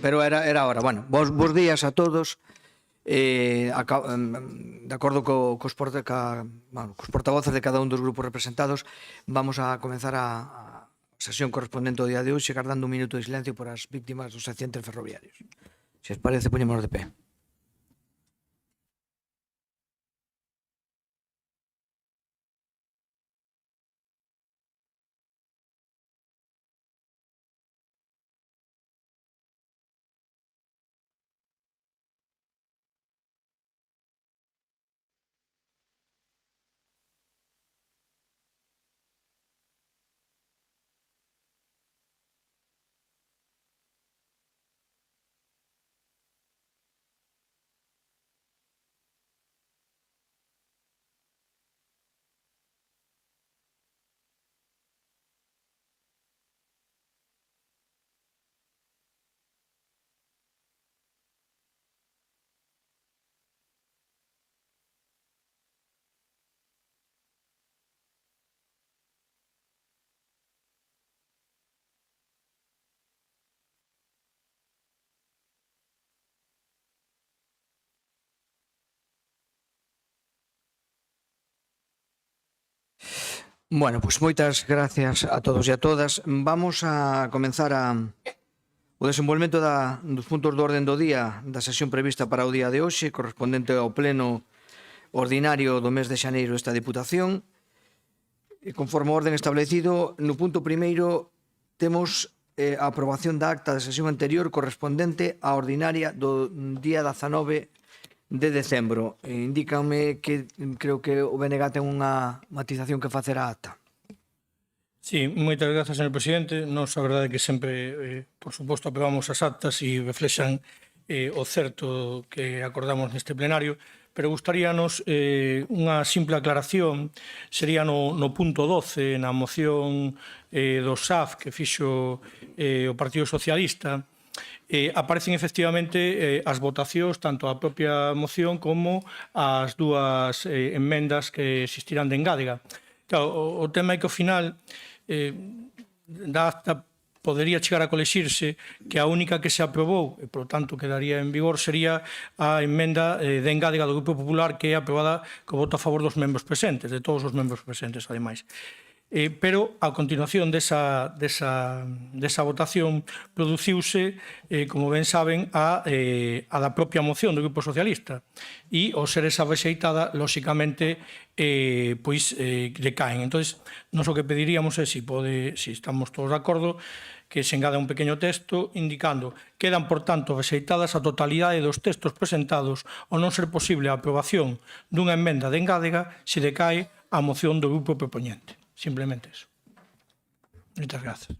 pero era hora. Bueno, bos días a todos. De acordo cos portavoces de cada un dos grupos representados, vamos a comenzar a sesión correspondente ao día de hoxe, guardando un minuto de silencio por as víctimas dos accidentes ferroviarios. Se os parece, poñémonos de pé. Bueno, pois moitas gracias a todos e a todas. Vamos a comenzar o desenvolvemento dos puntos do orden do día da sesión prevista para o día de hoxe, correspondente ao pleno ordinario do mes de xaneiro desta Diputación. E conforme o orden establecido, no punto primeiro temos a aprobación da acta da sesión anterior correspondente á ordinaria do día 19 de decembro. Indícame que creo que o BNG ten unha matización que facer á acta. Sí, moitas grazas, señor presidente. Nos, a verdade, que sempre, por suposto, aprobamos as actas e reflexan o certo que acordamos neste plenario, pero gustaríanos unha simple aclaración. Sería no punto 12, na moción do SAF que fixo o Partido Socialista. Aparecen efectivamente as votacións, tanto a propia moción como as dúas enmendas que existirán de engádega. Claro, o tema é que ao final da acta podería chegar a colexirse que a única que se aprobou, e por tanto quedaría en vigor, sería a enmenda de engádega do Grupo Popular, que é aprobada co voto a favor dos membros presentes, de todos os membros presentes, ademais. Pero a continuación desa votación produciuse, como ben saben, a da propia moción do Grupo Socialista, e ao ser esa rexeitada, lóxicamente, pois decaen. Entón, nos o que pediríamos é, se estamos todos de acordo, que se engada un pequeno texto indicando: quedan, por tanto, rexeitadas a totalidade dos textos presentados ao non ser posible a aprobación dunha emenda de engádega se decae a moción do grupo propoñente. Simplemente eso. Moitas grazas.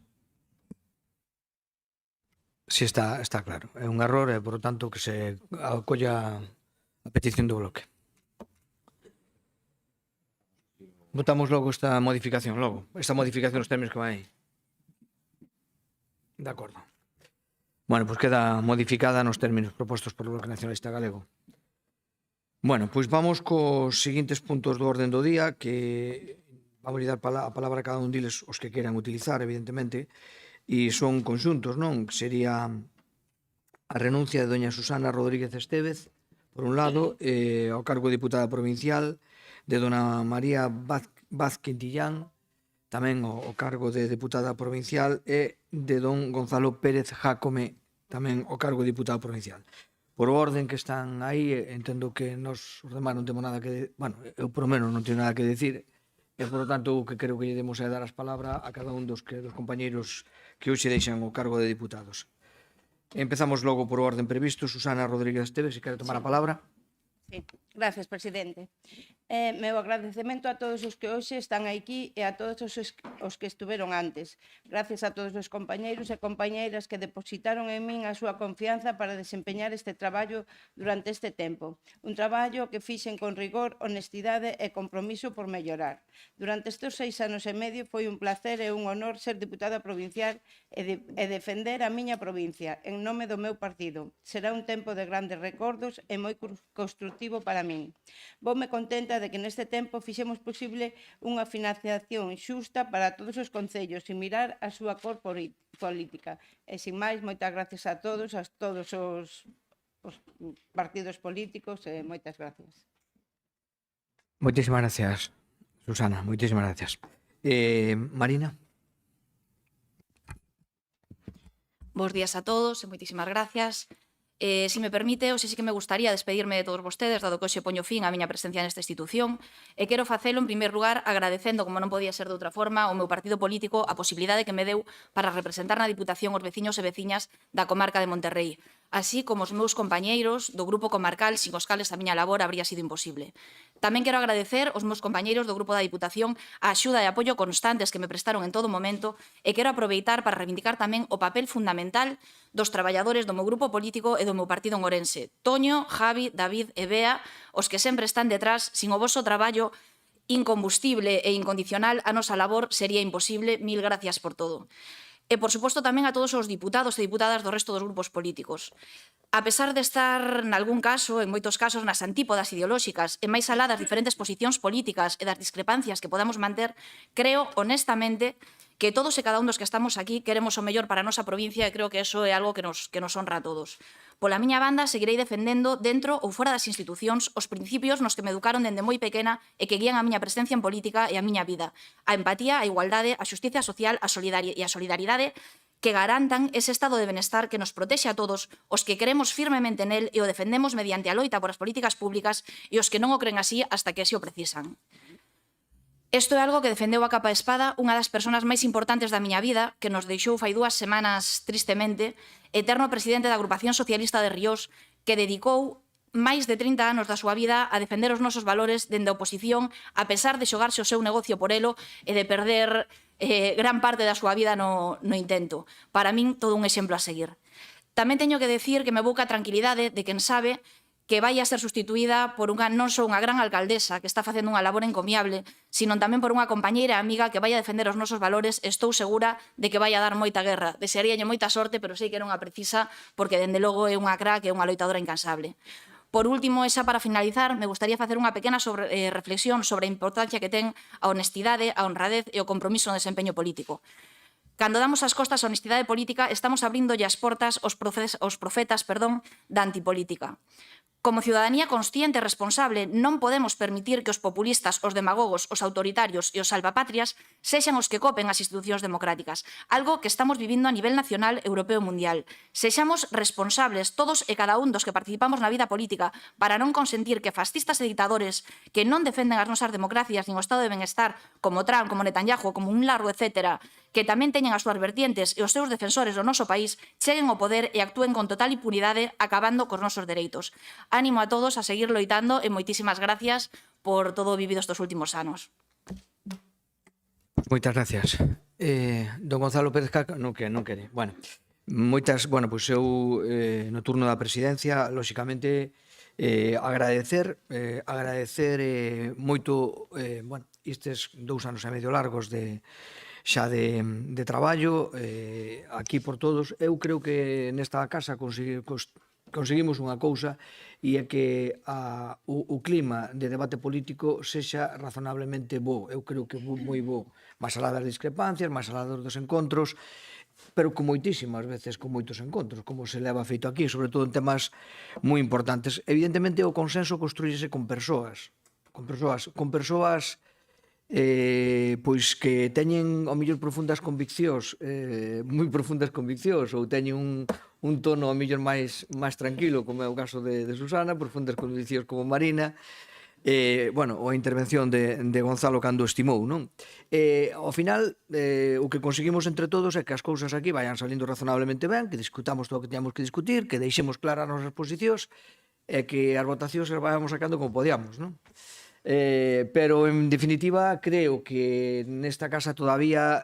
Si está claro. É un error e, por tanto, que se acolla a petición do bloque. Votamos logo esta modificación, esta modificación dos términos que vai aí. De acordo. Bueno, pois queda modificada nos términos propostos polo Bloque Nacionalista Galego. Bueno, pois vamos cos seguintes puntos do orden do día, que vamos dar a palabra a cada un diles os que queran utilizar, evidentemente, e son conxuntos, non? Sería a renuncia de doña Susana Rodríguez Estévez, por un lado, ao cargo de diputada provincial, de dona María Vázquez Dillán, tamén o cargo de deputada provincial, e de don Gonzalo Pérez Jácome, tamén o cargo de diputado provincial. Por o orden que están aí, entendo que nos os demais non temos nada que... Bueno, eu por lo menos non teño nada que decir, e, por lo tanto, o que creo que lle demos é dar as palabras a cada un dos compañeiros que hoxe deixan o cargo de diputados. Empezamos logo por o orden previsto. Susana Rodríguez Estévez, se quere tomar a palabra. Sí, gracias, presidente. Meu agradecemento a todos os que hoxe están aquí e a todos os que estuveron antes. Gracias a todos os compañeiros e compañeiras que depositaron en min a súa confianza para desempeñar este traballo durante este tempo. Un traballo que fixen con rigor, honestidade e compromiso por mellorar. Durante estes 6 anos e medio foi un placer e un honor ser diputada provincial e defender a miña provincia en nome do meu partido. Será un tempo de grandes recordos e moi construtivo para min. Voume contenta conta de que neste tempo fixemos posible unha financiación xusta para todos os concellos e mirar a súa cor política. E, sin máis, moitas gracias a todos os partidos políticos, e moitas gracias. Moitísimas gracias, Susana, moitísimas gracias. Marina. Bos días a todos e moitísimas gracias. Si me permite, hoxe sí que me gustaría despedirme de todos vostedes, dado que hoxe poño fin á miña presencia nesta institución, e quero facelo, en primeiro lugar, agradecendo, como non podía ser de outra forma, ao meu partido político a posibilidade que me deu para representar na Diputación os veciños e veciñas da comarca de Monterrei, así como os meus compañeiros do Grupo Comarcal, sin os cales a miña labor habría sido imposible. Tamén quero agradecer aos meus compañeiros do Grupo da Diputación a axuda e apoio constantes que me prestaron en todo momento e quero aproveitar para reivindicar tamén o papel fundamental dos traballadores do meu grupo político e do meu partido en Ourense, Toño, Javi, David e Bea, os que sempre están detrás. Sin o voso traballo incombustible e incondicional, a nosa labor sería imposible. Mil gracias por todo. E, por suposto, tamén a todos os diputados e diputadas do resto dos grupos políticos. A pesar de estar, nalgún caso, en moitos casos, nas antípodas ideolóxicas e máis alá das diferentes posicións políticas e das discrepancias que podamos manter, creo, honestamente, que todos e cada un dos que estamos aquí queremos o mellor para a nosa provincia e creo que eso é algo que nos honra a todos. Pola miña banda, seguirei defendendo dentro ou fora das institucións os principios nos que me educaron dende moi pequena e que guían a miña presencia en política e a miña vida. A empatía, a igualdade, a xustiza social e a solidaridade que garantan ese estado de benestar que nos protexe a todos os que creemos firmemente nel e o defendemos mediante a loita por as políticas públicas e os que non o creen así hasta que así o precisan. Isto é algo que defendeu a capa e espada unha das persoas máis importantes da miña vida, que nos deixou fai 2 semanas, tristemente, eterno presidente da Agrupación Socialista de Ríos, que dedicou máis de 30 anos da súa vida a defender os nosos valores dende a oposición, a pesar de xogarse o seu negocio por elo e de perder gran parte da súa vida no intento. Para min, todo un exemplo a seguir. Tamén teño que decir que me evoca a tranquilidade de quen sabe que vai a ser sustituída por non só unha gran alcaldesa que está facendo unha labor encomiable, sino tamén por unha compañeira e amiga que vai a defender os nosos valores. Estou segura de que vai a dar moita guerra. Desearíalle moita sorte, pero sei que non a precisa porque, dende logo, é unha crack e unha loitadora incansable. Por último, e xa para finalizar, me gustaría facer unha pequena reflexión sobre a importancia que ten a honestidade, a honradez e o compromiso no desempeño político. Cando damos as costas á honestidade política, estamos abrindolle as portas aos profetas da antipolítica. Como ciudadanía consciente e responsable, non podemos permitir que os populistas, os demagogos, os autoritarios e os salvapatrias sexan os que copen as institucións democráticas, algo que estamos vivindo a nivel nacional, europeo e mundial. Sexamos responsables, todos e cada un dos que participamos na vida política, para non consentir que fascistas e dictadores que non defenden as nosas democracias nin o estado de benestar, como Trump, como Netanyahu, como un largo etcétera, que tamén teñen as súas vertientes e os seus defensores do noso país, cheguen ao poder e actúen con total impunidade, acabando cos nosos dereitos. Ánimo a todos a seguir loitando e moitísimas gracias por todo o vivido estes últimos anos. Moitas gracias. Don Gonzalo Pérez Caca non quere. Bueno, pois eu no turno da presidencia, lóxicamente, agradecer moito, estes 2 anos e medio largos de traballo aquí por todos. Eu creo que nesta casa conseguimos unha cousa e é que o clima de debate político sexa razonablemente bo. Eu creo que moi bo, máis alá das discrepancias, máis alá dos encontros, pero con moitísimas veces con moitos encontros, como se leva feito aquí, sobre todo en temas moi importantes. Evidentemente, o consenso construíse con persoas pois que teñen ao mellor profundas conviccións, moi profundas conviccións, ou teñen un tono ao mellor máis tranquilo, como é o caso de Susana, profundas conviccións como Marina, ou a intervención de Gonzalo cando estimou, non? Ao final, o que conseguimos entre todos é que as cousas aquí vayan salindo razonablemente ben, que discutamos todo o que teñamos que discutir, que deixemos claras as nosas posicións e que as votacións as vayamos sacando como podíamos, non? Pero, en definitiva, creo que nesta casa todavía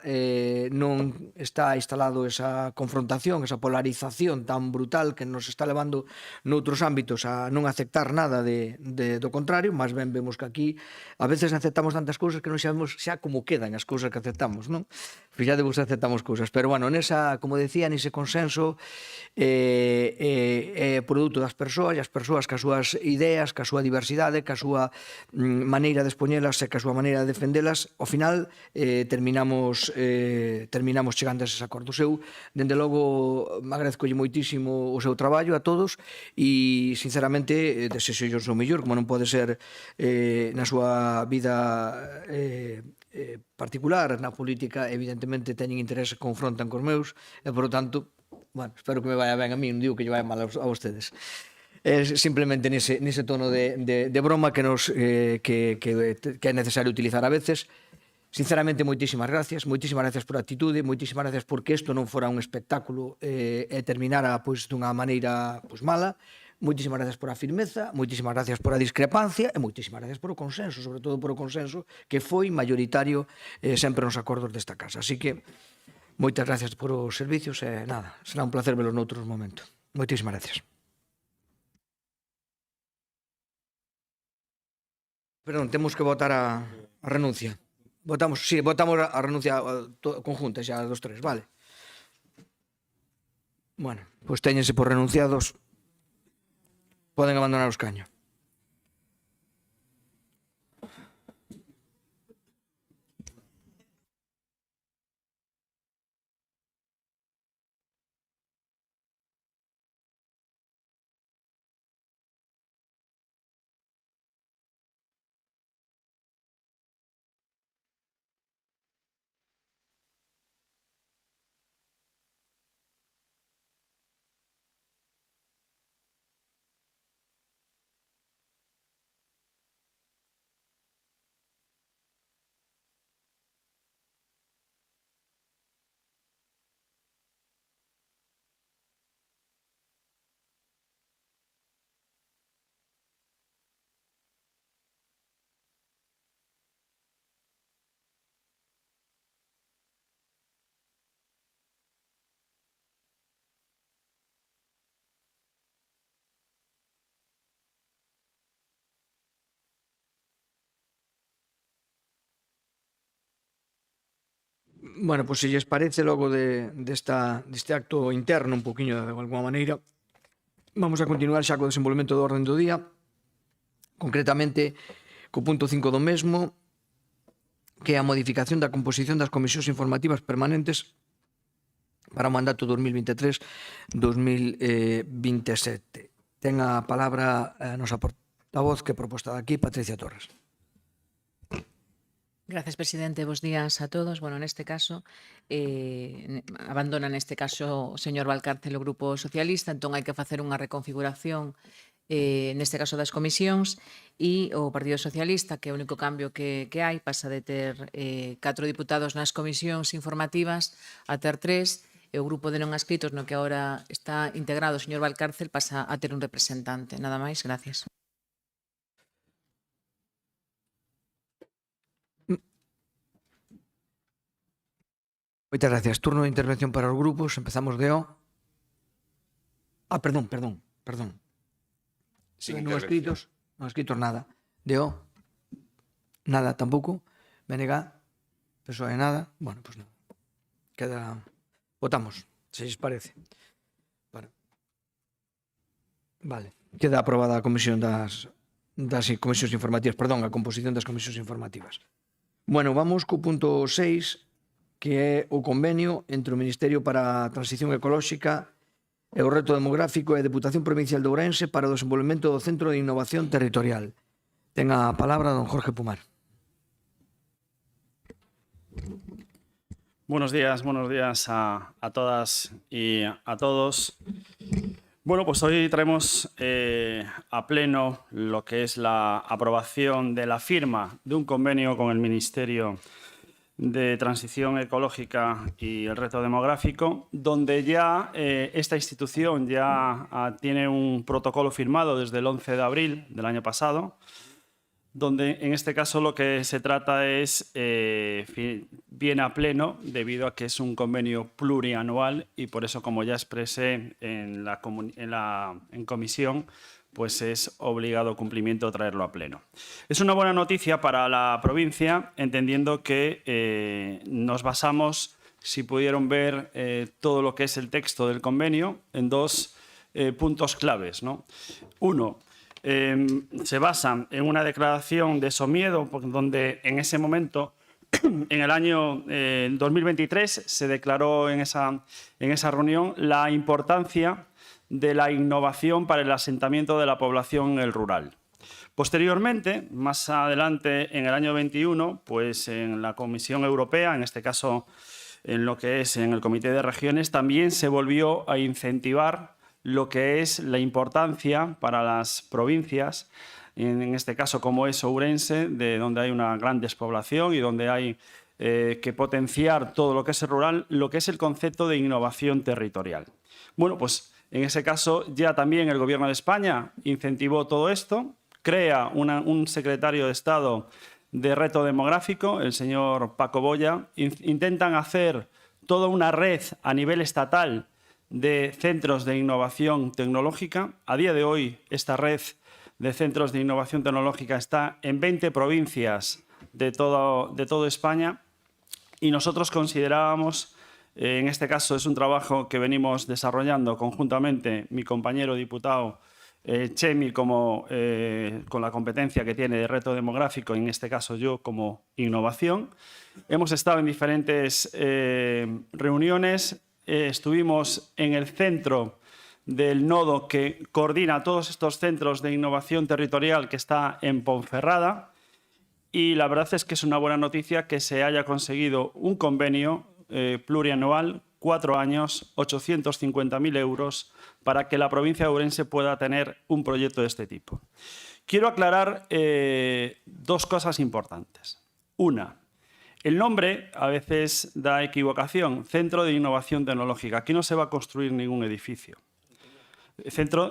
non está instalado esa confrontación, esa polarización tan brutal que nos está levando noutros ámbitos a non aceptar nada do contrario. Máis ben vemos que aquí a veces aceptamos tantas cousas que non sabemos xa como quedan as cousas que aceptamos, non? Fixadevos, aceptamos cousas, pero, nesa, como decía, nese consenso, produto das persoas, e as persoas ca súas ideas, ca súa diversidade, ca súa maneira de expoñelas e ca súa maneira de defendelas, ao final terminamos chegando a eses acordos. Eu, dende logo, agradezcolle moitísimo o seu traballo a todos e, sinceramente, desexollos o mellor, como non pode ser na súa vida particular, na política, evidentemente teñen interés que confrontan cos meus e, por tanto, bueno, espero que me vaya ben a mí, non digo que lle vaya mal a vostedes. Simplemente nese tono de broma que é necesario utilizar a veces. Sinceramente, moitísimas gracias por a actitude, moitísimas gracias porque isto non fora un espectáculo e terminara dunha maneira mala. Moitísimas gracias por a firmeza, moitísimas gracias por a discrepancia e moitísimas gracias por o consenso, sobre todo por o consenso que foi maioritario sempre nos acordos desta casa. Así que moitas gracias por os servicios e nada, será un placer velos noutros momentos. Moitísimas gracias. Perdón, temos que votar a renuncia. Votamos a renuncia conjunta xa dos tres, vale? Bueno, pois téñense por renunciados. Poden abandonar o escaño. Bueno, pois se lles parece, logo deste acto interno, un poquinho de alguma maneira, vamos a continuar xa co desenvolvemento do orden do día, concretamente co punto 5 do mesmo, que é a modificación da composición das comisións informativas permanentes para o mandato 2023-2027. Ten a palabra a nosa portavoz, que é proposta aquí, Patricia Torres. Gracias, presidente. Bos días a todos. Bueno, neste caso, abandona neste caso o señor Valcárcel o Grupo Socialista, entón hai que facer unha reconfiguración neste caso das comisións e o Partido Socialista, que é o único cambio que hai, pasa de ter 4 diputados nas comisións informativas a ter 3, e o grupo de non adscritos no que agora está integrado o señor Valcárcel pasa a ter un representante. Nada máis, gracias. Moitas gracias. Turno de intervención para os grupos. Empezamos de O. Perdón. Non escritos nada. De O. Nada tampouco. BNG. PSOE nada. Bueno, pois nada. Queda... Votamos, se lles parece. Vale. Queda aprobada a comisión das comisións informativas. Perdón, a composición das comisións informativas. Bueno, vamos co punto 6, que é o convenio entre o Ministerio para a Transición Ecolóxica e o Reto Demográfico e a Deputación Provincial de Ourense para o desenvolvemento do Centro de Innovación Territorial. Ten a palabra don Jorge Pumar. Buenos días a todas y a todos. Bueno, pues hoy traemos a pleno lo que es la aprobación de la firma de un convenio con el Ministerio de Transición Ecológica y el Reto Demográfico, donde ya esta institución ya tiene un protocolo firmado desde el 11 de abril del año pasado, donde en este caso lo que se trata es, viene a pleno debido a que es un convenio plurianual y por eso, como ya expresé en comisión, pues es obligado cumplimiento traerlo a pleno. Es una buena noticia para la provincia, entendiendo que nos basamos, si pudieron ver todo lo que es el texto del convenio, en dos puntos claves, ¿no? Uno, se basa en una declaración de Somiedo, donde en ese momento, en el año 2023, se declaró en esa reunión la importancia de la innovación para el asentamiento de la población en el rural. Posteriormente, más adelante, en el año 21, pues en la Comisión Europea, en este caso en lo que es en el Comité de Regiones, también se volvió a incentivar lo que es la importancia para las provincias, en este caso como es Ourense, de donde hay una gran despoblación y donde hay que potenciar todo lo que es el rural, lo que es el concepto de innovación territorial. Bueno, pues en ese caso ya también el Gobierno de España incentivó todo esto, crea un secretario de Estado de reto demográfico, el señor Paco Boya, intentan hacer toda una red a nivel estatal de centros de innovación tecnológica. A día de hoy, esta red de centros de innovación tecnológica está en 20 provincias de toda España y nosotros considerábamos, en este caso es un trabajo que venimos desarrollando conjuntamente mi compañero diputado Chemi con la competencia que tiene de reto demográfico, en este caso yo como innovación. Hemos estado en diferentes reuniones. Estuvimos en el centro del nodo que coordina todos estos centros de innovación territorial que está en Ponferrada y la verdad es que es una buena noticia que se haya conseguido un convenio plurianual, 4 años, 850.000 euros, para que la provincia de Ourense pueda tener un proyecto de este tipo. Quiero aclarar dos cosas importantes. Una, el nombre a veces da equivocación, Centro de Innovación Tecnológica. Aquí no se va a construir ningún edificio. Centro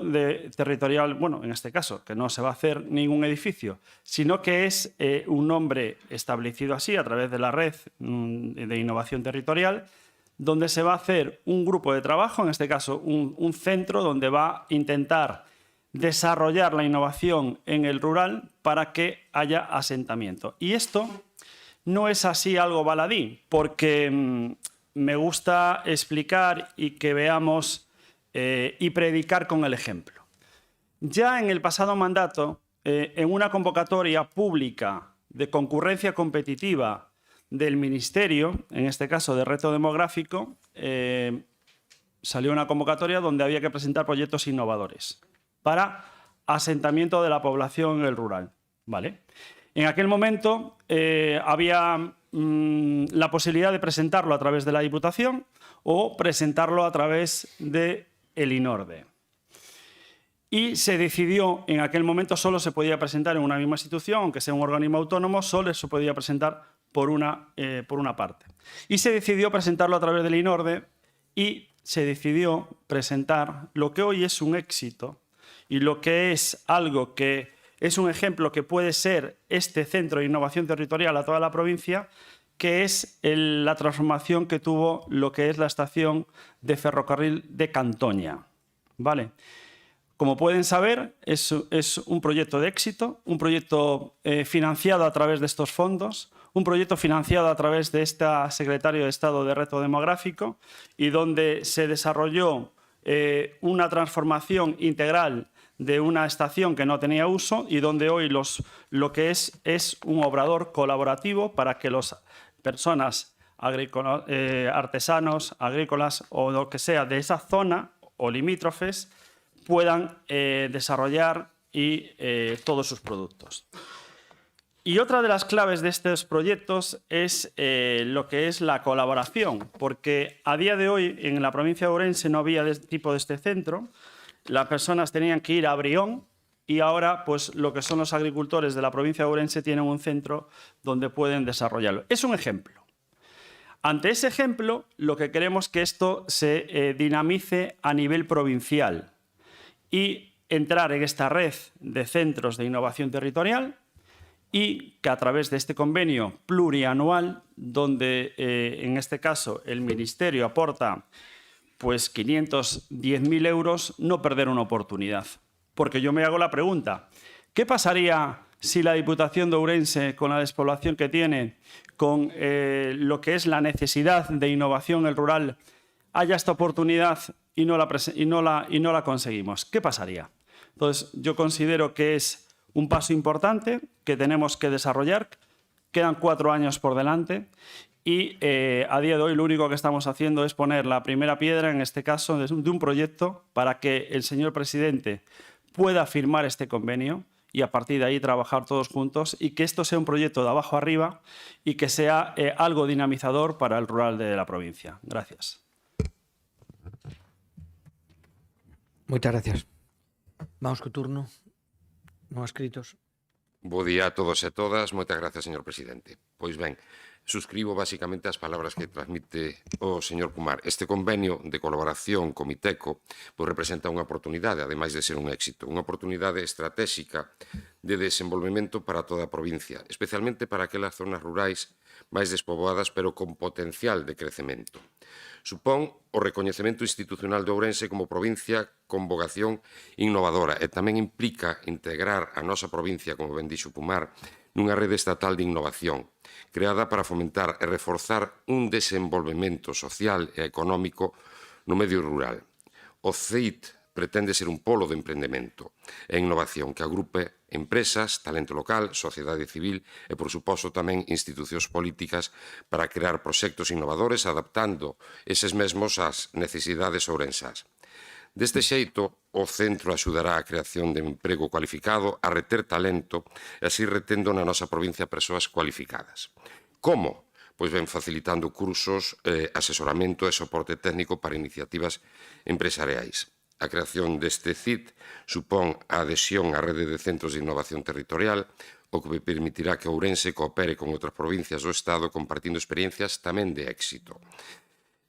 territorial, bueno, en este caso, que no se va a hacer ningún edificio, sino que es un nombre establecido así a través de la red de innovación territorial, donde se va a hacer un grupo de trabajo, en este caso un centro donde va a intentar desarrollar la innovación en el rural para que haya asentamiento. Y esto no es así algo baladí, porque me gusta explicar y que veamos y predicar con el ejemplo. Ya en el pasado mandato, en una convocatoria pública de concurrencia competitiva del Ministerio, en este caso de reto demográfico, salió una convocatoria donde había que presentar proyectos innovadores para asentamiento de la población en el rural. ¿Vale? En aquel momento había la posibilidad de presentarlo a través de la Diputación o presentarlo a través del INORDE. Y se decidió, en aquel momento solo se podía presentar en una misma institución, aunque sea un organismo autónomo, solo se podía presentar por una parte. Y se decidió presentarlo a través del INORDE y se decidió presentar lo que hoy es un éxito y lo que es algo que es un ejemplo que puede ser este Centro de Innovación Territorial a toda la provincia, que es la transformación que tuvo lo que es la estación de ferrocarril de Cantoña. ¿Vale? Como pueden saber, es un proyecto de éxito, un proyecto financiado a través de estos fondos, un proyecto financiado a través de esta Secretario de Estado de Reto Demográfico y donde se desarrolló una transformación integral de una estación que no tenía uso y donde hoy lo que es un obrador colaborativo para que las personas artesanos, agrícolas o lo que sea de esa zona o limítrofes puedan desarrollar todos sus productos. Y otra de las claves de estos proyectos es lo que es la colaboración, porque a día de hoy en la provincia de Ourense no había tipo de este centro, las personas tenían que ir a Brión y ahora pues lo que son los agricultores de la provincia de Ourense tienen un centro donde pueden desarrollarlo. Es un ejemplo. Ante ese ejemplo, lo que queremos es que esto se dinamice a nivel provincial y entrar en esta red de centros de innovación territorial y que a través de este convenio plurianual, donde en este caso el Ministerio aporta pues 510.000 euros, no perder una oportunidad. Porque yo me hago la pregunta, ¿qué pasaría si la Diputación de Ourense, con la despoblación que tiene, con lo que es la necesidad de innovación en el rural, haya esta oportunidad y no la conseguimos. ¿Qué pasaría? Entonces, yo considero que es un paso importante que tenemos que desarrollar. Quedan 4 años por delante y a día de hoy lo único que estamos haciendo es poner la primera piedra, en este caso, de un proyecto para que el señor presidente pueda firmar este convenio y a partir de ahí trabajar todos juntos y que esto sea un proyecto de abajo arriba y que sea algo dinamizador para el rural de la provincia. Gracias. Moitas gracias. Vamos co turno. Non escritos. Bo día a todos e todas. Moitas gracias, señor presidente. Pois ben, suscribo basicamente as palabras que transmite o señor Pumar. Este convenio de colaboración co Miteco pois representa unha oportunidade, ademais de ser un éxito, unha oportunidade estratégica de desenvolvemento para toda a provincia, especialmente para aquelas zonas rurais máis despoboadas, pero con potencial de crecemento. Supón o recoñecemento institucional de Ourense como provincia con vocación innovadora e tamén implica integrar a nosa provincia, como ben dixo Pumar, nunha rede estatal de innovación, creada para fomentar e reforzar un desenvolvemento social e económico no medio rural. O CEIT pretende ser un polo de emprendemento e innovación que agrupe empresas, talento local, sociedade civil e, por suposto, tamén institucións políticas para crear proxectos innovadores adaptando eses mesmos ás necesidades ourensás. Deste xeito, o centro axudará á creación de emprego cualificado, a reter talento e así retendo na nosa provincia persoas cualificadas. Como? Pois ben, facilitando cursos, asesoramento e soporte técnico para iniciativas empresariais. A creación deste CIT supón a adhesión á rede de centros de innovación territorial, o que permitirá que Ourense coopere con outras provincias do Estado compartindo experiencias tamén de éxito,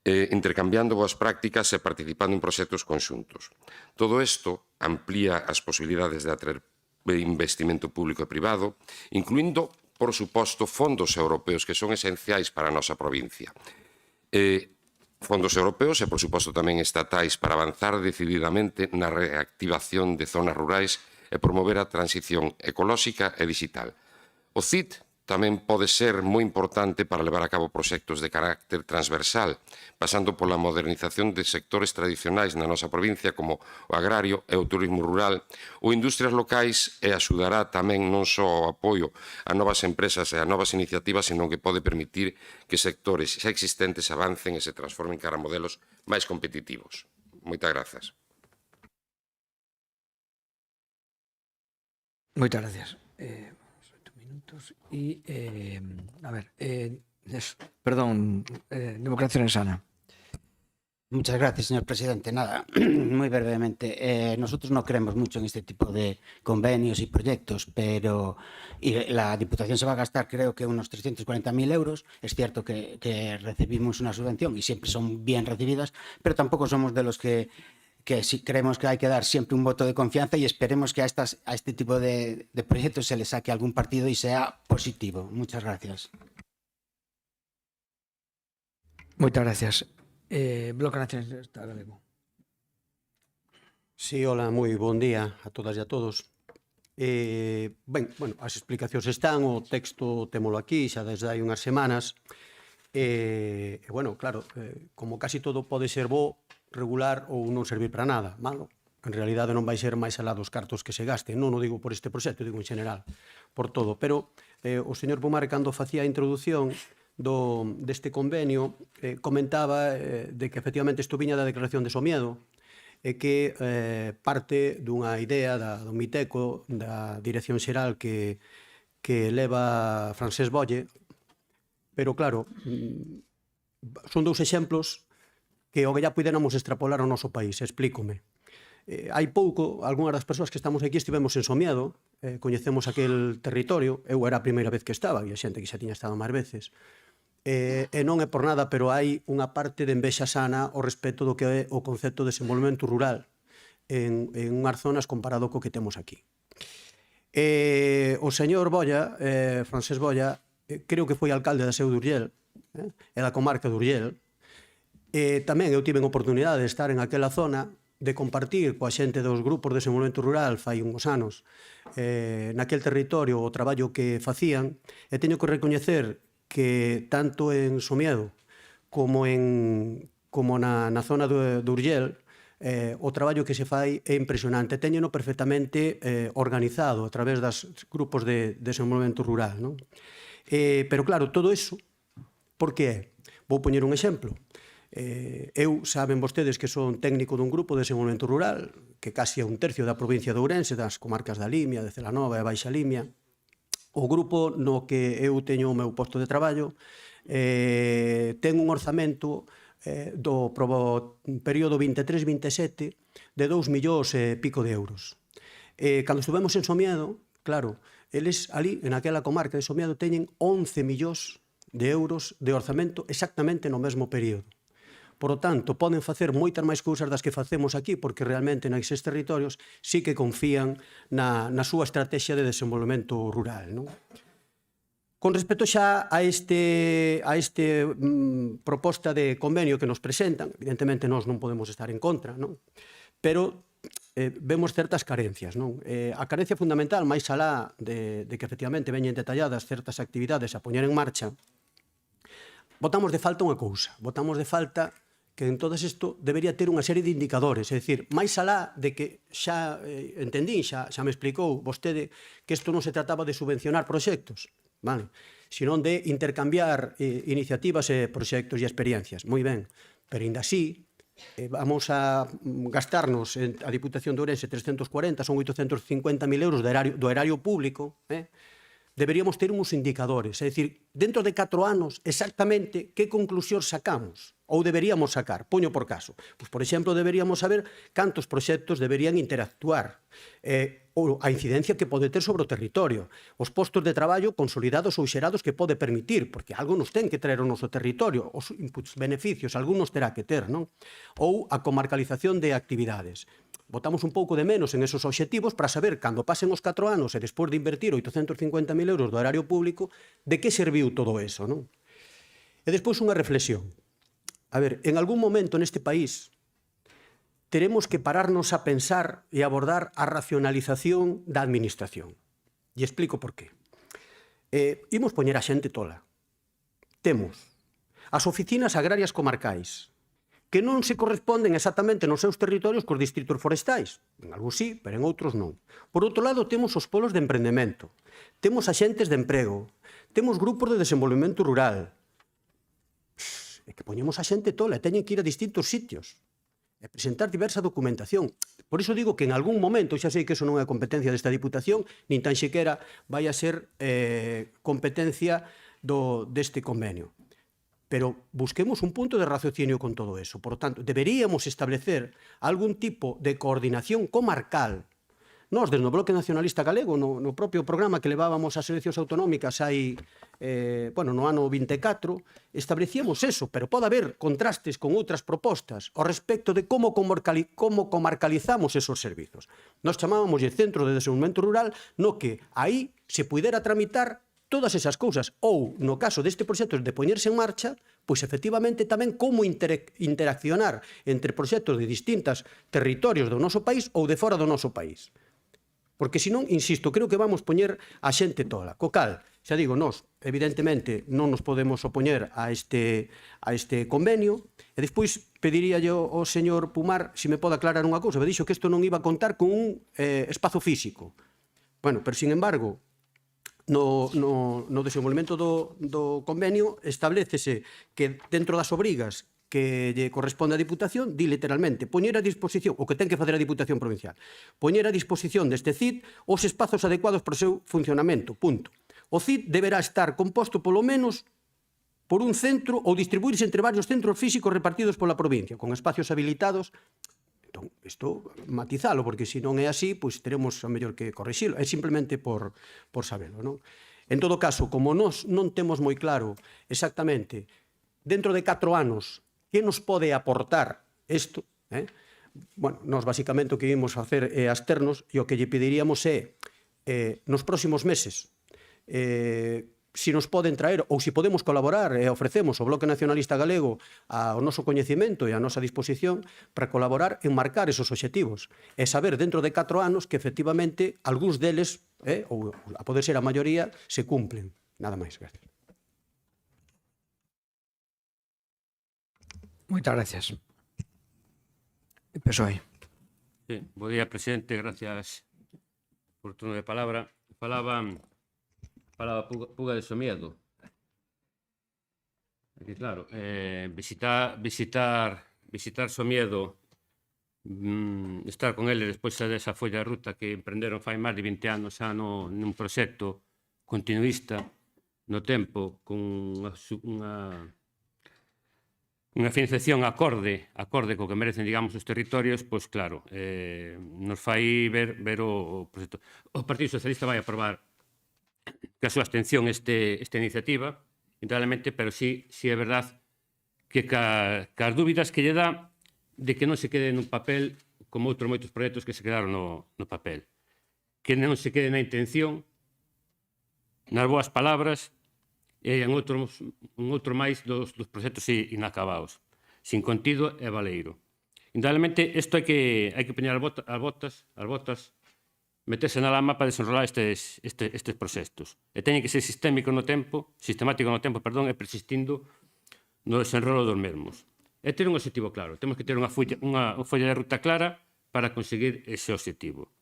intercambiando boas prácticas e participando en proxectos conxuntos. Todo isto amplía as posibilidades de atraer investimento público e privado, incluindo, por suposto, fondos europeos que son esenciais para a nosa provincia. Fondos europeos e, por suposto, tamén estatais para avanzar decididamente na reactivación de zonas rurais e promover a transición ecolóxica e digital. O CIT tamén pode ser moi importante para levar a cabo proxectos de carácter transversal, pasando pola modernización de sectores tradicionais na nosa provincia como o agrario e o turismo rural ou industrias locais e axudará tamén non só o apoio a novas empresas e a novas iniciativas, senón que pode permitir que sectores xa existentes avancen e se transformen cara a modelos máis competitivos. Moitas grazas. Moitas gracias. Y, a ver, perdón, Democracia Sana. Muchas gracias, señor presidente. Nada, muy brevemente. Nosotros no creemos mucho en este tipo de convenios y proyectos, pero la Diputación se va a gastar, creo que unos 340.000 euros. Es cierto que recibimos una subvención y siempre son bien recibidas, pero tampoco somos de los que sí creemos que hay que dar siempre un voto de confianza y esperemos que a este tipo de proyectos se le saque algún partido y sea positivo. Muchas gracias. Moitas gracias. Bloque Nacionalista Galego. Sí, hola, moi bon día a todas e a todos. Bueno, as explicacións están, o texto témolo aquí xa desde hai unhas semanas. Bueno, claro, como casi todo pode ser bo, regular ou non servir para nada, malo. En realidade non vai ser máis alá dos cartos que se gasten, non o digo por este proxecto, digo en general, por todo. Pero o señor Pumar, cando facía a introducción deste convenio, comentaba de que efectivamente isto viña da declaración de Somiedo e que parte dunha idea do Miteco, da dirección xeral que leva Francesc Bolle, pero claro, son dous exemplos que o que ya puidéramos extrapolar ao noso país, explícome. Hai pouco, algunhas das persoas que estamos aquí estivemos en Somiedo, coñecemos aquel territorio, eu era a primeira vez que estaba, e a xente que xa tiña estado máis veces, e non é por nada, pero hai unha parte de envexa sana ao respecto do que é o concepto de desenvolvemento rural en unhas zonas comparado co que temos aquí. O señor Bolla, Francesc Bolla, creo que foi alcalde da Seu de Urgell, e da comarca de Urgell. Tamén eu tive a oportunidade de estar en aquela zona, de compartir coa xente dos grupos de desenvolvemento rural fai uns anos naquel territorio o traballo que facían, e teño que recoñecer que tanto en Somiedo como en como na zona do Urgell, o traballo que se fai é impresionante. Téñeno perfectamente organizado a través dos grupos de desenvolvemento rural. Non? Pero claro, todo iso, por que é? Vou poñer un exemplo. Eu, saben vostedes que son técnico dun grupo de desenvolvemento rural, que casi é un tercio da provincia de Ourense, das comarcas da Limia, de Celanova e Baixa Limia. O grupo no que eu teño o meu posto de traballo ten un orzamento do período 23-27 de 2 millóns e pico de euros. Cando estuvemos en Somiedo, claro, eles ali, en aquela comarca de Somiedo, teñen 11 millóns de euros de orzamento exactamente no mesmo período. Por lo tanto, poden facer moitas máis cousas das que facemos aquí, porque realmente neses territorios sí que confían na súa estrategia de desenvolvemento rural. Non? Con respecto xa a este proposta de convenio que nos presentan, evidentemente nós non podemos estar en contra, non? Pero vemos certas carencias. Non? A carencia fundamental, máis alá de que efectivamente veñen detalladas certas actividades a poñer en marcha, botamos de falta unha cousa. Botamos de falta que en todo isto debería ter unha serie de indicadores. É dicir, máis alá de que xa entendín, xa me explicou vostede que isto non se trataba de subvencionar proxectos, vale? Senón de intercambiar iniciativas e proxectos e experiencias. Moi ben, pero ainda así vamos a gastarnos a Diputación de Ourense 340, son 850.000 euros do erario público, deberíamos ter uns indicadores, é dicir, dentro de 4 anos, exactamente que conclusión sacamos, ou deberíamos sacar, poño por caso. Pois, por exemplo, deberíamos saber cantos proxectos deberían interactuar, ou a incidencia que pode ter sobre o territorio, os postos de traballo consolidados ou xerados que pode permitir, porque algo nos ten que traer o noso territorio, os inputs, beneficios, algúns terá que ter, non? Ou a comarcalización de actividades. Botamos un pouco de menos en esos obxectivos para saber, cando pasen os 4 anos e despois de invertir 850.000 euros do erario público, de que serviu todo eso, non? E despois unha reflexión. A ver, en algún momento neste país teremos que pararnos a pensar e abordar a racionalización da administración. E explico por qué. Imos poñer a xente tola. Temos as oficinas agrarias comarcais, que non se corresponden exactamente nos seus territorios cos distritos forestais. En algúns sí, pero en outros non. Por outro lado, temos os polos de emprendemento, temos axentes de emprego, temos grupos de desenvolvemento rural. É que poñemos a xente tola e teñen que ir a distintos sitios e presentar diversa documentación. Por iso digo que en algún momento, xa sei que eso non é competencia desta Diputación, nin tan sequera vai a ser competencia deste convenio. Pero busquemos un punto de raciocinio con todo eso. Por lo tanto, deberíamos establecer algún tipo de coordinación comarcal. Nós, desde o Bloque Nacionalista Galego, no propio programa que levábamos ás eleccións autonómicas hai, no ano 24, establecíamos eso, pero pode haber contrastes con outras propostas ao respecto de como comarcalizamos esos servizos. Nós chamábamos de Centro de Desenvolvemento Rural, no que aí se pudera tramitar todas esas cousas, ou, no caso deste proxecto de poñerse en marcha, pois efectivamente tamén como interaccionar entre proxectos de distintos territorios do noso país ou de fora do noso país. Porque, senón, insisto, creo que vamos poñer a xente tola. Co cal, xa digo, nós, evidentemente, non nos podemos opoñer a este convenio, e despois pediría yo ao señor Pumar se me pode aclarar unha cousa. Me dixo que isto non iba a contar con un espazo físico. Bueno, pero, sin embargo, no desenvolvemento do convenio establecese que dentro das obrigas que lle corresponde á Diputación, di literalmente poñer a disposición, o que ten que facer a Diputación Provincial, poñer a disposición deste CID os espazos adecuados para o seu funcionamento, punto. O CID deberá estar composto polo menos por un centro ou distribuirse entre varios centros físicos repartidos pola provincia, con espacios habilitados. Entón, isto matizalo, porque se non é así, pois teremos a mellor que corrixilo. É simplemente por sabelo, non? En todo caso, como nós non temos moi claro exactamente dentro de 4 anos que nos pode aportar isto, bueno, nós basicamente o que ímos facer é absternos e o que lle pediríamos é nos próximos meses se nos poden traer ou se podemos colaborar e ofrecemos ao Bloque Nacionalista Galego ao noso coñecemento e a nosa disposición para colaborar en marcar esos obxectivos e saber dentro de 4 anos que efectivamente algúns deles, ou a poder ser a maioría, se cumplen. Nada máis, gracias. Moitas gracias. PSOE. Sí, bo día, presidente, gracias por turno de palabra. Falaba Puga de Somiedo. Aquí, claro, visitar Somiedo, estar con ele despois desa folla de ruta que emprenderon fai máis de 20 anos xa nun proxecto continuista no tempo, con unha financiación acorde co que merecen, digamos, os territorios, pois claro, nos fai ver o proxecto. O Partido Socialista vai aprobar que a súa abstención esta iniciativa, integralmente, pero sí é verdad que as dúbidas que lle dá de que non se quede nun papel como outros moitos proxectos que se quedaron no papel. Que non se quede na intención, nas boas palabras, e en outro máis dos proxectos inacabados, sin contido e valeiro. Indudablemente, isto hai que poñer as botas, meterse na lama para desenrolar estes proxectos. E teñen que ser sistemático no tempo, e persistindo no desenrolo dos mesmos. E ter un objetivo claro. Temos que ter unha folla de ruta clara para conseguir ese objetivo.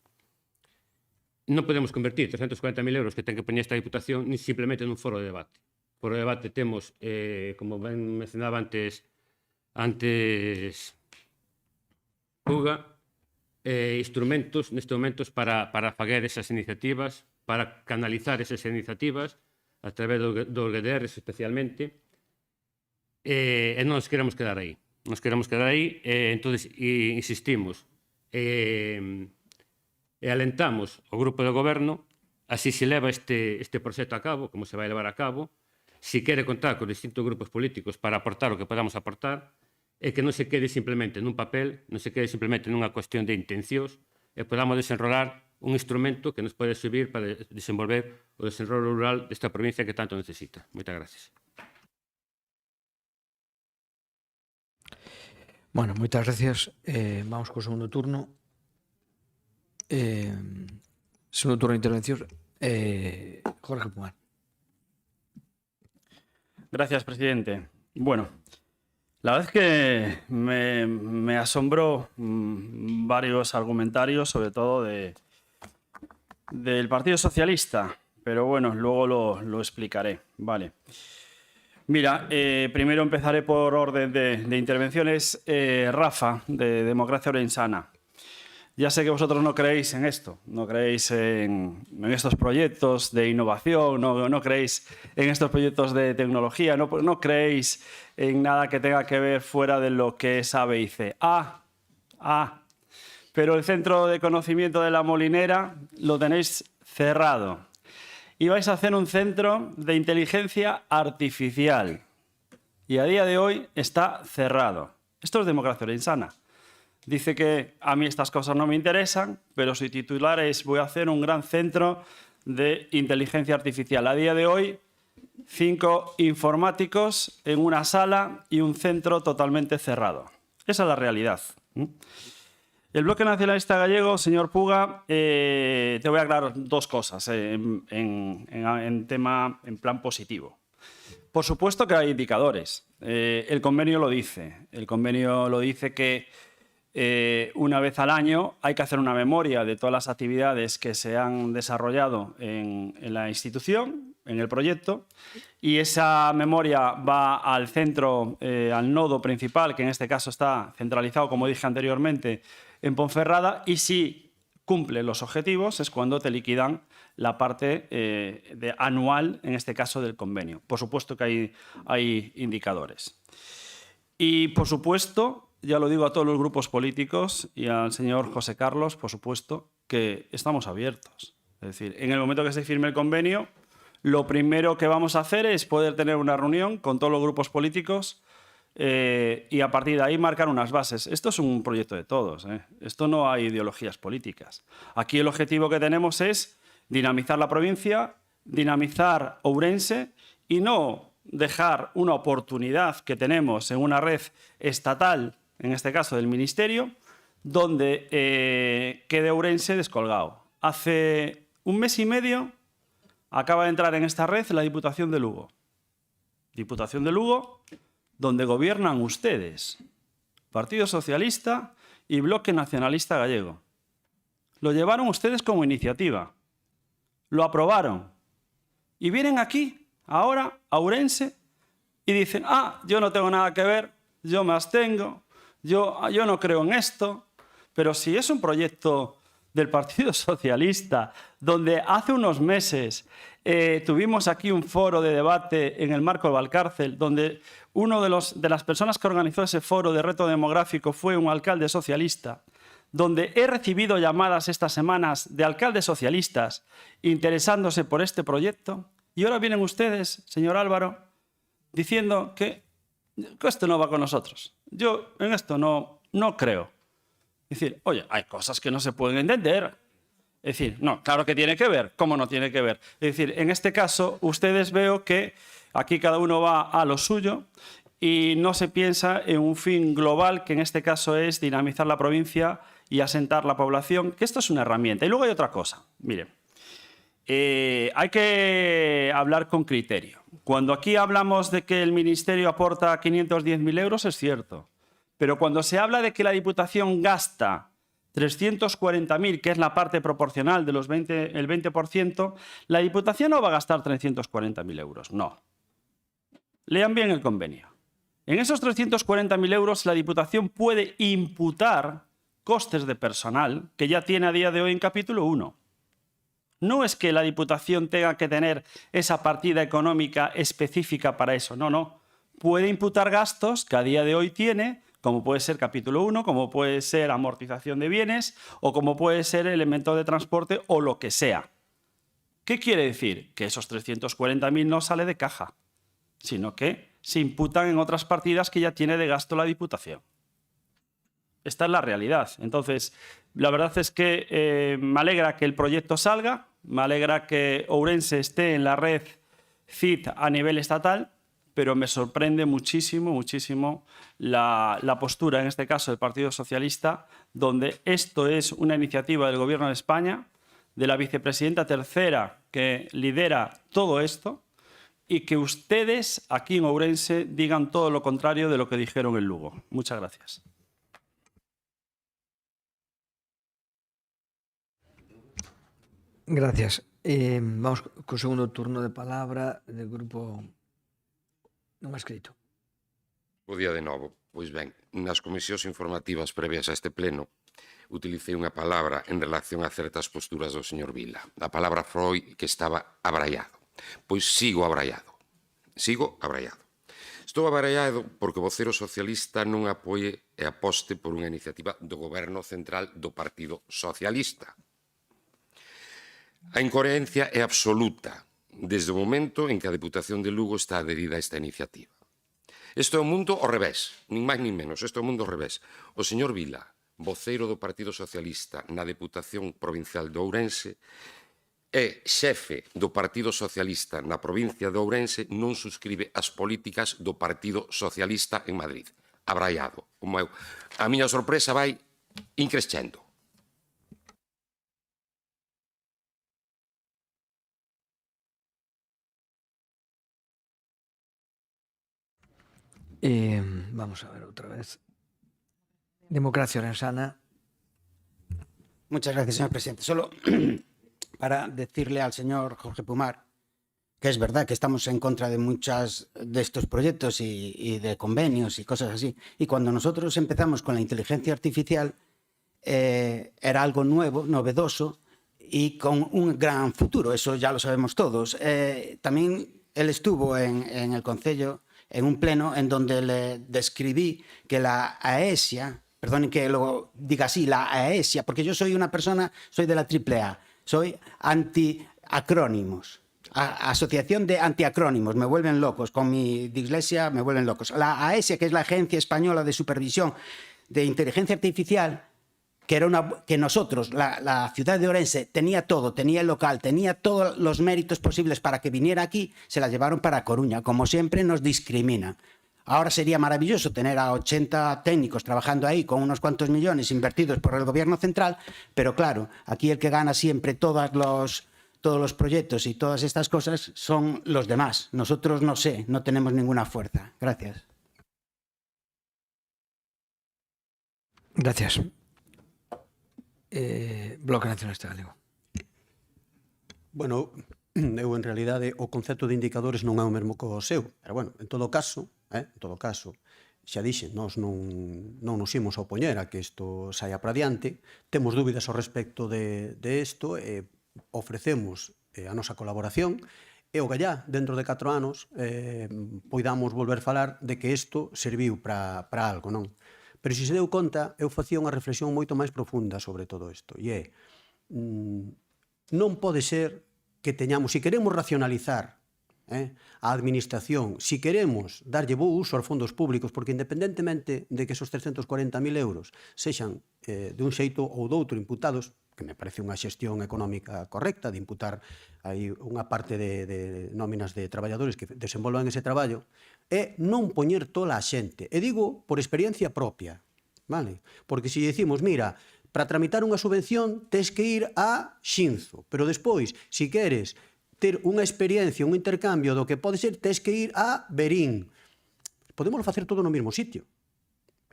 Non podemos convertir 340.000 euros que ten que poñer esta Diputación ni simplemente nun foro de debate. Foro de debate temos, como ben mencionaba antes Puga, instrumentos nestes momentos para faguer esas iniciativas, para canalizar esas iniciativas a través dos GDRs especialmente, e non nos queremos quedar aí. Entón, insistimos e alentamos o grupo de goberno así se leva este proxecto a cabo, como se vai levar a cabo, si quere contar con distintos grupos políticos para aportar o que podamos aportar, e que non se quede simplemente nun papel, non se quede simplemente nunha cuestión de intencións, e podamos desenrolar un instrumento que nos pode servir para desenvolver o desenrolo rural desta provincia que tanto necesita. Moitas gracias. Bueno, moitas gracias. Vamos co segundo turno. Segundo turno de intervención. Jorge Pumar. Gracias, presidente. Bueno, la verdad es que me asombró varios argumentarios, sobre todo del Partido Socialista, pero bueno, luego lo explicaré. Vale. Mira, primero empezaré por orden de intervenciones. Rafa, de Democracia Orensana. Ya sé que vosotros no creéis en esto, no creéis en estos proyectos de innovación, no creéis en estos proyectos de tecnología, no creéis en nada que tenga que ver fuera de lo que es A, B y C. Pero el Centro de Conocimiento de la Molinera lo tenéis cerrado. Y vais a hacer un centro de inteligencia artificial. Y a día de hoy está cerrado. Esto es Democracia Orensana. Dice que a mí estas cosas no me interesan, pero su titular es: voy a hacer un gran centro de inteligencia artificial. A día de hoy, 5 informáticos en una sala y un centro totalmente cerrado. Esa es la realidad. El Bloque Nacionalista Gallego, señor Puga, te voy a aclarar 2 cosas en plan positivo. Por supuesto que hay indicadores. El convenio lo dice. El convenio lo dice que una vez al año hay que hacer una memoria de todas las actividades que se han desarrollado en la institución, en el proyecto, y esa memoria va al centro, al nodo principal, que en este caso está centralizado, como dije anteriormente, en Ponferrada, y si cumple los objetivos es cuando te liquidan la parte anual, en este caso del convenio. Por supuesto que hay indicadores. Y por supuesto, ya lo digo a todos los grupos políticos y al señor José Carlos, por supuesto, que estamos abiertos. Es decir, en el momento que se firme el convenio, lo primero que vamos a hacer es poder tener una reunión con todos los grupos políticos y a partir de ahí marcar unas bases. Esto es un proyecto de todos. Esto no hay ideologías políticas. Aquí el objetivo que tenemos es dinamizar la provincia, dinamizar Ourense y no dejar una oportunidad que tenemos en una red estatal, en este caso del Ministerio, donde quede Ourense descolgado. Hace un mes y medio acaba de entrar en esta red la Diputación de Lugo. Diputación de Lugo donde gobiernan ustedes, Partido Socialista y Bloque Nacionalista Gallego. Lo llevaron ustedes como iniciativa, lo aprobaron y vienen aquí, ahora, a Ourense, y dicen, yo no tengo nada que ver, yo me abstengo, yo no creo en esto, pero si es un proyecto del Partido Socialista, donde hace unos meses tuvimos aquí un foro de debate en el marco del Valcárcel, donde uno de las personas que organizó ese foro de reto demográfico fue un alcalde socialista, donde he recibido llamadas estas semanas de alcaldes socialistas interesándose por este proyecto, y ahora vienen ustedes, señor Álvaro, diciendo que esto no va con nosotros. Yo en esto no creo. Es decir, oye, hay cosas que no se pueden entender. Es decir, no, claro que tiene que ver. ¿Cómo no tiene que ver? Es decir, en este caso, ustedes veo que aquí cada uno va a lo suyo y no se piensa en un fin global, que en este caso es dinamizar la provincia y asentar la población, que esto es una herramienta. Y luego hay otra cosa. Miren, hay que hablar con criterio. Cuando aquí hablamos de que el Ministerio aporta 510.000 euros, es cierto. Pero cuando se habla de que la Diputación gasta 340.000, que es la parte proporcional de el 20%, la Diputación no va a gastar 340.000 euros, no. Lean bien el convenio. En esos 340.000 euros la Diputación puede imputar costes de personal que ya tiene a día de hoy en capítulo 1. No es que la Diputación tenga que tener esa partida económica específica para eso, no. Puede imputar gastos que a día de hoy tiene, como puede ser capítulo 1, como puede ser amortización de bienes o como puede ser elemento de transporte o lo que sea. ¿Qué quiere decir? Que esos 340.000 no sale de caja, sino que se imputan en otras partidas que ya tiene de gasto la Diputación. Esta es la realidad. Entonces, la verdad es que me alegra que el proyecto salga, me alegra que Ourense esté en la red CIT a nivel estatal, pero me sorprende muchísimo la postura, en este caso del Partido Socialista, donde esto es una iniciativa del Gobierno de España, de la vicepresidenta tercera que lidera todo esto, y que ustedes aquí en Ourense digan todo lo contrario de lo que dijeron en Lugo. Muchas gracias. Gracias. Vamos co segundo turno de palabra del grupo non escrito. Bo día de novo. Pois ben, nas comisións informativas previas a este pleno utilicei unha palabra en relación a certas posturas do señor Vila. A palabra foi que estaba abraiado. Pois sigo abraiado. Sigo abraiado. Estou abraiado porque o vocero socialista non apoie e aposte por unha iniciativa do Goberno Central do Partido Socialista. A incoherencia é absoluta desde o momento en que a Deputación de Lugo está adherida a esta iniciativa. Isto é o mundo ao revés, nin máis nin menos, isto é o mundo ao revés. O señor Vila, voceiro do Partido Socialista na Deputación Provincial de Ourense, é xefe do Partido Socialista na provincia de Ourense, non suscribe as políticas do Partido Socialista en Madrid. Abraiado. A miña sorpresa vai increscendo. Vamos a ver outra vez. Democracia Orensana. Muchas gracias, señor presidente. Solo para decirle al señor Jorge Pumar que es verdad que estamos en contra de muchos de estos proyectos y de convenios y cosas así. Y cuando nosotros empezamos con la inteligencia artificial, era algo nuevo, novedoso y con un gran futuro. Eso ya lo sabemos todos. También él estuvo en el Concello, en un pleno en donde le describí que la AESIA, perdonen que lo diga así, la AESIA, porque yo soy una persona, soy de la AAA, soy anti-acrónimos. Asociación de antiacrónimos, me vuelven locos, con mi dislexia me vuelven locos. La AESIA, que es la Agencia Española de Supervisión de Inteligencia Artificial, que nosotros, la ciudad de Ourense, tenía todo, tenía el local, tenía todos los méritos posibles para que viniera aquí, se la llevaron para Coruña. Como siempre, nos discriminan. Ahora sería maravilloso tener a 80 técnicos trabajando ahí con unos cuantos millones invertidos por el gobierno central, pero claro, aquí el que gana siempre todos los proyectos y todas estas cosas son los demás. Nosotros no tenemos ninguna fuerza. Gracias. Gracias. Bloque Nacionalista Galego. Bueno, eu en realidade o concepto de indicadores non é o mesmo co seu, pero bueno, en todo caso, xa dixen, nós non nos imos a opoñer a que isto saia para diante, temos dúbidas ao respecto de isto, ofrecemos a nosa colaboración, e o gallá, dentro de 4 anos, poidamos volver falar de que isto serviu para algo, non? Pero se deu conta, eu facía unha reflexión moito máis profunda sobre todo isto, e é, non pode ser que teñamos, se queremos racionalizar a administración, se queremos darlle bo uso aos fondos públicos, porque independentemente de que esos 340.000 euros sexan de un xeito ou doutro imputados, que me parece unha xestión económica correcta, de imputar aí unha parte de nóminas de traballadores que desenvolvan ese traballo, é non poñer tola a xente. E digo por experiencia propia, vale? Porque se decimos, mira, para tramitar unha subvención tes que ir a Xinzo, pero despois, se queres ter unha experiencia, un intercambio do que pode ser, tes que ir a Berín. Podemos facer todo no mesmo sitio.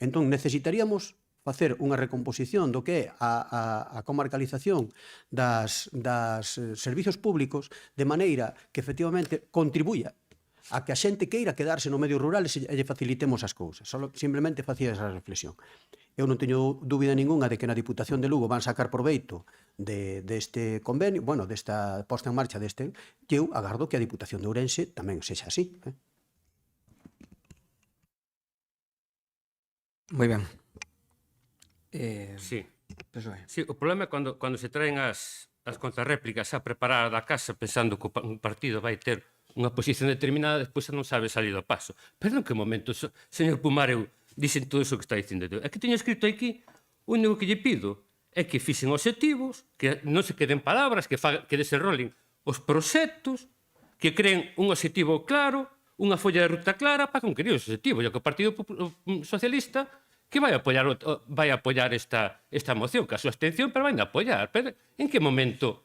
Entón, necesitaríamos facer unha recomposición do que é a comarcalización das servizos públicos de maneira que efectivamente contribuya a que a xente queira quedarse no medio rural e lle facilitemos as cousas. Simplemente facía esa reflexión. Eu non teño dúbida ninguna de que na Diputación de Lugo van sacar proveito deste convenio, bueno, desta posta en marcha deste, que eu agardo que a Diputación de Ourense tamén sexa así. Moi ben. Sí. PSOE. Sí, o problema é cando se traen as contrarréplicas a preparar da casa pensando que un partido vai ter unha posición determinada, despois non sabe salir do paso. Pero en que momento, señor Pumar, eu dixen todo iso que está dicindo. É que teño escrito aquí, o único que lle pido é que fixen obxectivos, que non se queden palabras, que desenrolen os proxectos, que creen un obxectivo claro, unha folla de ruta clara para conquerir os obxectivos. E que o Partido Socialista que vai apoiar esta moción, que a súa abstención, pero vai a apoiar. Pero en que momento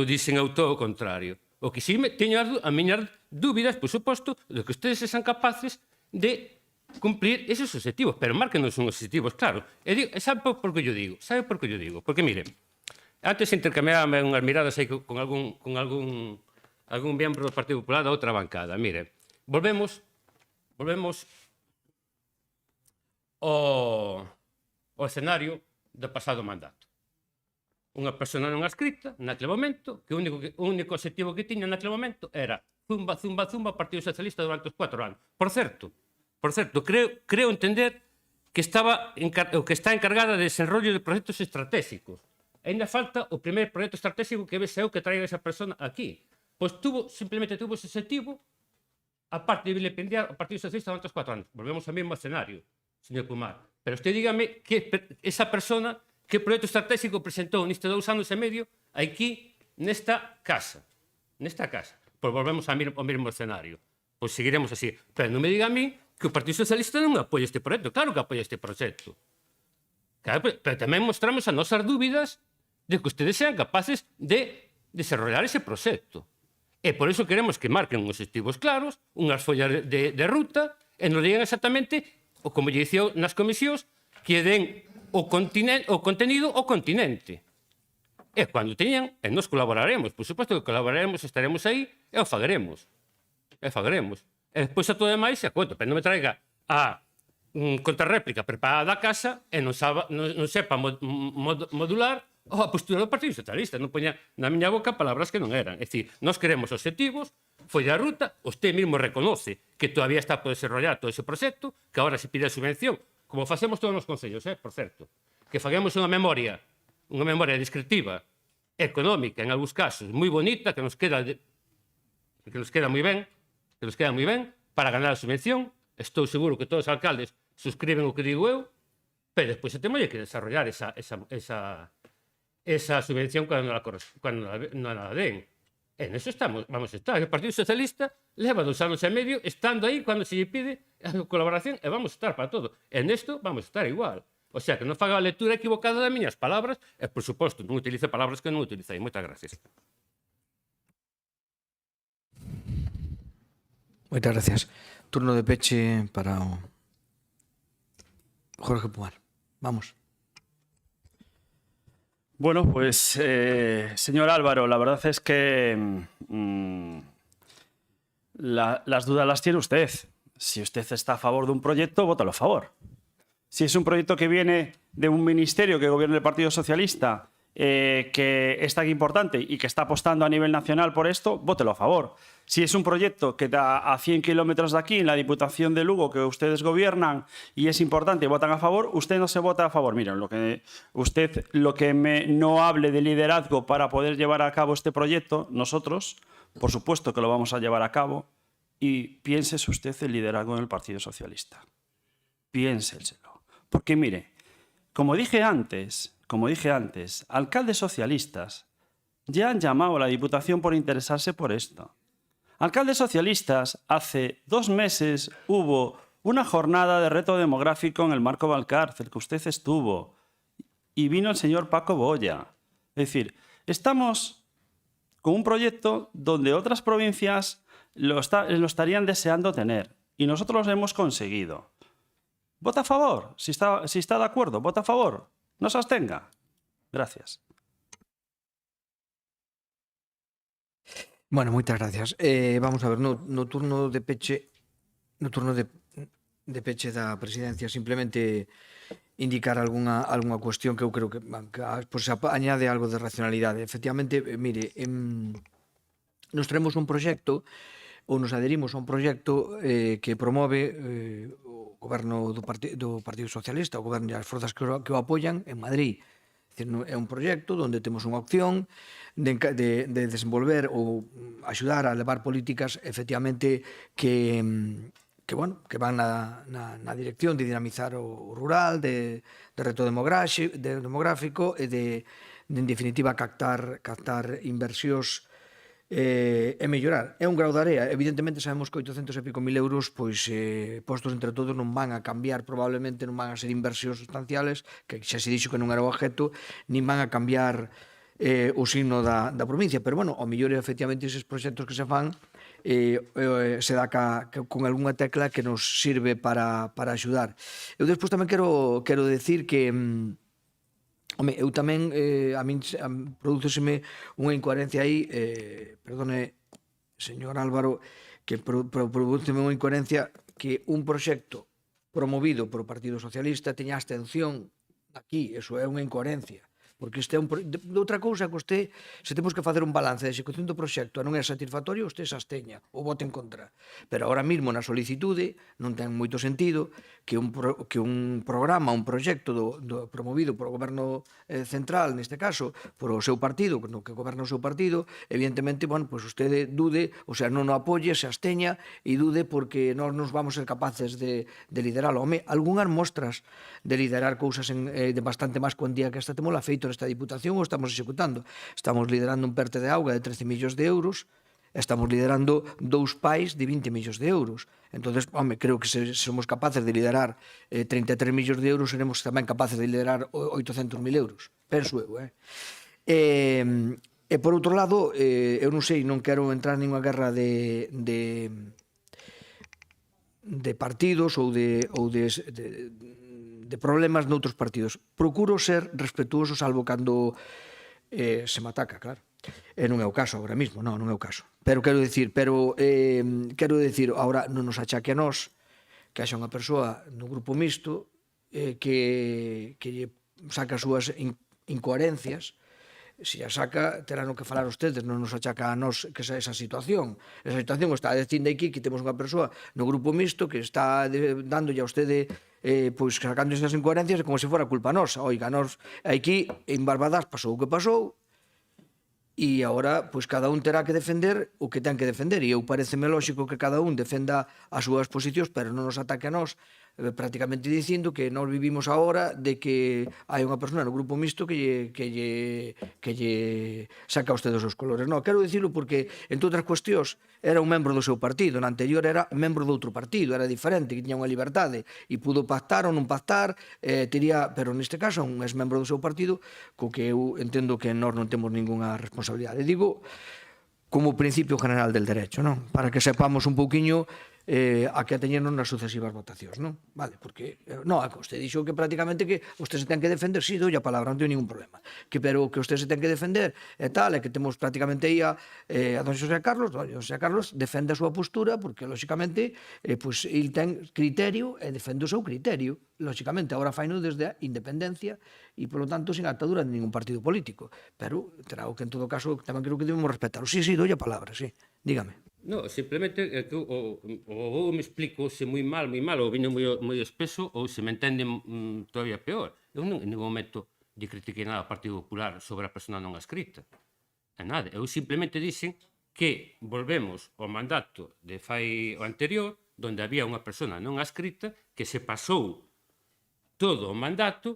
dixen eu todo o contrario? O que si teño a miñas dúbidas, por suposto, de que ustedes sean capaces de cumplir esos objetivos, pero márquenos uns objetivos, claro. E sabe por que yo digo? Porque, mire, antes intercambiábame unhas miradas aí con algún miembro do Partido Popular da outra bancada. Mire, volvemos ao escenario do pasado mandato. Unha persona non adscrita, naquele momento, que o único objetivo que tiña naquele momento era zumba ao Partido Socialista durante os 4 anos. Por certo, creo entender que está encargada de desenrollo de proxectos estratégicos. Ainda falta o primeiro proxecto estratégico que vese eu que traiga esa persona aquí. Pois simplemente tuvo ese objetivo, aparte de vilipendiar o Partido Socialista durante os 4 anos. Volvemos ao mesmo escenario, señor Pumar. Pero usted dígame que esa persona que proxecto estratégico presentou nestes 2 anos e medio aquí nesta casa. Pois volvemos ao mesmo escenario. Pois seguiremos así. Pero non me diga a mí que o Partido Socialista non apoia este proxecto. Claro que apoia este proxecto. Claro, pero tamén mostramos as nosas dúbidas de que ustedes sean capaces de desarrollar ese proxecto. E por iso queremos que marquen uns objetivos claros, unhas follas de ruta, e nos digan exactamente, ou como lle dicía nas comisións, que den o contenido ao continente. E cando teñan, e nos colaboraremos, por suposto que colaboraremos, estaremos aí e o fagaremos. E despois a todo demais se aconto, pero non me traiga a contrarréplica preparada da casa e non sepa modular a postura do Partido Socialista. Non poña na miña boca palabras que non eran. É dicir, nós queremos objetivos, foi a ruta, usted mesmo reconoce que todavía está por desarrollar todo ese proxecto, que agora se pide a subvención, como facemos todos os concellos, por certo, que faguemos unha memoria descriptiva, económica, en algúns casos, moi bonita, que nos queda moi ben, para ganar a subvención. Estou seguro que todos os alcaldes suscriben o que digo eu, pero despois temos que desarrollar esa subvención cando la den. En eso vamos a estar. O Partido Socialista leva 2 anos e medio estando aí cando se lle pide a colaboración e vamos a estar para todo. En isto vamos a estar igual. O sea, que non faga a lectura equivocada das miñas palabras e, por suposto, non utilice palabras que non utilizei. Moitas gracias. Moitas gracias. Turno de peche para o Jorge Pumar. Vamos. Bueno, pues, señor Álvaro, la verdad es que las dudas las tiene usted. Si usted está a favor de un proyecto, vótalo a favor. Si es un proyecto que viene de un ministerio que gobierna el Partido Socialista, que es tan importante y que está apostando a nivel nacional por esto, vótelo a favor. Si es un proyecto que da a 100 kilómetros de aquí, en la Diputación de Lugo, que ustedes gobiernan y es importante y votan a favor, usted no se vota a favor. Miren, no hable de liderazgo para poder llevar a cabo este proyecto, nosotros, por supuesto que lo vamos a llevar a cabo, y piénsese usted el liderazgo en el Partido Socialista. Piénseselo. Porque mire, como dije antes, alcaldes socialistas ya han llamado a la Diputación por interesarse por esto. Alcaldes socialistas, hace 2 meses hubo una jornada de reto demográfico en el Marco Valcárcel, que usted estuvo, y vino el señor Paco Boya. Es decir, estamos con un proyecto donde otras provincias lo estarían deseando tener, y nosotros lo hemos conseguido. Vota a favor, si está de acuerdo, vota a favor. No se abstenga. Gracias. Bueno, moitas gracias. Vamos a ver, no turno de peche da presidencia, simplemente indicar algunha cuestión que eu creo que pues, añade algo de racionalidade. Efectivamente, mire, nos traemos un proxecto ou nos adherimos a un proxecto que promove o goberno do Partido Socialista, o goberno e as forzas que o apoian en Madrid. É un proxecto onde temos unha opción de desenvolver ou axudar a levar políticas efectivamente que van na dirección de dinamizar o rural, de reto demográfico e en definitiva captar inversións e mellorar. É un grau de area. Evidentemente sabemos que 800 e pico mil euros postos entre todos non van a cambiar, probablemente non van a ser inversións sustanciales, que xa se dixo que non era o objeto, nin van a cambiar o signo da provincia, pero bueno, ao mellor efectivamente eses proxectos que se fan se dá con algunha tecla que nos sirve para axudar. Eu despois tamén quero decir que home, eu tamén, a min prodúceseme unha incoherencia aí, perdone, señor Álvaro, que prodúceseme unha incoherencia que un proxecto promovido polo Partido Socialista teña abstención aquí, eso é unha incoherencia. Porque este é outra cousa que usted, se temos que facer un balance de execución do proxecto e non é satisfactorio, usted se absteña ou vote en contra. Pero ahora mesmo na solicitude non ten moito sentido que un programa, un proxecto promovido polo goberno central, neste caso, polo seu partido, no que goberna o seu partido, evidentemente, bueno, pues usted dude, o sea, non o apoie, se absteña e dude porque nós nos vamos ser capaces de liderarlo. Home, algunhas mostras de liderar cousas de bastante máis cuantía que esta temola feito nesta Diputación ou estamos executando. Estamos liderando un perte de auga de 13 millóns de euros, estamos liderando 2 pais de 20 millóns de euros. Entonces, home, creo que se somos capaces de liderar 33 millóns de euros, seremos tamén capaces de liderar 800.000 euros. Penso eu, E por outro lado, eu non sei, non quero entrar ninguna guerra de partidos ou de problemas noutros partidos. Procuro ser respetuoso salvo cando se me ataca, claro. E non é o caso agora mesmo, non é o caso. Pero quero dicir, agora non nos achaque a nós que haxa unha persoa no grupo mixto que saca as súas incoherencias. Se a saca, terán que falar ustedes, non nos achaca a nós que esa situación. Esa situación está dicindo aquí que temos unha persoa no grupo mixto que está dándolle a usted pois sacando esas incoherencias como se fora culpa nosa. Oiga, nós aquí en Barbadas pasou o que pasou e agora pois cada un terá que defender o que ten que defender e eu pareceme lógico que cada un defenda as súas posicións, pero non nos ataque a nós prácticamente dicindo que nós vivimos agora de que hai unha persona no grupo mixto que lle saca a usted os seus colores. Non, quero dicirlo porque, entre outras cuestións, era un membro do seu partido, na anterior era membro de outro partido, era diferente, que tiña unha liberdade e pudo pactar ou non pactar, pero neste caso un ex-membro do seu partido, co que eu entendo que nós non temos ninguna responsabilidade. Digo, como principio general del derecho, non? Para que sepamos un pouquiño a que ateñernos nas sucesivas votacións, non? Vale, porque, non, usted dixo que prácticamente que usted se ten que defender, sí, doi a palabra, non teño ningún problema, pero que usted se ten que defender e tal, e que temos prácticamente aí a don Xosé Carlos, defende a súa postura, porque, lóxicamente, pois, il ten criterio e defende o seu criterio, lóxicamente, agora faino desde a independencia e, polo tanto, sin atadura de ningún partido político, pero terá o que, en todo caso, tamén creo que debemos respetar. Sí, doi a palabra, sí, dígame. No, simplemente é que ou me explico se moi mal, ou viño moi espeso, ou se me entende todavía peor. Eu non en ningún momento lle critiquei nada ao Partido Popular sobre a persona non adscrita. É nada. Eu simplemente dixen que volvemos ao mandato de fai o anterior, onde había unha persona non adscrita que se pasou todo o mandato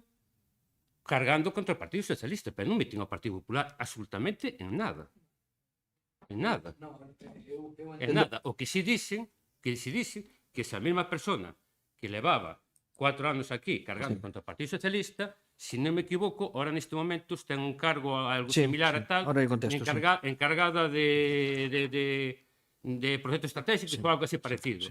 cargando contra o Partido Socialista, pero non metín ao Partido Popular absolutamente en nada. En nada. En nada. O que si dixen, que se a mesma persona que levaba 4 anos aquí cargando contra o Partido Socialista, se non me equivoco, ahora neste momento ten un cargo algo similar a tal, encargada de proxectos estratégicos ou algo así parecido.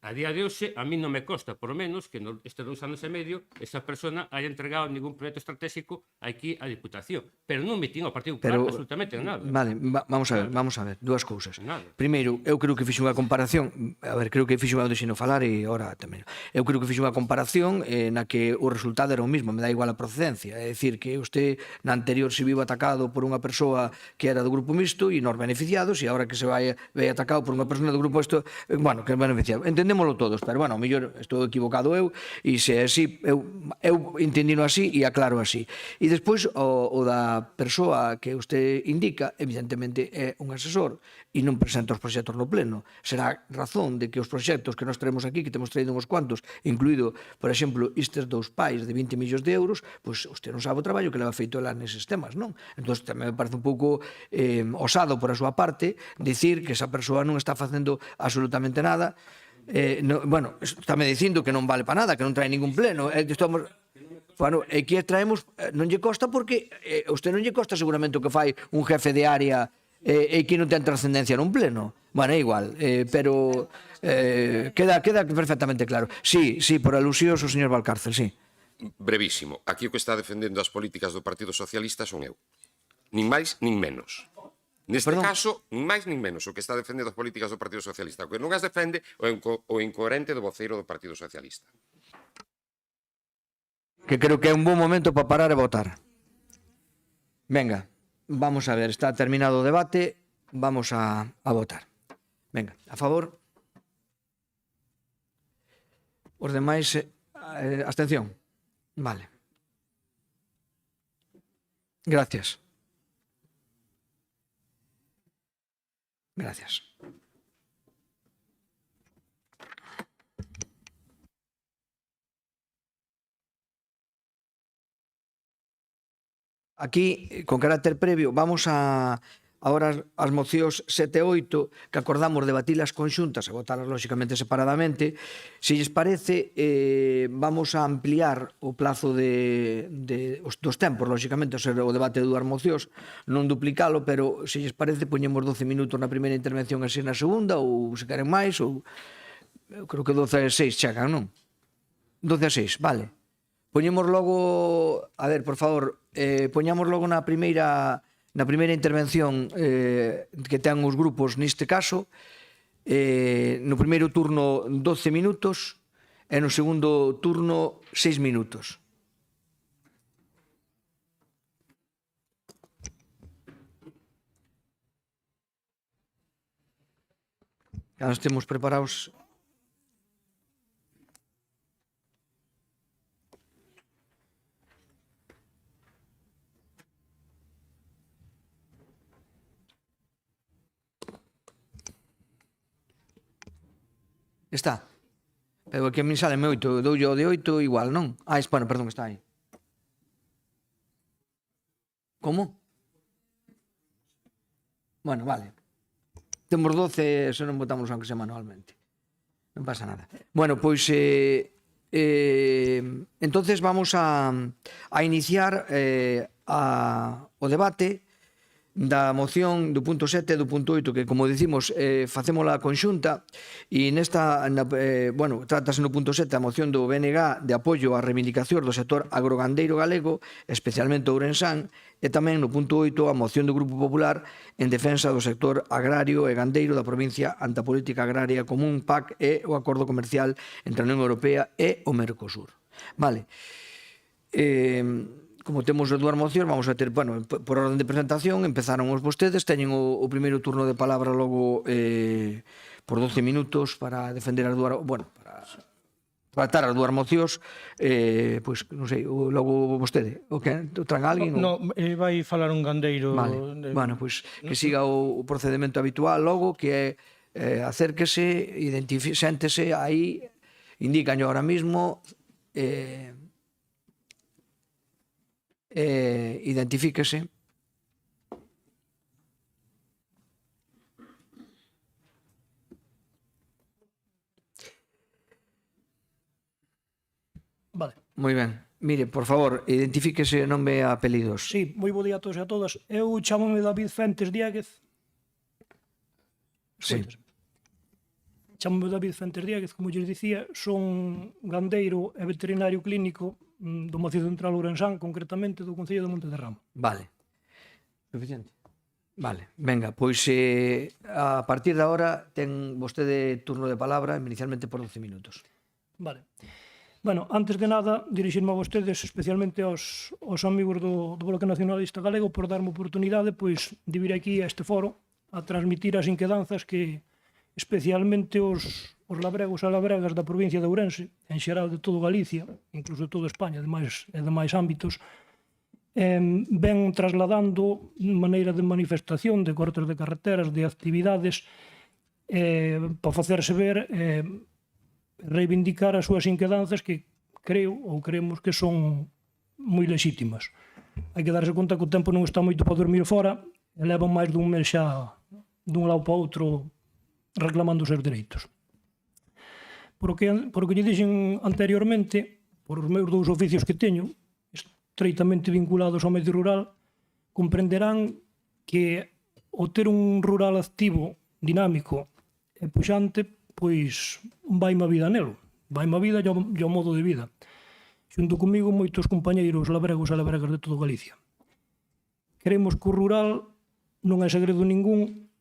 A día de hoxe, a mí non me consta, por lo menos, que estes 2 anos e medio esa persona haya entregado ningún proxecto estratégico aquí á Diputación. Pero non metín ao Partido Popular absolutamente nada. Vale, vamos a ver, dúas cousas. Primeiro, eu creo que fixo unha comparación, creo que fixo unha deixino falar e agora tamén. Eu creo que fixo unha comparación na que o resultado era o mismo, me dá igual a procedencia. É dicir, que usted na anterior se viu atacado por unha persoa que era do grupo mixto e nos beneficiados, e agora que se vai atacado por unha persona do grupo mixto, bueno, que é beneficiado. Entendémoslo todos, pero, bueno, ao mellor estou equivocado eu, e se é así, eu entendino así e aclaro así. E despois, o da persoa que usted indica, evidentemente é un asesor e non presenta os proxectos no pleno. Será razón de que os proxectos que nos traemos aquí, que temos traído uns cuantos, incluído, por exemplo, estes 2 pais de 20 millóns de euros, pois usted non sabe o traballo que leva feito ela neses temas, non? Entón, tamén me parece un pouco osado por a súa parte dicir que esa persoa non está facendo absolutamente nada. Bueno, estáme dicindo que non vale para nada, que non trae ningún pleno. Bueno, e que traemos non lle costa porque usted non lle costa seguramente o que fai un jefe de área e que non ten trascendencia nun pleno. Bueno, é igual, pero queda perfectamente claro. Sí, por alusións o señor Valcárcel, sí. Brevísimo. Aquí o que está defendendo as políticas do Partido Socialista son eu. Nin máis, nin menos. Neste caso, nin máis nin menos o que está defendendo as políticas do Partido Socialista. O que non as defende o incoherente do voceiro do Partido Socialista. Que creo que é un bon momento para parar e votar. Venga, vamos a ver, está terminado o debate, vamos a votar. Venga, a favor. Os demais, abstención. Vale. Gracias. Gracias. Aquí, con carácter previo, vamos a agora as mocións 7 e 8 que acordamos debatilas conxuntas e votalas lóxicamente separadamente. Se lles parece, vamos a ampliar o plazo dos tempos, lóxicamente, o debate de 2 mocións, non duplicalo, pero se lles parece, poñemos 12 minutos na primeira intervención e 6 na segunda, ou se queren máis, ou eu creo que 12 e 6 chegan, non? 12 a 6, vale. Poñemos logo, a ver, por favor, poñamos logo na primeira intervención que ten os grupos neste caso, no primeiro turno 12 minutos e no segundo turno 6 minutos. Já nos temos preparados. Está. Pero aquí a mí sale 8, dou yo de 8 igual, non? Bueno, perdón, está aí. Como? Bueno, vale. Temos 12, se non votamos aunque sea manualmente. Non pasa nada. Bueno, pois entonces vamos a iniciar o debate da moción do punto 7 e do punto 8, que, como dicimos, facémola conxunta, e bueno, trátase no punto 7 a moción do BNG de apoio á reivindicación do sector agrogandeiro galego, especialmente ourensán, e tamén no punto 8 a moción do Grupo Popular en defensa do sector agrario e gandeiro da provincia ante a política agraria común, PAC, e o acordo comercial entre a Unión Europea e o Mercosur. Vale. Como temos as dúas mocións, vamos a ter, bueno, por orden de presentación, empezaron os vostedes, teñen o primeiro turno de palabra logo por 12 minutos para defender as dúas, bueno, para tratar as dúas mocións, pois, non sei, logo vostede, o que traen alguén? No, vai falar un gandeiro. Vale, bueno, pois que siga o procedimento habitual logo, que é acérquese, séntese aí, indicaño ahora mismo, identifíquese. Vale. Moi ben. Mire, por favor, identifíquese nome e apelidos. Sí, moi bo día a todos e a todas. Eu chámome David Fentes Diéguez. Sí. Chámome David Fentes Diéguez, como lles dicía, son gandeiro e veterinario clínico do Macizo Central Ourensán, concretamente do Concello de Monte de Ramo. Vale. Suficiente. Vale, venga, pois a partir de agora ten vostede turno de palabra, inicialmente por 12 minutos. Vale. Bueno, antes de nada, dirixirme a vostedes, especialmente aos amigos do Bloque Nacionalista Galego, por darme oportunidade pois, de vir aquí a este foro a transmitir as inquedanzas que especialmente os labregos e labregas da provincia de Ourense, en xeral de todo Galicia, incluso de toda España, de máis ámbitos, ven trasladando maneira de manifestación, de cortes de carreteras, de actividades, para facerse ver, reivindicar as súas inquedanzas que creemos que son moi lexítimas. Hai que darse conta que o tempo non está moito para dormir fora, e levan máis dun mes xa dun lado para outro reclamando os seus dereitos. Por o que lle dixen anteriormente, por os meus dous oficios que teño, estreitamente vinculados ao medio rural, comprenderán que o ter un rural activo, dinámico e puxante, pois vai-me a vida nelo. Vai-me a vida e ao modo de vida. Xunto comigo moitos compañeiros labregos e labregas de todo Galicia. Queremos que o rural non é segredo ningún,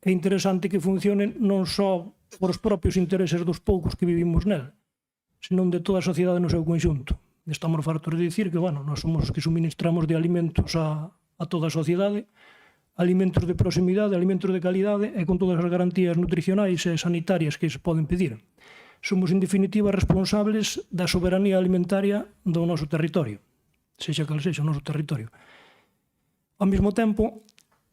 é interesante que funcione non só por os propios intereses dos poucos que vivimos nel, senón de toda a sociedade no seu conxunto. Estamos fartos de dicir que, bueno, nós somos os que suministramos de alimentos a toda a sociedade, alimentos de proximidade, alimentos de calidade e con todas as garantías nutricionais e sanitarias que se poden pedir. Somos, en definitiva, responsables da soberanía alimentaria do noso territorio, sexa cal sexa o noso territorio. Ao mesmo tempo,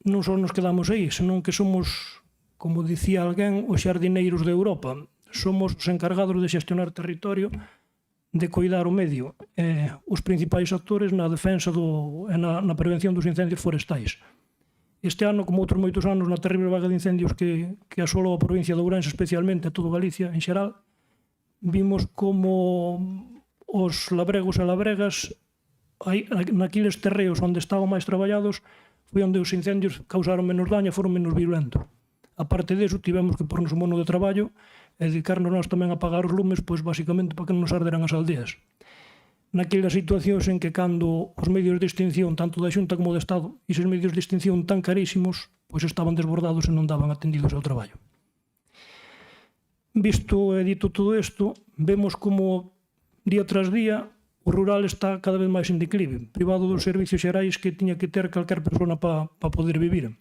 non só nos quedamos aí, senón que somos, como dicía alguén, os xardineiros de Europa. Somos os encargados de xestionar territorio, de coidar o medio, os principais actores na defensa e na prevención dos incendios forestais. Este ano, como outros moitos anos, na terrible vaga de incendios que asolou a provincia de Ourense, especialmente a todo Galicia en xeral, vimos como os labregos e labregas, naquiles terreos onde estaban máis traballados, foi onde os incendios causaron menos daño e foron menos violentos. A parte deso, tivemos que pornos un mono de traballo e dedicarnos nós tamén a apagar os lumes, pois basicamente para que non nos arderan as aldeas. Naquelas situacións en que cando os medios de extinción, tanto da Xunta como do Estado, esos medios de extinción tan carísimos, pois estaban desbordados e non daban atendidos ao traballo. Visto e dito todo isto, vemos como día tras día o rural está cada vez máis en declive, privado dos servicios xerais que tiña que ter calquer persona para poder vivir.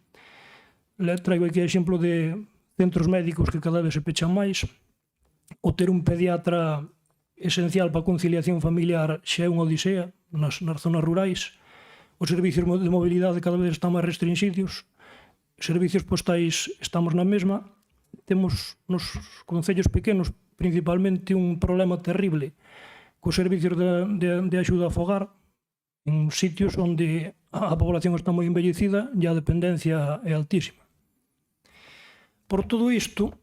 Traigo aquí exemplo de centros médicos que cada vez se pechan máis, o ter un pediatra esencial para a conciliación familiar xa é unha odisea nas zonas rurais, os servicios de mobilidade cada vez están máis restringidos, servicios postais estamos na mesma, temos nos concellos pequenos principalmente un problema terrible cos servicios de axuda a fogar en sitios onde a población está moi envellecida e a dependencia é altísima. Por todo isto,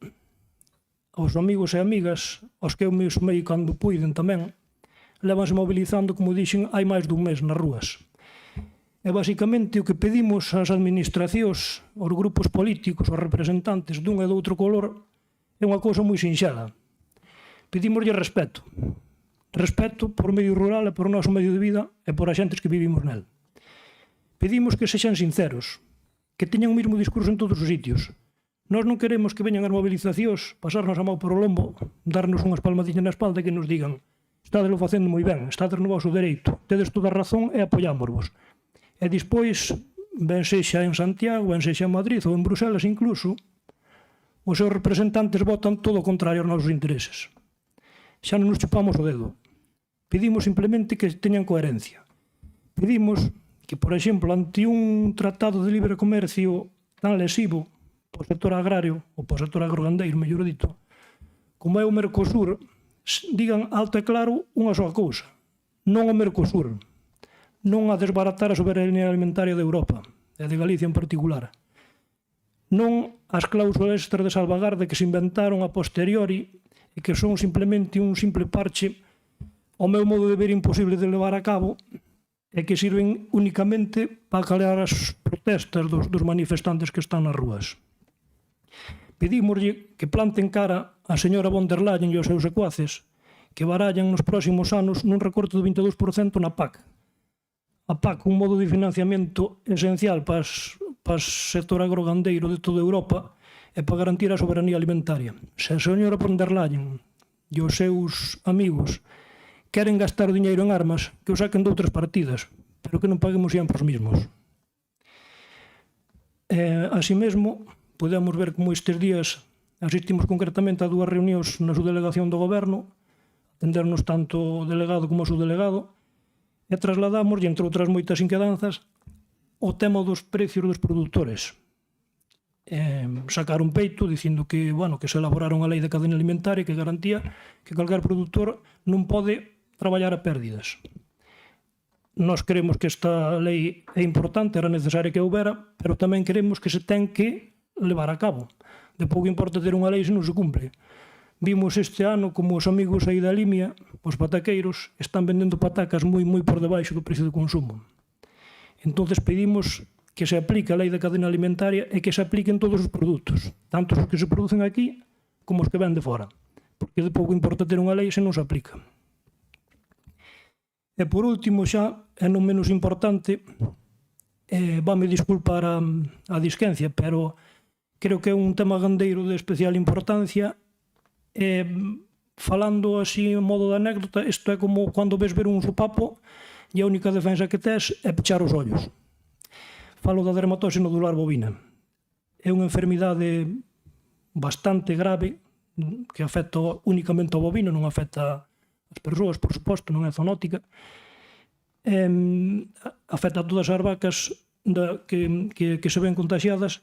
os amigos e amigas, aos que eu me sumei cando puiden tamén, levanse mobilizando, como dixen, hai máis dun mes nas rúas. E, basicamente, o que pedimos ás administracións, aos grupos políticos, aos representantes dun e do outro color, é unha cousa moi sinxela. Pedimoslle respeto. Respeto por o medio rural e por o noso medio de vida e por as xentes que vivimos nel. Pedimos que sexan sinceros, que teñan o mesmo discurso en todos os sitios. Nós non queremos que veñan as mobilizacións, pasarnos a mão por o lombo, darnos unhas palmadillas na espalda e que nos digan: estádelo facendo moi ben, estades no vosso dereito, tedes toda a razón e apoiámosvos. E despois, ben sexa en Santiago, ben sexa en Madrid ou en Bruselas incluso, os seus representantes votan todo o contrario aos nosos intereses. Xa non nos chupamos o dedo. Pedimos simplemente que teñan coherencia. Pedimos que, por exemplo, ante un tratado de libre comercio tan lesivo para o sector agrario, ou para o sector agrogandeiro, mellor dito, como é o Mercosur, digan alto e claro unha soa cousa: non o Mercosur, non a desbaratar a soberanía alimentaria de Europa, e de Galicia en particular, non as cláusulas extras de salvagarde que se inventaron a posteriori e que son simplemente un simple parche ao meu modo de ver imposible de levar a cabo e que sirven únicamente para calar as protestas dos manifestantes que están nas rúas. Pedímoslle que planten cara a señora von der Leyen e os seus secuaces, que barallan nos próximos anos nun recorte do 22% na PAC. A PAC, un modo de financiamento esencial para o sector agrogandeiro de toda Europa e para garantir a soberanía alimentaria. Se a señora von der Leyen e os seus amigos queren gastar o diñeiro en armas, que o saquen de outras partidas, pero que non paguemos sempre os mesmos. Así mesmo, podemos ver como estes días asistimos concretamente a 2 reunións na subdelegación do Goberno, atendernos tanto o delegado como o subdelegado, e trasladamos, entre outras moitas inquedanzas, o tema dos precios dos produtores. Sacaron peito dicindo que, que se elaborara unha lei de cadena alimentaria que garantía que calquer produtor non pode traballar a pérdidas. Nós creemos que esta lei é importante, era necesaria que houbera, pero tamén creemos que se ten que levar a cabo. De pouco importa ter unha lei se non se cumpre. Vimos este ano como os amigos aí da Limia, os pataqueiros, están vendendo patacas moi por debaixo do precio de consumo. Entonces pedimos que se aplique a lei da cadena alimentaria e que se apliquen todos os produtos, tanto os que se producen aquí como os que ven de fora, porque de pouco importa ter unha lei se non se aplica. E por último, xa, e non menos importante, vame disculpar a disquencia, pero creo que é un tema gandeiro de especial importancia. Falando así en modo de anécdota, isto é como cando ves ver un sopapo e a única defensa que tes é pechar os ollos. Falo da dermatose nodular bovina. É unha enfermidade bastante grave que afecta únicamente ao bovino, non afecta as persoas, por suposto, non é zoonótica. Afecta a todas as vacas que se ven contagiadas.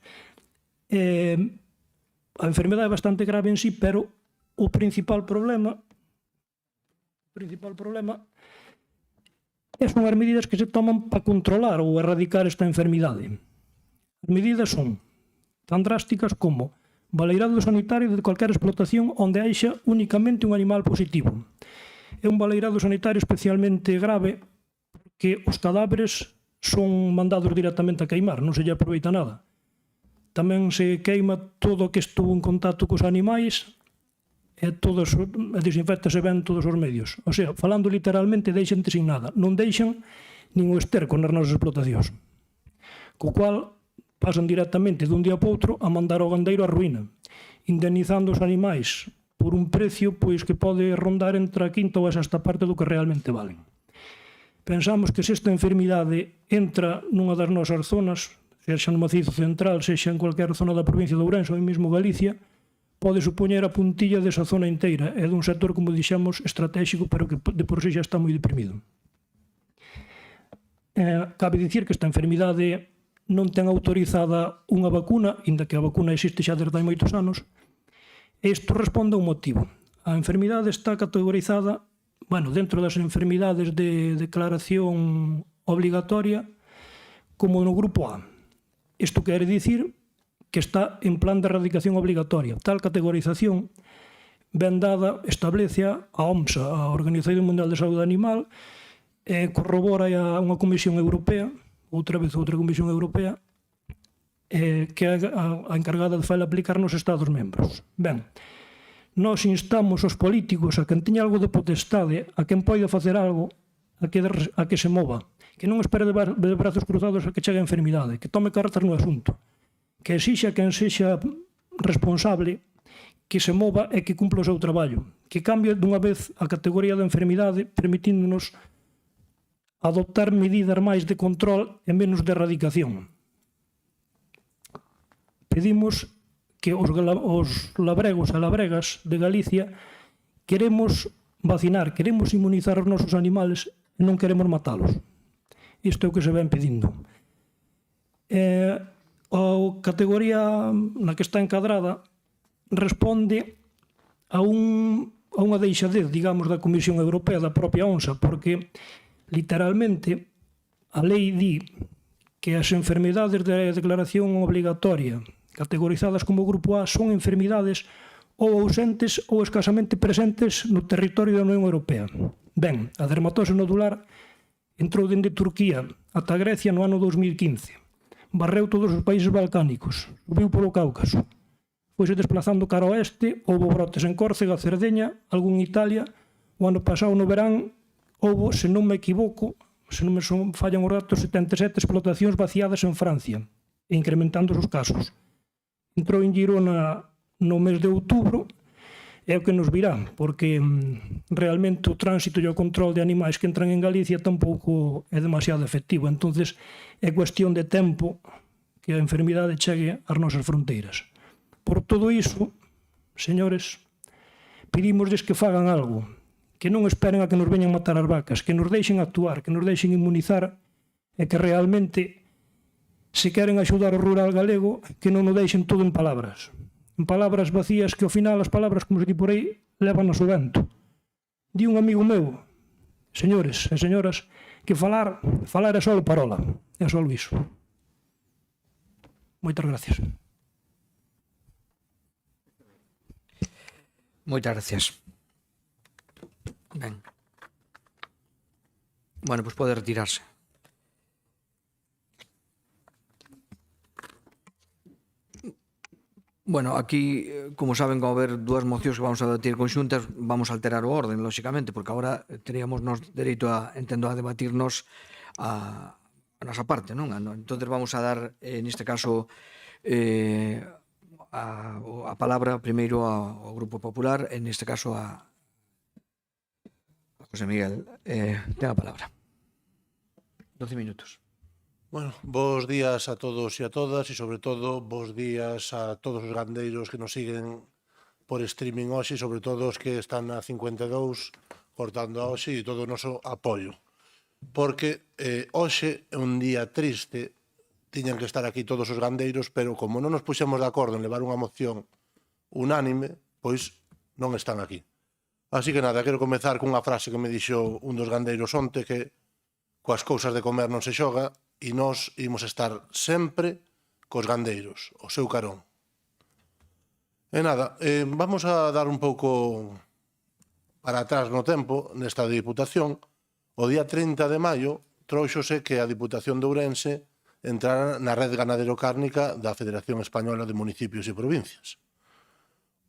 A enfermedade é bastante grave en sí, pero o principal problema son as medidas que se toman para controlar ou erradicar esta enfermidade. As medidas son tan drásticas como baleirado sanitario de cualquier explotación onde haixa únicamente un animal positivo. É un baleirado sanitario especialmente grave porque os cadáveres son mandados directamente a queimar, non se lle aproveita nada. Tamén se queima todo o que estuvo en contacto cos animais e desinfectase ben todos os medios. O sea, falando literalmente, deixante sin nada. Non deixan nin o esterco nas nosas explotacións. Co cual, pasan directamente dun día para outro a mandar ao gandeiro a ruína, indemnizando os animais por un precio pois que pode rondar entre a quinta ou a sexta parte do que realmente valen. Pensamos que se esta enfermidade entra nunha das nosas zonas, sexa no macizo central, sexa en cualquier zona da provincia de Ourense ou mesmo Galicia, pode supoñer a puntilla desa zona inteira e dun sector, como dixemos, estratégico, pero que de por sí xa está moi deprimido. Cabe dicir que esta enfermidade non ten autorizada unha vacuna, inda que a vacuna existe xa desde hai moitos anos. Isto responde a un motivo. A enfermidade está categorizada, dentro das enfermidades de declaración obligatoria, como no grupo A. Isto quere dicir que está en plan de erradicación obligatoria. Tal categorización ben dada establece a OMS, a Organización Mundial de Saúde Animal, corrobora a unha Comisión Europea, outra vez outra Comisión Europea, que é a encargada de faela aplicar nos Estados membros. Ben, nós instamos os políticos a quen teña algo de potestade, a quen poida facer algo, a que se mova, que non espere de brazos cruzados a que chegue a enfermidade, que tome cartas no asunto, que exixa a quen sexa responsable que se mova e que cumpla o seu traballo, que cambie dunha vez a categoría da enfermidade, permitíndonos adoptar medidas máis de control e menos de erradicación. Pedimos que os labregos e labregas de Galicia queremos vacinar, queremos inmunizar os nosos animales e non queremos matalos. Isto é o que se ven pedindo. A categoría na que está encadrada responde a unha deixadez, digamos, da Comisión Europea, da propia ONSA, porque, literalmente, a lei di que as enfermidades de declaración obrigatoria categorizadas como grupo A son enfermidades ou ausentes ou escasamente presentes no territorio da Unión Europea. Ben, a dermatose nodular entrou dende Turquía ata Grecia no ano 2015. Barreu todos os países balcánicos, subiu polo Cáucaso. Foise desplazando cara ao oeste, houve brotes en Córcega, Cerdeña, algún en Italia. O ano pasado no verán houve, se non me equivoco, se non me fallan os datos, 77 explotacións vaciadas en Francia, incrementando os casos. Entrou en Girona no mes de outubro, é o que nos virá, porque realmente o tránsito e o control de animais que entran en Galicia tampouco é demasiado efectivo. Entonces é cuestión de tempo que a enfermidade chegue ás nosas fronteiras. Por todo iso, señores, pedimosles que fagan algo, que non esperen a que nos veñan matar as vacas, que nos deixen actuar, que nos deixen inmunizar e que realmente, se queren axudar o rural galego, que non o deixen todo en palabras vacías, que ao final as palabras, como se di por aí, levan o vento. Di un amigo meu, señores e señoras, que falar é só parola, é só iso. Moitas gracias. Moitas gracias. Ben. Bueno, pois pode retirarse. Bueno, aquí, como saben, como haber dúas mocións que vamos a debatir conxuntas, vamos a alterar o orden, lóxicamente, porque agora teríamos nos dereito a, entendo, a debatirnos a nosa parte, non? Entonces vamos a dar, neste caso, a palabra primeiro ao Grupo Popular, en este caso a José Miguel. Ten a palabra. 12 minutos. Bueno, bos días a todos e a todas e, sobre todo, bos días a todos os gandeiros que nos siguen por streaming hoxe, sobre todo os que están na 52 cortando a hoxe, e todo o noso apoio. Porque hoxe é un día triste, tiñan que estar aquí todos os gandeiros, pero como non nos puxemos de acordo en levar unha moción unánime, pois non están aquí. Así que nada, quero comezar cunha frase que me dixo un dos gandeiros onte, que coas cousas de comer non se xoga, e nós imos estar sempre cos gandeiros, o seu carón. E nada, vamos a dar un pouco para atrás no tempo nesta Diputación. O día 30 de maio trouxose que a Diputación de Ourense entrara na Red Ganadero-Cárnica da Federación Española de Municipios e Provincias.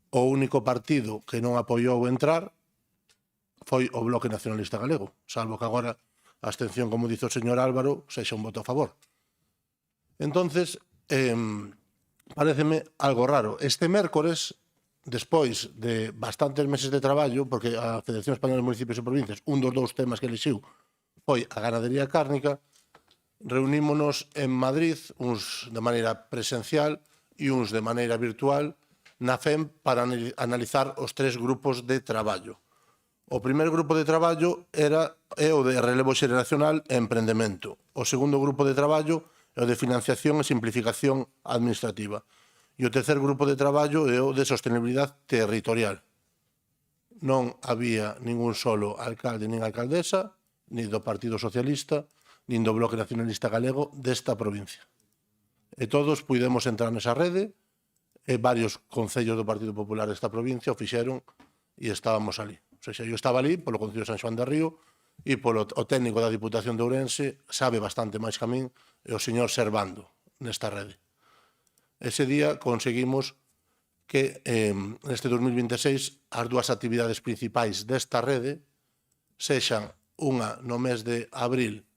O único partido que non apoiou entrar foi o Bloque Nacionalista Galego, salvo que agora a abstención, como dice o señor Álvaro, sexa un voto a favor. Entonces, pareceme algo raro. Este mércores, despois de bastantes meses de traballo, porque a Federación Española de Municipios e Provincias, un dos dous temas que elixiu foi a ganadería cárnica, reunímonos en Madrid, uns de maneira presencial e uns de maneira virtual, na FEM para analizar os tres grupos de traballo. O primeiro grupo de traballo é o de relevo xeracional e emprendemento. O segundo grupo de traballo é o de financiación e simplificación administrativa. E o terceiro grupo de traballo é o de sostenibilidade territorial. Non había ningún solo alcalde nin alcaldesa, ni do Partido Socialista, nin do Bloque Nacionalista Galego desta provincia. E todos pudemos entrar nesa rede, e varios concellos do Partido Popular desta provincia o fixeron e estábamos ali. O sea, eu estaba ali polo Concello de San Xoán de Río e polo o técnico da Diputación de Ourense sabe bastante máis que a min, e o señor Servando nesta rede. Ese día conseguimos que neste 2026 as dúas actividades principais desta rede sexan unha no mes de abril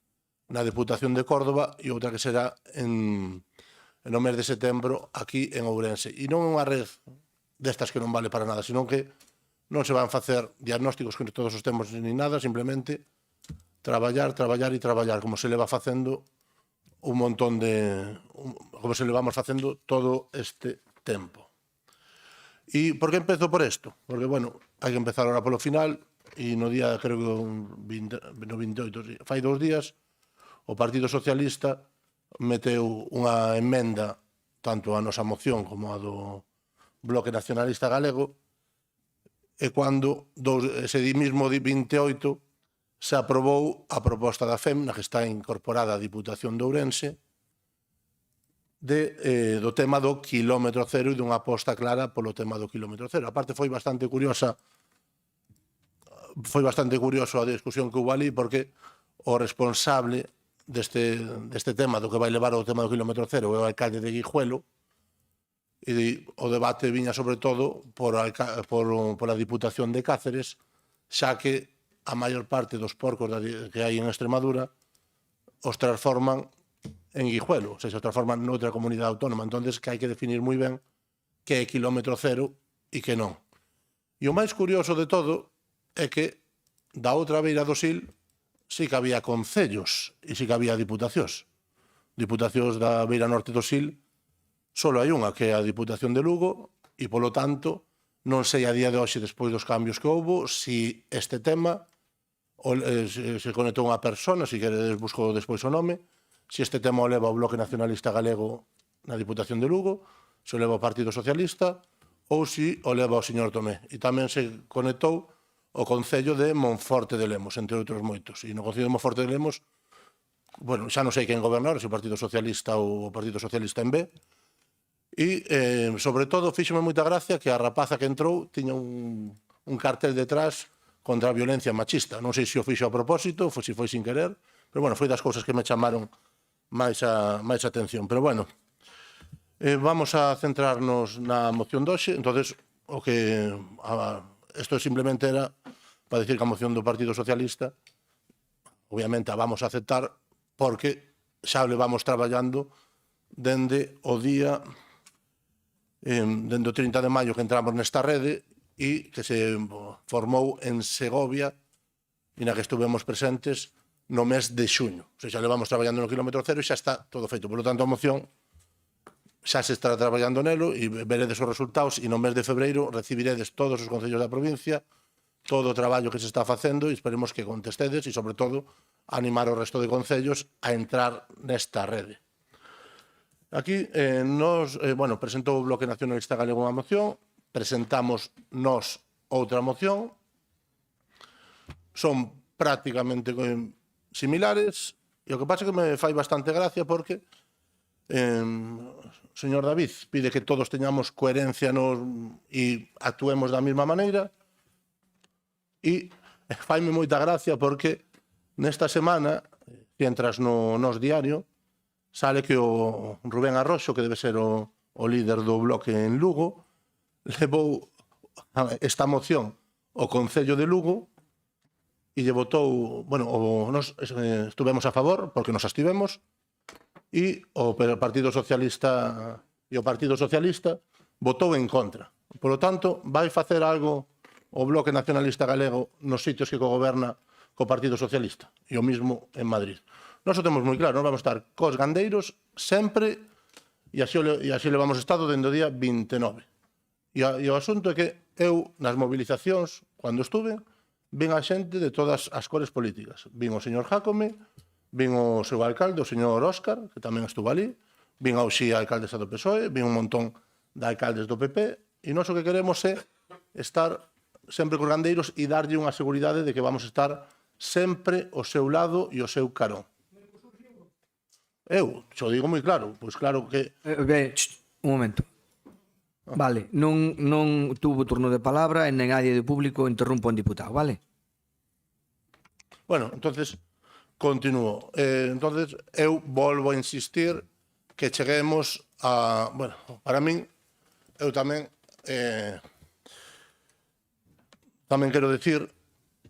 na Deputación de Córdoba e outra que será no mes de setembro aquí en Ourense. E non é unha red destas que non vale para nada, senón que non se van facer diagnósticos con todos os tempos ni nada, simplemente traballar, traballar e traballar, como se le va facendo un montón de... como se le vamos facendo todo este tempo. E por que empezo por isto? Porque, bueno, hai que empezar ahora polo final, e no día, creo que no 28, fai 2 días, o Partido Socialista meteu unha emenda tanto a nosa moción como a do Bloque Nacionalista Galego, e cando ese mismo 28 se aprobou a proposta da FEM, na que está incorporada a Diputación de Ourense, do tema do kilómetro cero e dunha aposta clara polo tema do kilómetro cero. A parte foi bastante curioso a discusión que houve ali, porque o responsable deste tema, do que vai levar o tema do kilómetro cero, é o alcalde de Guijuelo, e o debate viña sobre todo pola Diputación de Cáceres, xa que a maior parte dos porcos que hai en Extremadura os transforman en Guijuelo, ou seja, os transforman noutra comunidade autónoma. Entonces, que hai que definir moi ben que é kilómetro cero e que non. E o máis curioso de todo é que da outra beira do Sil sí que había concellos e sí que había diputacións. Diputacións da beira norte do Sil só hai unha, que é a Diputación de Lugo, e, polo tanto, non sei a día de hoxe, despois dos cambios que houbo, si este tema se conectou unha persona, se queredes busco despois o nome, si este tema o leva o Bloque Nacionalista Galego na Diputación de Lugo, se o leva o Partido Socialista, ou si o leva o señor Tomé. E tamén se conectou o Concello de Monforte de Lemos, entre outros moitos. E no Concello de Monforte de Lemos, bueno, xa non sei quen gobernar, se o Partido Socialista ou o Partido Socialista en B, e, sobre todo, fíxome moita gracia que a rapaza que entrou tiña un cartel detrás contra a violencia machista. Non sei se o fixo a propósito, se foi sin querer, pero, bueno, foi das cousas que me chamaron máis atención. Pero, bueno, vamos a centrarnos na moción de hoxe. Entonces, isto simplemente era para dicir que a moción do Partido Socialista, obviamente, a vamos a aceptar porque xa levamos traballando dende o día... dende o 30 de maio que entramos nesta rede e que se formou en Segovia e na que estuvemos presentes no mes de xuño. O sea, xa levamos traballando no kilómetro cero e xa está todo feito. Por lo tanto, a moción xa se estará traballando nelo e veredes os resultados e no mes de febreiro recibiredes todos os concellos da provincia, todo o traballo que se está facendo e esperemos que contestedes e, sobre todo, animar o resto de concellos a entrar nesta rede. Aquí presentou o Bloque Nacionalista Galego unha moción, presentamos nós outra moción, son prácticamente similares, e o que pasa é que me fai bastante gracia porque o señor David pide que todos teñamos coherencia e actuemos da mesma maneira, e faime moita gracia porque nesta semana, que entras no Nos Diario, sale que o Rubén Arroxo, que debe ser o líder do bloque en Lugo, levou esta moción ao Concello de Lugo e lle votou, nos estuvemos a favor, porque nos abstivemos, e o Partido Socialista votou en contra. Por lo tanto, vai facer algo o Bloque Nacionalista Galego nos sitios que goberna co Partido Socialista, e o mismo en Madrid. Nós o temos moi claro, nós vamos estar cos gandeiros sempre, e así le vamos estado dende o día 29. E o asunto é que eu, nas movilizacións, cando estuve, vin a xente de todas as cores políticas. Vin o señor Jácome, vin o seu alcalde, o señor Óscar, que tamén estuvo ali, vin a Uxía, alcaldesa do PSOE, vin un montón de alcaldes do PP, e nós o que queremos é estar sempre cos gandeiros e darlle unha seguridade de que vamos estar sempre ao seu lado e ao seu carón. Eu, xo digo moi claro, pois claro que... Un momento. Vale, non tuvo turno de palabra e nen nadie do público interrumpo un diputado, vale? Bueno, entonces, continúo. Entonces, eu volvo a insistir que cheguemos a... Bueno, para min, eu tamén quero decir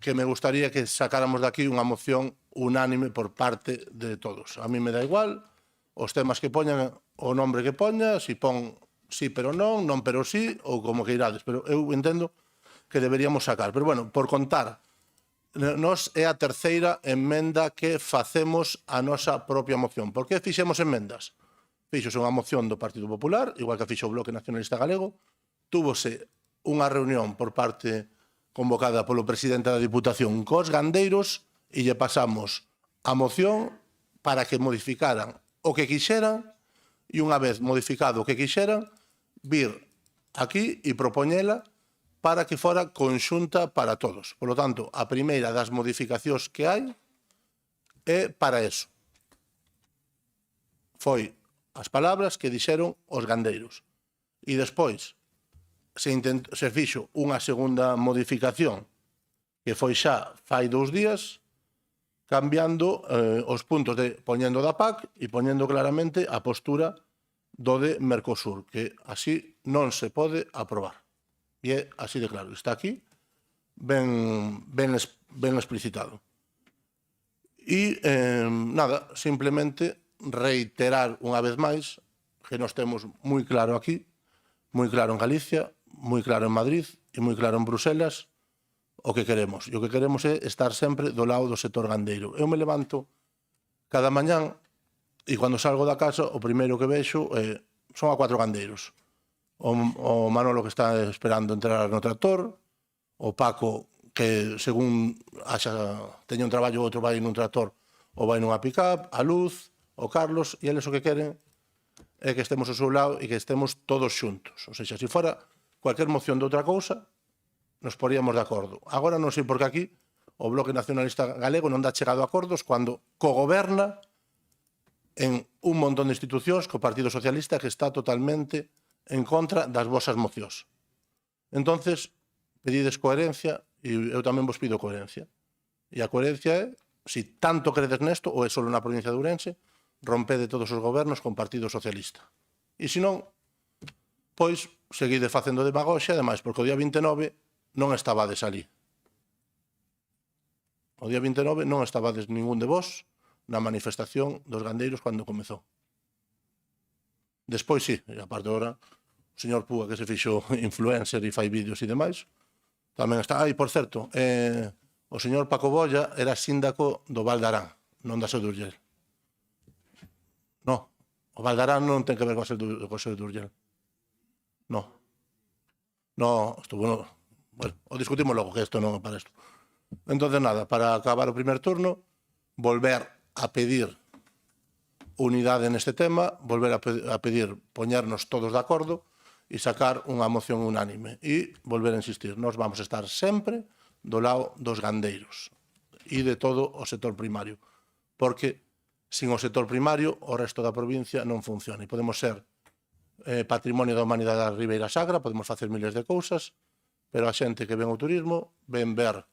que me gustaría que sacáramos de aquí unha moción unánime por parte de todos. A mí me da igual os temas que poñan, o nombre que poña, si pon sí pero non, non pero sí, ou como que irades. Pero eu entendo que deberíamos sacar. Pero bueno, por contar, nos é a terceira emenda que facemos a nosa propia moción. Por que fixemos emendas? Fíxose unha moción do Partido Popular, igual que fixo o Bloque Nacionalista Galego, túvose unha reunión por parte convocada polo presidente da Diputación cos gandeiros e lle pasamos a moción para que modificaran o que quixeran e unha vez modificado o que quixeran, vir aquí e propoñela para que fora conxunta para todos. Por lo tanto, a primeira das modificacións que hai é para eso. Foi as palabras que dixeron os gandeiros. E despois se fixo unha segunda modificación que foi xa fai 2 días, cambiando os puntos de poñendo da PAC e poñendo claramente a postura do de Mercosur, que así non se pode aprobar. E é así de claro. Está aquí ben explicitado. E nada, simplemente reiterar unha vez máis que nos temos moi claro aquí, moi claro en Galicia, moi claro en Madrid e moi claro en Bruselas o que queremos. E o que queremos é estar sempre do lado do sector gandeiro. Eu me levanto cada mañán e cando salgo da casa o primeiro que vexo son a 4 gandeiros. O Manolo que está esperando entrar no tractor, o Paco que según teña un traballo outro vai nun tractor ou vai nunha pick-up, a Luz, o Carlos, e eles o que queren é que estemos ao seu lado e que estemos todos xuntos. Ou seja, se fora cualquier moción de outra cousa, nos poríamos de acordo. Agora non sei por que aquí o Bloque Nacionalista Galego non dá chegado a acordos cando cogoberna en un montón de institucións co Partido Socialista que está totalmente en contra das vosas mocións. Entonces, pedides coherencia e eu tamén vos pido coherencia. E a coherencia é, se tanto credes nesto, ou é só na provincia de Ourense, rompede todos os gobernos con Partido Socialista. E se non, pois, seguide facendo demagoxia, ademais, porque o día 29 non estabades ali. O día 29 non estabades ningún de vos na manifestación dos gandeiros cando comezou. Despois, sí, e aparte agora, o señor Púa, que se fixo influencer e fai vídeos e demais, tamén está. E, por certo, o señor Paco Bolla era síndaco do Val de Arán, non da Seu de Urgell. No, o Val de Arán non ten que ver co Seu de Urgell. No. No, estuvo... Bueno, o discutimos logo, que isto non é para isto. Entonces, nada, para acabar o primer turno, volver a pedir unidade neste tema, volver a pedir poñernos todos de acordo e sacar unha moción unánime. E volver a insistir, nós vamos a estar sempre do lado dos gandeiros e de todo o sector primario. Porque sin o sector primario, o resto da provincia non funciona. E podemos ser patrimonio da humanidade da Ribeira Sagra, podemos facer miles de cousas, pero a xente que ven o turismo ven ver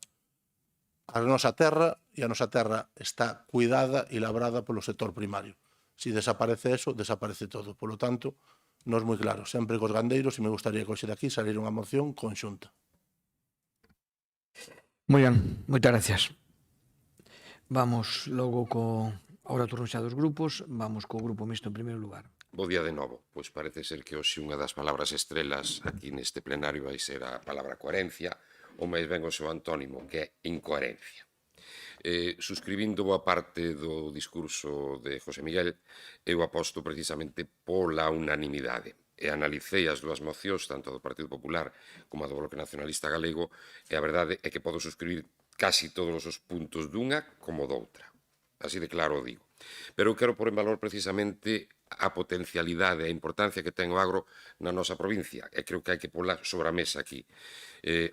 a nosa terra e a nosa terra está cuidada e labrada polo sector primario. Se desaparece eso, desaparece todo. Por lo tanto, nos moi claro, sempre cos gandeiros, e me gustaría que hoxe de aquí salir unha moción conxunta. Moi ben, moitas gracias. Vamos logo ahora turno xa dos grupos, vamos co grupo mixto en primeiro lugar. Bo día de novo. Pois parece ser que hoxe unha das palabras estrelas aquí neste plenario vai ser a palabra coherencia, ou máis ben o seu antónimo, que é incoherencia. Suscribindo boa parte do discurso de José Miguel, eu aposto precisamente pola unanimidade. E analicei as dúas mocións, tanto do Partido Popular como a do Bloque Nacionalista Galego, e a verdade é que podo suscribir casi todos os puntos dunha como doutra. Así de claro o digo. Pero eu quero pôr en valor precisamente a potencialidade e a importancia que ten o agro na nosa provincia, e creo que hai que pola sobre a mesa aquí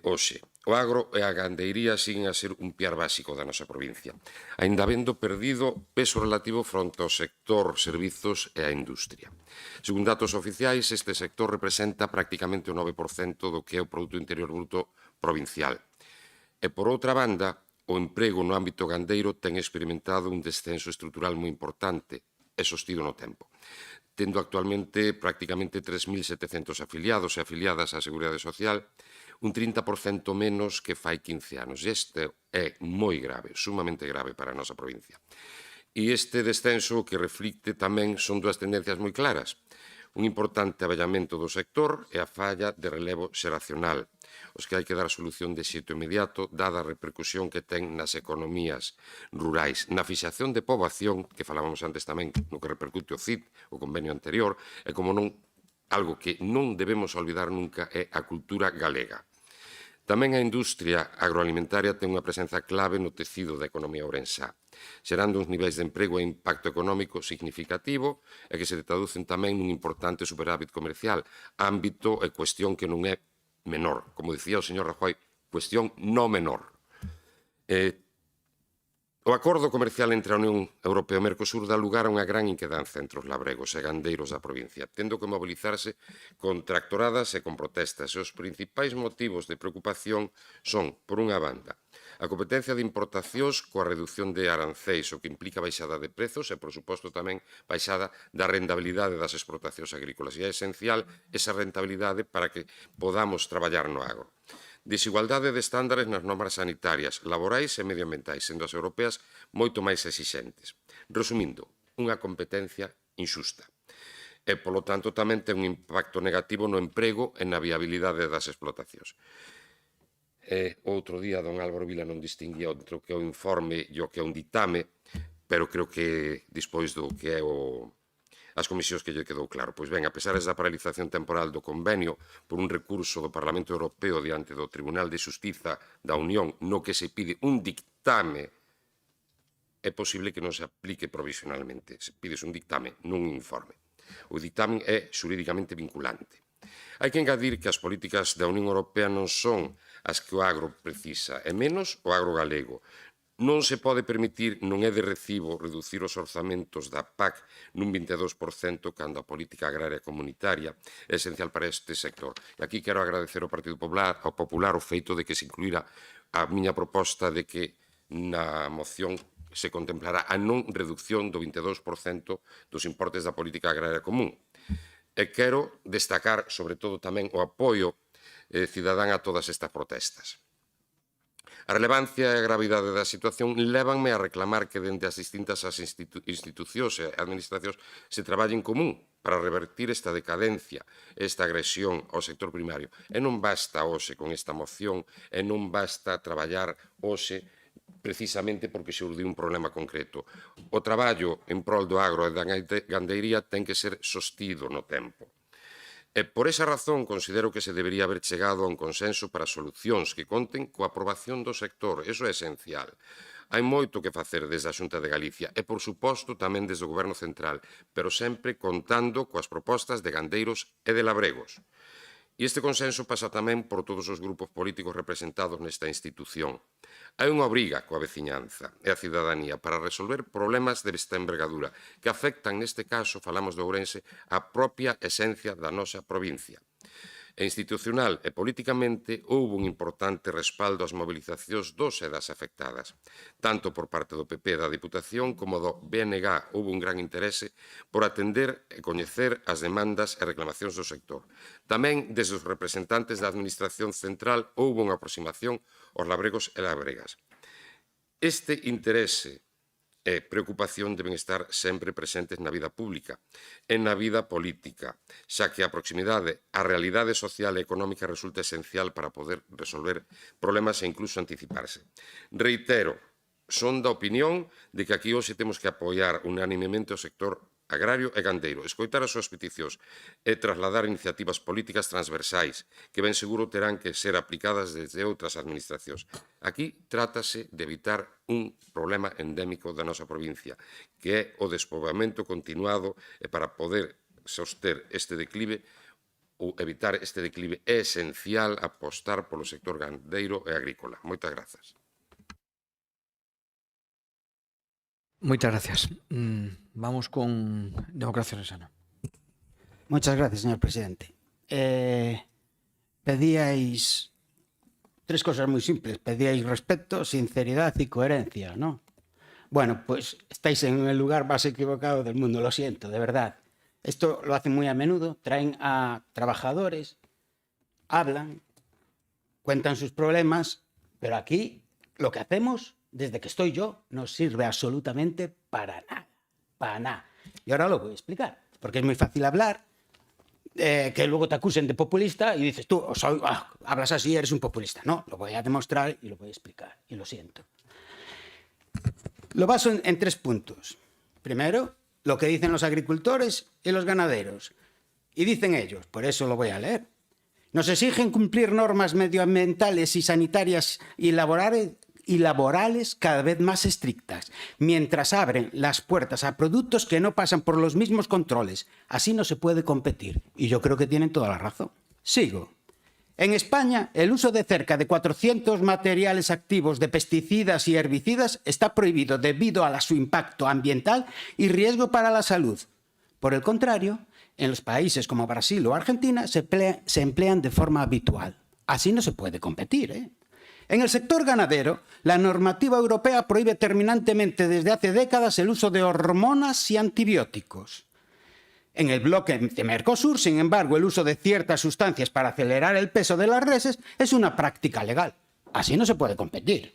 hoxe. O agro e a gandeiría siguen a ser un piar básico da nosa provincia, aínda habendo perdido peso relativo fronte ao sector servizos e a industria. Según datos oficiais, este sector representa prácticamente o 9% do que é o Produto Interior Bruto provincial. E, por outra banda, o emprego no ámbito gandeiro ten experimentado un descenso estrutural moi importante e sostido no tempo, tendo actualmente prácticamente 3.700 afiliados e afiliadas á Seguridade Social, un 30% menos que fai 15 anos. E este é moi grave, sumamente grave para a nosa provincia. E este descenso que reflicte tamén son dúas tendencias moi claras. Un importante avellamento do sector e a falla de relevo xeracional, os que hai que dar solución de xeito inmediato, dada a repercusión que ten nas economías rurais, na fixación de poboación, que falábamos antes tamén no que repercute o CID, o convenio anterior, e como non, algo que non debemos olvidar nunca é a cultura galega. Tamén a industria agroalimentaria ten unha presenza clave no tecido da economía ourensá, xerando uns niveis de emprego e impacto económico significativo e que se traducen tamén nun importante superávit comercial, ámbito e cuestión que non é menor. Como dicía o señor Rajoy, cuestión no menor. O acordo comercial entre a Unión Europea e o Mercosur dá lugar a unha gran inquedanza entre os labregos e gandeiros da provincia, tendo que mobilizarse con tractoradas e con protestas. E os principais motivos de preocupación son, por unha banda, a competencia de importacións coa reducción de arancéis, o que implica baixada de prezos e, por suposto, tamén baixada da rentabilidade das exportacións agrícolas. E é esencial esa rentabilidade para que podamos traballar no agro. Desigualdade de estándares nas normas sanitarias, laborais e medioambientais, sendo as europeas moito máis exixentes. Resumindo, unha competencia injusta. E, polo tanto, tamén ten un impacto negativo no emprego e na viabilidade das explotacións. Outro día, don Álvaro Vila non distinguía entre o que é o informe e o que é un ditame, pero creo que despois do que é as comisións que lle quedou claro. Pois ben, a pesar da paralización temporal do convenio por un recurso do Parlamento Europeo diante do Tribunal de Xustiza da Unión no que se pide un dictame, é posible que non se aplique provisionalmente. Se pides un dictame, non un informe. O dictame é xurídicamente vinculante. Hai que engadir que as políticas da Unión Europea non son as que o agro precisa, e menos o agro galego. Non se pode permitir, non é de recibo, reducir os orzamentos da PAC nun 22% cando a política agraria comunitaria é esencial para este sector. E aquí quero agradecer ao Partido Popular o feito de que se incluíra a miña proposta de que na moción se contemplará a non reducción do 22% dos importes da política agraria común. E quero destacar, sobre todo, tamén o apoio cidadán a todas estas protestas. A relevancia e a gravidade da situación lévanme a reclamar que dende as distintas institucións e administracións se traballe en común para revertir esta decadencia, esta agresión ao sector primario. E non basta hoxe con esta moción, e non basta traballar hoxe precisamente porque se urdiu un problema concreto. O traballo en prol do agro e da gandeiría ten que ser sostido no tempo. E por esa razón considero que se debería haber chegado a un consenso para solucións que conten coa aprobación do sector. Eso é esencial. Hai moito que facer desde a Xunta de Galicia e, por suposto, tamén desde o Goberno Central, pero sempre contando coas propostas de gandeiros e de labregos. E este consenso pasa tamén por todos os grupos políticos representados nesta institución. Hai unha obriga coa veciñanza e a cidadanía para resolver problemas desta envergadura que afectan, neste caso, falamos de Ourense, a propia esencia da nosa provincia. E institucional e políticamente houve un importante respaldo ás mobilizacións dos e das afectadas. Tanto por parte do PP da Diputación como do BNG houve un gran interese por atender e coñecer as demandas e reclamacións do sector. Tamén, desde os representantes da Administración Central, houve unha aproximación aos labregos e labregas. Este interese e preocupación deben estar sempre presentes na vida pública e na vida política, xa que a proximidade á realidade social e económica resulta esencial para poder resolver problemas e incluso anticiparse. Reitero, son da opinión de que aquí hoxe temos que apoiar unanimemente o sector agrario e gandeiro, escoitar as súas peticións e trasladar iniciativas políticas transversais que ben seguro terán que ser aplicadas desde outras administracións. Aquí trátase de evitar un problema endémico da nosa provincia, que é o despoboamento continuado, e para poder soster este declive ou evitar este declive é esencial apostar polo sector gandeiro e agrícola. Moitas grazas. Moitas gracias. Vamos con Democracia Ourensana. Muchas gracias, señor presidente. Pedíais 3 cosas muy simples. Pedíais respeto, sinceridad y coherencia, ¿no? Bueno, pues estáis en el lugar más equivocado del mundo, lo siento, de verdad. Esto lo hacen muy a menudo, traen a trabajadores, hablan, cuentan sus problemas, pero aquí lo que hacemos, desde que estoy yo, no sirve absolutamente para nada, para nada. Y ahora lo voy a explicar, porque es muy fácil hablar, que luego te acusen de populista y dices tú, hablas así, eres un populista. No, lo voy a demostrar y lo voy a explicar, y lo siento. Lo baso en 3 puntos. Primero, lo que dicen los agricultores y los ganaderos. Y dicen ellos, por eso lo voy a leer. Nos exigen cumplir normas medioambientales y sanitarias y laborales cada vez más estrictas, mientras abren las puertas a productos que no pasan por los mismos controles. Así no se puede competir. Y yo creo que tienen toda la razón. Sigo. En España, el uso de cerca de 400 materiales activos de pesticidas y herbicidas está prohibido debido a su impacto ambiental y riesgo para la salud. Por el contrario, en los países como Brasil o Argentina se emplean de forma habitual. Así no se puede competir, ¿eh? En el sector ganadero, la normativa europea prohíbe terminantemente desde hace décadas el uso de hormonas y antibióticos. En el bloque de Mercosur, sin embargo, el uso de ciertas sustancias para acelerar el peso de las reses es una práctica legal. Así no se puede competir.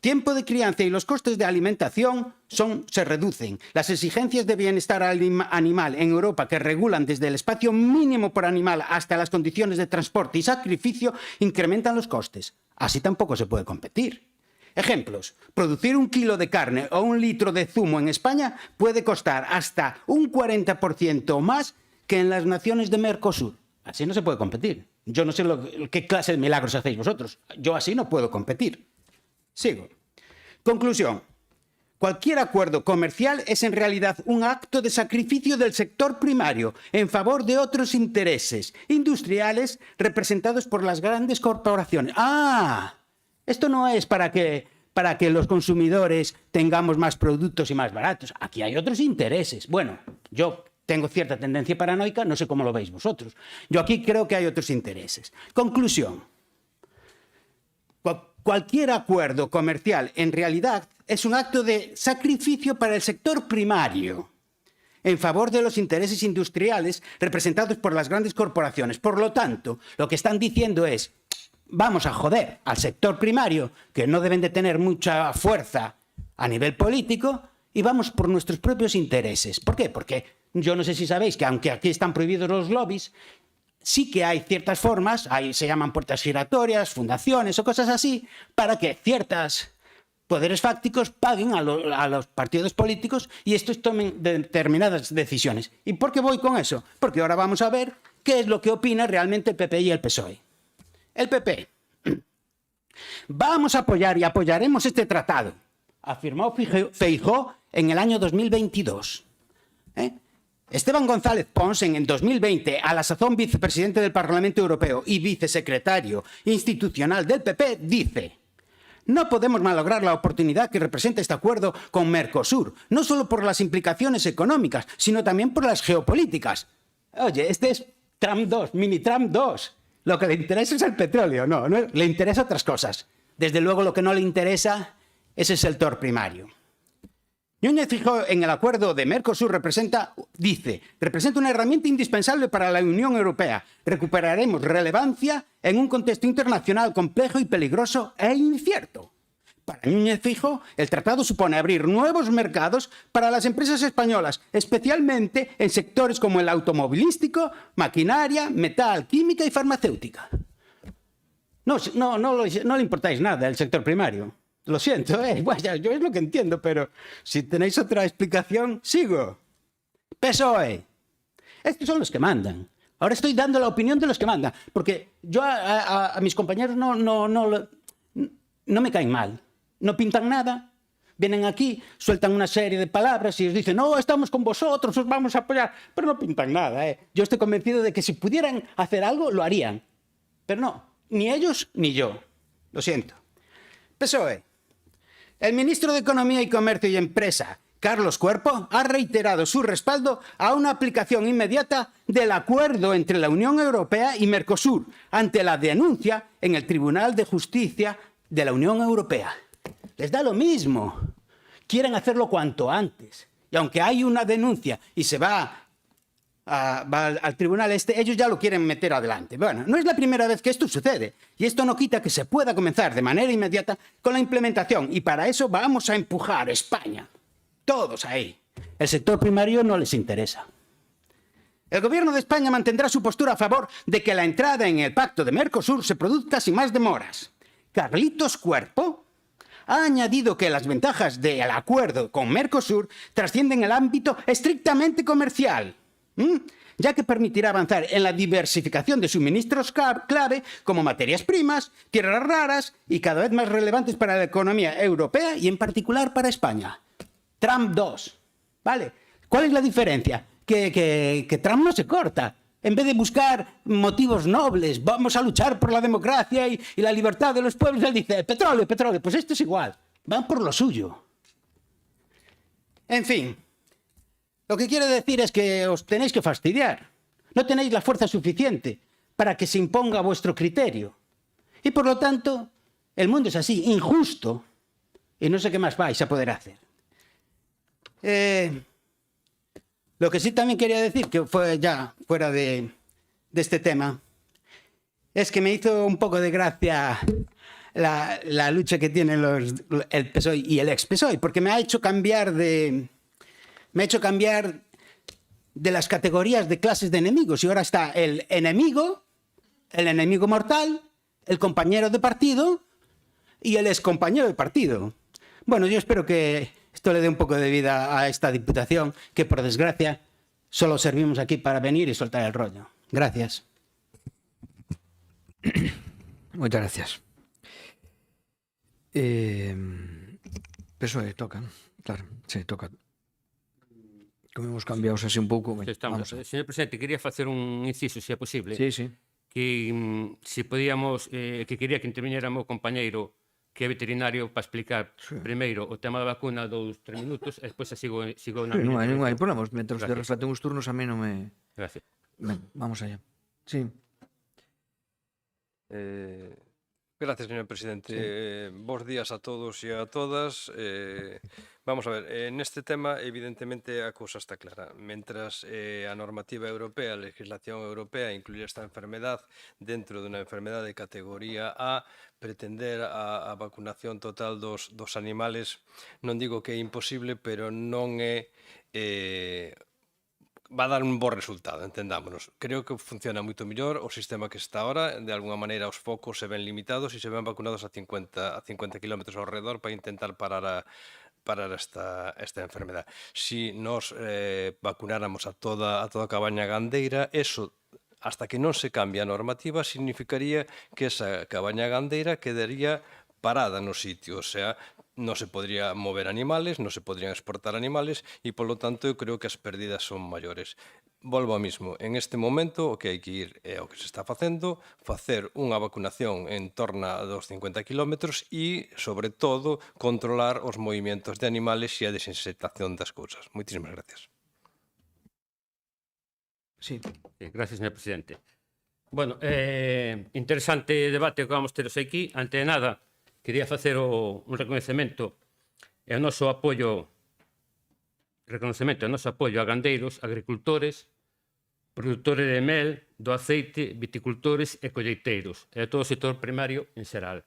Tiempo de crianza y los costes de alimentación se reducen. Las exigencias de bienestar animal en Europa, que regulan desde el espacio mínimo por animal hasta las condiciones de transporte y sacrificio, incrementan los costes. Así tampoco se puede competir. Ejemplos. Producir 1 kilo de carne o 1 litro de zumo en España puede costar hasta un 40% más que en las naciones de Mercosur. Así no se puede competir. Yo no sé qué clase de milagros hacéis vosotros. Yo así no puedo competir. Sigo. Conclusión. Cualquier acuerdo comercial es en realidad un acto de sacrificio del sector primario en favor de otros intereses industriales representados por las grandes corporaciones. Esto no es para que los consumidores tengamos más productos y más baratos. Aquí hay otros intereses. Bueno, yo tengo cierta tendencia paranoica, no sé cómo lo veis vosotros. Yo aquí creo que hay otros intereses. Conclusión. Cualquier acuerdo comercial en realidad es un acto de sacrificio para el sector primario en favor de los intereses industriales representados por las grandes corporaciones. Por lo tanto, lo que están diciendo es: vamos a joder al sector primario, que no deben de tener mucha fuerza a nivel político, y vamos por nuestros propios intereses. ¿Por qué? Porque yo no sé si sabéis que aunque aquí están prohibidos los lobbies, sí que hay ciertas formas, se llaman puertas giratorias, fundaciones o cosas así, para que ciertos poderes fácticos paguen a los partidos políticos y estos tomen determinadas decisiones. ¿Y por qué voy con eso? Porque ahora vamos a ver qué es lo que opina realmente el PP y el PSOE. El PP. Vamos a apoyar y apoyaremos este tratado, afirmó Feijóo en el año 2022. Esteban González Pons, en 2020, a la sazón vicepresidente del Parlamento Europeo y vicesecretario institucional del PP, dice: no podemos malograr la oportunidad que representa este acuerdo con Mercosur, no solo por las implicaciones económicas, sino también por las geopolíticas. Oye, este es Trump 2, mini Trump 2. Lo que le interesa es el petróleo, no le interesa otras cosas. Desde luego lo que no le interesa es el sector primario. Núñez Feijóo en el acuerdo de Mercosur representa una herramienta indispensable para la Unión Europea. Recuperaremos relevancia en un contexto internacional complejo y peligroso e incierto. Para Núñez Feijóo, el tratado supone abrir nuevos mercados para las empresas españolas, especialmente en sectores como el automovilístico, maquinaria, metal, química y farmacéutica. No le importáis nada el sector primario. Lo siento, Bueno, yo es lo que entiendo, pero si tenéis otra explicación, sigo. PSOE. Estos son los que mandan. Ahora estoy dando la opinión de los que mandan, porque yo a mis compañeros no me caen mal. No pintan nada. Vienen aquí, sueltan una serie de palabras y os dicen: no, estamos con vosotros, os vamos a apoyar. Pero no pintan nada, Yo estoy convencido de que si pudieran hacer algo, lo harían. Pero no, ni ellos ni yo. Lo siento. PSOE. El ministro de Economía y Comercio y Empresa, Carlos Cuerpo, ha reiterado su respaldo a una aplicación inmediata del acuerdo entre la Unión Europea y Mercosur ante la denuncia en el Tribunal de Justicia de la Unión Europea. Les da lo mismo. Quieren hacerlo cuanto antes. Y aunque hay una denuncia y se va al tribunal ellos ya lo quieren meter adelante. Bueno, no es la primera vez que esto sucede y esto no quita que se pueda comenzar de manera inmediata con la implementación y para eso vamos a empujar a España. Todos ahí. El sector primario no les interesa. El gobierno de España mantendrá su postura a favor de que la entrada en el pacto de Mercosur se produzca sin más demoras. Carlitos Cuerpo ha añadido que las ventajas del acuerdo con Mercosur trascienden el ámbito estrictamente comercial, ya que permitirá avanzar en la diversificación de suministros clave como materias primas, tierras raras y cada vez más relevantes para la economía europea y en particular para España. Trump 2, ¿vale? ¿Cuál es la diferencia? Que Trump no se corta. En vez de buscar motivos nobles, vamos a luchar por la democracia y la libertad de los pueblos, él dice, petróleo, petróleo. Pues esto es igual, van por lo suyo. En fin. Lo que quiero decir es que os tenéis que fastidiar. No tenéis la fuerza suficiente para que se imponga vuestro criterio. Y por lo tanto, el mundo es así, injusto. Y no sé qué más vais a poder hacer. Lo que sí también quería decir, que fue ya fuera de este tema, es que me hizo un poco de gracia la lucha que tienen el PSOE y el ex-PSOE, porque me ha hecho cambiar de las categorías de clases de enemigos. Y ahora está el enemigo mortal, el compañero de partido y el excompañero de partido. Bueno, yo espero que esto le dé un poco de vida a esta diputación, que por desgracia solo servimos aquí para venir y soltar el rollo. Gracias. Muchas gracias. PSOE toca, ¿no? Claro, sí, toca. Como hemos cambiado así un pouco, Estamos. Señor presidente, quería facer un inciso, se é posible. Sí, sí. Que se podíamos, que quería que interviniera o meu compañeiro que é veterinario para explicar primeiro o tema da vacuna 2-3 minutos e despois sigo na Sí, non hai problema. Mentre usted reflete uns turnos a mí non me... Gracias. Ben, vamos allá. Sí. Gracias, señor presidente. Bos días a todos e a todas. Vamos a ver, neste tema, evidentemente, a cousa está clara. Mentras a normativa europea, a legislación europea, incluye esta enfermedad dentro dunha enfermedade de categoría A, pretender a vacunación total dos animales, non digo que é imposible, pero non é... va a dar un bo resultado, entendámonos. Creo que funciona moito mellor o sistema que está ahora, de alguna maneira os focos se ven limitados e se ven vacunados a 50 km ao redor para intentar parar esta enfermedad. Si nos vacunáramos a toda a cabaña gandeira, eso, hasta que non se cambie a normativa, significaría que esa cabaña gandeira quedaría parada no sitio, o sea, non se podría mover animales, non se podrían exportar animales e, polo tanto, eu creo que as perdidas son maiores. Volvo ao mismo, en este momento o que hai que ir é o que se está facendo, facer unha vacunación en torno a dos 50 km e, sobre todo, controlar os movimentos de animales e a desinsectación das cousas. Moitísimas gracias. Sí. Gracias, señor presidente. Bueno, interesante debate que vamos ter aquí. Ante de nada, quería facer un reconhecemento e o noso apoio a gandeiros, agricultores, produtores de mel, do aceite, viticultores e colleiteiros, e a todo o sector primario en xeral.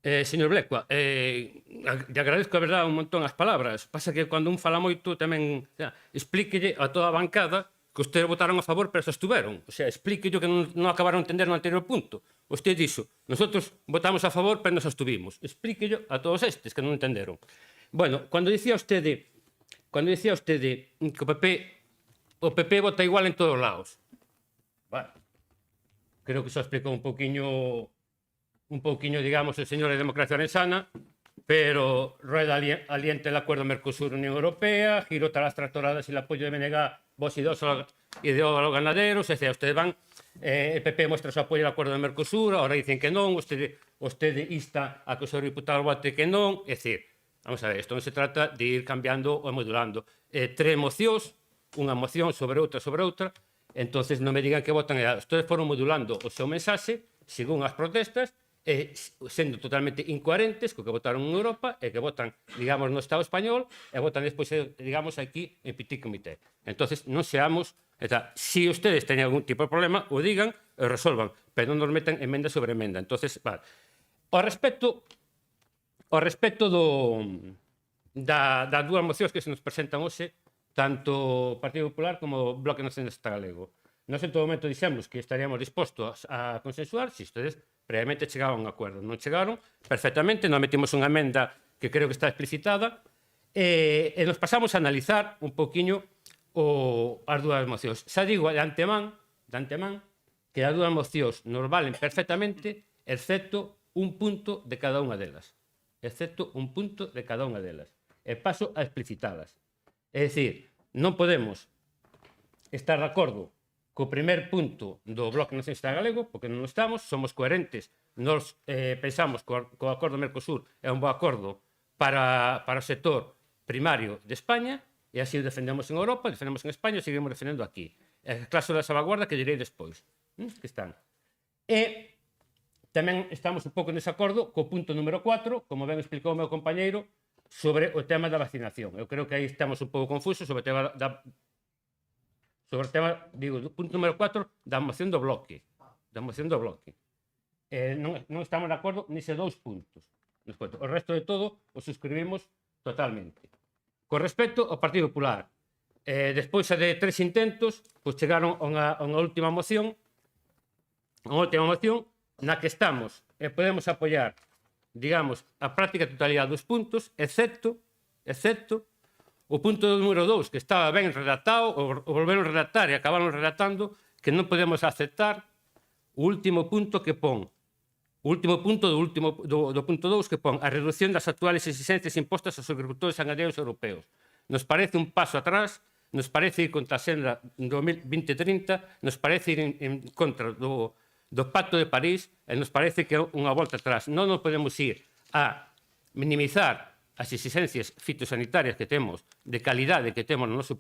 Señor Blecua, lle agradezco a verdade un montón as palabras. Pasa que cando un fala moito tamén explíquelle a toda a bancada que ustedes votaron a favor, pero se estuveron. O sea, explíquelle que non acabaron de entender no anterior punto. Usted dixo, nosotros votamos a favor, pero nos estuvimos. Explíquelle a todos estes que non entenderon. Bueno, cando dicía usted que o PP vota igual en todos os lados. Bueno, creo que xa explicou un poquinho, digamos, el señor de Democracia Orensana, pero rueda aliente el acuerdo Mercosur-Unión Europea, giro tras las tractoradas y el apoyo de BNG, vos y dos a los ganaderos, o sea, ustedes van, el PP muestra su apoyo al acuerdo de Mercosur, ahora dicen que non, usted insta a que o seu diputado vote que non, é dicir, Vamos a ver, isto non se trata de ir cambiando ou modulando. Tres mocións, unha moción sobre outra, entonces non me digan que votan errados. Todos foron modulando o seu mensaxe según as protestas, sendo totalmente incoherentes co que votaron en Europa e que votan, digamos, no Estado español e votan despois, digamos, aquí en petit comité. Entonces, non seamos... Si ustedes teñen algún tipo de problema, o digan e resolvan, pero non nos metan emenda sobre emenda. Entonces, vale. Ao respecto das dúas mocións que se nos presentan hoxe, tanto o Partido Popular como o Bloque Nacionalista Galego. Nós en todo momento dixemos que estaríamos dispostos a consensuar se ustedes previamente chegaban a un acuerdo. Non chegaron perfectamente, non metimos unha emenda que creo que está explicitada e nos pasamos a analizar un poquinho as dúas mocións. Xa digo de antemán que as dúas mocións nos valen perfectamente excepto un punto de cada unha delas. E paso a explicitalas. É dicir, non podemos estar de acordo co primer punto do Bloque Nacionalista Galego, porque non estamos, somos coherentes. Nos pensamos que o acordo Mercosur é un bo acordo para o sector primario de España, e así o defendemos en Europa, defendemos en España e seguimos defendendo aquí. A cláusula de salvaguarda que direi despois, que están. E tamén estamos un pouco en desacordo co punto número 4, como ben explicou o meu compañeiro, sobre o tema da vacinación. Eu creo que aí estamos un pouco confusos sobre o tema do punto número 4 da moción do bloque. Non estamos de acordo nese dous puntos. O resto de todo o suscribimos totalmente. Con respecto ao Partido Popular, despois de 3 intentos, chegaron a unha última moción, na que estamos e podemos apoiar, digamos, a práctica totalidade dos puntos, excepto o punto número 2, que estaba ben redactado, o volveron a redactar e acabaron redactando, que non podemos aceptar o último punto que pon, o último punto do punto 2 que pon a reducción das actuales exigencias impostas aos agricultores e gandeiros europeos. Nos parece un paso atrás, nos parece ir contra a senda 2030, nos parece ir en contra do Pacto de París e nos parece que é unha volta atrás. Non nos podemos ir a minimizar as exigencias fitosanitarias que temos, de calidade que temos no noso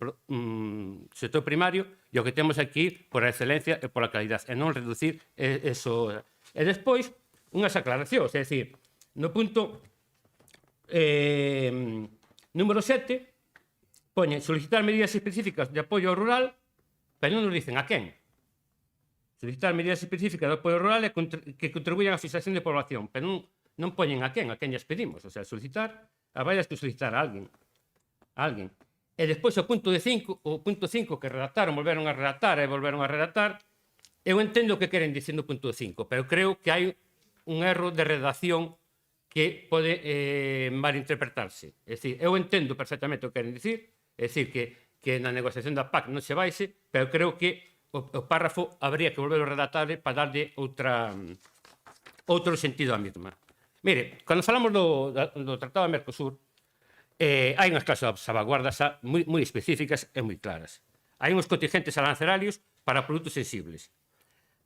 sector primario, e o que temos aquí por a excelencia e por a calidade, e non reducir eso. E despois, unhas aclaracións, é dicir, no punto número 7, poñen solicitar medidas específicas de apoio ao rural, pero non nos dicen a quen. Solicitar medidas específicas de apoio rural que contribuyan á fixación de población, pero non poñen a quen lles pedimos. O sea, solicitar, a varias que solicitar a alguén. E despois o punto 5 que redactaron, volveron a redactar, eu entendo o que queren dicir no punto 5, pero creo que hai un erro de redacción que pode malinterpretarse. É dicir, eu entendo perfectamente o que queren dicir, é dicir, que na negociación da PAC non se baixe, pero creo que o párrafo habría que volver a redactar para darle outro sentido á mesma. Mire, cando falamos do Tratado de Mercosur, hai unhas cláusulas de salvaguardas moi específicas e moi claras. Hai uns contingentes arancelarios para produtos sensibles.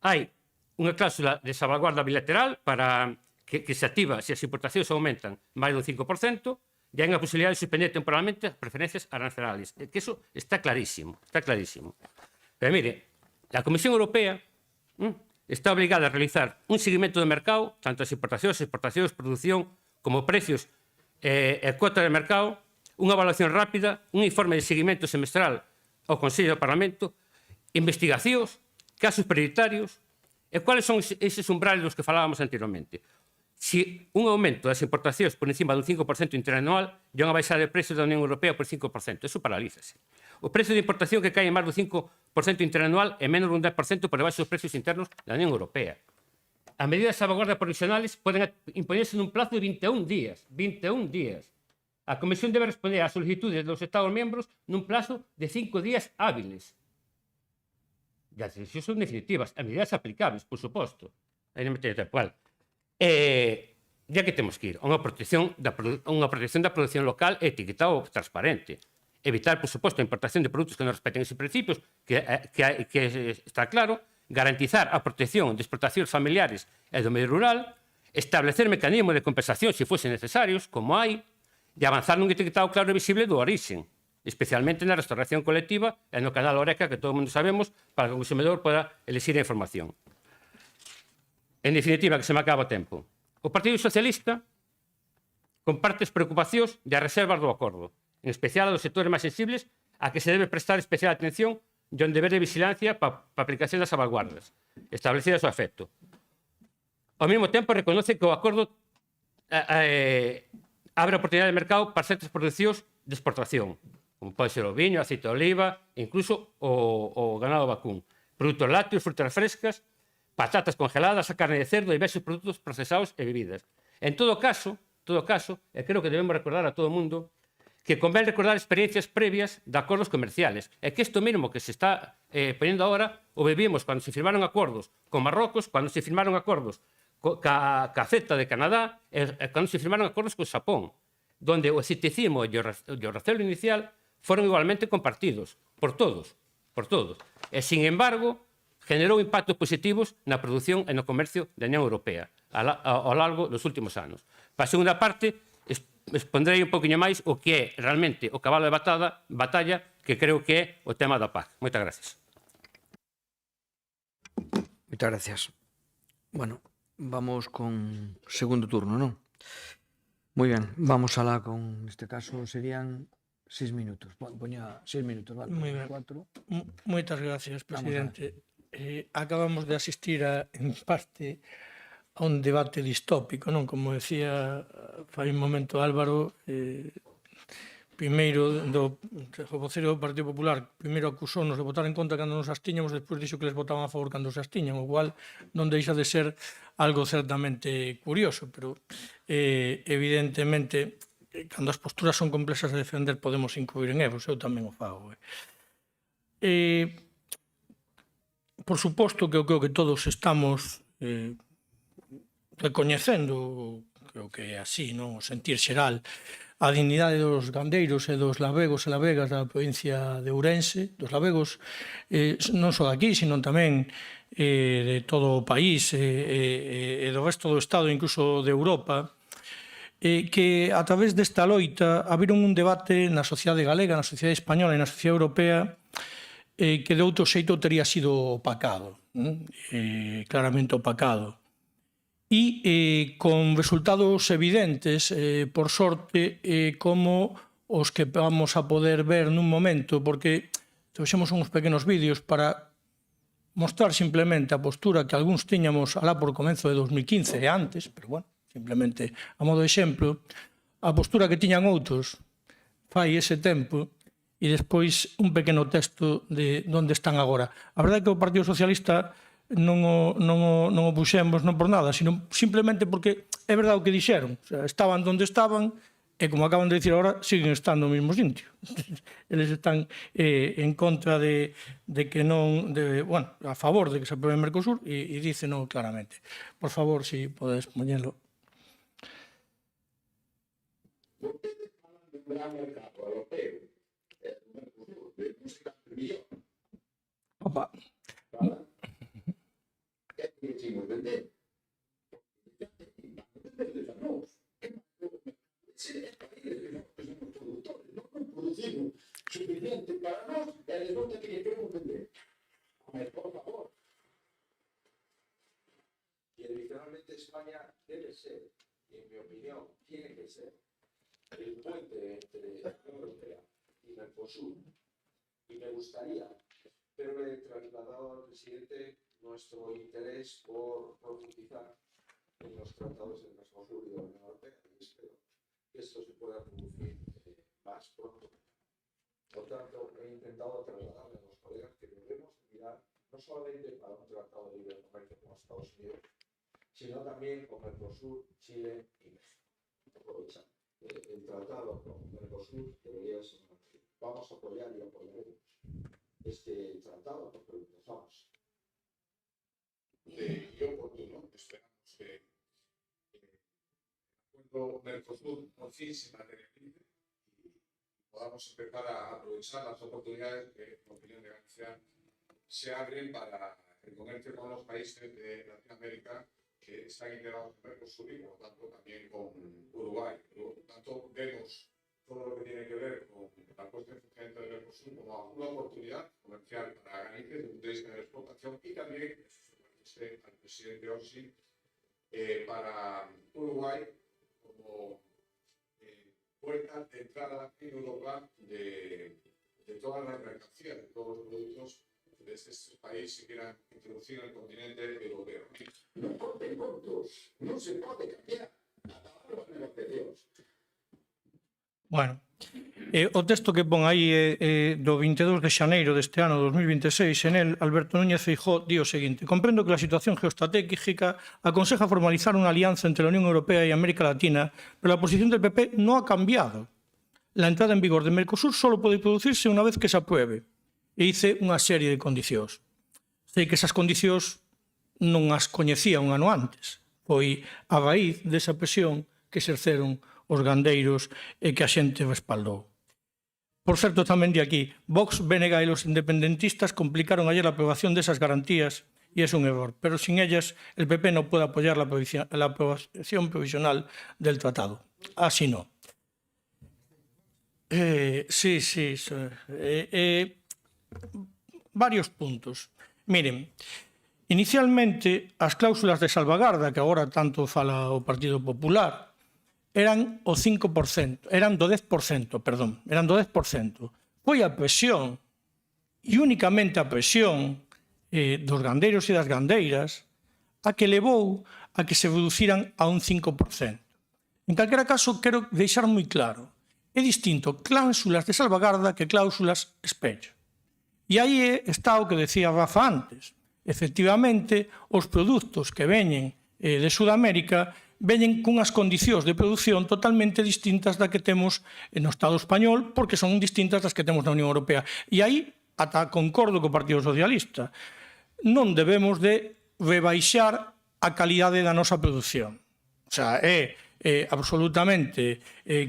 Hai unha cláusula de salvaguarda bilateral para que se activa se as importacións aumentan máis dun 5%, e hai unha posibilidade de suspender temporalmente as preferencias arancelarias. Que iso está clarísimo. Pero mire, a Comisión Europea está obligada a realizar un seguimento do mercado, tanto as importacións, produción, como precios e cuota de mercado, unha evaluación rápida, un informe de seguimento semestral ao Consello do Parlamento, investigacións, casos prioritarios, e cuáles son eses umbrales dos que falábamos anteriormente. Si un aumento das importacións por encima dun 5% interanual e unha baixada de precios da Unión Europea por 5%, eso paralízase. O precio de importación que cae en máis dun 5% interanual é menos dun 10% por debaixo dos precios internos da Unión Europea. As medidas de salvaguarda provisionales poden impoñerse nun plazo de 21 días. A Comisión debe responder ás solicitudes dos Estados membros nun plazo de 5 días hábiles. E as decisións son definitivas, as medidas aplicables, por suposto. Aí non me teño tempo. Ya que temos que ir a unha protección da produción local e etiquetado transparente. Evitar, por suposto, a importación de produtos que non respeten esos principios, que está claro, garantizar a protección de explotacións familiares e do medio rural, establecer mecanismos de compensación se fosen necesarios, como hai, de avanzar nun etiquetado claro e visible do orixen, especialmente na restauración colectiva e no canal Oreca, que todo o mundo sabemos, para que o consumidor poda elixir a información. En definitiva, que se me acaba o tempo. O Partido Socialista comparte as preocupacións e as reservas do acordo, en especial a dos sectores máis sensibles a que se debe prestar especial atención e un deber de vigilancia para a aplicación das salvaguardas establecidas ao efecto. Ao mesmo tempo, reconoce que o acordo abre a oportunidade de mercado para certas producións de exportación, como pode ser o viño, o aceite de oliva, incluso o ganado vacún, produtos lácteos, frutas frescas, patatas congeladas, a carne de cerdo e diversos produtos procesados e bebidas. En todo caso, e creo que debemos recordar a todo o mundo, que convén recordar experiencias previas de acordos comerciales. É que isto mesmo que se está poniendo agora o vivimos cando se firmaron acordos con Marrocos, cando se firmaron acordos ca CETA de Canadá e cando se firmaron acordos con Xapón, donde o escepticismo e o recelo inicial foron igualmente compartidos por todos. E, sin embargo, generou impactos positivos na produción e no comercio da Unión Europea ao largo dos últimos anos. Para a segunda parte, expondrei un poquinho máis o que é realmente o cabalo de batalla, que creo que é o tema da PAC. Moitas gracias. Moitas gracias. Bueno, vamos con segundo turno, non? Moi ben, vamos alá con, neste caso, serían 6 minutos. Poña 6 minutos, vale? Moi ben. 4. Moitas gracias, presidente. Acabamos de asistir en parte a un debate distópico, non? Como decía fai un momento Álvaro, primeiro o voceiro do Partido Popular primeiro acusounos de votar en contra cando nos abstiñamos, despois dixo que les votaban a favor cando se abstiñan, o cual non deixa de ser algo certamente curioso, pero evidentemente cando as posturas son complexas de defender podemos incluir en evos, eu tamén o fago. Por suposto que eu creo que todos estamos recoñecendo, creo que é así, non? O sentir xeral, a dignidade dos gandeiros e dos labegos e labegas da provincia de Ourense, dos labegos non só daqui, sino tamén de todo o país e do resto do Estado, incluso de Europa, que a través desta loita abriron un debate na sociedade galega, na sociedade española e na sociedade europea que de outro xeito tería sido opacado, claramente opacado. E con resultados evidentes, por sorte, como os que vamos a poder ver nun momento, porque trouxemos uns pequenos vídeos para mostrar simplemente a postura que algúns tiñamos alá por comenzo de 2015 e antes, pero bueno, simplemente a modo de exemplo, a postura que tiñan outros fai ese tempo e despois un pequeno texto de onde están agora. A verdade é que o Partido Socialista non o puxemos non por nada, sino simplemente porque é verdade o que dixeron. O sea, estaban onde estaban e, como acaban de dicir agora, siguen estando no mesmo sitio. Eles están en contra de que non... bueno, a favor de que se aprobe en Mercosur e díceno claramente. Por favor, si podes poñelo. Opa. Suficiente para nós e a desmonta que queremos vender. Por favor. Y adicionalmente España debe ser, en mi opinión, tiene que ser el puente entre la Unión Europea y Mercosur. Y me gustaría verle trasladado al presidente nuestro interés por profundizar en los tratados del Mercosur y de la Unión Europea. Y espero que esto se pueda producir más pronto. Por tanto, he intentado trasladarle a los colegas que debemos mirar no solamente para un tratado de libre comercio con Estados Unidos, sino también con Mercosur, Chile y México. Aprovechar el tratado con Mercosur debería ser una opción. Vamos a apoyar y apoyaremos este tratado porque lo empezamos. Y oportuno, esperamos que el acuerdo Mercosur por fin se materialice y podamos empezar a aprovechar las oportunidades que, en opinión de Galicia, se abren para el comercio con los países de Latinoamérica que están integrados en Mercosur y, por lo tanto, también con Uruguay. Por lo tanto, vemos todo lo que tiene que ver con la puesta en funcionamiento del Mercosur como una oportunidad comercial para Galicia desde el punto de vista de la exportación y también, al presidente Orsi, para Uruguay como puerta de entrada en Europa de todas las mercancías, de todos los productos de este país que quieran introducir en el continente europeo. No importa cuántos, no se puede cambiar los precios. Bueno, o texto que pon aí do 22 de xaneiro deste ano 2026, en el, Alberto Núñez Feijóo di o seguinte: comprendo que la situación geoestratégica aconseja formalizar unha alianza entre la Unión Europea y América Latina, pero la posición del PP no ha cambiado. La entrada en vigor de Mercosur solo pode producirse unha vez que se apruebe. E hice unha serie de condicións. Sei que esas condicións non as coñecía un ano antes. Foi a raíz desa presión que exerceron os gandeiros e que a xente respaldou. Por certo, tamén de aquí, Vox, BNG e los independentistas complicaron ayer la aprobación de esas garantías y es un error, pero sin ellas el PP no puede apoyar la aprobación provisional del tratado. Así no. Varios puntos. Miren, inicialmente as cláusulas de salvagarda, que agora tanto fala o Partido Popular, eran o 5%, eran do 10%, perdón, eran do 10%. Foi a presión, e únicamente a presión dos gandeiros e das gandeiras, a que levou a que se reduciran a un 5%. En calquera caso, quero deixar moi claro, é distinto cláusulas de salvagarda que cláusulas espello. E aí está o que decía Rafa antes. Efectivamente, os produtos que veñen de Sudamérica veñen cunhas condicións de produción totalmente distintas da que temos no Estado español, porque son distintas das que temos na Unión Europea. E aí, ata concordo co Partido Socialista, non debemos de rebaixar a calidade da nosa produción. O sea, é absolutamente,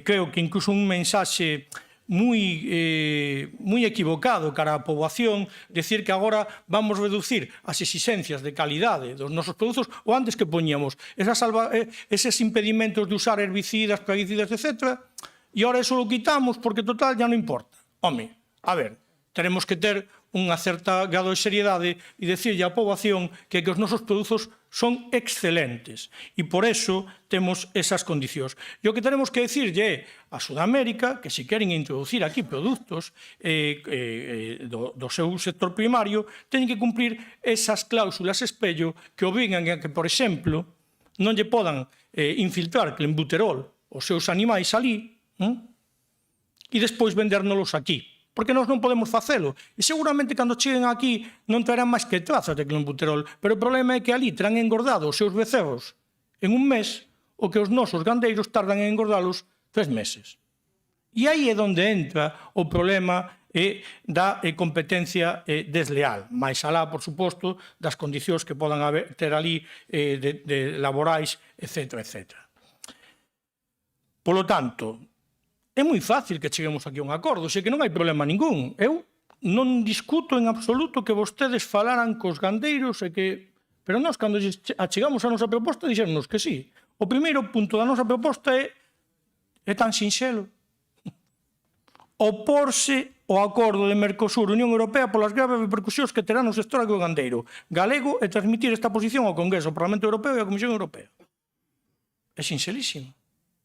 creo que incluso un mensaxe moi equivocado cara á poboación decir que agora vamos reducir as exigencias de calidade dos nosos produtos ou antes que poñíamos eses impedimentos de usar herbicidas, plaguicidas, etc. E agora eso lo quitamos porque total ya non importa. Home, a ver, teremos que ter unha certa grado de seriedade e decirlle á poboación que os nosos produtos son excelentes e por eso temos esas condicións. E o que tenemos que decirlle a Sudamérica que se queren introducir aquí produtos do seu sector primario teñen que cumprir esas cláusulas espello que obrigan a que, por exemplo, non lle podan infiltrar clenbuterol os seus animais ali e despois vendérnolos aquí. Porque nós non podemos facelo. E seguramente cando cheguen aquí non traerán máis que trazas de clenbuterol, pero o problema é que ali terán engordado os seus becerros en un mes o que os nosos gandeiros tardan en engordalos 3 meses. E aí é onde entra o problema da competencia desleal, máis alá, por suposto, das condicións que podan ter ali de laborais, etc. Polo tanto, é moi fácil que cheguemos aquí a un acordo, sei que non hai problema ningún. Eu non discuto en absoluto que vostedes falaran cos gandeiros e que... Pero nós, cando achegamos a nosa proposta, dixéronnos que sí. O primeiro punto da nosa proposta é tan sinxelo. Oporse ao acordo de Mercosur-Unión Europea polas graves repercusións que terá no sector agrogandeiro galego e transmitir esta posición ao Congreso, ao Parlamento Europeo e á Comisión Europea. É sinxelísimo.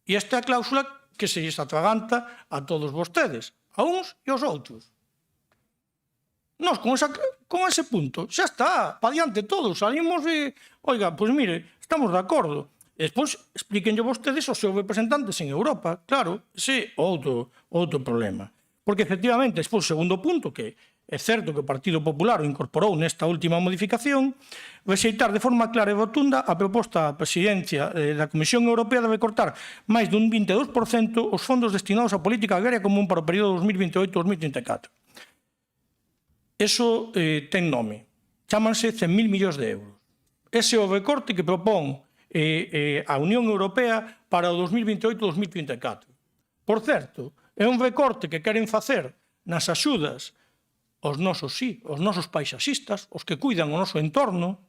E esta é a cláusula que se lles atraganta a todos vostedes, a uns e aos outros. Nós, con ese punto, xa está, pa diante todos, salimos e, oiga, pois mire, estamos de acordo. E despois, explíquenlle vostedes aos seus representantes en Europa, claro, ese é outro problema. Porque, efectivamente, despois, o segundo punto, que é certo que o Partido Popular o incorporou nesta última modificación, rexeitar de forma clara e rotunda a proposta da Presidencia da Comisión Europea de recortar máis dun 22% os fondos destinados á política agraria común para o período 2028-2034. Eso ten nome. Chámanse 100.000 millóns de euros. Ese é o recorte que propón a Unión Europea para o 2028-2034. Por certo, é un recorte que queren facer nas axudas os nosos paisaxistas, os que cuidan o noso entorno,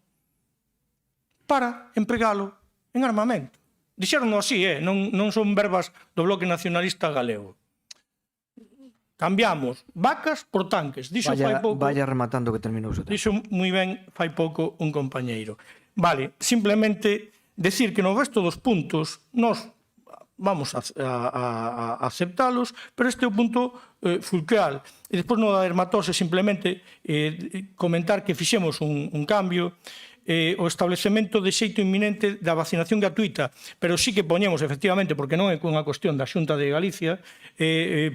para empregalo en armamento. Dixeronno así, non son verbas do Bloque Nacionalista Galego. Cambiamos vacas por tanques. Dixo fai pouco... Vaya rematando que terminou o seu tempo. Dixo moi ben fai pouco un compañeiro. Vale, simplemente decir que no resto dos puntos nós vamos a aceptalos, pero este é o punto fulcral. E despois no da dermatose simplemente comentar que fixemos un cambio, o establecemento de xeito inminente da vacinación gratuita, pero sí que poñemos, efectivamente, porque non é unha cuestión da Xunta de Galicia,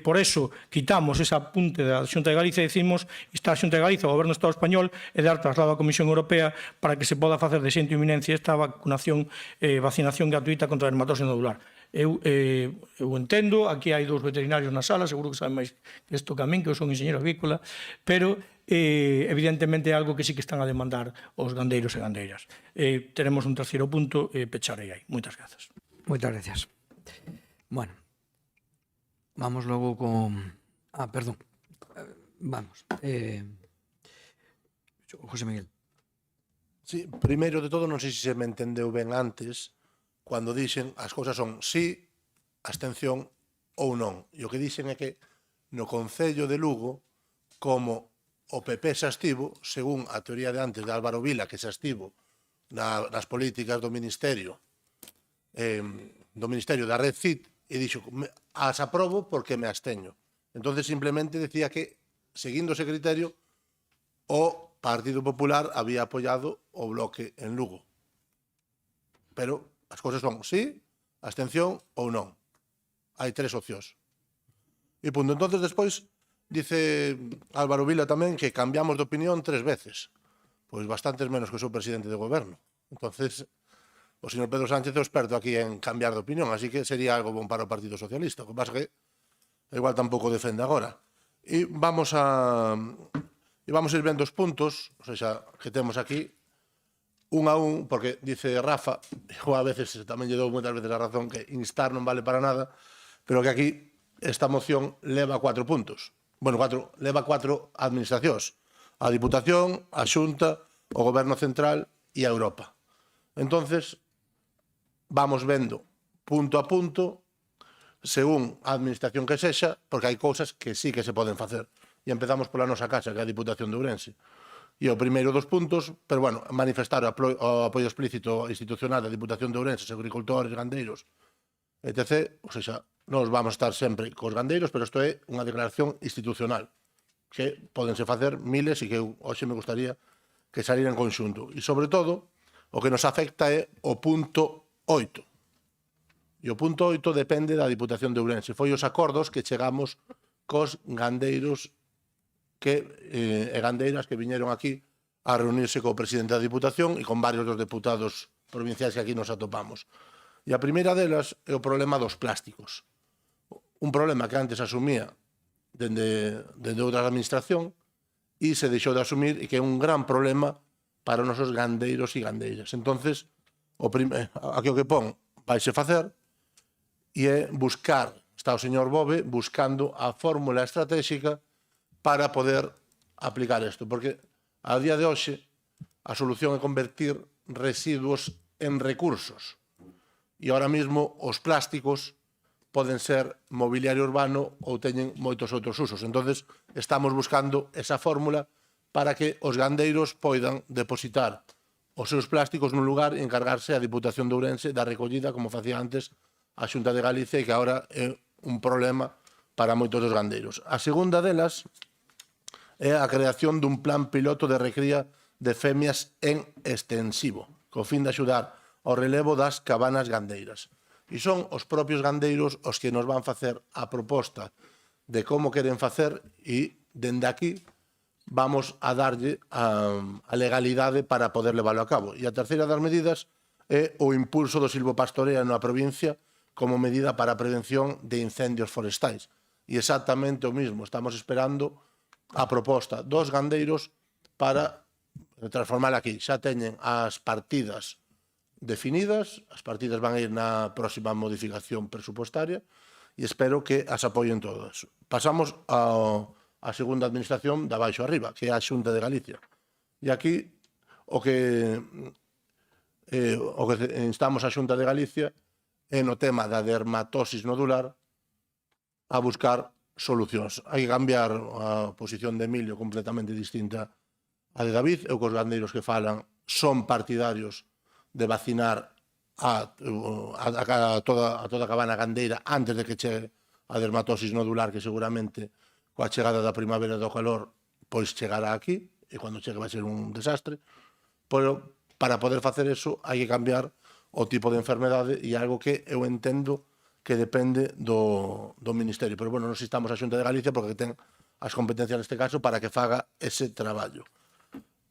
por eso quitamos ese apunte da Xunta de Galicia e decimos está a Xunta de Galicia, o Goberno do Estado español, e dar traslado á Comisión Europea para que se poda facer de xeito inminencia esta vacinación gratuita contra a dermatose nodular. Eu entendo, aquí hai dous veterinarios na sala, seguro que saben máis que isto que a min, que eu son enxeñero agrícola, pero evidentemente é algo que sí que están a demandar os gandeiros e gandeiras. Teremos un terceiro punto e pecharei aí. Moitas grazas. Moitas gracias. Bueno, vamos logo con... perdón. Vamos. José Miguel. Sí, primeiro de todo, non sei se me entendeu ben antes, cando dixen as cousas son sí, abstención ou non. E o que dixen é que no Concello de Lugo, como o PP se abstivo, según a teoría de antes de Álvaro Vila, que se abstivo nas políticas do Ministerio da Red CIT, e dixo, as aprobo porque me absteño. Entonces simplemente decía que, seguindo ese criterio, o Partido Popular había apoiado o Bloque en Lugo. Pero as cousas son sí, abstención ou non. Hai tres opcións. E punto. Entonces, despois, dice Álvaro Vila tamén que cambiamos de opinión 3 veces. Pois bastantes menos que o seu presidente de goberno. Entonces, o señor Pedro Sánchez é o experto aquí en cambiar de opinión, así que sería algo bon para o Partido Socialista. O que pasa que igual tampouco defende agora. E vamos a ir vendo os puntos, ou seja, que temos aquí, un a un, porque dice Rafa, eu a veces tamén lle dou moitas veces a razón que instar non vale para nada, pero que aquí esta moción leva 4 puntos. Bueno, leva 4 administracións. A Diputación, a Xunta, o Goberno Central e a Europa. Entonces, vamos vendo punto a punto, según a administración que sexa, porque hai cousas que sí que se poden facer. E empezamos pola nosa casa, que é a Diputación de Ourense. E o primeiro dos puntos, pero bueno, manifestar o apoio explícito institucional da Diputación de Ourense, agricultores, gandeiros, etc. Ou seja, nós vamos estar sempre cos gandeiros, pero isto é unha declaración institucional, que podense facer miles e que hoxe me gustaría que salira en conxunto. E, sobre todo, o que nos afecta é o punto 8. E o punto 8 depende da Diputación de Ourense. Foi os acordos que chegamos cos gandeiros e gandeiras que viñeron aquí a reunirse co presidente da Diputación e con varios dos deputados provinciais que aquí nos atopamos. E a primeira delas é o problema dos plásticos. Un problema que antes asumía dende outra administración e se deixou de asumir e que é un gran problema para os nosos gandeiros e gandeiras. Entonces, aquí o que pon vaise facer e é buscar, está o señor Bove buscando a fórmula estratégica para poder aplicar isto, porque a día de hoxe a solución é convertir residuos en recursos. E ahora mesmo os plásticos poden ser mobiliario urbano ou teñen moitos outros usos. Entonces, estamos buscando esa fórmula para que os gandeiros poidan depositar os seus plásticos nun lugar e encargarse a Diputación de Ourense da recollida, como facía antes a Xunta de Galicia, e que agora é un problema para moitos dos gandeiros. A segunda delas é a creación dun plan piloto de recría de femias en extensivo, co fin de axudar ao relevo das cabanas gandeiras. E son os propios gandeiros os que nos van facer a proposta de como queren facer e, dende aquí, vamos a darlle a legalidade para poder leválo a cabo. E a terceira das medidas é o impulso do silvopastoreo na provincia como medida para a prevención de incendios forestais. E exactamente o mismo, estamos esperando a proposta dos gandeiros para transformar aquí. Xa teñen as partidas definidas, as partidas van a ir na próxima modificación presupuestaria e espero que as apoien todas. Pasamos a segunda administración da baixo arriba, que é a Xunta de Galicia. E aquí o que o que instamos a Xunta de Galicia é no tema da dermatosis nodular a buscar solucións. Hai que cambiar a posición de Emilio completamente distinta a de David. Eu cos gandeiros que falan son partidarios de vacinar a toda a cabana gandeira antes de que chegue a dermatosis nodular, que seguramente coa chegada da primavera do calor pois chegará aquí, e cando chegue vai ser un desastre. Pero para poder facer eso hai que cambiar o tipo de enfermedade, e algo que eu entendo que depende do Ministerio. Pero, bueno, nos instamos a Xunta de Galicia porque ten as competencias neste caso para que faga ese traballo.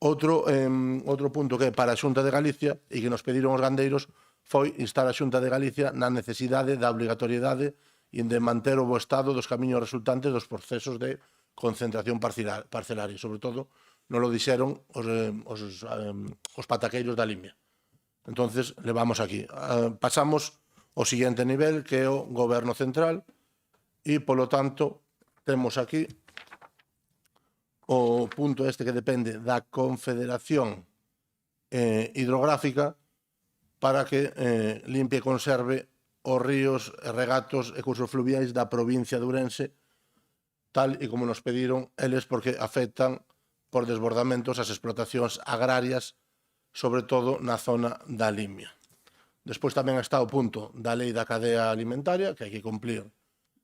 Outro punto que para a Xunta de Galicia e que nos pediron os gandeiros foi instar a Xunta de Galicia na necesidade da obrigatoriedade e de manter o bo estado dos camiños resultantes dos procesos de concentración parcelaria. Sobre todo, non lo dixeron os pataqueiros da Limia. Entonces, levamos aquí. Pasamos ao seguinte nivel, que é o Goberno Central, e, polo tanto, temos aquí o punto este que depende da Confederación Hidrográfica para que limpie e conserve os ríos, regatos e cursos fluviais da provincia de Ourense, tal e como nos pediron eles, porque afectan por desbordamentos as explotacións agrarias, sobre todo na zona da Limia. Despois tamén está o punto da lei da cadea alimentaria, que hai que cumplir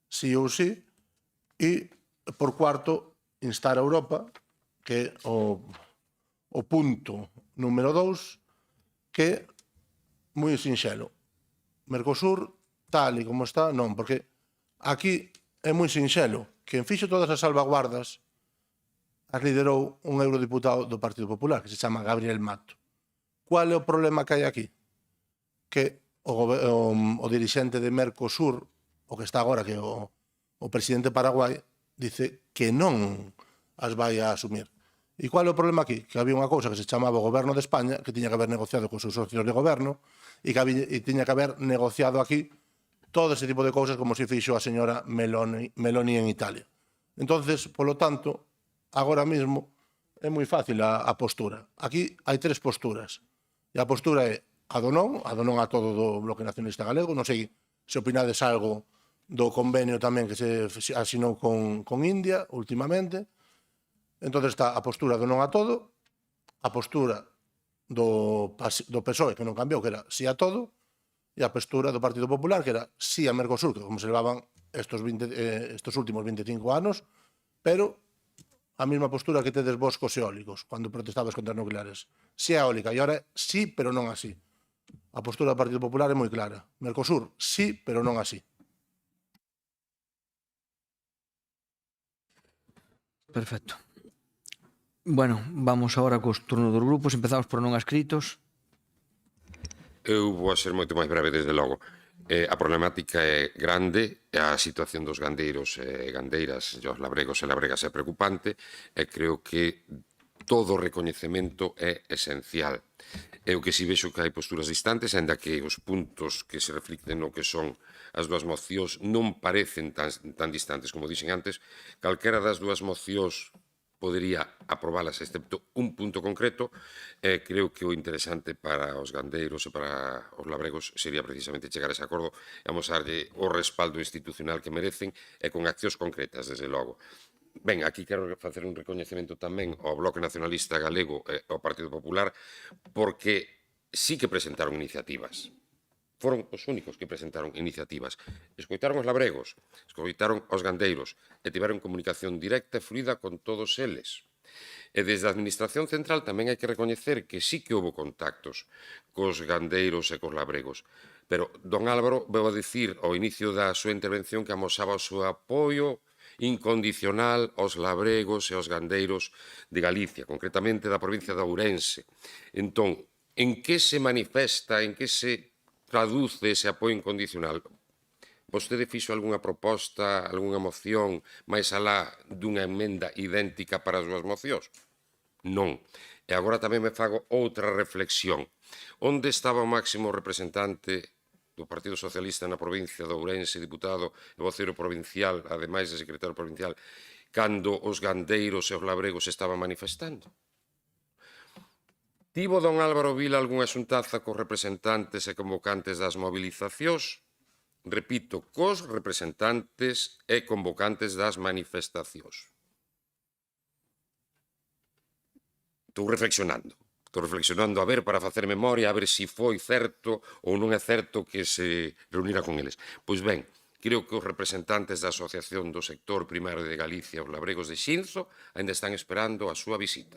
sí ou sí, e, por cuarto, instar a Europa, que é o punto número 2, que é moi sinxelo. Mercosur, tal e como está, non, porque aquí é moi sinxelo. Quen fixo todas as salvaguardas as liderou un eurodiputado do Partido Popular, que se chama Gabriel Mato. Qual é o problema que hai aquí? Que o dirixente de Mercosur, o que está agora, que é o presidente de Paraguai, dice que non as vai a asumir. E qual é o problema aquí? Que había unha cousa que se chamaba o Goberno de España, que tiña que haber negociado con os seus socios de goberno, e que tiña que haber negociado aquí todo ese tipo de cousas como se fixo a señora Meloni en Italia. Entonces, polo tanto, agora mesmo é moi fácil a postura. Aquí hai 3 posturas. E a postura é a do non a todo do Bloque Nacionalista Galego. Non sei se opinades algo do convenio tamén que se asinou con India últimamente. Entón está a postura do non a todo, a postura do PSOE, que non cambiou, que era sí a todo, e a postura do Partido Popular, que era sí a Mercosur, que como se levaban estos últimos 25 anos, pero a mesma postura que tedes vos cos eólicos, cando protestabas contra as nucleares. Sí a eólica, e agora sí, pero non así. A postura do Partido Popular é moi clara. Mercosur, sí, pero non así. Perfecto. Bueno, vamos agora cos turnos dos grupos. Empezamos por non escritos. Eu vou a ser moito máis breve, desde logo. A problemática é grande, a situación dos gandeiros e gandeiras, e os labregos e labregas é preocupante, e creo que todo o recoñecemento é esencial. Eu que si vexo que hai posturas distantes, ainda que os puntos que se reflicten no que son as dúas mocións non parecen tan distantes como dixen antes. Calquera das dúas mocións podería aprobalas, excepto un punto concreto. Creo que o interesante para os gandeiros e para os labregos sería precisamente chegar a ese acordo e amosarlle o respaldo institucional que merecen e con accións concretas, desde logo. Ben, aquí quero facer un recoñecemento tamén ao Bloque Nacionalista Galego e ao Partido Popular, porque sí que presentaron iniciativas. Foron os únicos que presentaron iniciativas. Escoitaron os labregos, escoitaron os gandeiros e tiveron comunicación directa e fluida con todos eles. E desde a Administración Central tamén hai que recoñecer que sí que houve contactos cos gandeiros e cos labregos. Pero don Álvaro veu a dicir ao inicio da súa intervención que amosaba o seu apoio incondicional aos labregos e aos gandeiros de Galicia, concretamente da provincia de Ourense. Entón, en que se manifesta, en que se traduce ese apoio incondicional? Vostede fixo algunha proposta, algunha moción máis alá dunha emenda idéntica para as dúas mocións? Non. E agora tamén me fago outra reflexión. Onde estaba o máximo representante do Partido Socialista na provincia de Ourense, diputado e voceiro provincial, ademais de secretario provincial, cando os gandeiros e os labregos estaban manifestando? Tivo don Álvaro Vila algunha xuntanza cos representantes e convocantes das movilizacións? Repito, cos representantes e convocantes das manifestacións. Estou reflexionando a ver para facer memoria, a ver se foi certo ou non é certo que se reunira con eles. Pois ben, creo que os representantes da Asociación do Sector Primario de Galicia, os labregos de Xinzo, ainda están esperando a súa visita.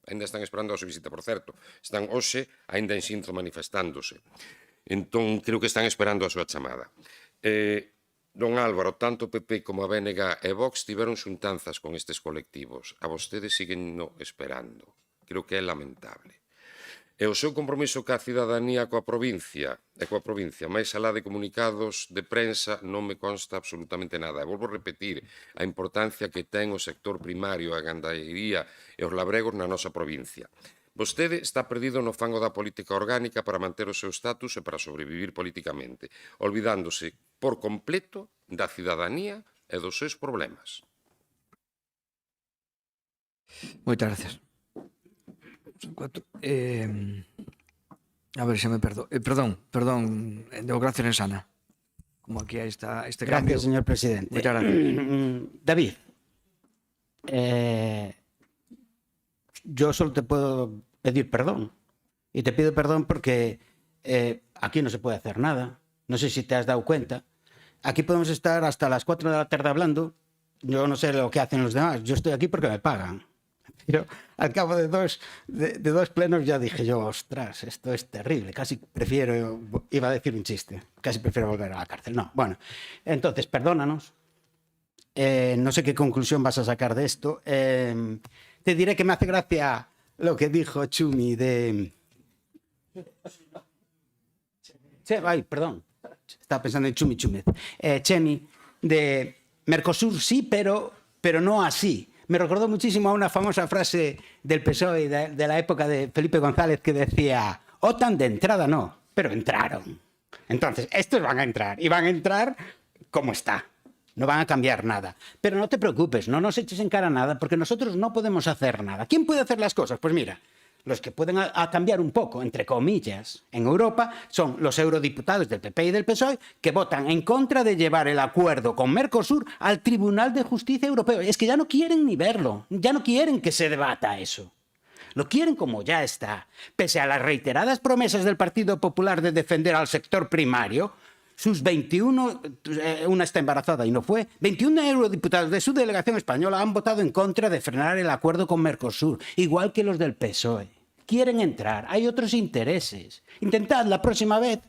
Por certo, están hoxe ainda en Xinzo manifestándose. Entón, creo que están esperando a súa chamada. Don Álvaro, tanto PP como a BNG e Vox tiveron xuntanzas con estes colectivos. A vostedes siguen esperando. Creo que é lamentable. E o seu compromiso ca cidadanía coa provincia, máis alá de comunicados de prensa, non me consta absolutamente nada. E volvo a repetir a importancia que ten o sector primario, a gandairía e os labregos na nosa provincia. Vostede está perdido no fango da política orgánica para manter o seu status e para sobrevivir políticamente, olvidándose por completo da cidadanía e dos seus problemas. Moitas gracias. A ver, xa me perdo. Perdón, democracia Rensana. Como aquí hai este cambio. Gracias, señor presidente. Moitas gracias. David, yo solo te puedo pedir perdón. Y te pido perdón porque aquí no se puede hacer nada. No sé si te has dado cuenta. Aquí podemos estar hasta las 4 de la tarde hablando. Yo no sé lo que hacen los demás. Yo estoy aquí porque me pagan. Pero al cabo de dos plenos ya dije yo, ostras, esto es terrible, casi prefiero, iba a decir un chiste, casi prefiero volver a la cárcel. No, bueno, entonces, perdónanos, no sé qué conclusión vas a sacar de esto. Te diré que me hace gracia lo que dijo Chumi de... Ay, perdón, estaba pensando en Chumi, Chemi, de Mercosur sí, pero no así. Me recordó muchísimo a una famosa frase del PSOE de la época de Felipe González que decía, OTAN de entrada no, pero entraron. Entonces, estos van a entrar y van a entrar como está. No van a cambiar nada. Pero no te preocupes, no nos eches en cara nada porque nosotros no podemos hacer nada. ¿Quién puede hacer las cosas? Pues mira, los que pueden cambiar un poco, entre comillas, en Europa son los eurodiputados del PP y del PSOE que votan en contra de llevar el acuerdo con Mercosur al Tribunal de Justicia Europeo. Es que ya no quieren ni verlo, ya no quieren que se debata eso. Lo quieren como ya está. Pese a las reiteradas promesas del Partido Popular de defender al sector primario, sus 21, una está embarazada y no fue, 21 eurodiputados de su delegación española han votado en contra de frenar el acuerdo con Mercosur, igual que los del PSOE. Quieren entrar, hay otros intereses. Intentad la próxima vez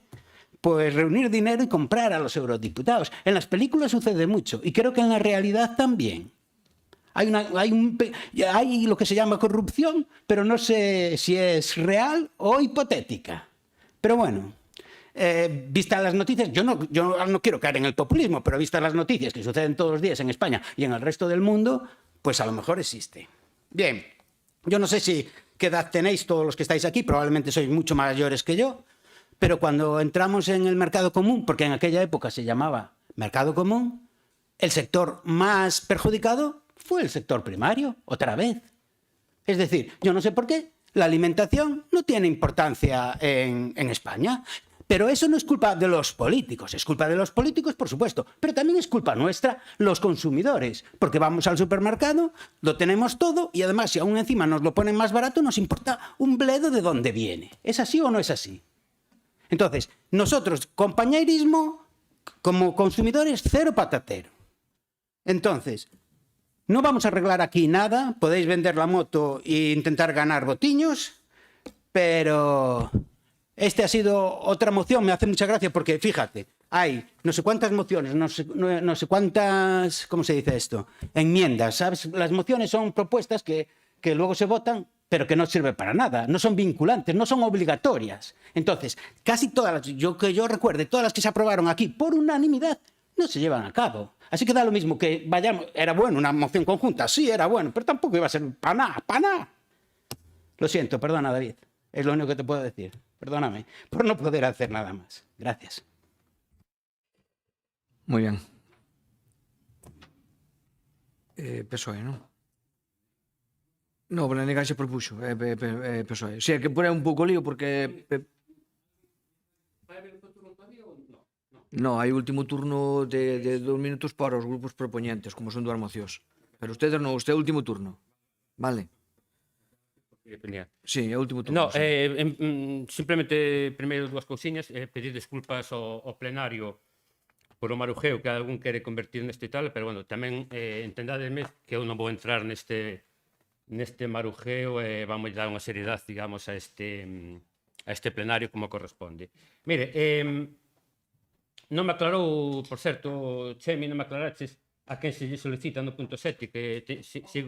pues reunir dinero y comprar a los eurodiputados. En las películas sucede mucho y creo que en la realidad también. Hay lo que se llama corrupción, pero no sé si es real o hipotética. Pero bueno... vistas las noticias, yo no quiero caer en el populismo, pero vistas las noticias que suceden todos los días en España y en el resto del mundo, pues a lo mejor existe. Bien, yo no sé qué edad tenéis todos los que estáis aquí, probablemente sois mucho mayores que yo, pero cuando entramos en el mercado común, porque en aquella época se llamaba mercado común, el sector más perjudicado fue el sector primario, otra vez. Es decir, yo no sé por qué, la alimentación no tiene importancia en España. Pero eso no es culpa de los políticos, es culpa de los políticos, por supuesto, pero también es culpa nuestra, los consumidores, porque vamos al supermercado, lo tenemos todo y además si aún encima nos lo ponen más barato nos importa un bledo de dónde viene. ¿Es así o no es así? Entonces, nosotros, compañerismo, como consumidores, cero patatero. Entonces, no vamos a arreglar aquí nada, podéis vender la moto e intentar ganar votiños, pero... Esta ha sido otra moción, me hace mucha gracia porque, fíjate, hay no sé cuántas mociones, no sé cuántas, ¿cómo se dice esto? Enmiendas, ¿sabes? Las mociones son propuestas que luego se votan, pero que no sirven para nada, no son vinculantes, no son obligatorias. Entonces, casi todas las, que yo recuerde, todas las que se aprobaron aquí por unanimidad, no se llevan a cabo. Así que da lo mismo que vayamos, era bueno una moción conjunta, sí, era bueno, pero tampoco iba a ser para nada. Lo siento, perdona, David, es lo único que te puedo decir. Perdóname por no poder hacer nada más. Gracias. Muy bien. PSOE, ¿no? No, Blanegar se propuxo, PSOE. O sea, que por aí un pouco lío, porque... No, hai último turno de 2 minutos para os grupos propoñentes, como son dúas mocións. Pero ustedes non, usted é último turno. Vale. Sí, é último turno. No, simplemente, primeiro, dúas cousiñas. Pedir desculpas ao plenario por o marujeo que algún quere convertir neste tal, pero, bueno, tamén entendádeme que eu non vou entrar neste marujeo e vamos dar unha seriedade, digamos, a este plenario como corresponde. Mire, non me aclarou, por certo, Chemi, non me aclaraches a quen se lle solicita no punto 7, que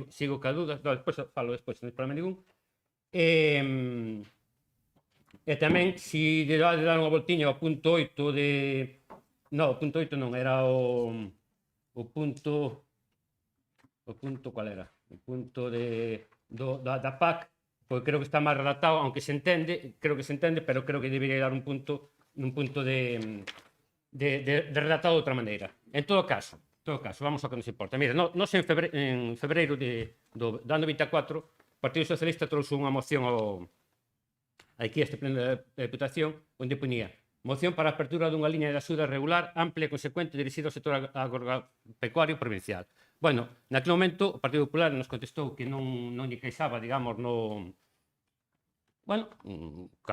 sigo ca dúdas, despois falo despois, non hai problema ningún. E tamén, se lle dá de dar unha voltiña ao punto 8 de... No, o punto 8 non, era o punto... O punto, qual era? O punto da PAC, porque creo que está mal redactado, aunque se entende, pero creo que debería dar un punto de redactado de outra maneira. En todo caso, vamos ao que nos importa. Mira, nós en febreiro do ano 24, o Partido Socialista trouxe unha moción aquí a este pleno da Deputación, onde ponía moción para a apertura dunha liña de axuda regular, amplia e consecuente dirixida ao sector agropecuario provincial. Bueno, naquele momento, o Partido Popular nos contestou que non lle queixaba, digamos, bueno,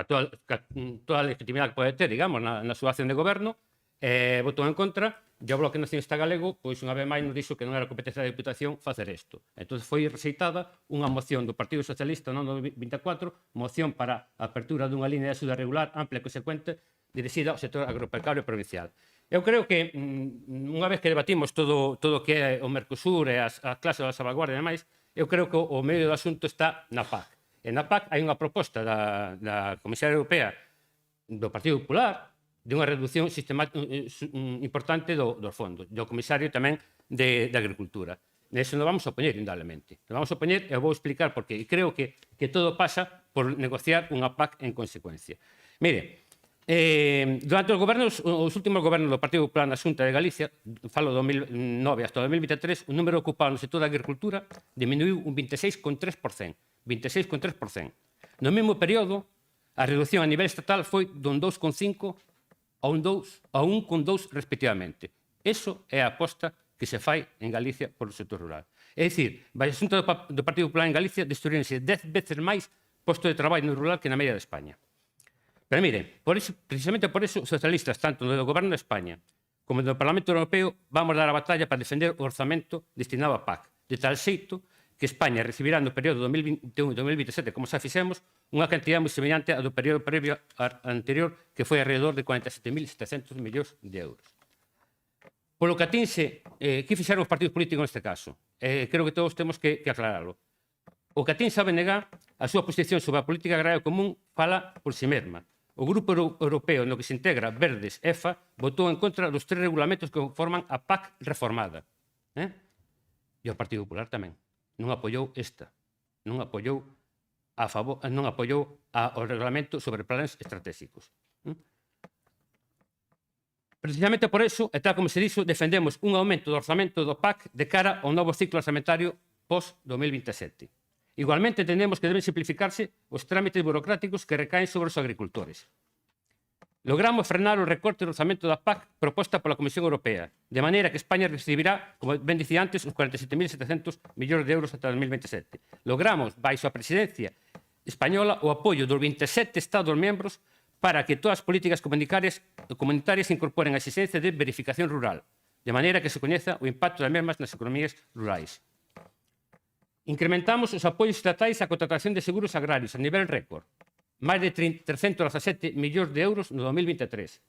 toda a legitimidade que pode ter, digamos, na súa acción de goberno, votou en contra, e o Bloque Nacionalista Galego, pois unha vez máis nos dixo que non era competencia da Deputación facer isto. Entón foi rexeitada unha moción do Partido Socialista no ano 24, moción para a apertura dunha liña de axuda regular, ampla e consecuente, dirixida ao sector agropecuario provincial. Eu creo que, unha vez que debatimos todo o que é o Mercosur e as clases da salvaguardia e demais, eu creo que o medio do asunto está na PAC. E na PAC hai unha proposta da Comisión Europea do Partido Popular de unha reducción importante dos fondos, do Comisario tamén de Agricultura. Neso nos vamos a opoñer, indudablemente. Nos vamos a opoñer e vou explicar por qué. E creo que todo pasa por negociar unha PAC en consecuencia. Mire, durante os últimos gobernos do Partido Popular na Xunta de Galicia, falo do 2009 hasta o 2023, o número ocupado no sector da agricultura diminuiu un 26,3%. 26,3%. No mesmo período, a reducción a nivel estatal foi dun 2,5% a un 1,2% respectivamente. Eso é a aposta que se fai en Galicia por o sector rural. É dicir, vai a Xunta do Partido Popular en Galicia destruírense 10 veces máis postos de traballo no rural que na media de España. Pero mire, precisamente por eso, os socialistas, tanto no Goberno de España como no Parlamento Europeo, vamos dar a batalla para defender o orzamento destinado a PAC, de tal xeito que España recibirá no período 2021-2027, como xa fixemos, unha cantidad moi semellante ao do período previo anterior, que foi alrededor de 47.700 millóns de euros. Polo que atinxe, que fixeron os partidos políticos neste caso? Creo que todos temos que aclararlo. O que atinxe a BNG, a súa posición sobre a política agraria común, fala por si mesma. O Grupo Europeo no que se integra Verdes, EFA, votou en contra dos 3 regulamentos que conforman a PAC reformada. E o Partido Popular tamén. Non apoiou esta. Non apoiou o regulamento sobre planes estratégicos. Precisamente por eso, e tal como se dixo, defendemos un aumento do orzamento do PAC de cara ao novo ciclo orzamentario post-2027. Igualmente, entendemos que deben simplificarse os trámites burocráticos que recaen sobre os agricultores. Logramos frenar o recorte do orzamento da PAC proposta pola Comisión Europea, de maneira que España recibirá, como ben dicía antes, os 47.700 millóns de euros ata 2027. Logramos, baixo a presidencia española, o apoio dos 27 Estados membros para que todas as políticas comunitarias incorporen a exigencia de verificación rural, de maneira que se coñeza o impacto das mesmas nas economías rurais. Incrementamos os apoios estatais á contratación de seguros agrarios a nivel récord, máis de 317 millóns de euros no 2023.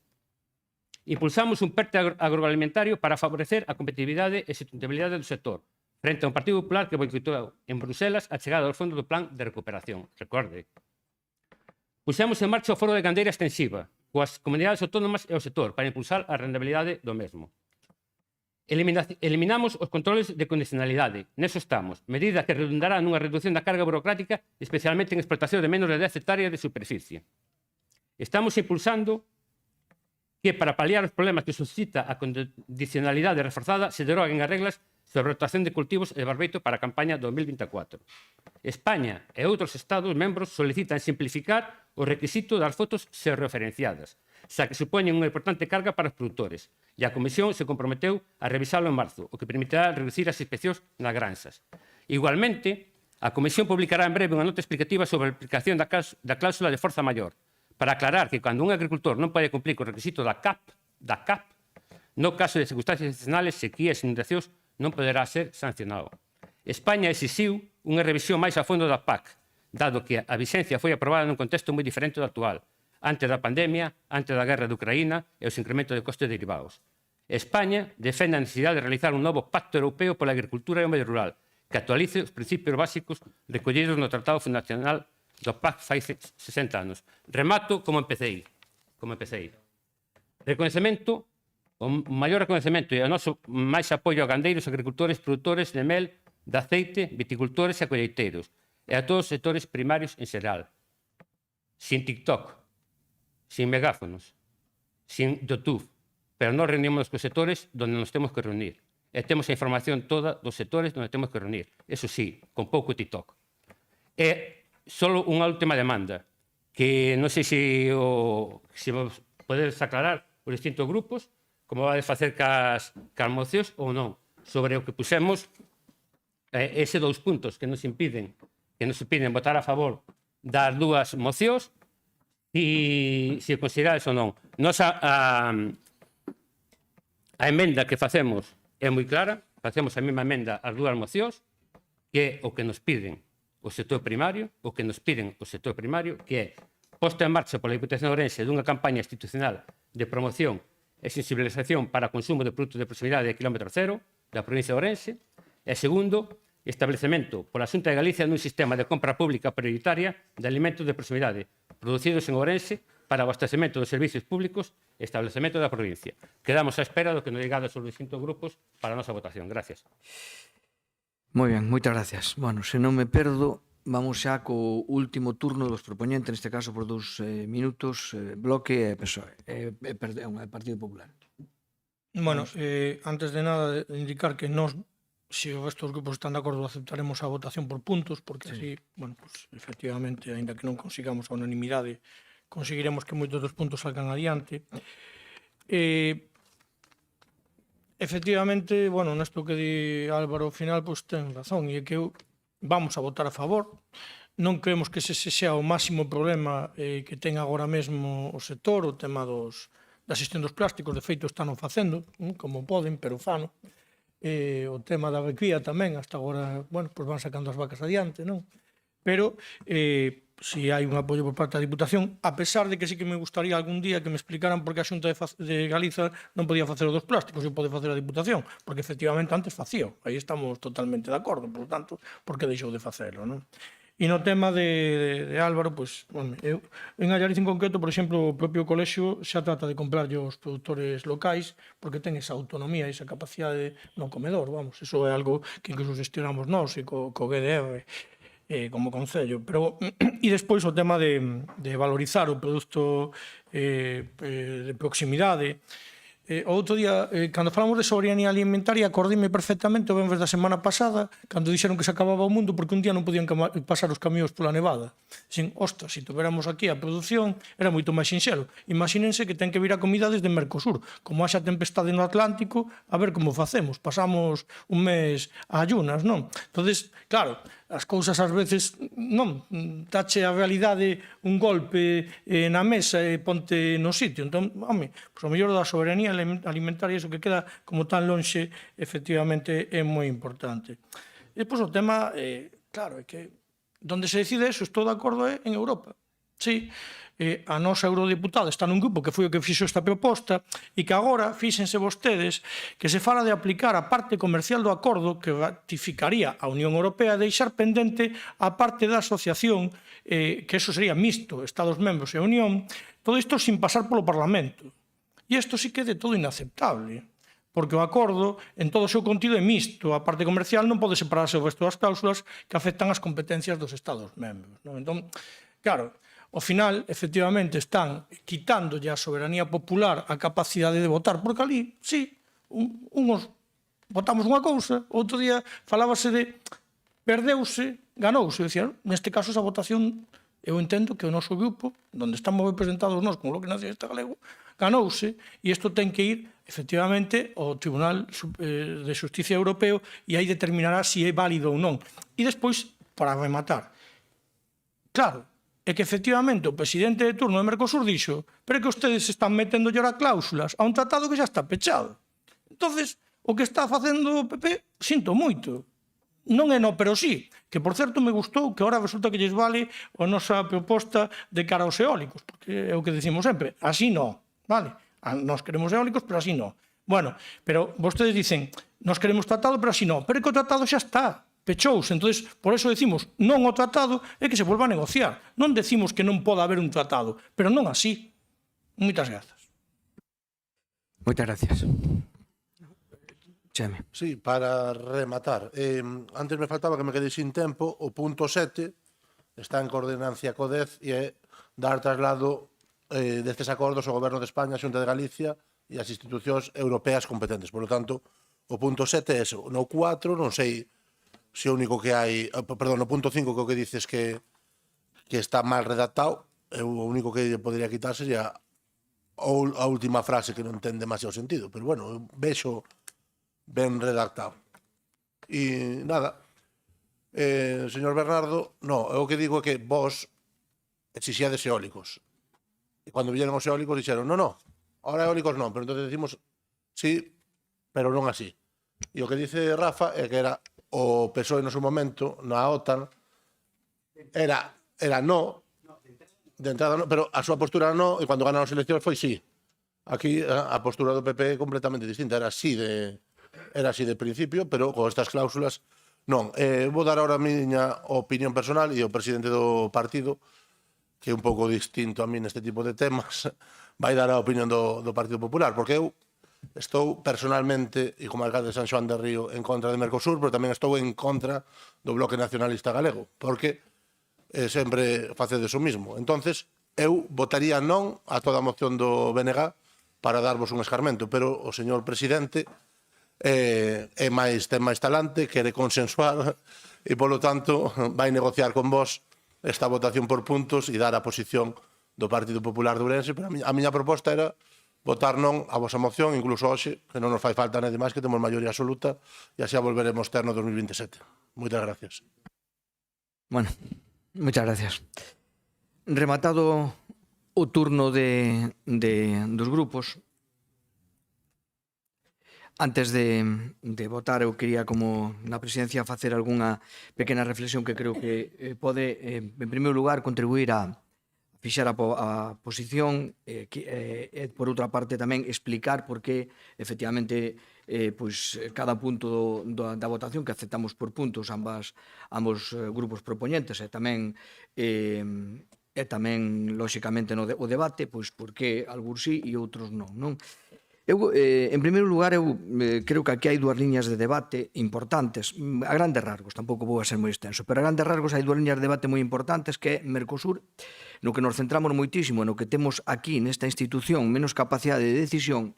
Impulsamos un PERTE agroalimentario para favorecer a competitividade e sustentabilidade do sector, frente a un Partido Popular que boicotou en Bruselas a chegada ao fondo do Plan de Recuperación. Recorde. Puxemos en marcha o Foro de Gandeira Extensiva, coas comunidades autónomas e o sector, para impulsar a rentabilidade do mesmo. Eliminamos os controles de condicionalidade. Neso estamos. Medida que redundará nunha reducción da carga burocrática, especialmente en explotación de menos de 10 hectáreas de superficie. Estamos impulsando que, para paliar os problemas que suscita a condicionalidade reforzada, se deroguen as reglas sobre a rotación de cultivos e barbeito para a campaña 2024. España e outros Estados membros solicitan simplificar o requisito das fotos xeorreferenciadas, xa que supoñen unha importante carga para os produtores, e a Comisión se comprometeu a revisalo en marzo, o que permitirá reducir as inspeccións nas granxas. Igualmente, a Comisión publicará en breve unha nota explicativa sobre a aplicación da cláusula de forza maior, para aclarar que cando un agricultor non pode cumplir co requisito da CAP, no caso de circunstancias excepcionales, sequías e inundacións, non poderá ser sancionado. España exixiu unha revisión máis a fondo da PAC, dado que a vixencia foi aprobada nun contexto moi diferente do actual, antes da pandemia, antes da guerra de Ucraína e os incrementos de costes derivados. España defende a necesidade de realizar un novo pacto europeo pola agricultura e o medio rural, que actualice os principios básicos recollidos no Tratado Fundacional do PAC fai 60 anos. Remato como empecéi. Reconhecemento, o maior reconhecemento e o noso máis apoio a gandeiros, agricultores, produtores de mel, de aceite, viticultores e colleiteiros, e a todos os sectores primarios en xeral. Sin TikTok, sin megáfonos, sin YouTube, pero non reunimos cos sectores onde nos temos que reunir. E temos a información toda dos sectores onde temos que reunir. Eso sí, con pouco TikTok. E só unha última demanda, que non sei se vos podedes aclarar os distintos grupos, como vai facer cas mocións ou non, sobre o que pusemos ese 2 puntos que nos impiden votar a favor das 2 mocións e se considerades ou non. A emenda que facemos é moi clara, facemos a mesma emenda ás 2 mocións, que é o que nos piden o sector primario, que é posta en marcha pola Diputación de Ourense dunha campaña institucional de promoción e sensibilización para o consumo de produtos de proximidade de kilómetro cero da provincia de Ourense. E segundo, establecemento pola Xunta de Galicia dun sistema de compra pública prioritaria de alimentos de proximidade producidos en Ourense para o abastecemento dos servicios públicos e establecemento da provincia. Quedamos á espera do que nos digades os distintos grupos para a nosa votación. Gracias. Moi ben, moitas gracias. Bueno, se non me perdo, vamos xa co último turno dos propoñentes, neste caso por 2 minutos, Bloque e PSOE, perdón, Partido Popular. Bueno, antes de nada, indicar que nós, se estes grupos están de acordo, aceptaremos a votación por puntos, porque así, bueno, pues, efectivamente, aínda que non consigamos a unanimidade, conseguiremos que moitos dos puntos salgan adiante. Efectivamente, bueno, nesto que di Álvaro ao final, pois ten razón, e é que vamos a votar a favor. Non creemos que ese sea o máximo problema que ten agora mesmo o sector, o tema da xestión dos plásticos. De feito, están facendo, como poden, pero fano. O tema da bequía tamén, hasta agora, bueno, pois van sacando as vacas adiante, non? Pero si hai un apoio por parte da Diputación, a pesar de que sí que me gustaría algún día que me explicaran por que a Xunta de Galiza non podía facer os dos plásticos e pode facer a Diputación, porque efectivamente antes facía, aí estamos totalmente de acordo, por lo tanto, por que deixou de facelo, non? E no tema de Álvaro, pois, bueno, en Allariz en concreto, por exemplo, o propio colexio xa trata de comprarlle aos produtores locais porque ten esa autonomía, esa capacidade no comedor, vamos, eso é algo que incluso gestionamos nós e co GDR como concello, pero e despois o tema de valorizar o produto de proximidade. O outro día, cando falamos de soberanía alimentaria, acordime perfectamente o venres da semana pasada, cando dixeron que se acababa o mundo porque un día non podían pasar os camións pola nevada. Sin, ostras, se tuveramos aquí a produción, era moito máis sinxelo. Imagínense que ten que vir a comida desde Mercosur. Como haxa tempestade no Atlántico, a ver como facemos. Pasamos un mes a ayunas, non? Entonces, claro, as cousas ás veces non tache a realidade un golpe na mesa e ponte no sitio. Entón, home, pois o mellor da soberanía alimentaria, iso que queda como tan lonxe, efectivamente é moi importante. E depois o tema, claro, é que donde se decide eso, estou de acordo, é en Europa. Sí, a nosa eurodiputada está nun grupo que foi o que fixo esta proposta e que agora, fíxense vostedes, que se fala de aplicar a parte comercial do acordo que ratificaría a Unión Europea, deixar pendente a parte da asociación, que eso sería mixto, Estados membros e a Unión, todo isto sin pasar polo Parlamento. E isto sí que é de todo inaceptable, porque o acordo, en todo o seu contido, é mixto. A parte comercial non pode separarse do resto das cláusulas que afectan as competencias dos Estados membros. Entón, claro, ao final, efectivamente, están quitándolle a soberanía popular a capacidade de votar, porque ali, sí, unhos votamos unha cousa, outro día falábase de perdeuse, ganouse, dicía, neste caso esa votación, eu entendo que o noso grupo, onde estamos representados nós como Bloque Nacionalista Galego, ganouse, e isto ten que ir, efectivamente, ao Tribunal de Xusticia Europeo, e aí determinará se é válido ou non. E despois, para rematar, claro, é que efectivamente o presidente de turno de Mercosur dixo, pero é que ustedes están metendo llorar cláusulas a un tratado que xa está pechado. Entonces, o que está facendo o PP, sinto moito. Non é no, pero sí, que por certo me gustou que ahora resulta que lles vale a nosa proposta de cara aos eólicos, porque é o que decimos sempre, así non, vale? Nós queremos eólicos, pero así non. Bueno, pero vostedes dicen, nós queremos tratado, pero así non, pero é que o tratado xa está, pechouse, entonces por eso decimos non ao tratado e que se volva a negociar. Non decimos que non poda haber un tratado, pero non así. Moitas grazas. Moitas gracias. Cheme. Sí, para rematar. Antes me faltaba que me quedei sin tempo. O punto 7 está en coordinancia co 10 e é dar traslado destes acordos ao Goberno de España, a Xunta de Galicia e as institucións europeas competentes. Por lo tanto, o punto 7 é eso. No 4 non sei se o único que hai... Perdón, no punto 5 que o que dices que está mal redactado, o único que podría quitar sería a última frase que non ten demasiado sentido. Pero bueno, vexo ben redactado. E nada, señor Bernardo, no, o que digo é que vos exixiades eólicos. E cando vieron os eólicos dixeron, no, ahora eólicos non, pero entonces decimos sí, pero non así. E o que dice Rafa é que era o PSOE no seu momento, na OTAN, era no, de entrada no, pero a súa postura era no, e cando ganaron as eleccións foi sí. Aquí a postura do PP é completamente distinta, era así de principio, pero con estas cláusulas non. Vou dar ahora a miña opinión personal e o presidente do partido, que é un pouco distinto a mí neste tipo de temas, vai dar a opinión do Partido Popular, porque eu estou personalmente, e como alcalde de San Xoán de Río, en contra de Mercosur, pero tamén estou en contra do Bloque Nacionalista Galego, porque sempre facedes o mismo. Entonces, eu votaría non a toda a moción do BNG para darvos un escarmento, pero o señor presidente ten máis talante, quere consensuar, e polo tanto vai negociar con vos esta votación por puntos e dar a posición do Partido Popular de Ourense. Pero a miña proposta era votar non a vosa moción, incluso hoxe, que non nos fai falta nada máis, que temos maioría absoluta, e así a volveremos ter no 2027. Moitas gracias. Bueno, moitas gracias. Rematado o turno dos grupos, antes de votar, eu quería, como na presidencia, facer algunha pequena reflexión que creo que pode, en primeiro lugar, contribuir a fixar a posición e, por outra parte, tamén explicar por que, efectivamente, cada punto da votación que aceptamos por puntos ambos grupos propoñentes e tamén, lóxicamente, o debate, pois, por que algúns sí e outros non? En primeiro lugar, eu creo que aquí hai dúas liñas de debate importantes, a grandes rasgos, tampouco vou a ser moi extenso, pero a grandes rasgos hai dúas liñas de debate moi importantes, que é Mercosur, no que nos centramos moitísimo, no que temos aquí nesta institución menos capacidade de decisión,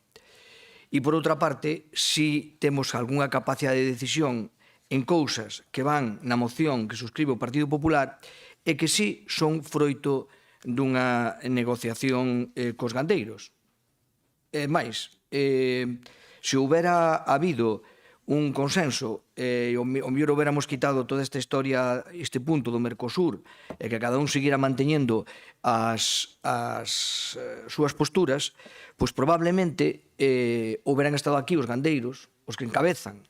e por outra parte, si temos algunha capacidade de decisión en cousas que van na moción que suscribe o Partido Popular e que si son froito dunha negociación cos gandeiros. E máis, se houbera habido un consenso e o mellor houbéramos quitado toda esta historia, este punto do Mercosur, e que cada un seguira manteñendo as súas posturas, pois probablemente houberan estado aquí os gandeiros, os que encabezan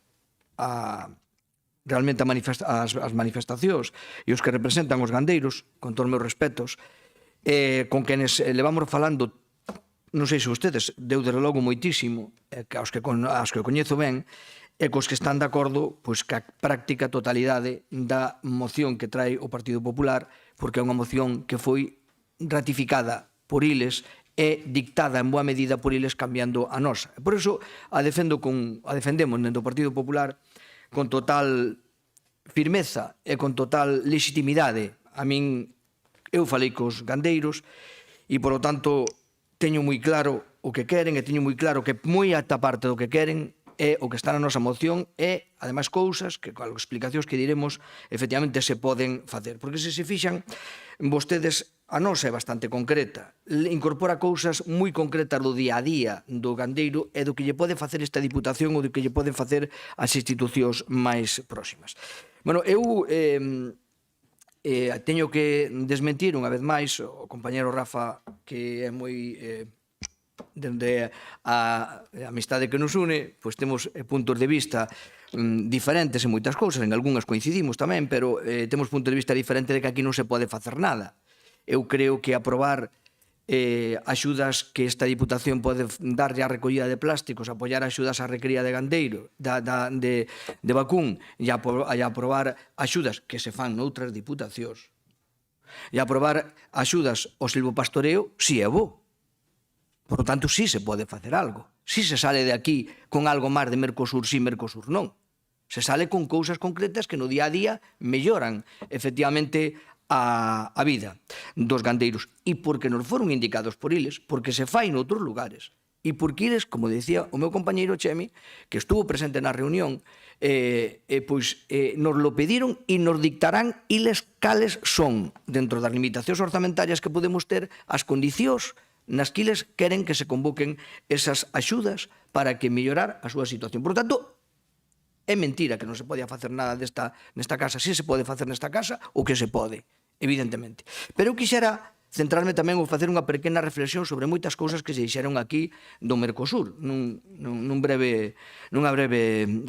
realmente as manifestacións e os que representan os gandeiros, con todos os meus respetos, con quenes levamos falando, non sei se ustedes, deu desde logo moitísimo, aos que coñezo ben, e cos que están de acordo pois ca práctica totalidade da moción que trae o Partido Popular, porque é unha moción que foi ratificada por iles e dictada en boa medida por iles cambiando a nosa. Por iso a defendemos dentro do Partido Popular con total firmeza e con total legitimidade. A min, eu falei cos gandeiros e, polo tanto, teño moi claro o que queren e teño moi claro que moi ata parte do que queren é o que está na nosa moción e, ademais, cousas que, con explicacións que diremos, efectivamente se poden facer. Porque se fixan, vostedes, a nosa é bastante concreta, incorpora cousas moi concretas do día a día do gandeiro e do que lle pode facer esta Diputación ou do que lle poden facer as institucións máis próximas. Bueno, eu teño que desmentir unha vez máis o compañero Rafa, que é moi... dende a amistade que nos une, pois temos puntos de vista diferentes en moitas cousas, en algunhas coincidimos tamén, pero temos puntos de vista diferentes de que aquí non se pode facer nada. Eu creo que aprobar axudas que esta Diputación pode darlle a recollida de plásticos, apoiar axudas á recría de gandeiro, de vacún, e aprobar axudas que se fan noutras Diputacións, e aprobar axudas ao silvopastoreo, si é bo. Por lo tanto, sí se pode facer algo. Sí se sale de aquí con algo máis de Mercosur, sí, Mercosur non. Se sale con cousas concretas que no día a día melloran, efectivamente, a vida dos gandeiros. E porque nos foron indicados por iles, porque se fai noutros lugares. E porque iles, como decía o meu compañeiro Chemi, que estuvo presente na reunión, pois nos lo pediron e nos dictarán iles cales son, dentro das limitacións orzamentarias que podemos ter, as condicións nas que eles queren que se convoquen esas axudas para que mellorar a súa situación. Por tanto, é mentira que non se podía facer nada nesta casa. Si se pode facer nesta casa, o que se pode, evidentemente. Pero eu quixera centrarme tamén ou facer unha pequena reflexión sobre moitas cousas que se dixeron aquí do Mercosur, nunha breve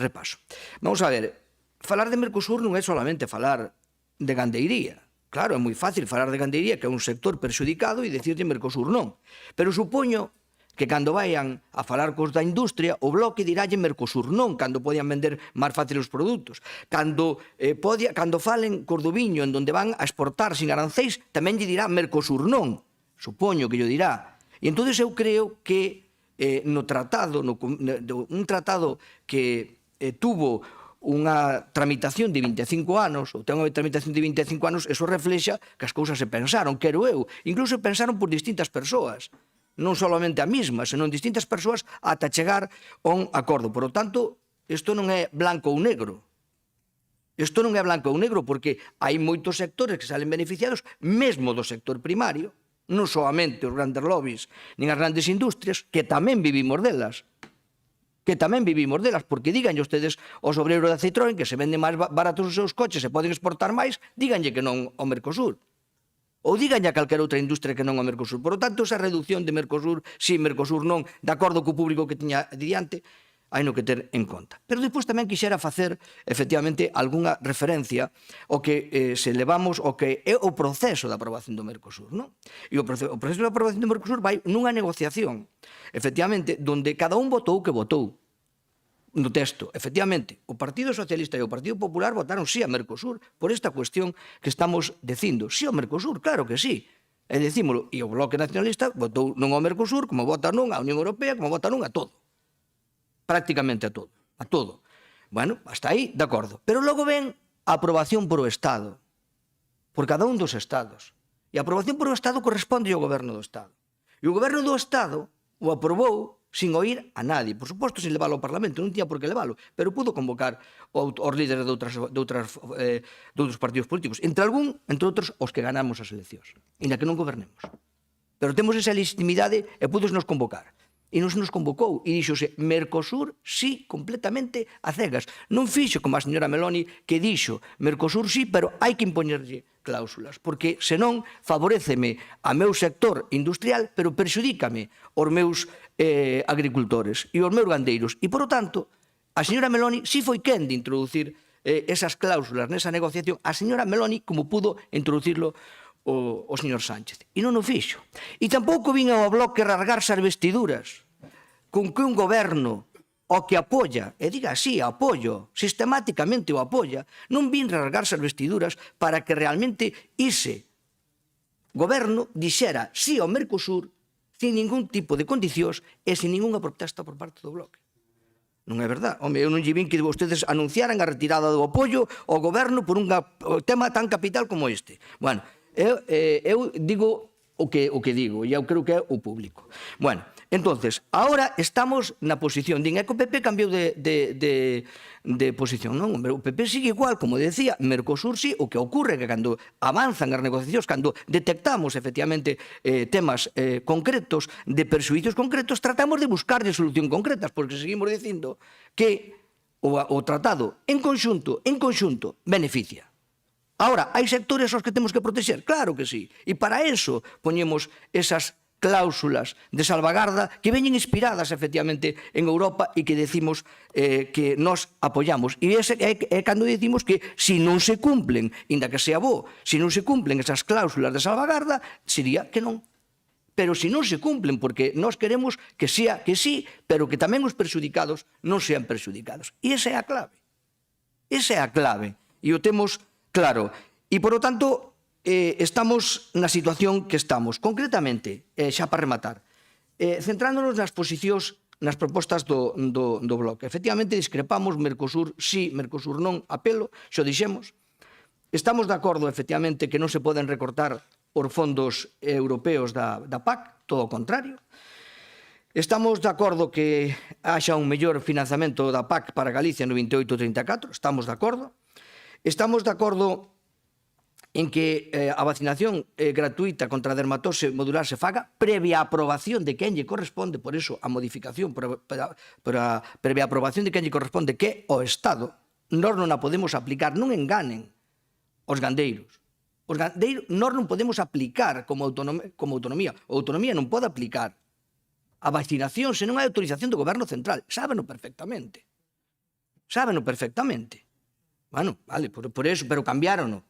repaso. Vamos a ver, falar de Mercosur non é solamente falar de gandeiría. Claro, é moi fácil falar de gandeiría, que é un sector perxudicado, e dicirlle Mercosur non. Pero supoño que cando vayan a falar cos da industria, o bloque diralle Mercosur non, cando podían vender máis fácil os produtos. Cando falen cos do viño, en donde van a exportar sin arancéis, tamén lle dirá Mercosur non. Supoño que lle dirá. E entón eu creo que no tratado, un tratado que tuvo unha tramitación de 25 anos, ou ten unha tramitación de 25 anos, eso reflexa que as cousas se pensaron, quero eu. Incluso pensaron por distintas persoas, non solamente a mesma, senón distintas persoas ata chegar a un acordo. Por lo tanto, isto non é blanco ou negro. Isto non é blanco ou negro, porque hai moitos sectores que salen beneficiados, mesmo do sector primario, non solamente os grandes lobbies, nin as grandes industrias, que tamén vivimos delas. Porque díganlle ustedes aos obreiros da Citroën que se venden máis baratos os seus coches e poden exportar máis, díganlle que non ao Mercosur. Ou díganlle a calquera outra industria que non ao Mercosur. Por lo tanto, esa reducción de Mercosur, si Mercosur non, de acordo co público que tiña diante, hai no que ter en conta. Pero depois tamén quixera facer, efectivamente, algunha referencia ao que se levamos, ao que é o proceso de aprobación do Mercosur, non? E o proceso de aprobación do Mercosur vai nunha negociación, efectivamente, donde cada un votou o que votou no texto. Efectivamente, o Partido Socialista e o Partido Popular votaron sí a Mercosur por esta cuestión que estamos dicindo. Sí ao Mercosur, claro que sí. E decímolo, e o Bloque Nacionalista votou non ao Mercosur, como vota non á Unión Europea, como vota non a todo. Prácticamente a todo. A todo. Bueno, hasta aí, de acordo. Pero logo ven a aprobación por o Estado. Por cada un dos Estados. E a aprobación por o Estado corresponde ao Goberno do Estado. E o Goberno do Estado o aprobou sin oír a nadie. Por suposto, sin leválo ao Parlamento, non tiña por que leválo, pero pudo convocar aos líderes de outros partidos políticos. Entre outros, os que ganamos as eleccións, e na que non gobernemos. Pero temos esa legitimidade e pudos nos convocar. E non se nos convocou, e dixose Mercosur sí, completamente a cegas. Non fixo como a señora Meloni, que dixo Mercosur sí, pero hai que impoñerlle cláusulas, porque senón favoreceme a meu sector industrial, pero perxudícame os meus agricultores e os meus gandeiros. E, por lo tanto, a señora Meloni sí foi quen de introducir esas cláusulas nesa negociación, a señora Meloni como pudo introducirlo o señor Sánchez. E non o fixo. E tampouco vin ao Bloque rasgarse as vestiduras con que un goberno o que apoia, e diga así, apoio, sistemáticamente o apoia, non vin rasgarse as vestiduras para que realmente ese goberno dixera sí ao Mercosur sin ningún tipo de condicións e sin ninguna protesta por parte do Bloque. Non é verdad. Home, eu non lle vin que vostedes anunciaran a retirada do apoio ao goberno por un tema tan capital como este. Bueno, eu digo o que digo, e eu creo que é o público. Bueno, entonces, ahora estamos na posición, din, é que o PP cambiou de posición, non? O PP sigue igual, como decía, Mercosur sí, o que ocorre que cando avanzan as negociacións, cando detectamos efectivamente temas concretos, de perxuicios concretos, tratamos de buscarlle solución concretas, porque seguimos dicindo que o tratado en conxunto, beneficia. Ahora, hai sectores aos que temos que protexer? Claro que sí. E para eso poñemos esas cláusulas de salvagarda que veñen inspiradas efectivamente en Europa e que decimos que nos apoyamos. E ese é cando decimos que se non se cumplen, inda que sea bo, se non se cumplen esas cláusulas de salvagarda, sería que non. Pero se non se cumplen, porque nós queremos que sea que sí, pero que tamén os perxudicados non sean perxudicados. E esa é a clave. Esa é a clave. E o temos claro. E, por lo tanto, estamos na situación que estamos. Concretamente, xa para rematar, centrándonos nas posicións, nas propostas do bloque. Efectivamente, discrepamos, Mercosur sí, Mercosur non, apelo, xo dixemos. Estamos de acordo, efectivamente, que non se poden recortar os fondos europeos da PAC, todo o contrario. Estamos de acordo que haxa un mellor financiamento da PAC para Galicia no 28-34, estamos de acordo. Estamos de acordo en que a vacinación gratuita contra a dermatose modular se faga previa aprobación de quen lle corresponde, por eso a modificación, previa aprobación de quen lle corresponde, que o Estado. Nós non a podemos aplicar, non enganen os gandeiros. Os gandeiros nós non podemos aplicar como autonomía. A autonomía non pode aplicar a vacinación se non hai autorización do Goberno Central. Sábeno perfectamente. Sábeno perfectamente. Bueno, vale, por eso, pero cambiaron,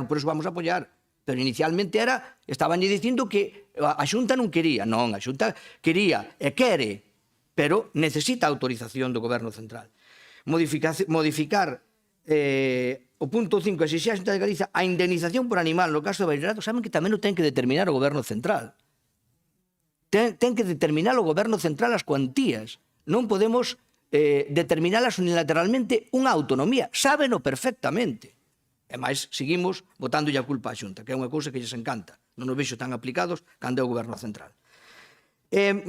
por eso vamos a apoyar. Pero inicialmente estaban dicindo que a Xunta non quería. Non, a Xunta quería e quere, pero necesita autorización do Goberno Central. Modificar o punto 5, exixir a Xunta de Galicia a indemnización por animal no caso de Bairrado, saben que tamén o ten que determinar o Goberno Central. Ten que determinar o Goberno Central as cuantías. Non podemos determinalas unilateralmente unha autonomía. Sábeno perfectamente. E máis, seguimos botándolle a culpa á Xunta, que é unha cousa que lles encanta. Non os vexo tan aplicados cando é o Goberno Central.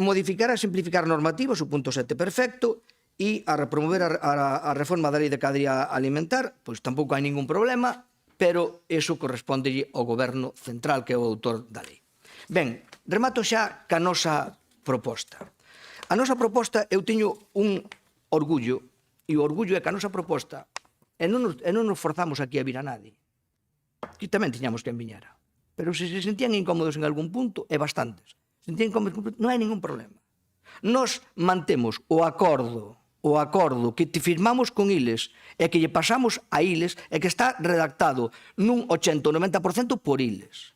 Modificar e simplificar normativas, o punto 7 perfecto, e a promover a reforma da lei de cadea alimentar, pois tampouco hai ningún problema, pero eso corresponde ao Goberno Central, que é o autor da lei. Ben, remato xa ca nosa proposta. A nosa proposta, eu teño un orgullo, e o orgullo é que a nosa proposta, e non nos forzamos aquí a vir a nadie. Aquí tamén tiñamos que enviñara. Pero se se sentían incómodos en algún punto, e bastantes, sentían incómodos, non hai ningún problema. Nos mantemos o acordo que te firmamos con Iles e que lle pasamos a Iles e que está redactado nun 80 ou 90% por Iles.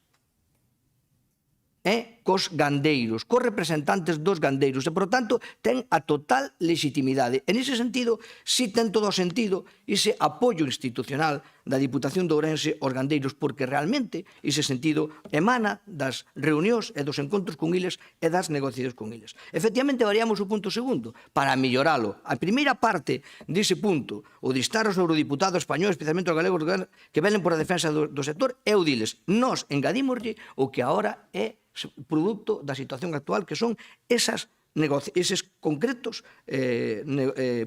Cos gandeiros, cos representantes dos gandeiros, e, por tanto, ten a total legitimidade. En ese sentido, sí ten todo o sentido ese apoio institucional da Diputación de Ourense aos gandeiros, porque realmente ese sentido emana das reunións e dos encontros con Iles e das negociacións con Iles. Efectivamente, variamos o punto segundo para melloralo. A primeira parte dese punto, o de instar aos eurodiputados españoles, especialmente os galegos, que velen por a defensa do sector, é o diles. Nós engadímoslle o que agora é produto da situación actual, que son eses concretos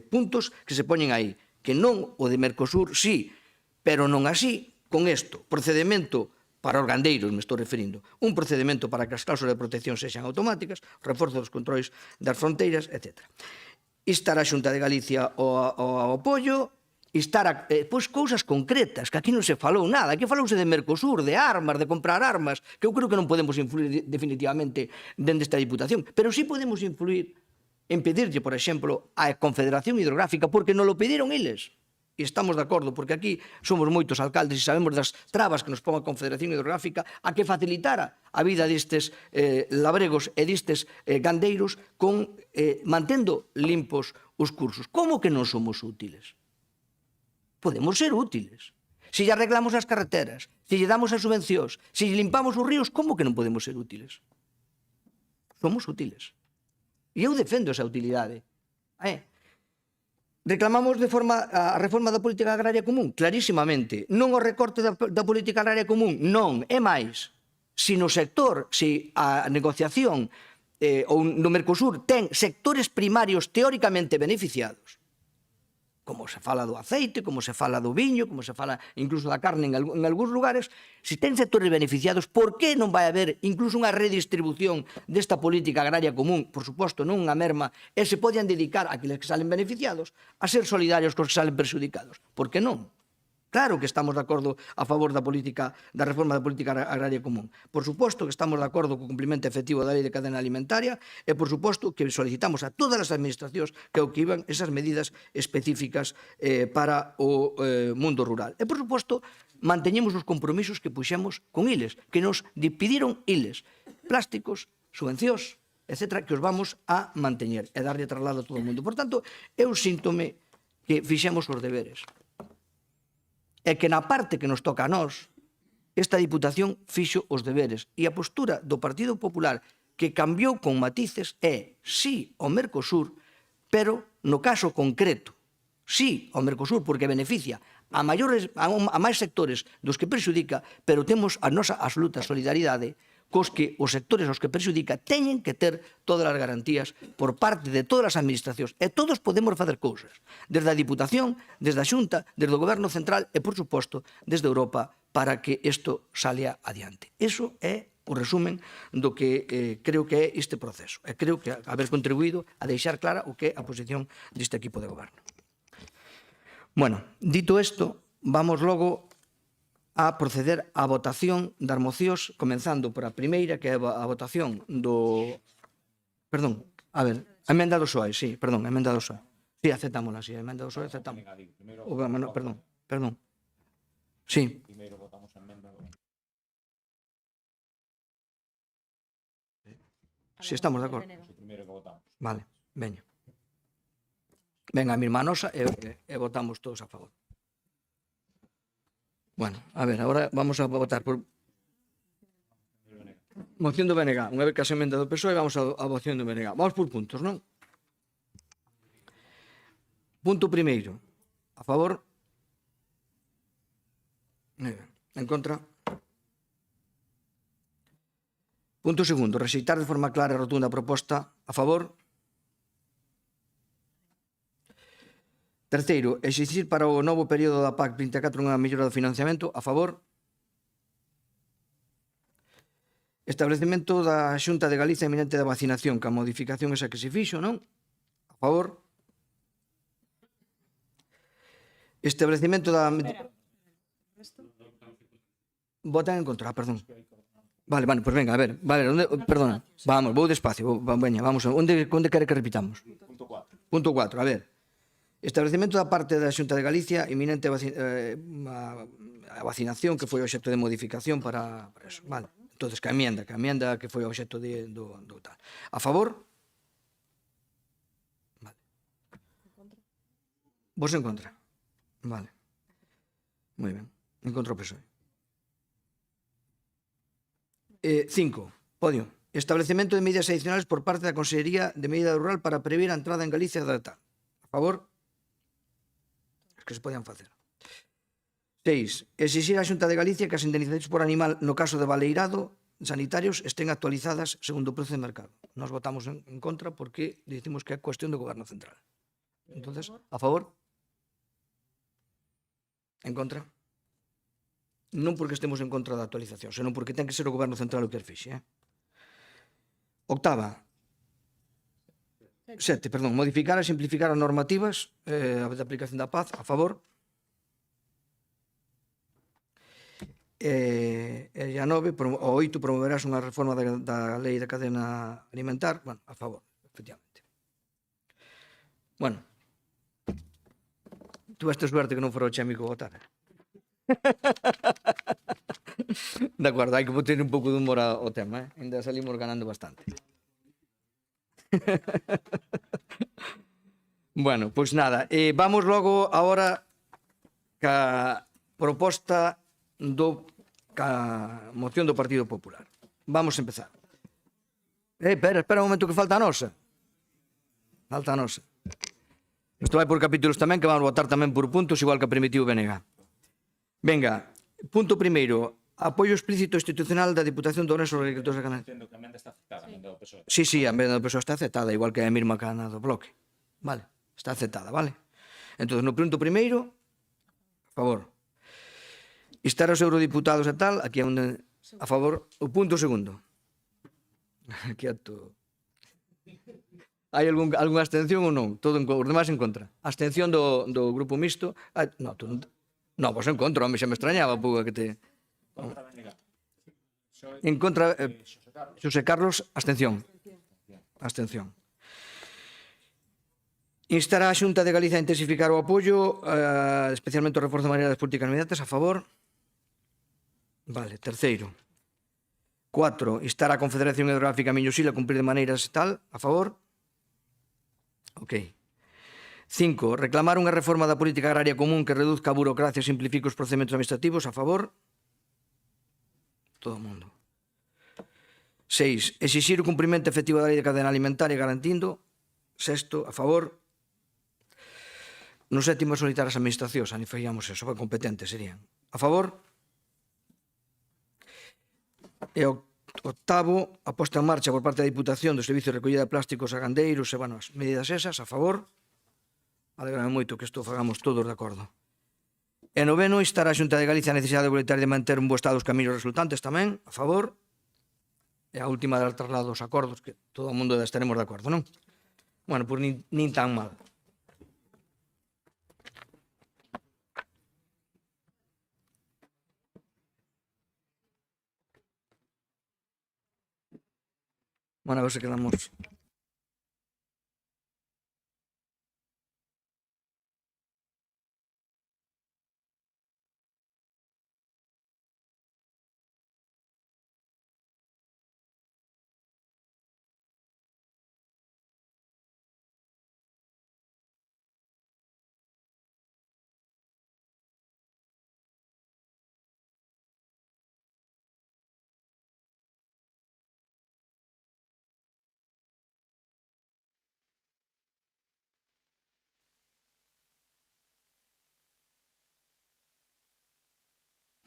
puntos que se poñen aí. Que non o de Mercosur, sí, pero non así con isto. Procedemento para os gandeiros, me estou referindo. Un procedemento para que as cláusulas de protección sexan automáticas, reforzo dos controis das fronteiras, etc. Instar a Xunta de Galicia ao apoio, pois cousas concretas, que aquí non se falou nada. Aquí falouse de Mercosur, de armas, de comprar armas, que eu creo que non podemos influir definitivamente dende esta Diputación. Pero sí podemos influir en pedirlle, por exemplo, a Confederación Hidrográfica, porque nos lo pediron eles. E estamos de acordo, porque aquí somos moitos alcaldes e sabemos das trabas que nos pon a Confederación Hidrográfica a que facilitara a vida destes labregos e destes gandeiros mantendo limpos os cursos. Como que non somos útiles? Podemos ser útiles. Se lle arreglamos as carreteras, se lle damos as subvencións, se lle limpamos os ríos, como que non podemos ser útiles? Somos útiles. E eu defendo esa utilidade. Reclamamos a reforma da política agraria común? Clarísimamente. Non o recorte da política agraria común? Non. É máis. si no sector, si a negociación ou no Mercosur ten sectores primarios teóricamente beneficiados, como se fala do aceite, como se fala do viño, como se fala incluso da carne en algúns lugares, se ten sectores beneficiados, por que non vai haber incluso unha redistribución desta política agraria común, por suposto, non unha merma, e se poden dedicar a aqueles que salen beneficiados a ser solidarios cos que salen perxudicados? Por que non? Claro que estamos de acordo a favor da política, da reforma da política agraria común. Por suposto que estamos de acordo co cumprimento efectivo da Lei de Cadena Alimentaria e, por suposto, que solicitamos a todas as administracións que iban esas medidas específicas para o mundo rural. E, por suposto, manteñemos os compromisos que puxemos con iles, que nos pediron iles, plásticos, subvencións, etc., que os vamos a manteñer e darlle traslado a todo o mundo. Por tanto, eu síntome que fixemos os deberes. É que na parte que nos toca a nós, esta Diputación fixo os deberes. E a postura do Partido Popular, que cambiou con matices, é sí ao Mercosur, pero no caso concreto, sí ao Mercosur porque beneficia a máis sectores dos que perxudica, pero temos a nosa absoluta solidaridade cos que os sectores aos que perxudica teñen que ter todas as garantías por parte de todas as administracións. E todos podemos facer cousas. Desde a Diputación, desde a Xunta, desde o Goberno Central e, por suposto, desde Europa para que isto salea adiante. Iso é o resumen do que creo que é este proceso. E creo que haber contribuído a deixar clara o que é a posición deste equipo de goberno. Bueno, dito isto, vamos logo a proceder á votación das mocións, comenzando por a primeira, que é a votación do... Perdón, a ver, a emenda do PSOE, sí, perdón, a emenda do PSOE. Sí, aceptámola, sí, a emenda do PSOE aceptamos. Perdón. Sí. Si estamos de acordo. Vale, veña. Venga, a mesma nosa e votamos todos a favor. Bueno, a ver, agora vamos a votar por moción do BNG. Unha vez que a emenda do PSOE, vamos a moción do BNG. Vamos por puntos, non? Punto primeiro. A favor? En contra? Punto segundo. Rexeitar de forma clara e rotunda a proposta. A favor? Terceiro, exixir para o novo período da PAC 24 unha mellora do financiamento. A favor? Establecemento da Xunta de Galicia eminente da vacinación, que a modificación esa que se fixo, non? A favor? Establecemento da... Votan en contra, perdón. Vale, pois venga, a ver, perdona. Vamos, vou despacio, veña, vamos. Onde quere que repitamos? Punto 4, a ver. Establecemento da parte da Xunta de Galicia eminente a vacinación que foi obxecto de modificación para eso. Vale. Entón, que a emenda que foi obxecto do tal. A favor? Vale. Vos en contra? Vale. Moi ben. En contra o PSOE. 5. Podio. Establecemento de medidas adicionales por parte da Consellería de Medida Rural para prever a entrada en Galicia da tal. A favor? Que se podían facer. 6. Exixir á Xunta de Galicia que as indemnizacións por animal no caso de baleirado sanitarios estén actualizadas segundo o prezo de mercado. Nos votamos en contra porque dicimos que é cuestión do Goberno Central. Entonces, a favor? En contra? Non porque estemos en contra da actualización, senón porque ten que ser o Goberno Central o que as fixe. 8. 7, perdón, modificar e simplificar as normativas de aplicación da paz, a favor. E a 9, o 8, promoverás unha reforma da lei da cadena alimentar, bueno, a favor, efectivamente. Bueno, tuveste suerte que non fora o Chemi que votara. De acordo, hai que botar un pouco de humor ao tema, ainda salimos ganando bastante. Bueno, pois nada, vamos logo agora ca proposta ca moción do Partido Popular. Vamos a empezar. Espera un momento que falta a nosa. Falta a nosa. Isto vai por capítulos tamén, que vamos votar tamén por puntos, igual que permitiu o BNG. Venga, punto primeiro, Apoio explícito institucional da Diputación do Ourense aos agricultores de Canal. Entendo que a emenda está aceptada, a emenda do PSOE. Sí, a emenda do PSOE está aceptada, igual que a mesma cana do bloque. Vale, está aceptada, vale? Entón, no punto primeiro, a favor. Instar aos eurodiputados e tal, aquí é onde, a favor. O punto segundo. Aquí a todo. Hai algunha abstención ou non? Todo os demais en contra. Abstención do grupo mixto. No, tú non... No, pois en contra, home, xa me extrañaba, puga que te... En contra, Xosé Carlos, abstención. Abstención. Instar a Xunta de Galicia a intensificar o apoio, especialmente o reforzo de maneira das políticas inmediatas, a favor. Vale, terceiro. 4. Instar a Confederación Hidrográfica Miño-Sil a cumprir de maneiras tal, a favor. Ok. 5. Reclamar unha reforma da política agraria común que reduzca a burocracia e simplifique os procedementos administrativos, a favor. Todo o mundo. 6. Exixir o cumprimento efectivo da lei de cadena alimentaria garantindo. 6. A favor. No 7. Solicitar as administracións, ani feiamos eso, competentes serían. A favor. E o 8. A posta en marcha por parte da Diputación do Servicio de Recollida de Plásticos a gandeiros e, bueno, as medidas esas, a favor. Alegrame moito que isto fagamos todos de acordo. E 9. Instar a Xunta de Galicia a necesidade de voluntaria de manter un bo estado os camiños resultantes tamén, a favor. E a última dar traslado aos acordos, que todo o mundo estaremos de acordo, non? Bueno, pois nin tan mal. Bueno, a ver se quedamos...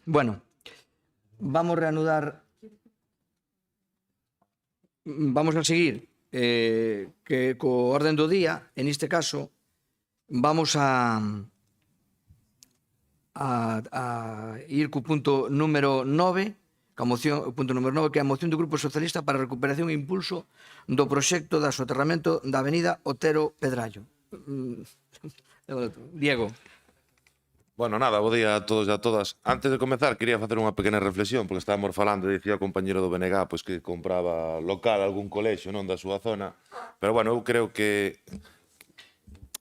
Bueno, vamos a reanudar, vamos a seguir que co orden do día, en este caso, vamos a ir co punto número 9, o punto número 9, que é a moción do Grupo Socialista para a recuperación e impulso do proxecto de soterramento da avenida Otero Pedrallo. Diego. Bueno, nada, bo día a todos e a todas. Antes de comezar, quería facer unha pequena reflexión, porque estábamos falando, dicía o compañero do BNG, pois que compraba local algún colexio non da súa zona, pero bueno, eu creo que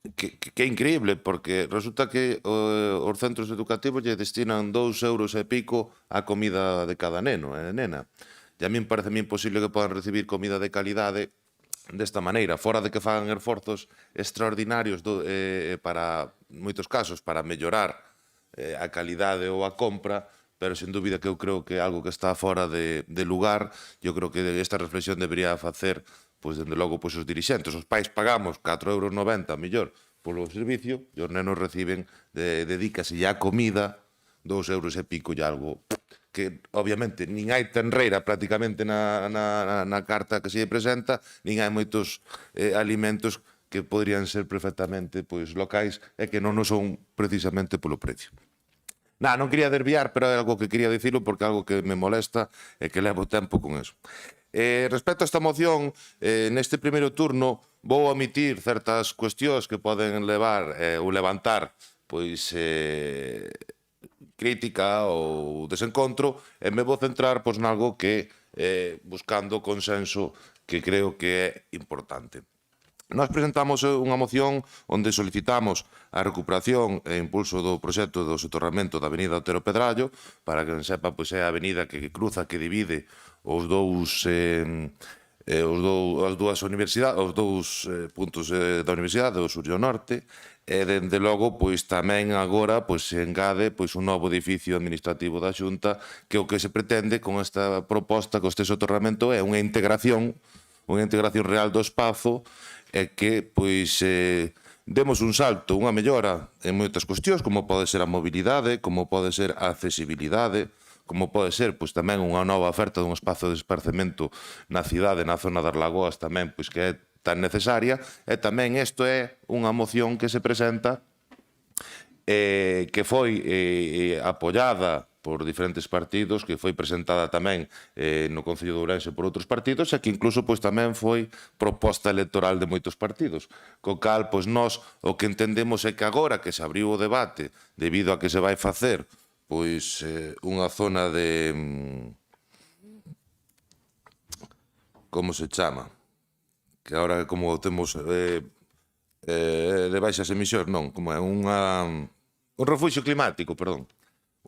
é increíble, porque resulta que os centros educativos lle destinan 2 euros e pico a comida de cada neno e nena. E a min parece imposible que podan recibir comida de calidade desta maneira, fora de que fagan esforzos extraordinarios para, en moitos casos, para mellorar a calidade ou a compra, pero sen dúbida que eu creo que é algo que está fora de lugar. Eu creo que esta reflexión debería facer, pois, dende logo, pois, os dirixentes. Os pais pagamos 4,90 € mellor polo servicio e os nenos reciben, dedícase a comida, 2 euros e pico e algo que, obviamente, nin hai tenreira prácticamente na carta que se presenta, nin hai moitos alimentos que poderían ser perfectamente locais e que non son precisamente polo precio. Non quería desviar, pero é algo que quería dicilo porque é algo que me molesta e que levo tempo con eso. Respecto a esta moción, neste primeiro turno vou omitir certas cuestións que poden levar ou levantar crítica ou desencontro e me vou centrar nalgo que buscando consenso que creo que é importante. Nós presentamos unha moción onde solicitamos a recuperación e impulso do proxecto do soterramento da avenida Otero Pedrallo, para que non sepa, é a avenida que cruza, que divide os dous puntos da universidade, o sur e o norte, e, dende logo, tamén agora se engade un novo edificio administrativo da Xunta, que o que se pretende con esta proposta, con este soterramento, é unha integración real do espazo, e que demos un salto, unha mellora en moitas cuestións, como pode ser a mobilidade, como pode ser a accesibilidade, como pode ser pois tamén unha nova oferta dun espazo de esparcemento na cidade, na zona das Lagoas tamén, pois que é tan necesaria, e tamén isto é unha moción que se presenta que foi apoiada por diferentes partidos, que foi presentada tamén no Concello de Ourense por outros partidos, e que incluso pois tamén foi proposta electoral de moitos partidos. Co cal, pois nós o que entendemos é que agora que se abriu o debate debido a que se vai facer pois unha zona de como se chama? Que agora como temos de baixas emisións, non, como é un refuxio climático, perdón.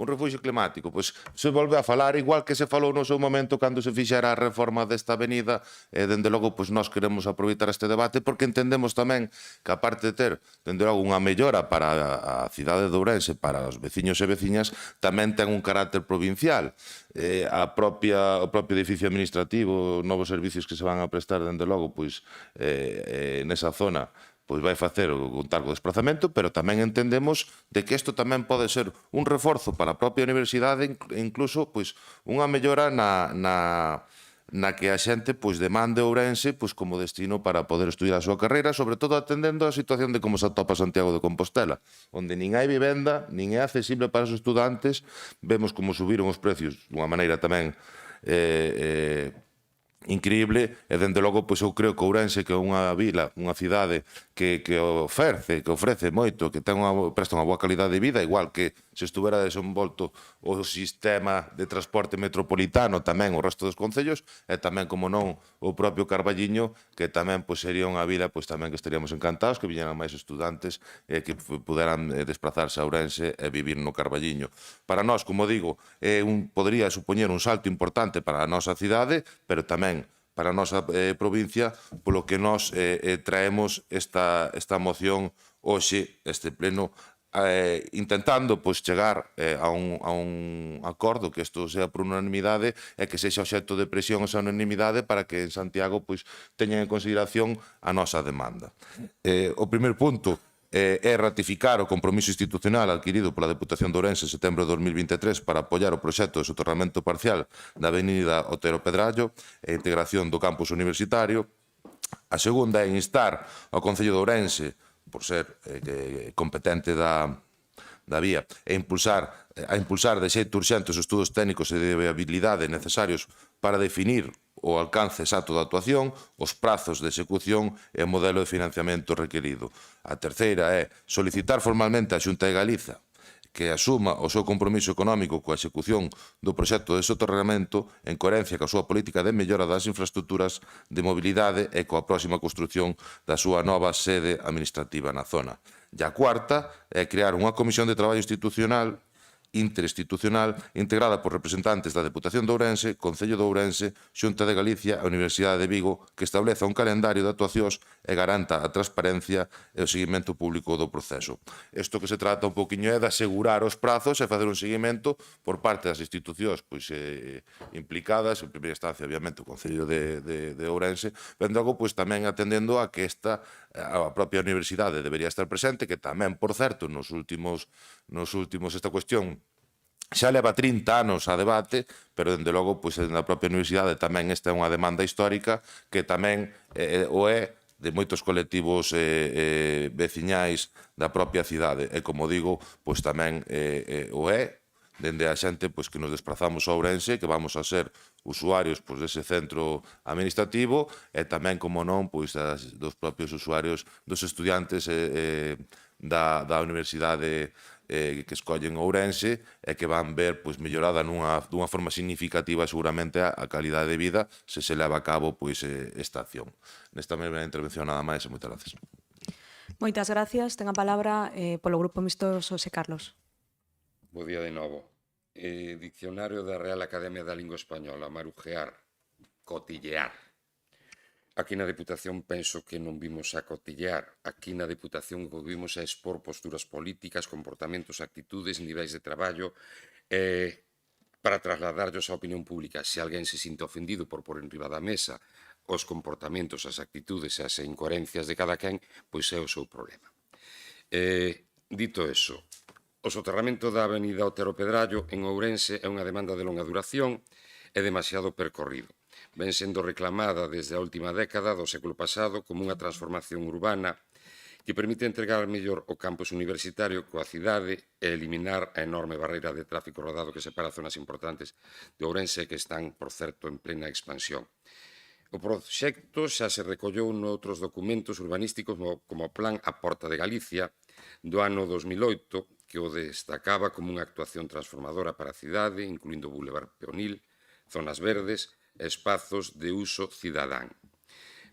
Un refuxio climático, pois se volve a falar igual que se falou no seu momento cando se fixera a reforma desta avenida, e dende logo pois nós queremos aproveitar este debate porque entendemos tamén que aparte de ter dende logo unha mellora para a cidade de Ourense, para os veciños e veciñas, tamén ten un carácter provincial. O propio edificio administrativo, novos servicios que se van a prestar dende logo pois nesa zona, pois vai facer un tal desplazamento, pero tamén entendemos de que isto tamén pode ser un reforzo para a propia universidade e incluso pois unha mellora na que a xente pois demande Ourense pois como destino para poder estudiar a súa carreira, sobre todo atendendo a situación de como se atopa Santiago de Compostela, onde nin hai vivenda, nin é accesible para os estudantes, vemos como subiron os precios dunha maneira tamén increíble, e dende logo pois eu creo que Ourense, que é unha vila, unha cidade que ofrece moito, que presta unha boa calidade de vida, igual que se estuvera desenvolto o sistema de transporte metropolitano tamén o resto dos concellos, e tamén, como non, o propio Carballiño, que tamén pois sería unha vila pois tamén que estaríamos encantados que viñeran máis estudantes e que puderan desplazarse a Ourense e vivir no Carballiño. Para nós, como digo, podría supoñer un salto importante para a nosa cidade, pero tamén para a nosa provincia, polo que nós traemos esta moción hoxe, este pleno, intentando pois chegar a un acordo, que isto sea por unanimidade e que sexa obxecto de presión esa unanimidade para que en Santiago pois teñan en consideración a nosa demanda. O primeiro punto é ratificar o compromiso institucional adquirido pola Deputación de Ourense en setembro de 2023 para apoiar o proxecto de soterramento parcial da avenida Otero Pedrallo e a integración do campus universitario. A segunda é instar ao Concello de Ourense, por ser competente da vía, a impulsar de xeito urxente os estudos técnicos e de viabilidade necesarios para definir o alcance exacto da actuación, os prazos de execución e o modelo de financiamento requerido. A terceira é solicitar formalmente á Xunta de Galiza que asuma o seu compromiso económico coa execución do proxecto de soterramento en coherencia coa súa política de mellora das infraestructuras de mobilidade e coa próxima construción da súa nova sede administrativa na zona. E a cuarta é crear unha comisión de traballo interinstitucional integrada por representantes da Deputación de Ourense, Concello de Ourense, Xunta de Galicia e Universidade de Vigo que estableza un calendario de actuacións e garanta a transparencia e o seguimento público do proceso. Isto que se trata un poquinho é de asegurar os prazos e facer un seguimento por parte das institucións pois implicadas, en primeira instancia, obviamente, o Concello de Ourense, pero logo pois tamén atendendo a que a propia universidade debería estar presente, que tamén, por certo, nos últimos esta cuestión xa leva 30 anos a debate, pero, dende logo, pois, na propia universidade tamén esta é unha demanda histórica que tamén o é de moitos colectivos veciñais da propia cidade. E, como digo, pois tamén o é dende a xente pois, que nos desplazamos a Ourense, que vamos a ser usuarios pois, dese centro administrativo e tamén, como non, pois, dos propios usuarios, dos estudiantes da universidade que escollen Ourense e que van ver pois, mellorada dunha forma significativa seguramente a calidade de vida se leva a cabo pois, esta acción. Nesta mesma intervención nada máis e moitas gracias. Moitas gracias. Ten a palabra polo Grupo Mixto Xosé Carlos. Bo día de novo. Diccionario da Real Academia da Lingua Española, marujear, cotillear. Aquí na Deputación penso que non vimos a cotillear. Aquí na Deputación vimos a expor posturas políticas, comportamentos, actitudes, niveis de traballo para trasladarlos á opinión pública. Se alguén se sinta ofendido por pôr en riba da mesa os comportamentos, as actitudes e as incoherencias de cada quen, pois é o seu problema. Dito eso, O soterramento da avenida Otero Pedrallo en Ourense é unha demanda de longa duración e demasiado percorrido. Ven sendo reclamada desde a última década do século pasado como unha transformación urbana que permite entregar mellor o campus universitario coa cidade e eliminar a enorme barreira de tráfico rodado que separa zonas importantes de Ourense que están, por certo, en plena expansión. O proxecto xa se recolleu noutros documentos urbanísticos como o Plan A Porta de Galicia do ano 2008, que o destacaba como unha actuación transformadora para a cidade, incluindo o Boulevard Peonil, zonas verdes e espazos de uso cidadán.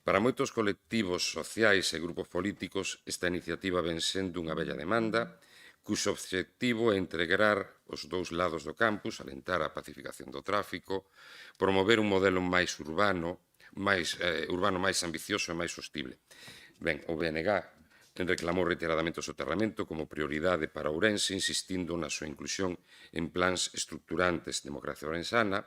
Para moitos colectivos sociais e grupos políticos, esta iniciativa ven sendo unha bella demanda, cuxo obxectivo é integrar os dous lados do campus, alentar a pacificación do tráfico, promover un modelo máis urbano máis ambicioso e máis sostible. Ben, o BNG reclamou reiteradamente o soterramento como prioridade para Ourense, insistindo na súa inclusión en plans estructurantes de democracia ourensana.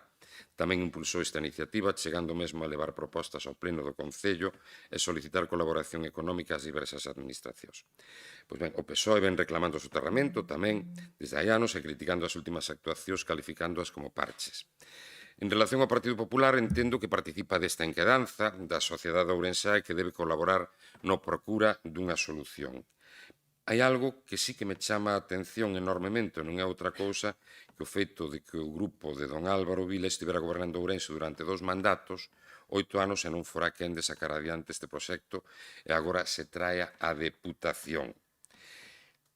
Tamén impulsou esta iniciativa, chegando mesmo a levar propostas ao pleno do Concello e solicitar colaboración económica ás diversas administracións. Pois ben, o PSOE ven reclamando o soterramento tamén desde hai anos e criticando as últimas actuacións, calificándoas como parches. En relación ao Partido Popular, entendo que participa desta enquedanza da sociedade ourensá e que debe colaborar no procura dunha solución. Hai algo que sí que me chama a atención enormemente, non é outra cousa que o feito de que o grupo de don Álvaro Vila estivera gobernando Ourense durante 2 mandatos, 8 anos e non fora quen de sacar adiante este proxecto e agora se traia a Deputación.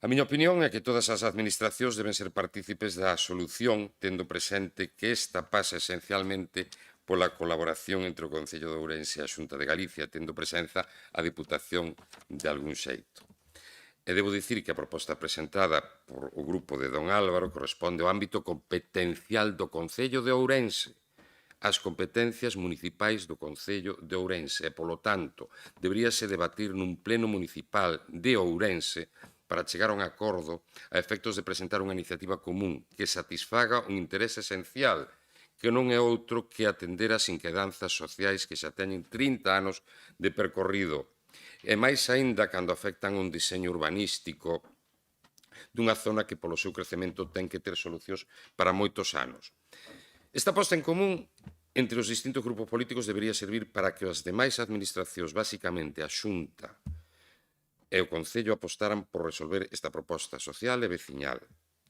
A miña opinión é que todas as administracións deben ser partícipes da solución, tendo presente que esta pasa esencialmente pola colaboración entre o Concello de Ourense e a Xunta de Galicia, tendo presenza a Deputación de algún xeito. E debo dicir que a proposta presentada por o grupo de don Álvaro corresponde ao ámbito competencial do Concello de Ourense, as competencias municipais do Concello de Ourense e, polo tanto, deberíase debatir nun pleno municipal de Ourense para chegar a un acordo a efectos de presentar unha iniciativa común que satisfaga un interés esencial, que non é outro que atender as inquedanzas sociais que xa teñen 30 anos de percorrido, e máis aínda cando afectan un diseño urbanístico dunha zona que polo seu crecemento ten que ter solucións para moitos anos. Esta posta en común entre os distintos grupos políticos debería servir para que as demais administracións, basicamente a Xunta e o Concello, apostaran por resolver esta proposta social e veciñal.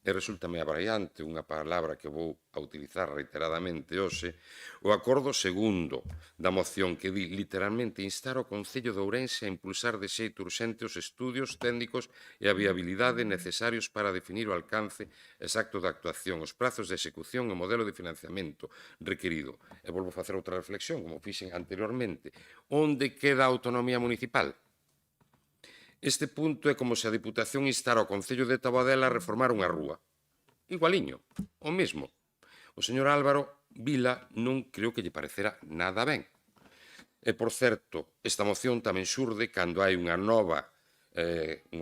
E resultame abraiante unha palabra que vou a utilizar reiteradamente hoxe, o acordo segundo da moción que di literalmente instar o Concello de Ourense a impulsar de xeito urxente os estudios técnicos e a viabilidade necesarios para definir o alcance exacto da actuación, os prazos de execución e o modelo de financiamento requerido. E volvo a facer outra reflexión, como fixen anteriormente. Onde queda a autonomía municipal? Este punto é como se a Deputación instara ao Concello de Tabadela a reformar unha rúa. Igualiño, o mesmo. O señor Álvaro Vila non creo que lle parecera nada ben. E, por certo, esta moción tamén xurde cando hai unha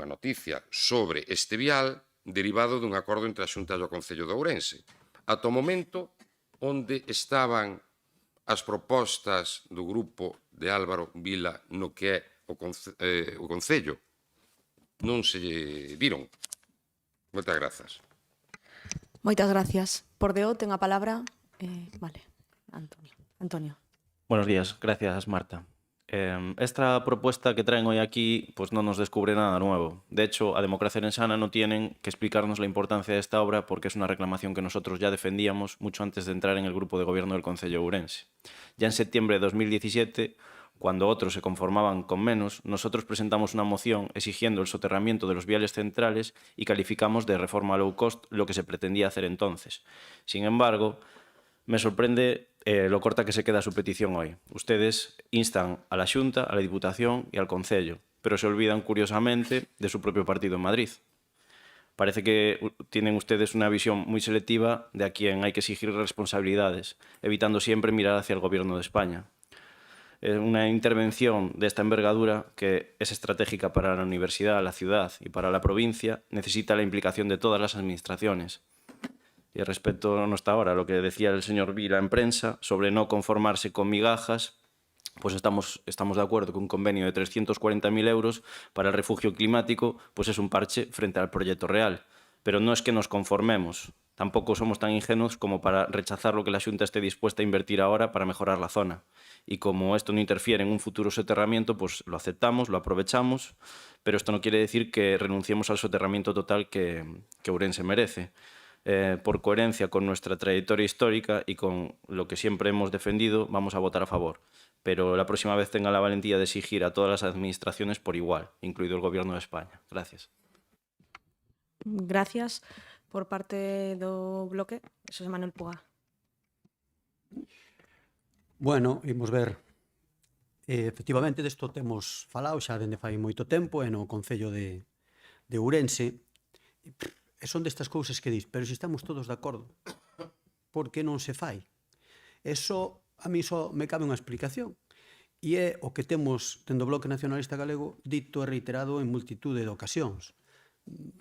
noticia sobre este vial derivado dun acordo entre a Xunta e o Concello de Ourense. Ata o momento onde estaban as propostas do grupo de Álvaro Vila no que é o Concello. Non se viron. Moitas grazas. Moitas gracias. Por DO ten a palabra... vale, Antonio. Buenos días, gracias Marta. Esta propuesta que traen hoy aquí pues no nos descubre nada nuevo. De hecho, a Democracia Ourensana no tienen que explicarnos la importancia de esta obra porque es una reclamación que nosotros ya defendíamos mucho antes de entrar en el grupo de gobierno del Concello de Ourense. Ya en septiembre de 2017... cuando otros se conformaban con menos, nosotros presentamos una moción exigiendo el soterramiento de los viales centrales y calificamos de reforma low cost lo que se pretendía hacer entonces. Sin embargo, me sorprende lo corta que se queda su petición hoy. Ustedes instan a la Xunta, a la Diputación y al Concello, pero se olvidan curiosamente de su propio partido en Madrid. Parece que tienen ustedes una visión muy selectiva de a quien hay que exigir responsabilidades, evitando siempre mirar hacia el Gobierno de España. Una intervención de esta envergadura, que es estratégica para la universidad, la ciudad y para la provincia, necesita la implicación de todas las administraciones. Y respecto no está ahora a lo que decía el señor Vila en prensa sobre no conformarse con migajas, pues estamos de acuerdo que un convenio de 340.000 euros para el refugio climático pues es un parche frente al proyecto real. pero no es que nos conformemos. Tampoco somos tan ingenuos como para rechazar lo que la Xunta esté dispuesta a invertir ahora para mejorar la zona. Y como esto no interfiere en un futuro soterramiento, pues lo aceptamos, lo aprovechamos, pero esto no quiere decir que renunciemos al soterramiento total que Ourense merece. Por coherencia con nuestra trayectoria histórica y con lo que siempre hemos defendido, vamos a votar a favor. Pero la próxima vez tenga la valentía de exigir a todas las administraciones por igual, incluido el Gobierno de España. Gracias. Gracias. Por parte do bloque, Xosé Manuel Puga. Bueno, imos ver. Efectivamente, desto temos falado xa dende fai moito tempo no Concello de Ourense. E son destas cousas que dis, pero se estamos todos de acordo, por que non se fai? Eso, a mí só me cabe unha explicación. E é o que temos, tendo o Bloque Nacionalista Galego, dito e reiterado en multitude de ocasións.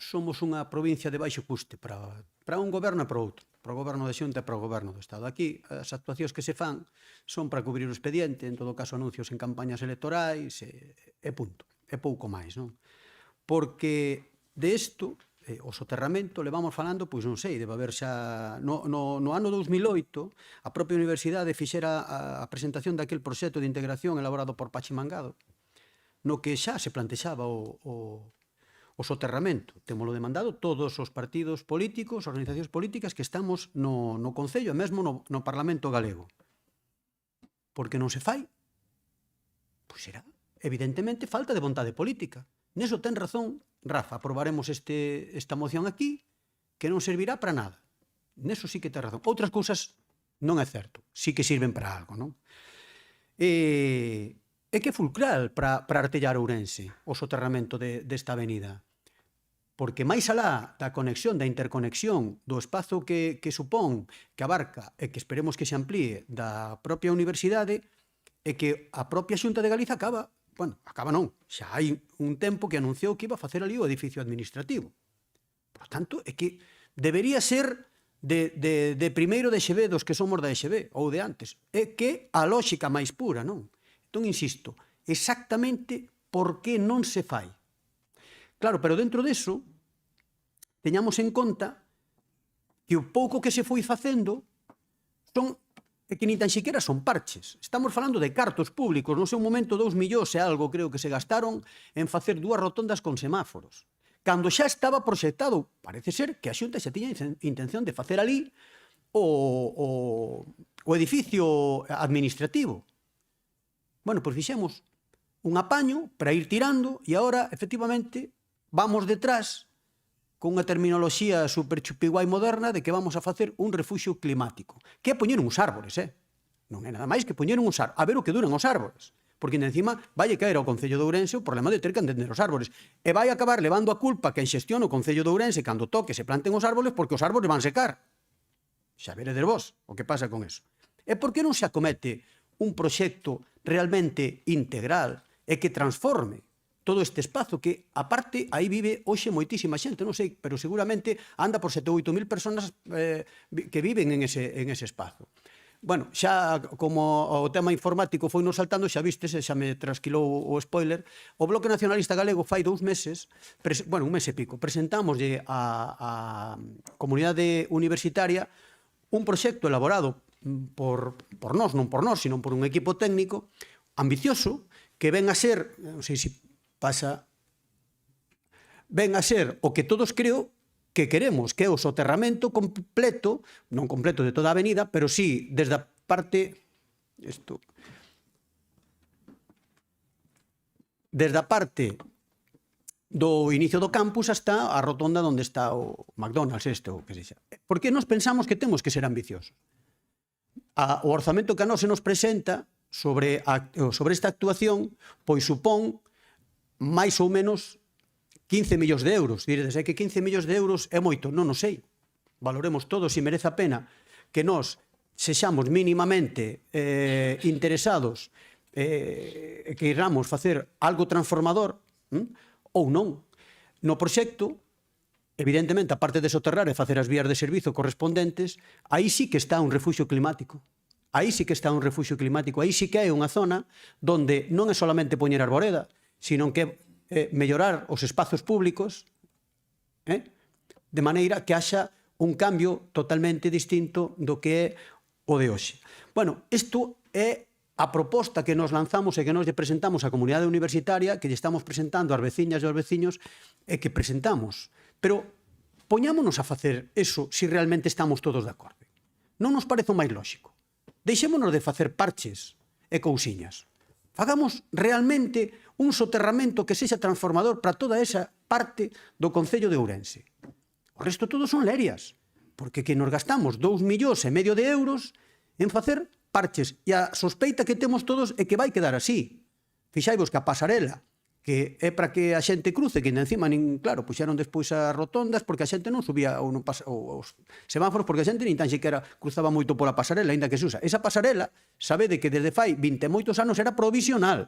Somos unha provincia de baixo custe para un goberno e para outro, para o goberno da Xunta e para o goberno do Estado. Aquí as actuacións que se fan son para cubrir o expediente, en todo caso anuncios en campañas electorais e punto, e pouco máis, non? Porque de isto, o soterramento, levamos falando, pois non sei, debe haber xa no ano 2008 a propia universidade fixera a presentación daquel proxecto de integración elaborado por Pachi Mangado, no que xa se plantexaba o soterramento. Témolo demandado todos os partidos políticos, organizacións políticas que estamos no Concello e mesmo no Parlamento Galego. Por que non se fai? Pois será, evidentemente, falta de vontade política. Neso ten razón Rafa, aprobaremos esta moción aquí que non servirá para nada. Neso sí que ten razón. Outras cousas non é certo, sí que sirven para algo, non? É que é fulcral para artellar Ourense o soterramento desta avenida. Porque máis alá da conexión, da interconexión, do espazo que supón, que abarca e que esperemos que se amplíe da propia universidade, é que a propia Xunta de Galiza acaba non, xa hai un tempo que anunciou que iba a facer ali o edificio administrativo. Por tanto, é que debería ser de primeiro de EXB, dos que somos da EXB, ou de antes. É que a lógica máis pura, non? Entón, insisto, exactamente por que non se fai. Claro, pero dentro deso, teñamos en conta que o pouco que se foi facendo son que nin tan siquiera son parches. Estamos falando de cartos públicos, no seu momento 2 millóns e algo creo que se gastaron en facer 2 rotondas con semáforos. Cando xa estaba proxectado, parece ser que a Xunta xa tiña intención de facer ali o edificio administrativo. Bueno, pois fixemos un apaño para ir tirando e agora, efectivamente, vamos detrás con unha terminoloxía super chupiguai moderna de que vamos a facer un refuxio climático. Que é poñer uns árbores, Non é nada máis que poñer uns árbores. A ver o que duran os árbores. Porque, encima, vai caer ao Concello de Ourense o problema de ter que entender os árbores. E vai acabar levando a culpa quen xestiona o Concello de Ourense cando toque se planten os árboles porque os árboles van secar. Xa veredes vos o que pasa con eso. E por que non se acomete un proxecto realmente integral e que transforme todo este espazo que, aparte, aí vive hoxe moitísima xente, non sei, pero seguramente anda por 7 ou 8 mil personas que viven en ese espazo. Bueno, xa como o tema informático foi nos saltando, xa vistes, xa me trasquilou o spoiler, o Bloque Nacionalista Galego fai 2 meses, un mes e pico, presentámoslle a comunidade universitaria un proxecto elaborado por nós, non por nós, sino por un equipo técnico ambicioso, que ven a ser, non sei se pasa, ven a ser o que todos creo que queremos, que é o soterramento completo, non completo de toda a avenida, pero sí desde a parte do inicio do campus hasta a rotonda onde está o McDonald's ou que sexa. Por que nos pensamos que temos que ser ambiciosos? O orzamento que a nós se nos presenta sobre esta actuación, pois supón máis ou menos 15 millóns de euros. Diredes, é que 15 millóns de euros é moito. Non o sei. Valoremos todos se merece a pena que nós sexamos mínimamente interesados que iramos facer algo transformador ou non. No proxecto, evidentemente, a parte de soterrar e facer as vías de servizo correspondentes, aí sí que está un refuxio climático. Aí sí que está un refuxio climático. Aí sí que hai unha zona donde non é solamente poñer arboreda, sino que mellorar os espazos públicos de maneira que haxa un cambio totalmente distinto do que é o de hoxe. Bueno, isto é a proposta que nos lanzamos e que nos lle presentamos á comunidade universitaria, que lle estamos presentando ás veciñas e aos veciños e que presentamos. Pero poñámonos a facer eso se realmente estamos todos de acordo. Non nos parece o máis lóxico. Deixémonos de facer parches e cousiñas. Fagamos realmente un soterramento que sexa transformador para toda esa parte do Concello de Ourense. O resto todo son lerias, porque que nos gastamos 2,5 millóns de euros en facer parches. E a sospeita que temos todos é que vai quedar así. Fixaivos que a pasarela, que é para que a xente cruce, que encima, claro, puxeron despois as rotondas porque a xente non subía os semáforos, porque a xente nin tan sequera cruzaba moito pola pasarela, aínda que se usa. Esa pasarela, sabede que desde fai 20 e moitos anos era provisional.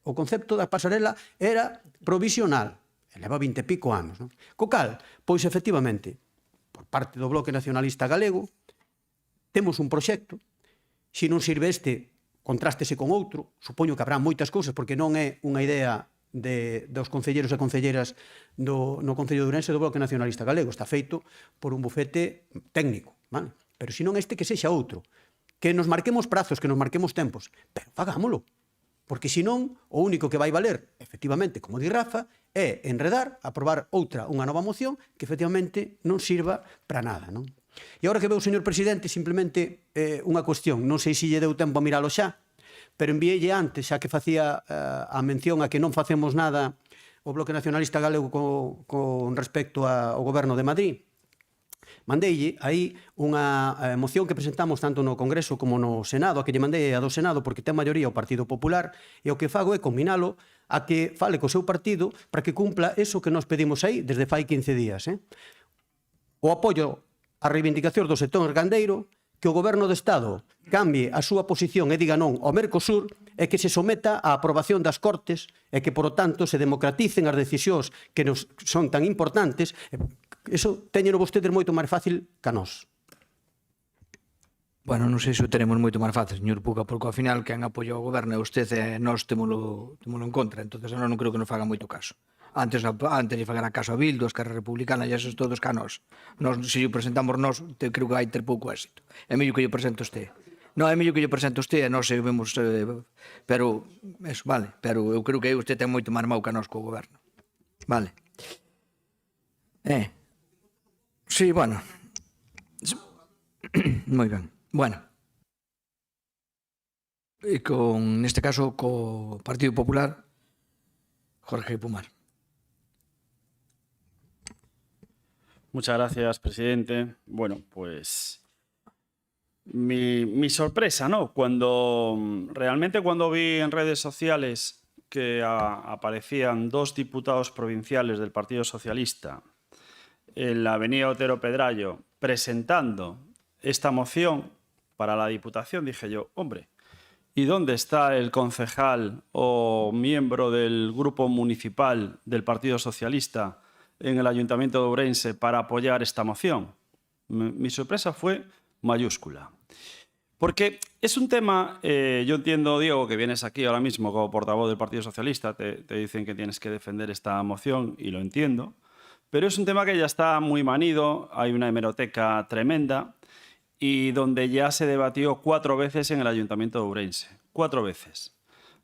O concepto da pasarela era provisional. Leva 20 e pico anos. Non? Co cal, pois efectivamente, por parte do Bloque Nacionalista Galego, temos un proxecto. Se non sirve este, contrástese con outro. Supoño que habrá moitas cousas, porque non é unha idea dos concelleiros e concelleiras no Concello de Ourense do Bloque Nacionalista Galego. Está feito por un bufete técnico. Vale? Pero se non este, que sexa outro. Que nos marquemos prazos, que nos marquemos tempos. Pero fagámolo. Porque senón, o único que vai valer, efectivamente, como di Rafa, é enredar, aprobar unha nova moción que efectivamente non sirva para nada. Non? E agora que veo, señor presidente, simplemente unha cuestión. Non sei se lle deu tempo a miralo xa, pero enviélle antes, xa que facía a mención a que non facemos nada o Bloque Nacionalista Galego con respecto ao Goberno de Madrid. Mandeille aí unha moción que presentamos tanto no Congreso como no Senado, a que lle mandei a do Senado porque ten maioría o Partido Popular, e o que fago é combinalo a que fale co seu partido para que cumpla eso que nos pedimos aí desde fai 15 días. O apoio a reivindicacións do sector gandeiro, que o Goberno do Estado cambie a súa posición e diga non ao Mercosur e que se someta á aprobación das Cortes e que, por tanto, se democraticen as decisións que nos son tan importantes. Eso teñeno vostedes moito máis fácil que a nós. Bueno, non sei se o tenemos moito máis fácil, señor Puca, porque ao final quen apoia o goberno é usted e nós temolo en contra, entonces non creo que nos faga moito caso. Antes de fagar a caso a Bildu, a Esquerra Republicana e esos todos que a nós. Se o presentamos nós, creo que vai ter pouco éxito. É mellor que yo presente usted. Non, é mellor que yo presente usted e nós vemos... Pero, eso, vale, pero eu creo que usted ten moito máis mau que a nós co goberno. Vale. Sí, bueno. Moi ben. Bueno. E con, neste caso, co Partido Popular, Jorge Pumar. Muchas gracias, presidente. Bueno, pues mi sorpresa, ¿no? Realmente cuando vi en redes sociales que aparecían 2 diputados provinciales del Partido Socialista en la avenida Otero Pedrayo presentando esta moción para la Diputación, dije yo, hombre, ¿y dónde está el concejal o miembro del grupo municipal del Partido Socialista en el Ayuntamiento de Ourense para apoyar esta moción? Mi sorpresa fue mayúscula. Porque es un tema, yo entiendo, Diego, que vienes aquí ahora mismo como portavoz del Partido Socialista, te dicen que tienes que defender esta moción y lo entiendo, pero es un tema que ya está muy manido, hay una hemeroteca tremenda y donde ya se debatió 4 veces en el Ayuntamiento de Ourense. 4 veces.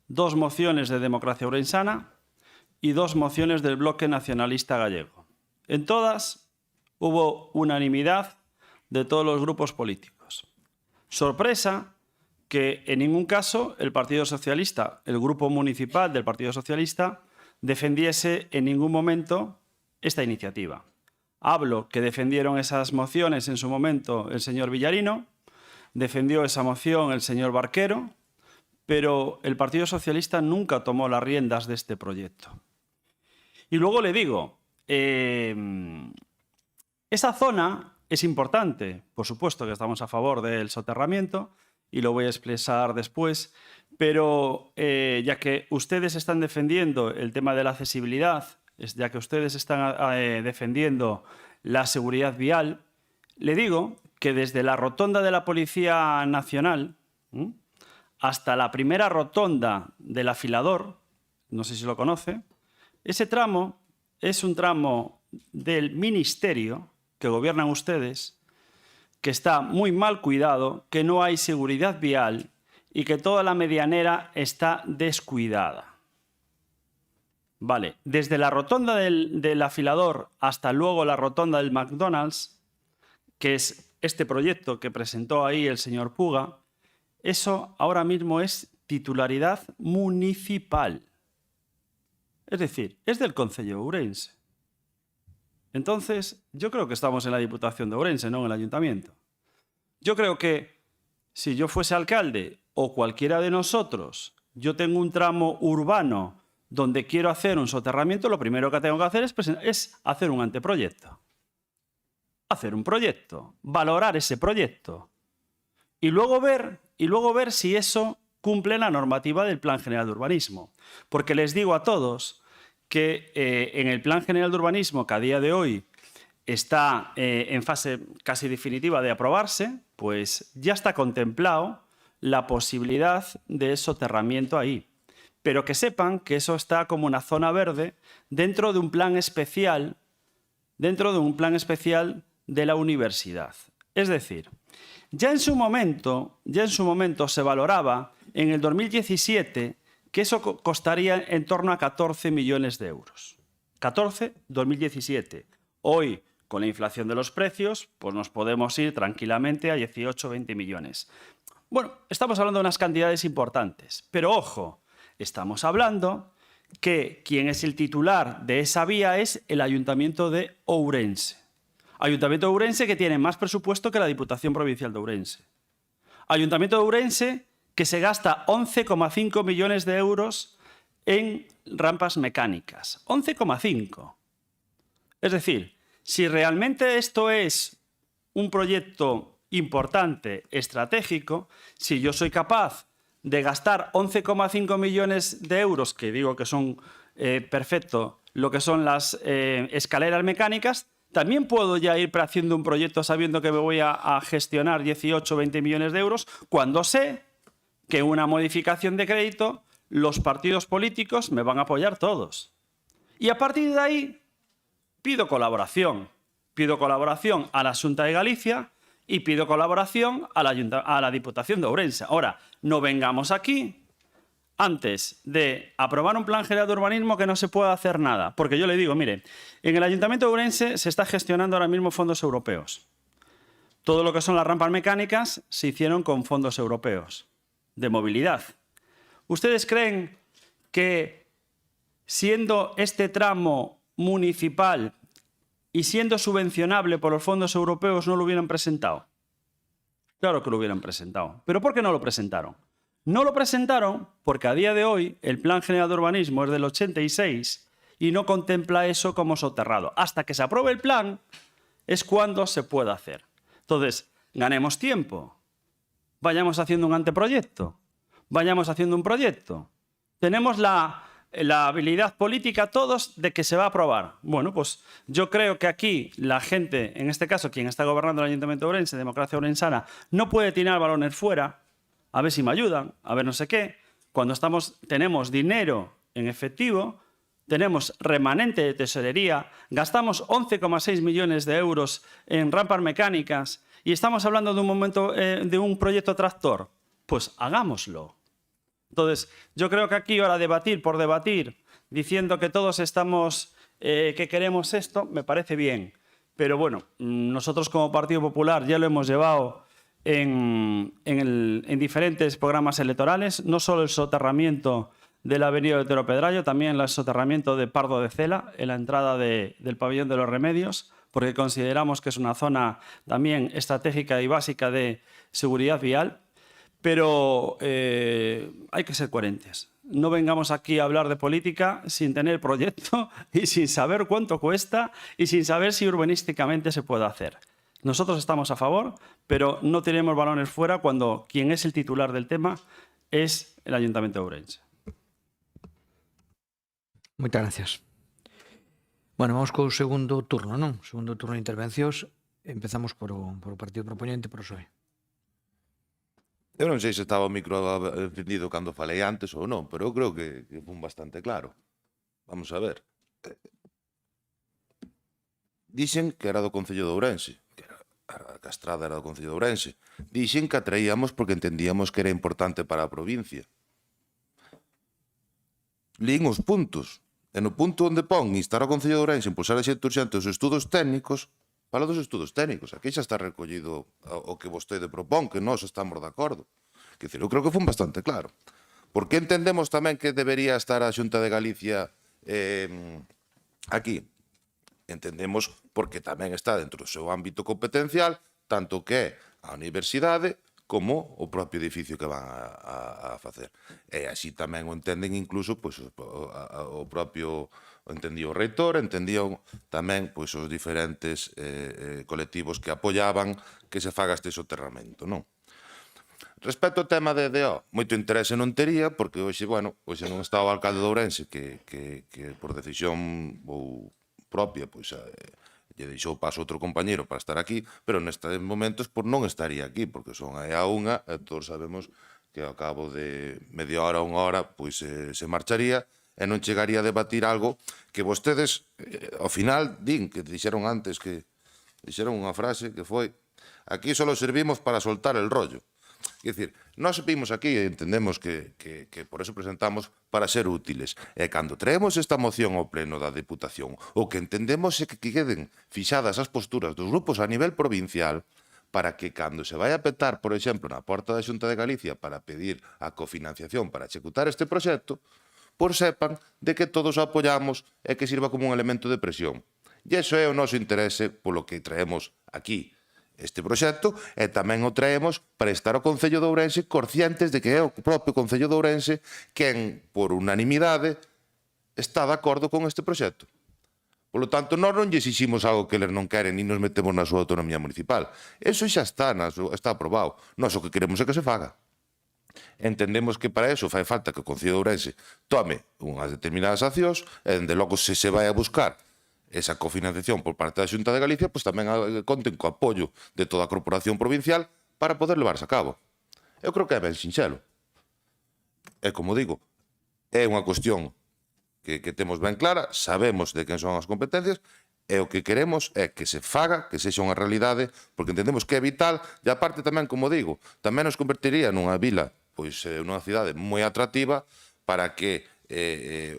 2 mociones de Democracia Ourensana y 2 mociones del Bloque Nacionalista Gallego. En todas hubo unanimidad de todos los grupos políticos. Sorpresa que en ningún caso el Partido Socialista, el grupo municipal del Partido Socialista, defendiese en ningún momento esta iniciativa. Hablo que defendieron esas mociones en su momento el señor Villarino, defendió esa moción el señor Barquero, pero el Partido Socialista nunca tomó las riendas de este proyecto. Y luego le digo, esa zona es importante, por supuesto que estamos a favor del soterramiento y lo voy a expresar después, pero ya que ustedes están defendiendo el tema de la accesibilidad, ya que ustedes están defendiendo la seguridad vial, le digo que desde la rotonda de la Policía Nacional hasta la primera rotonda del Afilador, no sé si lo conoce, ese tramo es un tramo del Ministerio que gobiernan ustedes, que está muy mal cuidado, que no hay seguridad vial y que toda la medianera está descuidada. Vale, desde la rotonda del afilador hasta luego la rotonda del McDonald's, que es este proyecto que presentó ahí el señor Puga, eso ahora mismo es titularidad municipal. Es decir, es del Concello de Ourense. Entonces, yo creo que estamos en la Diputación de Ourense, no en el Ayuntamiento. Yo creo que si yo fuese alcalde o cualquiera de nosotros, yo tengo un tramo urbano donde quiero hacer un soterramiento, lo primero que tengo que hacer es hacer un anteproyecto. Hacer un proyecto, valorar ese proyecto y luego ver si eso cumple la normativa del Plan General de Urbanismo. Porque les digo a todos que en el Plan General de Urbanismo, que a día de hoy está en fase casi definitiva de aprobarse, pues ya está contemplado la posibilidad de soterramiento ahí. Pero que sepan que eso está como una zona verde dentro de un plan especial, de la universidad. Es decir, ya en su momento se valoraba en el 2017 que eso costaría en torno a 14 millones de euros. 14, 2017. Hoy, con la inflación de los precios, pues nos podemos ir tranquilamente a 18, 20 millones. Bueno, estamos hablando de unas cantidades importantes, pero ojo, estamos hablando que quien es el titular de esa vía es el Ayuntamiento de Ourense. Ayuntamiento de Ourense que tiene más presupuesto que la Diputación Provincial de Ourense. Ayuntamiento de Ourense que se gasta 11,5 millones de euros en rampas mecánicas. 11,5. Es decir, si realmente esto es un proyecto importante, estratégico, si yo soy capaz de gastar 11,5 millones de euros, que digo que son perfecto, lo que son las escaleras mecánicas, también puedo ya ir haciendo un proyecto sabiendo que me voy a gestionar 18 o 20 millones de euros cuando sé que una modificación de crédito los partidos políticos me van a apoyar todos. Y a partir de ahí pido colaboración. Pido colaboración a la Xunta de Galicia y pido colaboración a la Diputación de Ourense. Ahora, no vengamos aquí antes de aprobar un plan general de urbanismo que no se pueda hacer nada. Porque yo le digo, mire, en el Ayuntamiento de Ourense se está gestionando ahora mismo fondos europeos. Todo lo que son las rampas mecánicas se hicieron con fondos europeos de movilidad. ¿Ustedes creen que siendo este tramo municipal y siendo subvencionable por los fondos europeos no lo hubieran presentado? Claro que lo hubieran presentado. ¿Pero por qué no lo presentaron? No lo presentaron porque a día de hoy el Plan General de Urbanismo es del 86 y no contempla eso como soterrado. Hasta que se apruebe el plan es cuando se puede hacer. Entonces, ganemos tiempo. Vayamos haciendo un anteproyecto. Vayamos haciendo un proyecto. Tenemos la habilidad política todos de que se va a aprobar. Bueno, pues yo creo que aquí la gente, en este caso quien está gobernando el Ayuntamiento de Ourense, Democracia Ourensana, no puede tirar balones fuera, a ver si me ayudan, a ver no sé qué. Cuando tenemos dinero en efectivo, tenemos remanente de tesorería, gastamos 11,6 millones de euros en rampas mecánicas y estamos hablando de un momento de un proyecto tractor, pues hagámoslo. Entonces, yo creo que aquí ahora debatir por debatir, diciendo que todos estamos, que queremos esto, me parece bien. Pero bueno, nosotros como Partido Popular ya lo hemos llevado en diferentes programas electorales, no solo el soterramiento de la avenida de Otero Pedrayo, también el soterramiento de Pardo de Cela, en la entrada del pabellón de los Remedios, porque consideramos que es una zona también estratégica y básica de seguridad vial. Pero hay que ser coherentes. No vengamos aquí a hablar de política sin tener proyecto y sin saber cuánto cuesta y sin saber si urbanísticamente se puede hacer. Nosotros estamos a favor, pero no tenemos balones fuera cuando quien es el titular del tema es el Ayuntamiento de Ourense. Moitas gracias. Bueno, vamos co segundo turno, non? Segundo turno de intervencións. Empezamos por o partido propoñente, por o PSOE. Eu non sei se estaba o micro encendido cando falei antes ou non, pero eu creo que fun bastante claro. Vamos a ver. dixen que era do Concello de Ourense, que a Estrada era do Concello de Ourense. Dixen que a traíamos porque entendíamos que era importante para a provincia. Lín os puntos. E no punto onde pon instar ao Concello de Ourense impulsar a xente urxente os estudos técnicos, fala dos estudos técnicos. Aquí xa está recollido o que vostede propón, que nós estamos de acordo. Quer dizer, eu creo que foi bastante claro. Por que entendemos tamén que debería estar a Xunta de Galicia aquí? Entendemos porque tamén está dentro do seu ámbito competencial, tanto que é a universidade como o propio edificio que van a facer. E así tamén o entenden incluso pois, o propio, entendía o reitor, entendían tamén pois, os diferentes colectivos que apoiaban que se faga este soterramento, non? Respecto ao tema de EDO, moito interese non tería, porque hoxe, bueno, hoxe non está o alcalde de Ourense que por decisión ou propia, pois lle deixou paso outro compañeiro para estar aquí, pero nestes momentos por non estaría aquí, porque son aí a unha, e todos sabemos que ao cabo de media hora, unha hora, pois se marcharía e non chegaría a debatir algo que vostedes, ao final, din, que dixeron antes, que dixeron unha frase que foi: aquí só servimos para soltar el rollo. Quer dicir, nós vimos aquí e entendemos que por eso presentamos para ser útiles. E cando traemos esta moción ao pleno da Deputación, o que entendemos é que queden fixadas as posturas dos grupos a nivel provincial para que cando se vai a petar, por exemplo, na porta da Xunta de Galicia para pedir a cofinanciación para executar este proxecto, por sepan de que todos o apoiamos e que sirva como un elemento de presión. E iso é o noso interese polo que traemos aquí este proxecto, e tamén o traemos para estar ao Concello de Ourense conscientes de que é o propio Concello de Ourense quen, por unanimidade, está de acordo con este proxecto. Polo tanto, nós non lle exiximos algo que eles non queren, nin nos metemos na súa autonomía municipal. Eso xa está aprobado. Nós o que queremos é que se faga. Entendemos que para eso fai falta que o Concello de Ourense tome unhas determinadas accións, e dende logo se vai a buscar esa cofinanciación por parte da Xunta de Galicia, pois tamén conten co apoio de toda a corporación provincial para poder levarse a cabo. Eu creo que é ben sinxelo. E, como digo, é unha cuestión que temos ben clara, sabemos de quen son as competencias, e o que queremos é que se faga, que sexa unha realidade, porque entendemos que é vital, e aparte tamén, como digo, tamén nos convertiría nunha vila, pois nunha cidade moi atractiva para que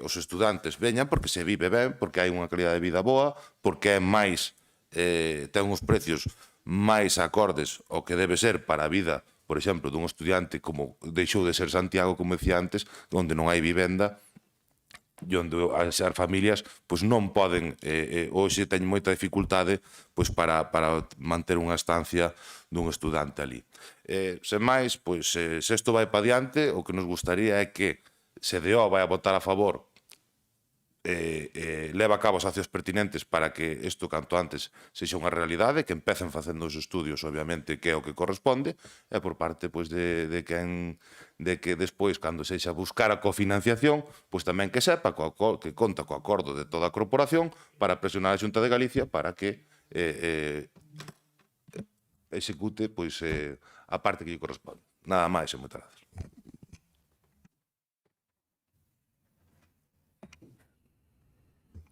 os estudantes veñan, porque se vive ben, porque hai unha calidad de vida boa, porque é máis, ten uns precios máis acordes ao que debe ser para a vida, por exemplo, dun estudiante como deixou de ser Santiago, como decía antes, onde non hai vivenda, e onde as familias pois non poden, hoxe teñen moita dificultade pois para manter unha estancia dun estudante ali. Sen máis, pois se isto vai para diante, o que nos gustaría é que se DO vai a votar a favor, leva a cabo as accións pertinentes para que isto canto antes sexa unha realidade, que empecen facendo os estudios, obviamente, que é o que corresponde, e por parte pois, de que despois, cando sexa buscar a cofinanciación, pois tamén que sepa que conta co acordo de toda a corporación para presionar a Xunta de Galicia para que execute pois, a parte que lle corresponde. Nada máis e moitas gracias.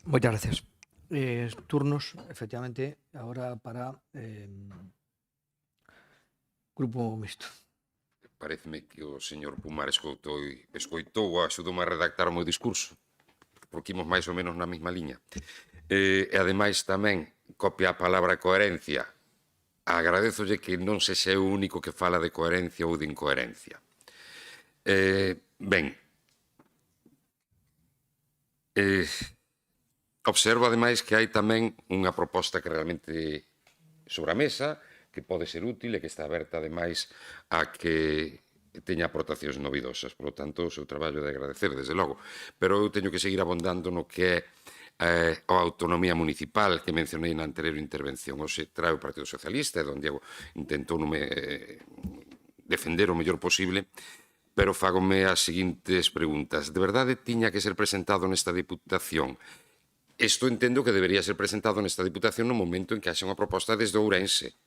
Moitas gracias. Turnos, efectivamente, agora para Grupo Mixto. Pareceme que o señor Pumar escoitou ou axudoume a redactar o meu discurso, porque imos máis ou menos na mesma liña. E ademais tamén copia a palabra coherencia. Agradezolle que non se xe o único que fala de coherencia ou de incoherencia. Ben, observo ademais que hai tamén unha proposta que realmente sobre a mesa, que pode ser útil e que está aberta ademais a que teña aportacións novidosas. Por lo tanto, o seu traballo de agradecer, desde logo. Pero eu teño que seguir abondando no que é a autonomía municipal que mencionei na anterior intervención. Hoxe trae o Partido Socialista e don Diego intentou defender o mellor posible, pero fágome as seguintes preguntas. De verdade tiña que ser presentado nesta Diputación? Isto entendo que debería ser presentado nesta Diputación no momento en que haxa unha proposta desde Ourense.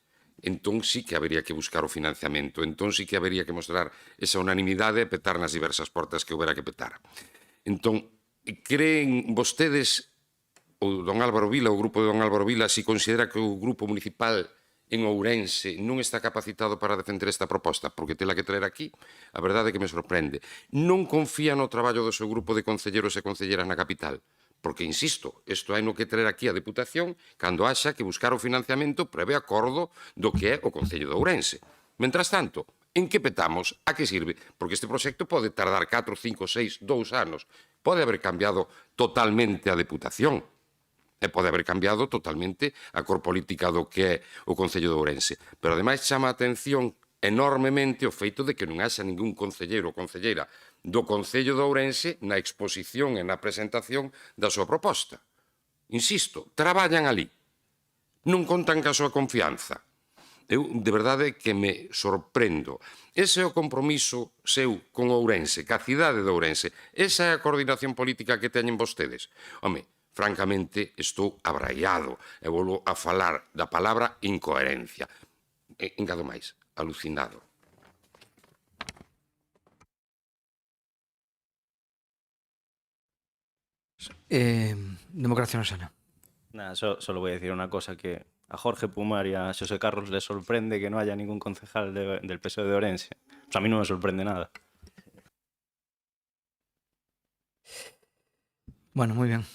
Entón sí que habería que buscar o financiamento, entón sí que habería que mostrar esa unanimidade e petar nas diversas portas que houbera que petar. Entón, creen vostedes ou don Álvaro Vila, o grupo de don Álvaro Vila, si considera que o grupo municipal en Ourense non está capacitado para defender esta proposta, porque tela que traer aquí, a verdade é que me sorprende. Non confía no traballo do seu grupo de concelleros e concelleras na capital, porque, insisto, isto hai no que traer aquí a Deputación cando haxa que buscar o financiamento previo acordo do que é o Concello de Ourense. Mentras tanto, en que petamos? A que sirve? Porque este proxecto pode tardar 4, 5, 6, 2 anos. Pode haber cambiado totalmente a Deputación. E pode haber cambiado totalmente a cor política do que é o Concello de Ourense. Pero, ademais, chama a atención enormemente o feito de que non haxa ningún concelleiro ou concelleira do Concello de Ourense na exposición e na presentación da súa proposta. Insisto, traballan ali. Non contan ca súa confianza. Eu, de verdade, que me sorprendo. Ese é o compromiso seu con Ourense, ca cidade de Ourense. Esa é a coordinación política que teñen vostedes. Home, francamente, estou abraiado e volvo a falar da palabra incoherencia. Engado máis, alucinado. Democracia en Sana. Nada, solo voy a decir una cosa, que a Jorge Pumar y a José Carlos les sorprende que no haya ningún concejal del PSOE de Ourense. Pues a mí no me sorprende nada. Bueno, muy bien.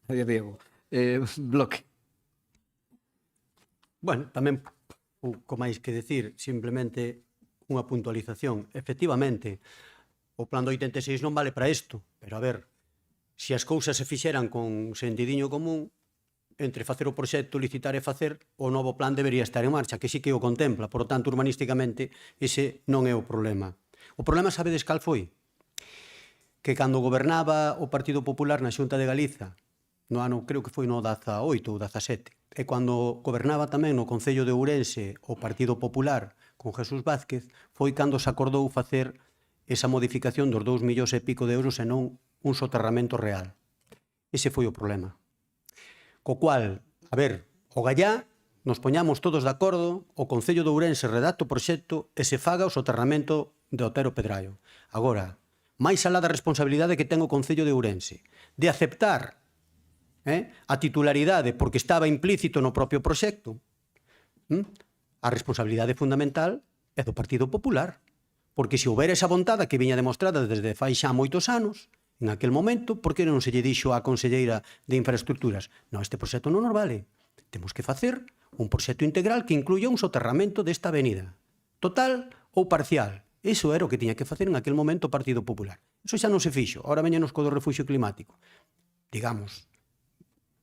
Diego, bloque. Bueno, tamén pouco máis que decir, simplemente unha puntualización. Efectivamente, o plan do 86 non vale para isto, pero a ver, se as cousas se fixeran con sentidiño común, entre facer o proxecto, licitar e facer, o novo plan debería estar en marcha, que sí que o contempla, por tanto, urbanísticamente, ese non é o problema. O problema, sabedes cal foi? Que cando gobernaba o Partido Popular na Xunta de Galiza, no ano, creo que foi no 18 ou 17, e cando gobernaba tamén no Concello de Ourense o Partido Popular con Jesús Vázquez, foi cando se acordou facer esa modificación dos 2 millóns e pico de euros e non un soterramento real. Ese foi o problema. Co cual, a ver, o gallá, nos poñamos todos de acordo, o Concello de Ourense redacta o proxecto e se faga o soterramento de Otero Pedraio. Agora, máis alá da responsabilidade que ten o Concello de Ourense de aceptar a titularidade porque estaba implícito no propio proxecto, a responsabilidade fundamental é do Partido Popular. Porque se houbera esa vontade que viña demostrada desde fai xa moitos anos, en aquel momento, por que non se lle dixo á Conselleira de Infraestructuras? Non, este proxecto non nos vale. Temos que facer un proxecto integral que incluya un soterramento desta avenida. Total ou parcial. Iso era o que tiña que facer en aquel momento o Partido Popular. Iso xa non se fixo. Ahora veñenos co do refugio climático. Digamos,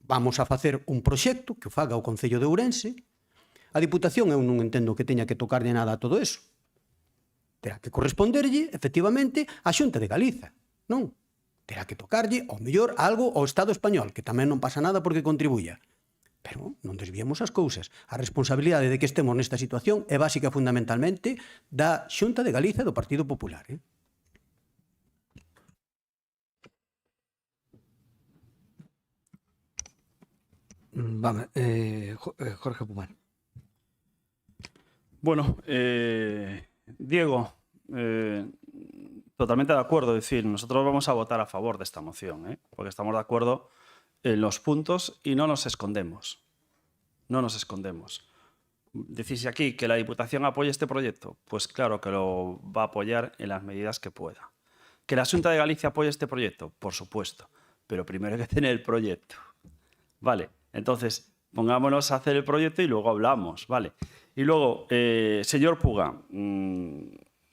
vamos a facer un proxecto que o faga o Concello de Ourense. A Diputación eu non entendo que teña que tocarlle nada a todo eso. Terá que corresponderlle, efectivamente, á Xunta de Galiza. Non? Terá que tocarlle, ao mellor, algo ao Estado español, que tamén non pasa nada porque contribuya. Pero non desviemos as cousas. A responsabilidade de que estemos nesta situación é básica fundamentalmente da Xunta de Galiza e do Partido Popular. Vamos, Jorge Pumar. Bueno, Diego, totalmente de acuerdo. Es decir, nosotros vamos a votar a favor de esta moción, porque estamos de acuerdo en los puntos y no nos escondemos. No nos escondemos. Decís aquí que la Diputación apoye este proyecto. Pues claro que lo va a apoyar en las medidas que pueda. ¿Que la Xunta de Galicia apoye este proyecto? Por supuesto. Pero primero hay que tener el proyecto. Vale, entonces pongámonos a hacer el proyecto y luego hablamos. Vale. Y luego, señor Puga,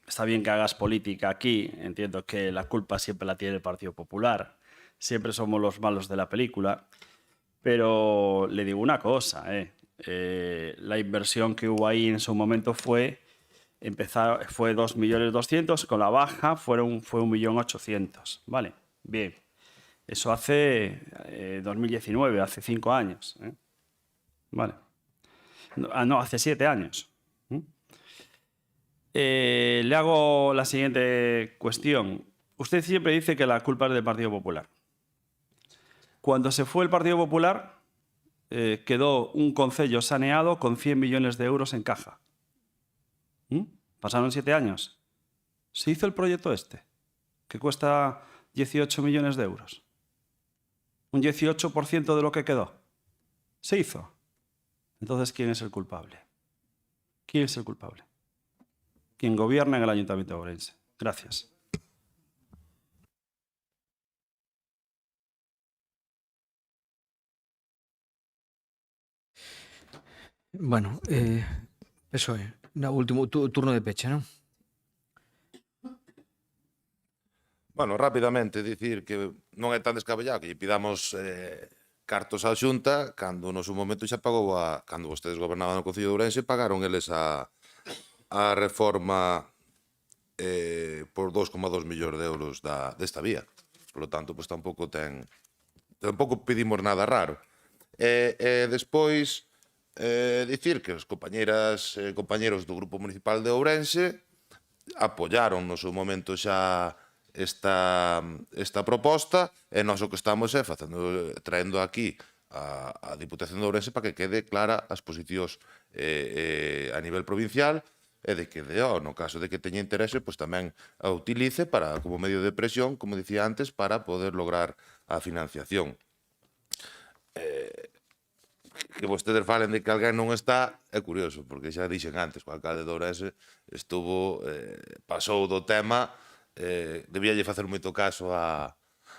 está bien que hagas política aquí. Entiendo que la culpa siempre la tiene el Partido Popular. Siempre somos los malos de la película. Pero le digo una cosa, la inversión que hubo ahí en su momento fue 2.200.000, con la baja fue 1.800.000, ¿vale? Bien, eso hace 2019, hace 5 años, ¿vale? No, hace 7 años. Le hago la siguiente cuestión. Usted siempre dice que la culpa es del Partido Popular. Cuando se fue el Partido Popular, quedó un concello saneado con 100 millones de euros en caja. Pasaron 7 años. Se hizo el proyecto este, que cuesta 18 millones de euros. Un 18% de lo que quedó. Se hizo. Entonces, ¿quién es el culpable? ¿Quién es el culpable? Quien gobierna en el Ayuntamiento de Ourense. Gracias. Bueno, PSOE, último turno de peche, non? Bueno, rapidamente, dicir que non é tan descabellado que lle pidamos cartos á Xunta cando no seu momento xa pagou cando vostedes gobernaban no Concello de Ourense, pagaron eles a reforma por 2,2 millóns de euros desta vía. Por lo tanto, pues tampouco pedimos nada raro. Despois, dicir que os compañeras e compañeros do Grupo Municipal de Ourense apoyaron no seu momento xa esta proposta e nós o que estamos traendo aquí a Diputación de Ourense para que quede clara as posicións a nivel provincial e de que, no caso de que teña interese, pues tamén a utilice como medio de presión, como dicía antes, para poder lograr a financiación. Que vostedes falen de que alguén non está é curioso, porque xa dixen antes, o alcalde de Ourense pasou do tema, debíalle facer moito caso a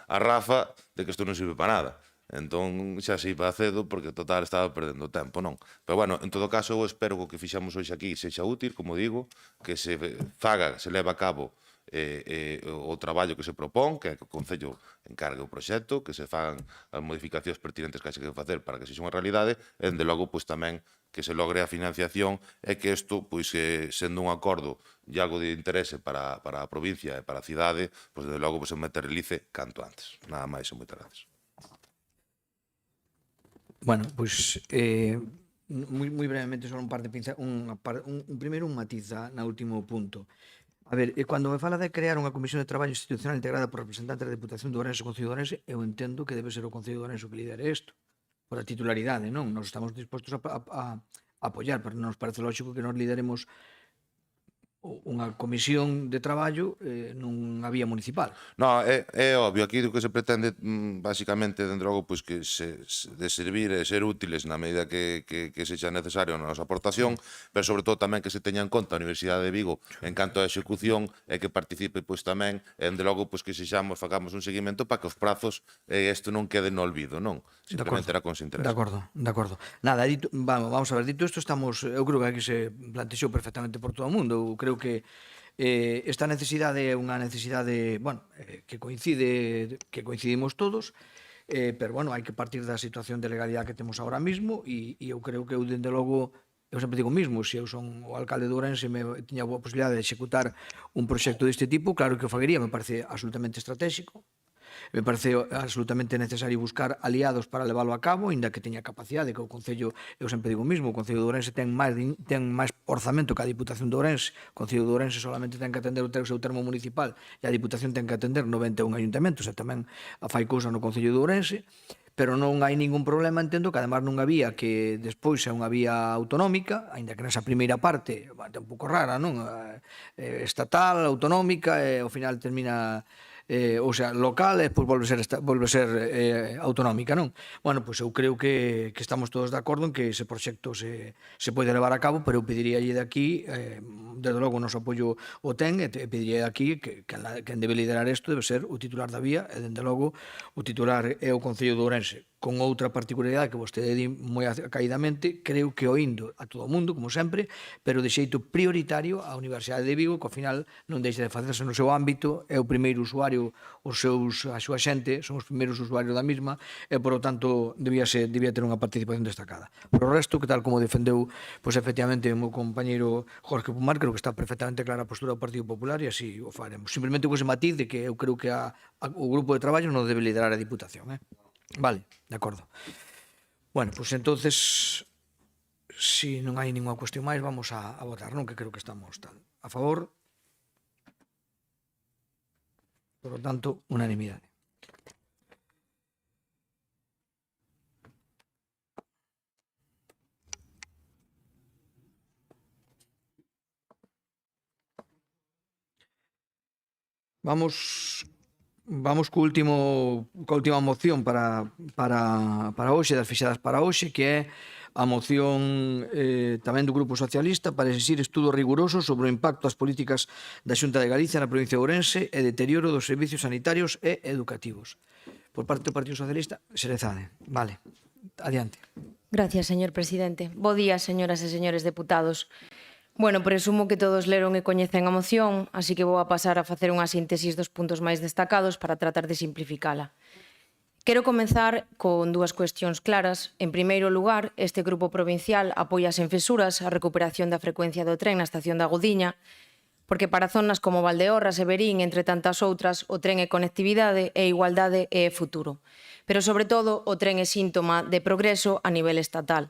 Rafa de que isto non sirve para nada. Entón xa se iba cedo porque total estaba perdendo tempo, non? Pero bueno, en todo caso, eu espero que o que fixamos hoxe aquí sexa útil, como digo, que se leve a cabo o traballo que se propón, que o Concello encargue o proxecto, que se fagan as modificacións pertinentes que hai que facer para que sexa unha realidade, e, de logo, pois tamén que se logre a financiación e que isto, pois, sendo un acordo e algo de interese para a provincia e para a cidade, pois, de logo, se materialice canto antes. Nada máis e moitas gracias. Bueno, pois moi brevemente só un par de pincelas, primeiro un matiz na último punto. A ver, cando me fala de crear unha comisión de traballo institucional integrada por representantes da Deputación de Ourense e Concello de Ourense, eu entendo que debe ser o Concello de Ourense o que lidere isto, por a titularidade, non? Nos estamos dispostos a apoiar, pero non nos parece lógico que nos lideremos unha comisión de traballo nunha vía municipal. No, é obvio, aquí o que se pretende basicamente, dentro logo, pois que de servir e ser útiles na medida que sexa necesario na nosa aportación, pero sobre todo tamén que se teña en conta a Universidade de Vigo en canto a execución e que participe pois tamén, e dentro logo pois que facamos un seguimento para que os prazos isto non quede no olvido, non? Simplemente era con ese interés. De acordo. Nada, vamos a ver, dito isto, eu creo que aquí se plantexou perfectamente por todo o mundo. Eu creo que esta necesidade é unha necesidade, que coincidimos todos, pero, hai que partir da situación de legalidade que temos ahora mismo e eu creo que dende logo, eu sempre digo mismo, se eu son o alcalde de Ourense e tiña a boa posibilidade de executar un proxecto deste tipo, claro que o faguería, me parece absolutamente estratégico. Me parece absolutamente necesario buscar aliados para leválo a cabo, inda que teña capacidade, que o Concello, eu sempre digo o mismo, o Concello de Ourense ten máis orzamento que a Diputación de Ourense, o Concello de Ourense solamente ten que atender o seu termo municipal e a Diputación ten que atender 91 ayuntamentos, e tamén fai cousa no Concello de Ourense, pero non hai ningún problema, entendo, que además non vía que despois é unha vía autonómica, aínda que nesa primeira parte é un pouco rara, non? Estatal, autonómica, e ao final termina local e depois volve ser autonómica, non? Bueno, pois eu creo que estamos todos de acordo en que ese proxecto se pode levar a cabo, pero eu pediríalle de aquí, desde logo o noso apoio o ten, e pediría de aquí que quen debe liderar isto debe ser o titular da vía, e dende logo o titular é o Concello de Ourense, con outra particularidade que vostede di moi caídamente, creo que oindo a todo o mundo, como sempre, pero de xeito prioritario a Universidade de Vigo, que ao final non deixa de facerse no seu ámbito, é o primeiro usuario, a súa xente son os primeiros usuarios da mesma, e, por lo tanto, debía ter unha participación destacada. Por o resto, que tal como defendeu, pois, efectivamente, o meu compañeiro Jorge Pumar, creo que está perfectamente clara a postura do Partido Popular, e así o faremos. Simplemente con ese matiz de que eu creo que o grupo de traballo non debe liderar a Diputación, Vale, de acordo. Bueno, pois entonces, se non hai ninguna cuestión máis, vamos a votar, non? Que creo que estamos a favor. Por lo tanto, unanimidade. Vamos vamos coa última moción para hoxe, das fixadas para hoxe, que é a moción tamén do Grupo Socialista para exigir estudos rigurosos sobre o impacto das políticas da Xunta de Galicia na provincia de Ourense e deterioro dos servicios sanitarios e educativos. Por parte do Partido Socialista, Xerezade. Vale, adiante. Gracias, señor presidente. Bo día, señoras e señores deputados. Bueno, presumo que todos leron e coñecen a moción, así que vou a pasar a facer unha síntesis dos puntos máis destacados para tratar de simplificala. Quero comenzar con dúas cuestións claras. En primeiro lugar, este grupo provincial apoia sen fesuras a recuperación da frecuencia do tren na estación da Gudiña, porque para zonas como Valdeorras e Verín, entre tantas outras, o tren é conectividade e igualdade e futuro. Pero, sobre todo, o tren é síntoma de progreso a nivel estatal.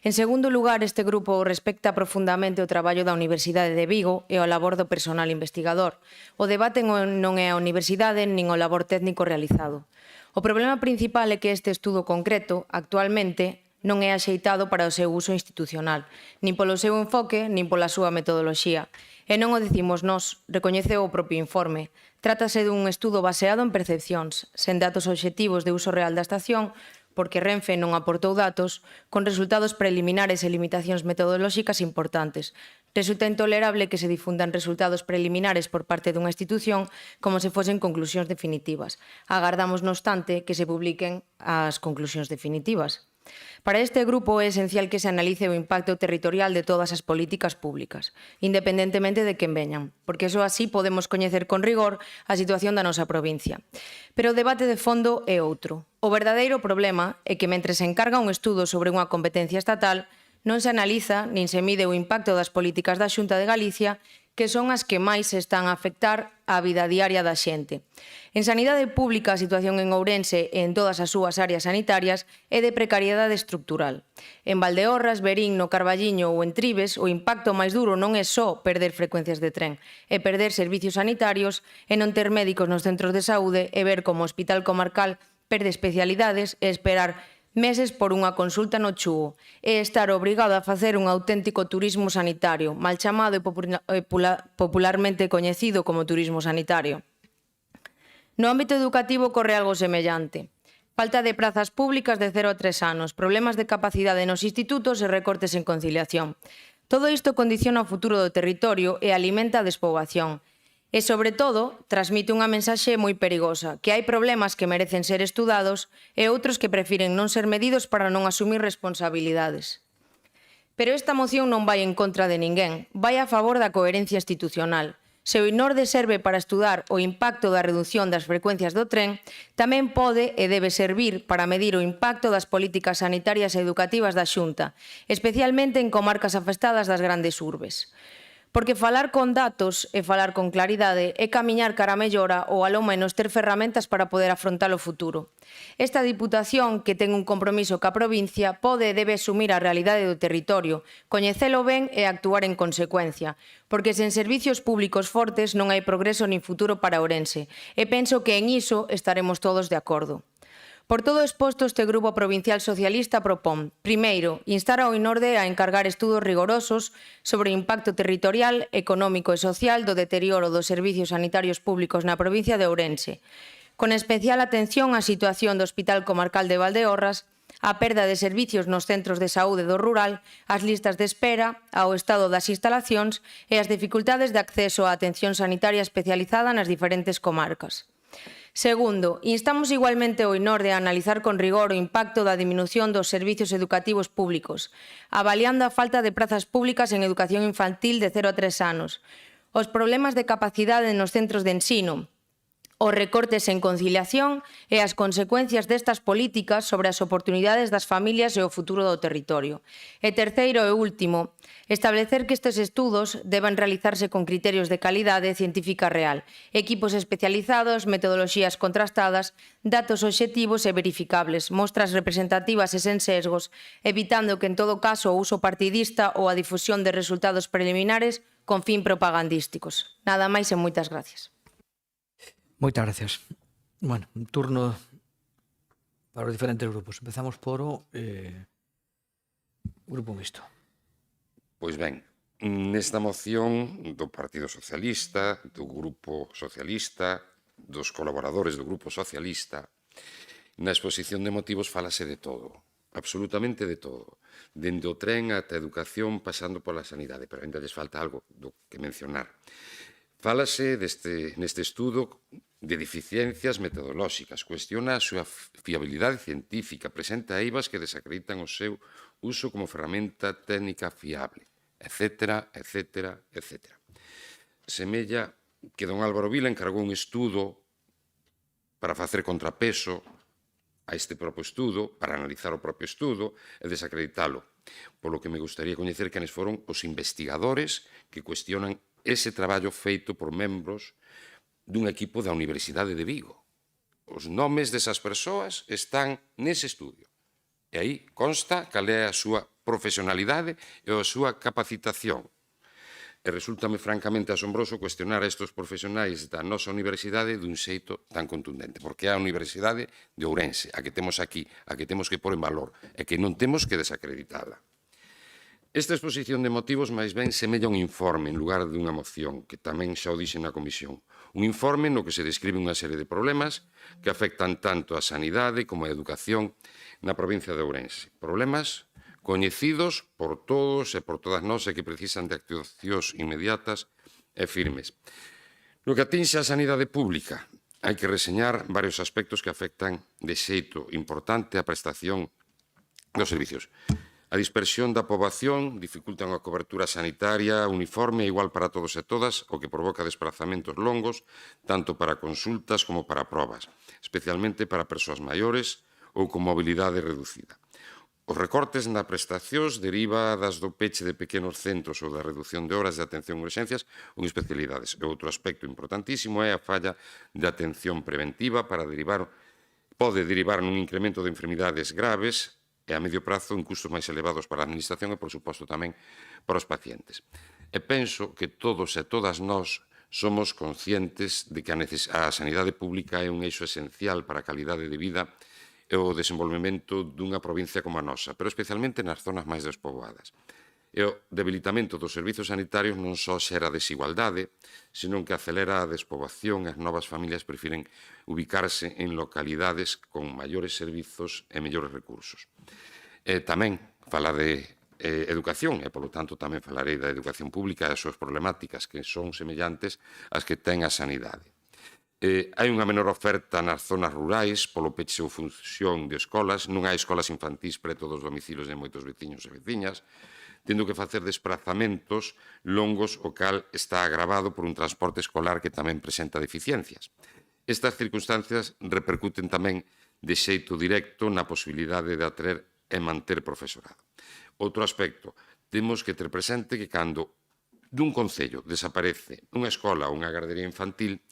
En segundo lugar, este grupo respecta profundamente o traballo da Universidade de Vigo e o labor do personal investigador. O debate non é a universidade nin o labor técnico realizado. O problema principal é que este estudo concreto, actualmente, non é axeitado para o seu uso institucional, nin polo seu enfoque, nin pola súa metodoloxía. E non o decimos nós, recoñeceu o propio informe. Trátase dun estudo baseado en percepcións, sen datos obxectivos de uso real da estación, porque Renfe non aportou datos, con resultados preliminares e limitacións metodolóxicas importantes. Resulta intolerable que se difundan resultados preliminares por parte dunha institución como se fosen conclusións definitivas. Agardamos, no obstante, que se publiquen as conclusións definitivas. Para este grupo é esencial que se analice o impacto territorial de todas as políticas públicas, independentemente de quen veñan, porque só así podemos coñecer con rigor a situación da nosa provincia. Pero o debate de fondo é outro. O verdadeiro problema é que mentre se encarga un estudo sobre unha competencia estatal, non se analiza nin se mide o impacto das políticas da Xunta de Galicia, que son as que máis están a afectar a vida diaria da xente. En sanidade pública, a situación en Ourense e en todas as súas áreas sanitarias é de precariedade estructural. En Valdeorras, Verín, no Carballiño ou en Tribes, o impacto máis duro non é só perder frecuencias de tren, é perder servicios sanitarios e non ter médicos nos centros de saúde e ver como o Hospital Comarcal perde especialidades e esperar meses por unha consulta no Chúo e estar obrigado a facer un auténtico turismo sanitario, mal chamado e popularmente coñecido como turismo sanitario. No ámbito educativo corre algo semellante. Falta de prazas públicas de 0 a 3 anos, problemas de capacidade nos institutos e recortes en conciliación. Todo isto condiciona o futuro do territorio e alimenta a despoboación. E, sobre todo, transmite unha mensaxe moi perigosa, que hai problemas que merecen ser estudados e outros que prefiren non ser medidos para non asumir responsabilidades. Pero esta moción non vai en contra de ninguén, vai a favor da coherencia institucional. Se o INORDE serve para estudar o impacto da reducción das frecuencias do tren, tamén pode e debe servir para medir o impacto das políticas sanitarias e educativas da Xunta, especialmente en comarcas afectadas das grandes urbes. Porque falar con datos e falar con claridade é camiñar cara a mellora ou alo menos ter ferramentas para poder afrontar o futuro. Esta Diputación, que ten un compromiso ca provincia, pode e debe asumir a realidade do territorio, coñecelo ben e actuar en consecuencia, porque sen servicios públicos fortes non hai progreso nin futuro para Ourense, e penso que en iso estaremos todos de acordo. Por todo exposto, este Grupo Provincial Socialista propón, primeiro, instar ao INORDE a encargar estudos rigorosos sobre o impacto territorial, económico e social do deterioro dos servicios sanitarios públicos na provincia de Ourense, con especial atención á situación do Hospital Comarcal de Valdeorras, a perda de servicios nos centros de saúde do rural, as listas de espera, ao estado das instalacións e as dificultades de acceso á atención sanitaria especializada nas diferentes comarcas. Segundo, instamos igualmente ao INORDE a analizar con rigor o impacto da diminución dos servicios educativos públicos, avaliando a falta de prazas públicas en educación infantil de 0 a 3 anos, os problemas de capacidade nos centros de ensino, os recortes en conciliación e as consecuencias destas políticas sobre as oportunidades das familias e o futuro do territorio. E terceiro e último, establecer que estes estudos deben realizarse con criterios de calidade científica real, equipos especializados, metodoloxías contrastadas, datos obxectivos e verificables, mostras representativas e sen sesgos, evitando que en todo caso o uso partidista ou a difusión de resultados preliminares con fin propagandísticos. Nada máis e moitas gracias. Moitas gracias. Bueno, un turno para os diferentes grupos. Empezamos por o Grupo Mixto. Pois ben, nesta moción do Partido Socialista, do Grupo Socialista, dos colaboradores do Grupo Socialista, na exposición de motivos falase de todo, absolutamente de todo, dende o tren ata a educación pasando pola sanidade, pero ainda lles falta algo do que mencionar. Fálase neste estudo de deficiencias metodolóxicas, cuestiona a súa fiabilidade científica, presenta eivas que desacreditan o seu uso como ferramenta técnica fiable, etc., etc., etc. Semella que don Álvaro Vila encargou un estudo para facer contrapeso a este propio estudo, para analizar o propio estudo e desacreditalo, polo que me gustaría coñecer quenes foron os investigadores que cuestionan ese traballo feito por membros dun equipo da Universidade de Vigo. Os nomes desas persoas están nese estudio. E aí consta cal é a súa profesionalidade e a súa capacitación. E resultame francamente asombroso cuestionar a estes profesionais da nosa universidade dun xeito tan contundente, porque é a Universidade de Ourense, a que temos aquí, a que temos que pôr en valor, e que non temos que desacreditala. Esta exposición de motivos máis ben semella un informe en lugar dunha moción, que tamén xa o dixen na comisión. Un informe no que se describe unha serie de problemas que afectan tanto a sanidade como a educación na provincia de Ourense. Problemas coñecidos por todos e por todas nós e que precisan de actuacións inmediatas e firmes. No que atinxe a sanidade pública, hai que reseñar varios aspectos que afectan de xeito importante a prestación dos servicios. A dispersión da poboación dificulta unha cobertura sanitaria uniforme e igual para todos e todas, o que provoca desplazamentos longos, tanto para consultas como para probas, especialmente para persoas maiores ou con mobilidade reducida. Os recortes na prestacións derivadas do peche de pequenos centros ou da reducción de horas de atención a urxencias ou especialidades. E outro aspecto importantísimo é a falla de atención preventiva pode derivar nun incremento de enfermidades graves e a medio prazo en custos máis elevados para a administración e, por suposto, tamén para os pacientes. E penso que todos e todas nós somos conscientes de que a sanidade pública é un eixo esencial para a calidade de vida e o desenvolvemento dunha provincia como a nosa, pero especialmente nas zonas máis despoboadas. E o debilitamento dos servizos sanitarios non só xera desigualdade, senón que acelera a despoboación e as novas familias prefiren ubicarse en localidades con maiores servizos e mellores recursos. Tamén fala de educación e, polo tanto, tamén falarei da educación pública e as súas problemáticas que son semellantes ás que ten a sanidade. Hai unha menor oferta nas zonas rurais polo peche ou función de escolas, non hai escolas infantís preto dos domicilios de moitos veciños e veciñas, tendo que facer desplazamentos longos, o cal está agravado por un transporte escolar que tamén presenta deficiencias. Estas circunstancias repercuten tamén de xeito directo na posibilidade de atraer e manter profesorado. Outro aspecto, temos que ter presente que cando dun concello desaparece unha escola ou unha gardería infantil,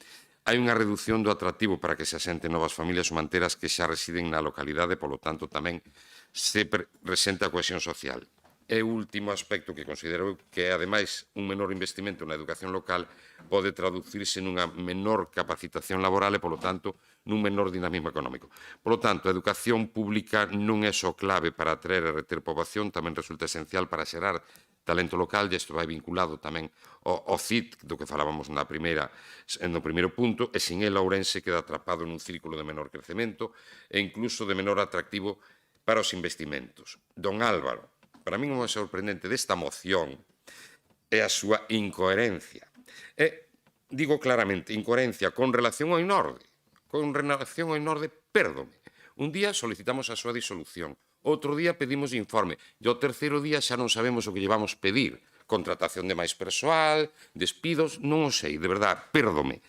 hai unha reducción do atractivo para que se asenten novas familias ou manteras que xa residen na localidade, polo tanto tamén se presenta a cohesión social. E o último aspecto que considero que, ademais, un menor investimento na educación local pode traducirse nunha menor capacitación laboral e, polo tanto, nun menor dinamismo económico. Polo tanto, a educación pública non é só clave para atraer e reter poboación, tamén resulta esencial para xerar talento local, e isto vai vinculado tamén ao CIT, do que falábamos no primeiro punto, e sin el Ourense queda atrapado nun círculo de menor crecemento e incluso de menor atractivo para os investimentos. Don Álvaro, para min o máis sorprendente desta moción é a súa incoherencia. E, digo claramente, incoherencia con relación ao INORDE. Con relación ao INORDE, pérdome. Un día solicitamos a súa disolución, outro día pedimos informe, e o terceiro día xa non sabemos o que llevamos pedir. Contratación de máis persoal, despidos, non o sei, de verdad, pérdome.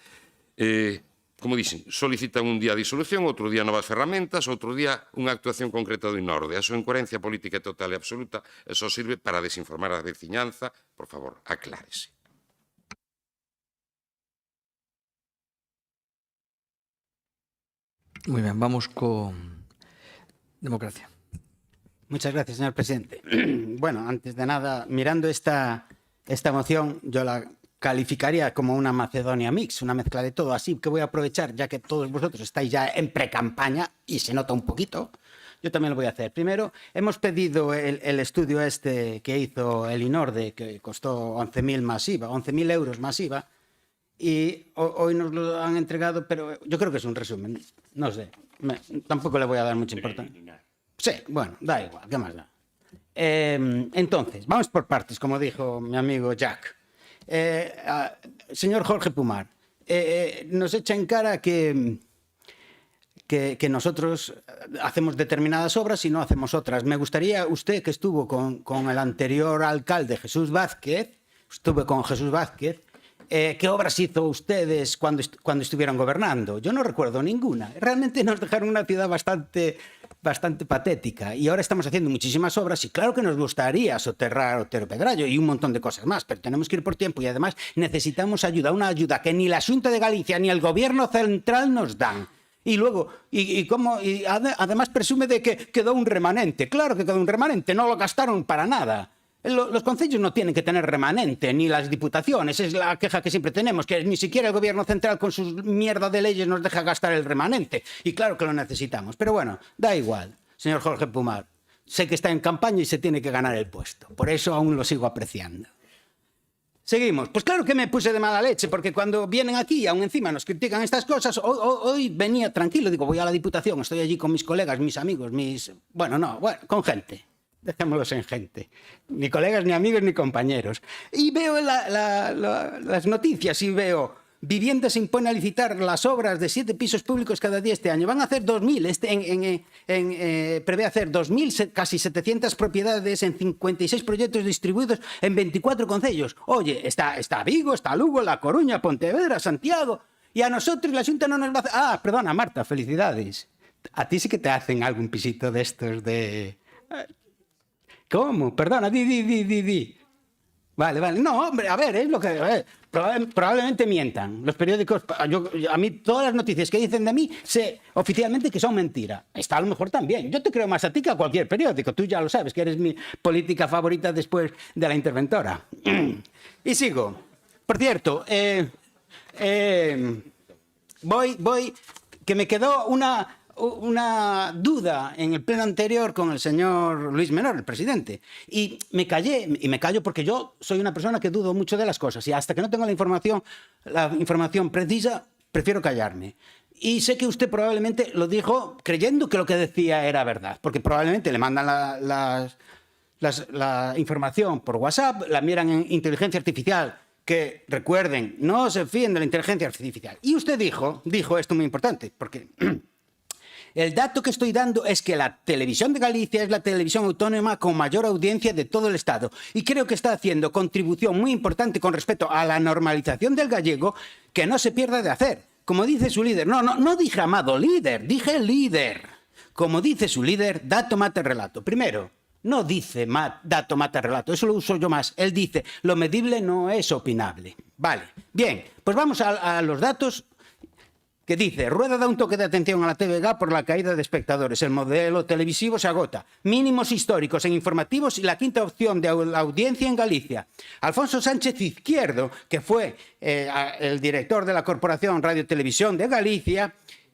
Como dixen, solicitan un día a disolución, outro día novas ferramentas, outro día unha actuación concreta do INORDE. A súa incoherencia política é total e absoluta e só sirve para desinformar a veciñanza. Por favor, aclárese. Moi ben, vamos con democracia. Muchas gracias, señor presidente. Bueno, antes de nada, mirando esta moción, yo la calificaría como una Macedonia mix, una mezcla de todo. Así que voy a aprovechar, ya que todos vosotros estáis ya en pre-campaña y se nota un poquito, yo también lo voy a hacer. Primero, hemos pedido el estudio este que hizo el INORDE, que costó 11.000 más IVA, 11.000 euros más IVA, y hoy nos lo han entregado, pero yo creo que es un resumen. No sé, tampoco le voy a dar mucha importancia. Sí, bueno, da igual, ¿qué más da? Entonces, vamos por partes, como dijo mi amigo Jack. Señor Jorge Pumar, nos echa en cara que nosotros hacemos determinadas obras y no hacemos otras. Me gustaría, usted que estuvo con el anterior alcalde Jesús Vázquez, ¿qué obras hizo ustedes cuando estuvieron gobernando? Yo no recuerdo ninguna. Realmente nos dejaron una ciudad bastante patética y ahora estamos haciendo muchísimas obras y claro que nos gustaría soterrar Otero Pedrallo y un montón de cosas más, pero tenemos que ir por tiempo y además necesitamos ayuda, una ayuda que ni la Xunta de Galicia ni el Gobierno central nos dan. Y luego, además presume de que quedó un remanente. Claro que quedó un remanente, no lo gastaron para nada. Los concellos no tienen que tener remanente, ni las diputaciones. Es la queja que siempre tenemos, que ni siquiera el Gobierno central con sus mierda de leyes nos deja gastar el remanente. Y claro que lo necesitamos. Pero bueno, da igual, señor Jorge Pumar. Sé que está en campaña y se tiene que ganar el puesto. Por eso aún lo sigo apreciando. Seguimos. Pues claro que me puse de mala leche, porque cuando vienen aquí y aún encima nos critican estas cosas, hoy venía tranquilo, digo, voy a la Diputación, estoy allí con mis colegas, mis amigos, con gente. Dejémoslos en gente. Ni colegas, ni amigos, ni compañeros. Y veo las noticias y veo: Vivienda se impone a licitar las obras de 7 pisos públicos cada día este año. Van a hacer 2.000. Prevé hacer 2.000, casi 700 propiedades en 56 proyectos distribuidos en 24 concellos. Oye, está Vigo, está Lugo, La Coruña, Pontevedra, Santiago. Y a nosotros la Xunta no nos va a hacer... Ah, perdona, Marta, felicidades. A ti sí que te hacen algún pisito de estos de... ¿Cómo? Perdona, di. Vale. No, hombre, a ver, es lo que... probablemente mientan. Los periódicos... a mí, todas las noticias que dicen de mí, sé oficialmente que son mentira. Está a lo mejor también. Yo te creo más a ti que a cualquier periódico. Tú ya lo sabes, que eres mi política favorita después de La Interventora. Y sigo. Por cierto, voy... Que me quedó una duda en el pleno anterior con el señor Luis Menor, el presidente. Y me callé, y me callo porque yo soy una persona que dudo mucho de las cosas y hasta que no tengo la información precisa, prefiero callarme. Y sé que usted probablemente lo dijo creyendo que lo que decía era verdad, porque probablemente le mandan la información por WhatsApp, la miran en inteligencia artificial, que recuerden, no se fíen de la inteligencia artificial. Y usted dijo esto muy importante, porque... El dato que estoy dando es que la Televisión de Galicia es la televisión autónoma con mayor audiencia de todo el Estado y creo que está haciendo contribución muy importante con respecto a la normalización del gallego que no se pierda de hacer. Como dice su líder, no dije amado líder, dije líder. Como dice su líder, dato mata relato. Primero, no dice dato mata relato, eso lo uso yo más. Él dice, lo medible no es opinable. Vale, bien, pues vamos a los datos. Que dice, Rueda da un toque de atención a la TVG por la caída de espectadores. El modelo televisivo se agota. Mínimos históricos en informativos y la quinta opción de audiencia en Galicia. Alfonso Sánchez Izquierdo, que fue el director de la Corporación Radio Televisión de Galicia,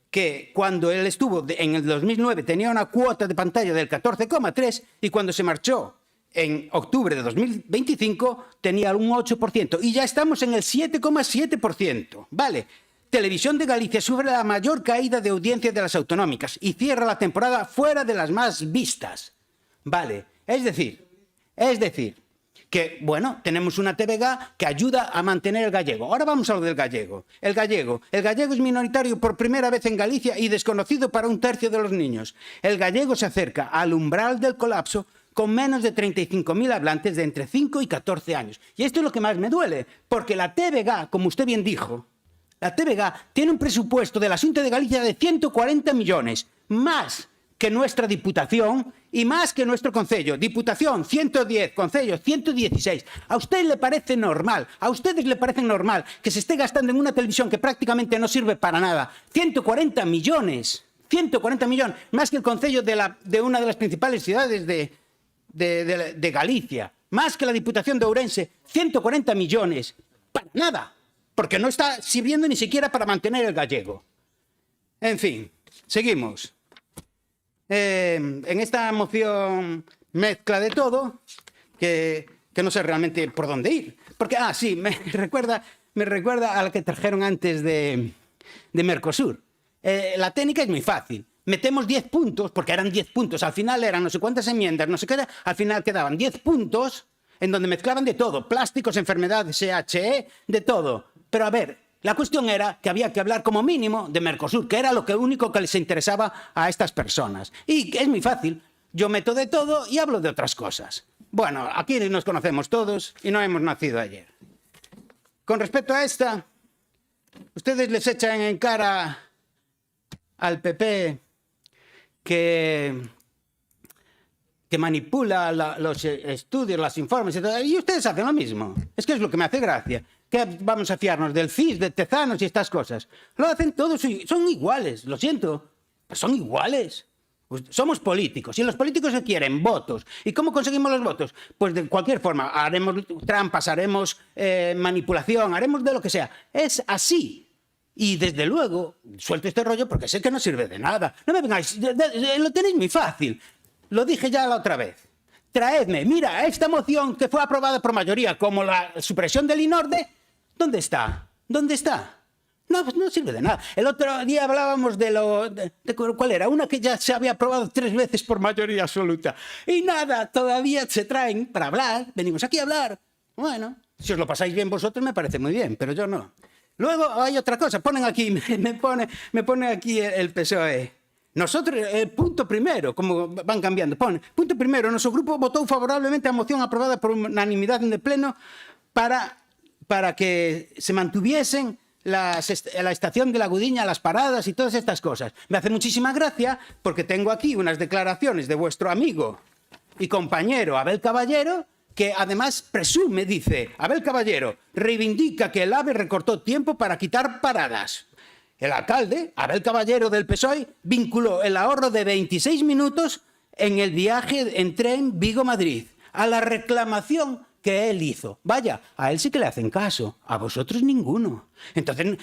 que cuando él estuvo en el 2009 tenía una cuota de pantalla del 14,3 y cuando se marchó en octubre de 2025 tenía un 8%. Y ya estamos en el 7,7%. Vale. Televisión de Galicia sufre la mayor caída de audiencia de las autonómicas y cierra la temporada fuera de las más vistas. Vale, es decir, que, bueno, tenemos una TVG que ayuda a mantener el gallego. Ahora vamos a lo del gallego. El gallego es minoritario por primera vez en Galicia y desconocido para un tercio de los niños. El gallego se acerca al umbral del colapso con menos de 35.000 hablantes de entre 5 y 14 años. Y esto es lo que más me duele, porque la TVG, como usted bien dijo, la TVG tiene un presupuesto de la Xunta de Galicia de 140 millones, más que nuestra Diputación y más que nuestro Concello. Diputación, 110, Concello, 116. ¿A usted le parece normal? ¿A ustedes le parece normal que se esté gastando en una televisión que prácticamente no sirve para nada 140 millones? 140 millones, más que el Concello de una de las principales ciudades de Galicia, más que la Diputación de Ourense, 140 millones, para nada. Porque no está sirviendo ni siquiera para mantener el gallego. En fin, seguimos. En esta moción mezcla de todo, que no sé realmente por dónde ir. Porque, sí, me recuerda me recuerda a la que trajeron antes de Mercosur. La técnica es muy fácil. Metemos 10 puntos, porque eran 10 puntos, al final eran no sé cuántas enmiendas, no sé qué, al final quedaban 10 puntos en donde mezclaban de todo, plásticos, enfermedades, SHE, de todo. Pero a ver, la cuestión era que había que hablar como mínimo de Mercosur, que era lo único que les interesaba a estas personas. Y es muy fácil, yo meto de todo y hablo de otras cosas. Bueno, aquí nos conocemos todos y no hemos nacido ayer. Con respecto a esta, ustedes les echan en cara al PP que manipula los estudios, los informes y todo, y ustedes hacen lo mismo. Es que es lo que me hace gracia. Que vamos a fiarnos del CIS, de Tezanos y estas cosas. Lo hacen todos, son iguales, lo siento, son iguales. Pues somos políticos y los políticos se quieren votos. ¿Y cómo conseguimos los votos? Pues de cualquier forma, haremos trampas, haremos manipulación, haremos de lo que sea. Es así. Y desde luego, suelto este rollo porque sé que no sirve de nada. No me vengáis, lo tenéis muy fácil. Lo dije ya la otra vez. Traedme, mira, esta moción que fue aprobada por mayoría, como la supresión del INORDE, ¿dónde está? ¿Dónde está? No, pues no sirve de nada. El otro día hablábamos de ¿cuál era? Una que ya se había aprobado 3 veces por mayoría absoluta. Y nada, todavía se traen para hablar. Venimos aquí a hablar. Bueno, si os lo pasáis bien vosotros me parece muy bien, pero yo no. Luego hay otra cosa, ponen aquí, me pone aquí el PSOE. Nosotros, el punto primero, como van cambiando, pone, punto primero, nuestro grupo votó favorablemente a moción aprobada por unanimidad en el Pleno para que se mantuviesen la estación de la Gudiña, las paradas y todas estas cosas. Me hace muchísima gracia porque tengo aquí unas declaraciones de vuestro amigo y compañero Abel Caballero, que además presume, dice, Abel Caballero reivindica que el AVE recortó tiempo para quitar paradas. El alcalde, Abel Caballero del PSOE, vinculó el ahorro de 26 minutos en el viaje en tren Vigo-Madrid a la reclamación que él hizo. Vaya, a él sí que le hacen caso, a vosotros ninguno. Entonces,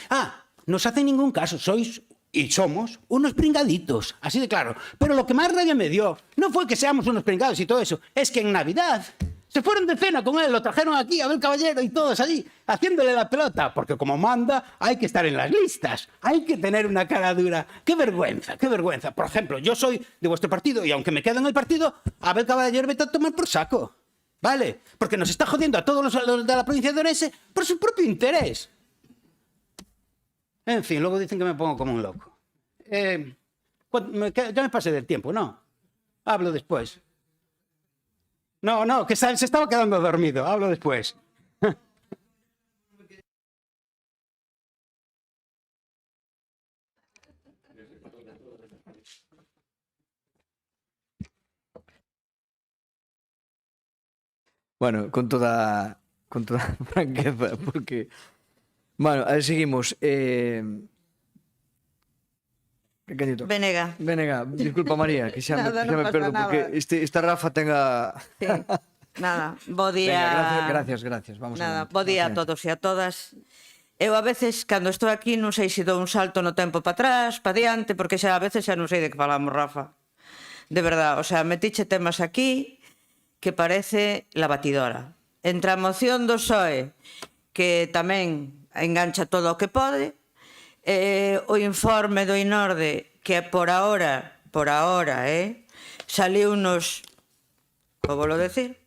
no os hacen ningún caso, sois y somos unos pringaditos, así de claro. Pero lo que más rabia me dio no fue que seamos unos pringados y todo eso, es que en Navidad se fueron de cena con él, lo trajeron aquí, Abel Caballero y todos allí, haciéndole la pelota, porque como manda hay que estar en las listas, hay que tener una cara dura. ¡Qué vergüenza, qué vergüenza! Por ejemplo, yo soy de vuestro partido y aunque me quedo en el partido, Abel Caballero vete a tomar por saco, ¿vale? Porque nos está jodiendo a todos los de la provincia de Orense por su propio interés. En fin, luego dicen que me pongo como un loco. Ya me pasé del tiempo, ¿no? Hablo después. No, que se estaba quedando dormido. Hablo después. Bueno, con toda franqueza, porque... Bueno, a ver, seguimos. Pequeñito. Venega. Disculpa, María, que xa Nada, non me pasa perdo, nada. porque esta Rafa tenga... Sí. Nada, bo día. Venga, gracias. Vamos Nada, adelante. bo día a todos e a todas. Eu a veces, cando estou aquí, non sei se dou un salto no tempo para atrás, para diante, porque xa a veces xa non sei de que falamos, Rafa. De verdad, o sea, metiche temas aquí que parece la batidora. Entre a moción do PSOE, que tamén engancha todo o que pode, o informe do INORDE, que por ahora, saliu nos, o volo decir,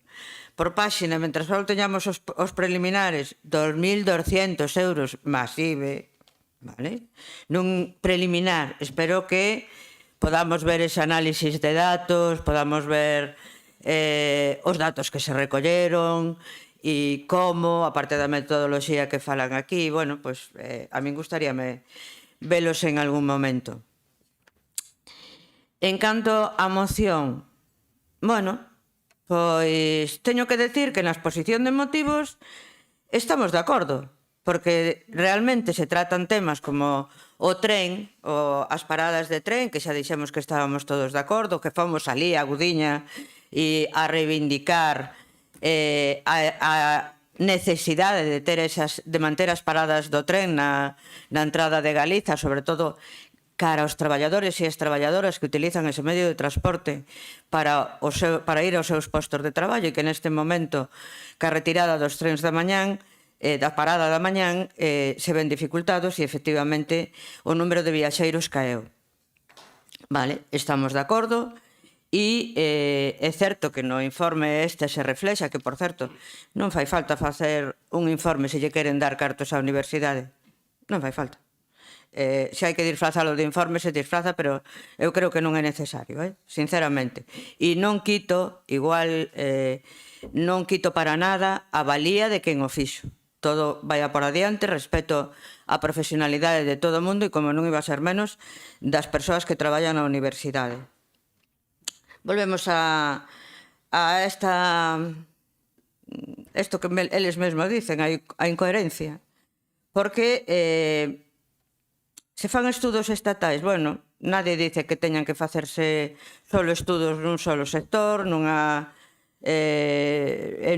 por páxina, mentras só teñamos os preliminares, 2.200 euros más IBE, vale? Nun preliminar, espero que podamos ver ese análisis de datos, podamos ver os datos que se recolleron e como, aparte da metodoloxía que falan aquí, bueno, pues a min gustaríame velos en algún momento. En canto á moción, bueno, pois teño que decir que na exposición de motivos estamos de acordo, porque realmente se tratan temas como o tren, ou as paradas de tren, que xa dixemos que estábamos todos de acordo, que fomos alí a Gudiña e a reivindicar a necesidade de manter as paradas do tren na entrada de Galiza, sobre todo cara aos traballadores e as traballadoras que utilizan ese medio de transporte para ir aos seus postos de traballo e que neste momento, ca retirada dos trens da mañán, da parada da mañán se ven dificultados e efectivamente o número de viaxeiros caeu. Vale, estamos de acordo e é certo que no informe este se reflexa que, por certo, non fai falta facer un informe se lle queren dar cartos á universidade. Non fai falta. Se hai que disfrazalo de informe, se disfraza, pero eu creo que non é necesario, sinceramente. E non quito, igual, non quito para nada a valía de quen o fixo. Todo vai a por adiante, respeto a profesionalidade de todo o mundo e, como non iba a ser menos, das persoas que traballan na universidade. Volvemos a isto que eles mesmos dicen, a incoherencia. Porque se fan estudos estatais, bueno, nadie dice que teñan que facerse solo estudos nun solo sector, en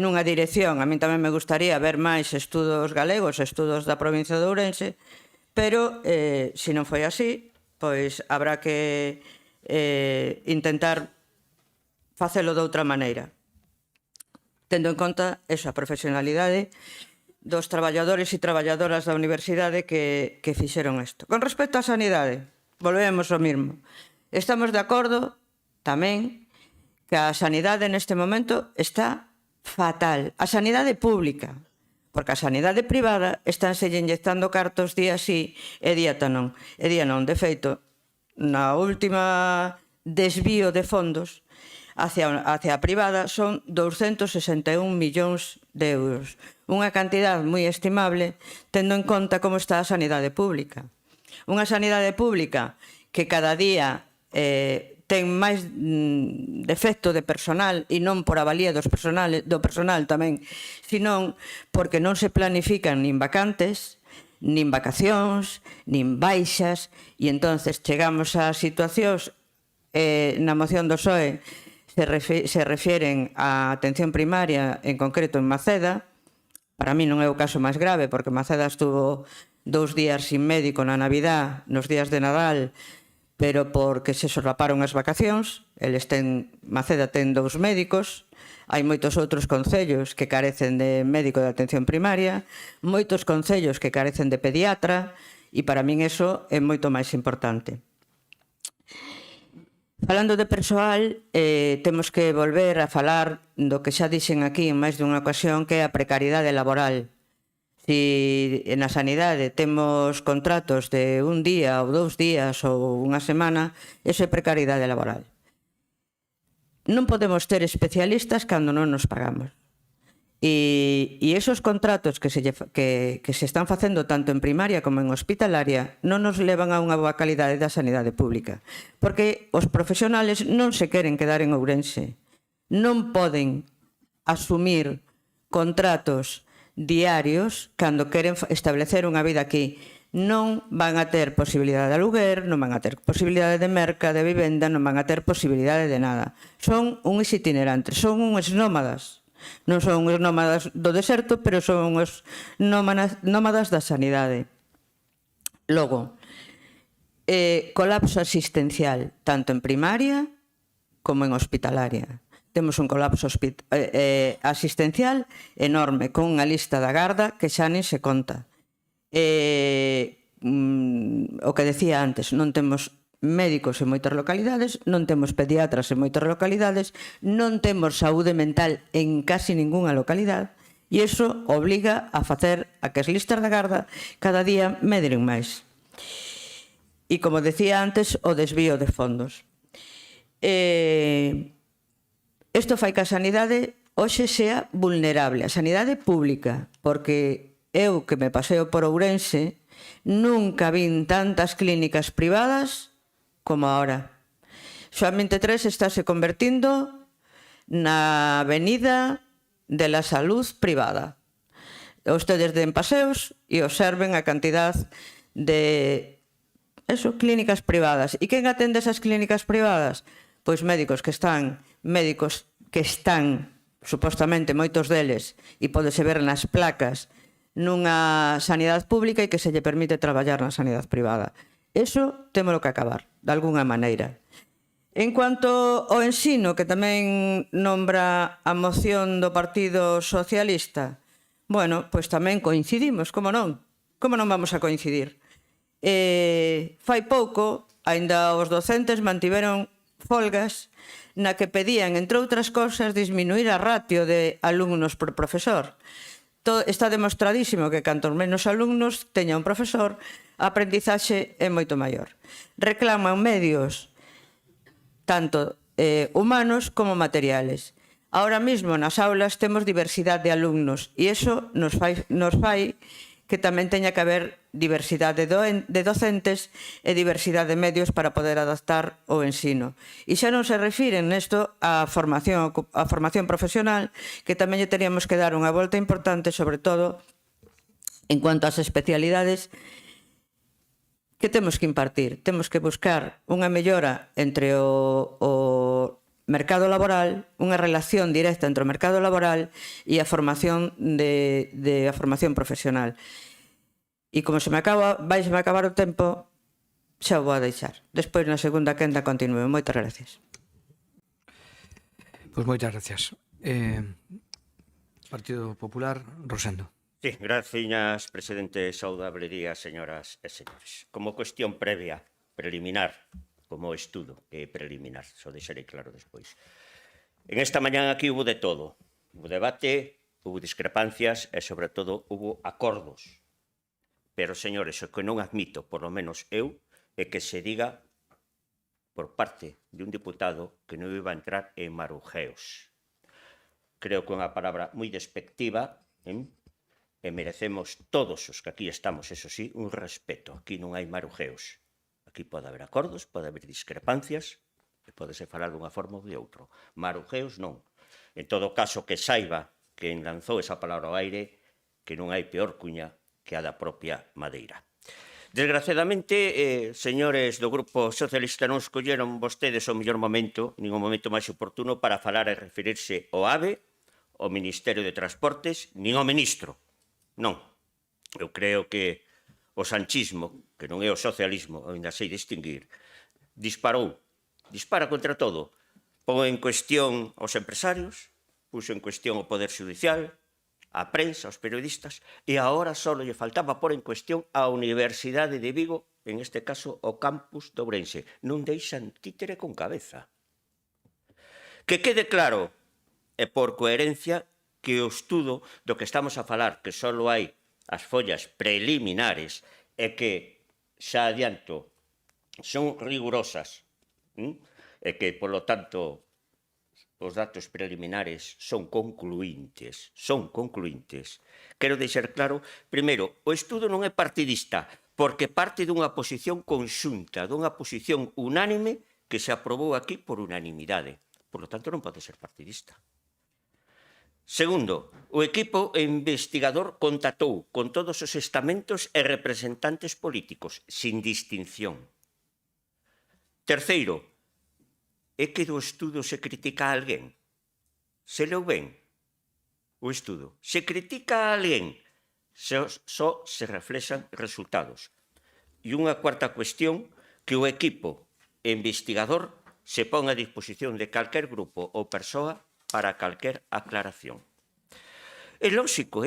unha dirección. A min tamén me gustaría ver máis estudos galegos, estudos da provincia de Ourense, pero se non foi así, pois habrá que intentar facelo de outra maneira, tendo en conta esa profesionalidade dos traballadores e traballadoras da universidade que fixeron isto. Con respecto á sanidade, volvemos ao mismo. Estamos de acordo tamén que a sanidade neste momento está fatal. A sanidade pública, porque a sanidade privada estánse inyectando cartos día sí e día non. De feito, na última desvío de fondos hacia a privada son 261 millóns de euros. Unha cantidad moi estimable tendo en conta como está a sanidade pública. Unha sanidade pública que cada día ten máis defecto de personal e non por a valía do personal tamén, senón porque non se planifican nin vacantes, nin vacacións, nin baixas, e entonces chegamos a situacións na moción do PSOE se refieren á atención primaria, en concreto en Maceda. Para mí non é o caso máis grave, porque Maceda estuvo 2 días sin médico na Navidad, nos días de Nadal, pero porque se solaparon as vacacións. Maceda ten 2 médicos, hai moitos outros concellos que carecen de médico de atención primaria, moitos concellos que carecen de pediatra, e para min iso é moito máis importante. Falando de persoal, temos que volver a falar do que xa dixen aquí en máis dunha ocasión, que é a precariedade laboral. Se na sanidade temos contratos de un día ou 2 días ou unha semana, iso é precariedade laboral. Non podemos ter especialistas cando non nos pagamos. E esos contratos que se están facendo tanto en primaria como en hospitalaria non nos levan a unha boa calidade da sanidade pública, porque os profesionales non se queren quedar en Ourense, non poden asumir contratos diarios cando queren establecer unha vida aquí. Non van a ter posibilidade de aluguer, non van a ter posibilidade de merca, de vivenda, non van a ter posibilidade de nada. Son uns itinerantes, son uns nómadas. Non son os nómadas do deserto, pero son os nómadas da sanidade. Logo, colapso asistencial, tanto en primaria como en hospitalaria. Temos un colapso asistencial enorme, con unha lista da garda que xa nin se conta. O que decía antes, non temos médicos en moitas localidades, non temos pediatras en moitas localidades, non temos saúde mental en casi ningunha localidade, e iso obliga a facer a que as listas da garda cada día medren máis. E, como decía antes, o desvío de fondos. Isto fai que a sanidade hoxe sea vulnerable, a sanidade pública, porque eu, que me paseo por Ourense, nunca vin tantas clínicas privadas como ahora. Xoan 23 estáse convertindo na avenida de la salud privada. Ustedes den paseos e observen a cantidad de clínicas privadas. E quen atende esas clínicas privadas? Pois médicos que están, supostamente moitos deles, e podese ver nas placas, nunha sanidade pública e que se lle permite traballar na sanidade privada. Eso témolo que acabar, de alguna maneira. En cuanto ao ensino, que tamén nombra a moción do Partido Socialista, Bueno, pois tamén coincidimos, como non? Como non vamos a coincidir? Fai pouco, aínda os docentes mantiveron folgas na que pedían, entre outras cosas, disminuir a ratio de alumnos por profesor. Está demostradísimo que cantos menos alumnos teña un profesor, a aprendizaxe é moito maior. Reclaman medios tanto humanos como materiales. Ahora mismo nas aulas temos diversidade de alumnos e iso nos fai que tamén teña que haber diversidade de docentes e diversidade de medios para poder adaptar o ensino. E xa non se refiren nesto á formación profesional, que tamén lle teríamos que dar unha volta importante, sobre todo en cuanto ás especialidades que temos que impartir. Temos que buscar unha mellora entre o mercado laboral, unha relación directa entre o mercado laboral e a formación a formación profesional. E como vais me acabar o tempo, xa o vou a deixar. Despois na segunda quenda continúe. Moitas gracias. Pois moitas gracias. Partido Popular, Rosendo. Sí, gracias, presidente. Saudable día, señoras e señores. Como cuestión previa, preliminar, como estudo preliminar, só deixarei claro despois. En esta mañán aquí hubo de todo. Hubo debate, hubo discrepancias e, sobre todo, hubo acordos. Pero, señores, o que non admito, por lo menos eu, é que se diga por parte de un diputado que non iba a entrar en marujeos. Creo que é unha palabra moi despectiva, e merecemos todos os que aquí estamos, eso sí, un respeto. Aquí non hai marujeos. Aquí pode haber acordos, pode haber discrepancias, e podese falar dunha forma ou de outra. Marujeos non. En todo caso, que saiba quen lanzou esa palabra ao aire que non hai peor cuña que a da propia madeira. Desgraciadamente, señores do Grupo Socialista, non escolleron vostedes o mellor momento, nin o momento máis oportuno para falar e referirse ao AVE, ao Ministerio de Transportes, nin ao ministro. Non. Eu creo que o sanchismo, que non é o socialismo, ainda sei distinguir, dispara contra todo. Pon en cuestión aos empresarios, puxo en cuestión o Poder Judicial, a prensa, aos periodistas, e agora só lle faltaba pôr en cuestión a Universidade de Vigo, en este caso o campus de Ourense. Non deixan títere con cabeza. Que quede claro, e por coherencia, que o estudo do que estamos a falar, que só hai as follas preliminares, e que, xa adianto, son rigurosas, e que, polo tanto, os datos preliminares son concluíntes. Quero deixar claro, primeiro, o estudo non é partidista, porque parte dunha posición conxunta, dunha posición unánime que se aprobou aquí por unanimidade. Por lo tanto, non pode ser partidista. Segundo, o equipo investigador contactou con todos os estamentos e representantes políticos, sin distinción. Terceiro, é que do estudo se critica a alguén. Se leu ben o estudo. Se critica a alguén, só se reflexan resultados. E unha cuarta cuestión, que o equipo investigador se pon a disposición de calquer grupo ou persoa para calquer aclaración. É lógico,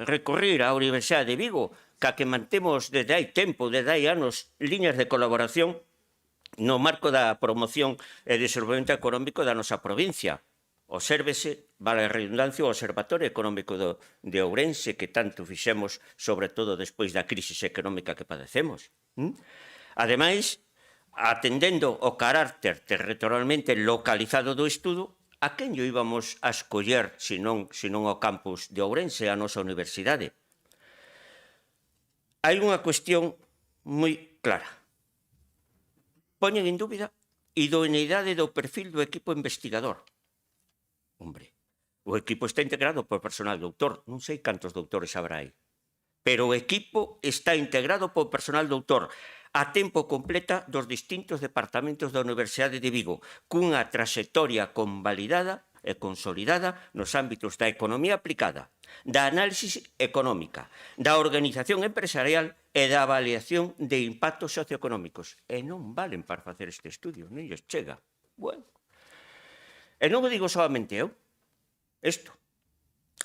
recorrer á Universidade de Vigo, ca que mantemos desde hai tempo, desde hai anos, liñas de colaboración no marco da promoción e desenvolvemento económico da nosa provincia. Obsérvese, vale a redundancia, o Observatorio Económico de Ourense, que tanto fixemos, sobre todo despois da crise económica que padecemos. Ademais, atendendo o carácter territorialmente localizado do estudo, a quen lle íbamos a escoller, se non ao campus de Ourense, a nosa universidade? Hai unha cuestión moi clara. Poñen en dúbida a idoneidade do perfil do equipo investigador. Hombre, o equipo está integrado por personal doutor. Non sei cantos doutores habrá aí. Pero o equipo está integrado por personal doutor a tempo completa dos distintos departamentos da Universidade de Vigo, cunha traxectoria convalidada e consolidada nos ámbitos da economía aplicada, da análisis económica, da organización empresarial e da avaliación de impactos socioeconómicos. E non valen para facer este estudio, non lles chega. Bueno. E non o digo solamente eu. Isto.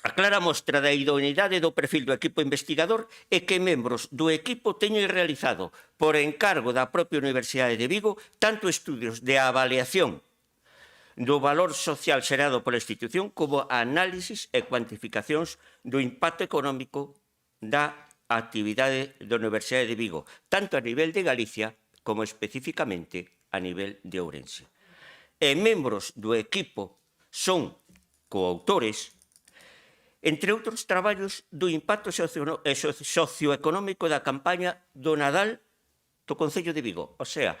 A clara mostra da idoneidade do perfil do equipo investigador é que membros do equipo teñen realizado, por encargo da propia Universidade de Vigo, tanto estudios de avaliación do valor social xerado pola institución como análisis e cuantificacións do impacto económico da actividade da Universidade de Vigo, tanto a nivel de Galicia como especificamente a nivel de Ourense. E membros do equipo son coautores, entre outros traballos, do impacto socioeconómico da campaña do Nadal do Concello de Vigo. O sea,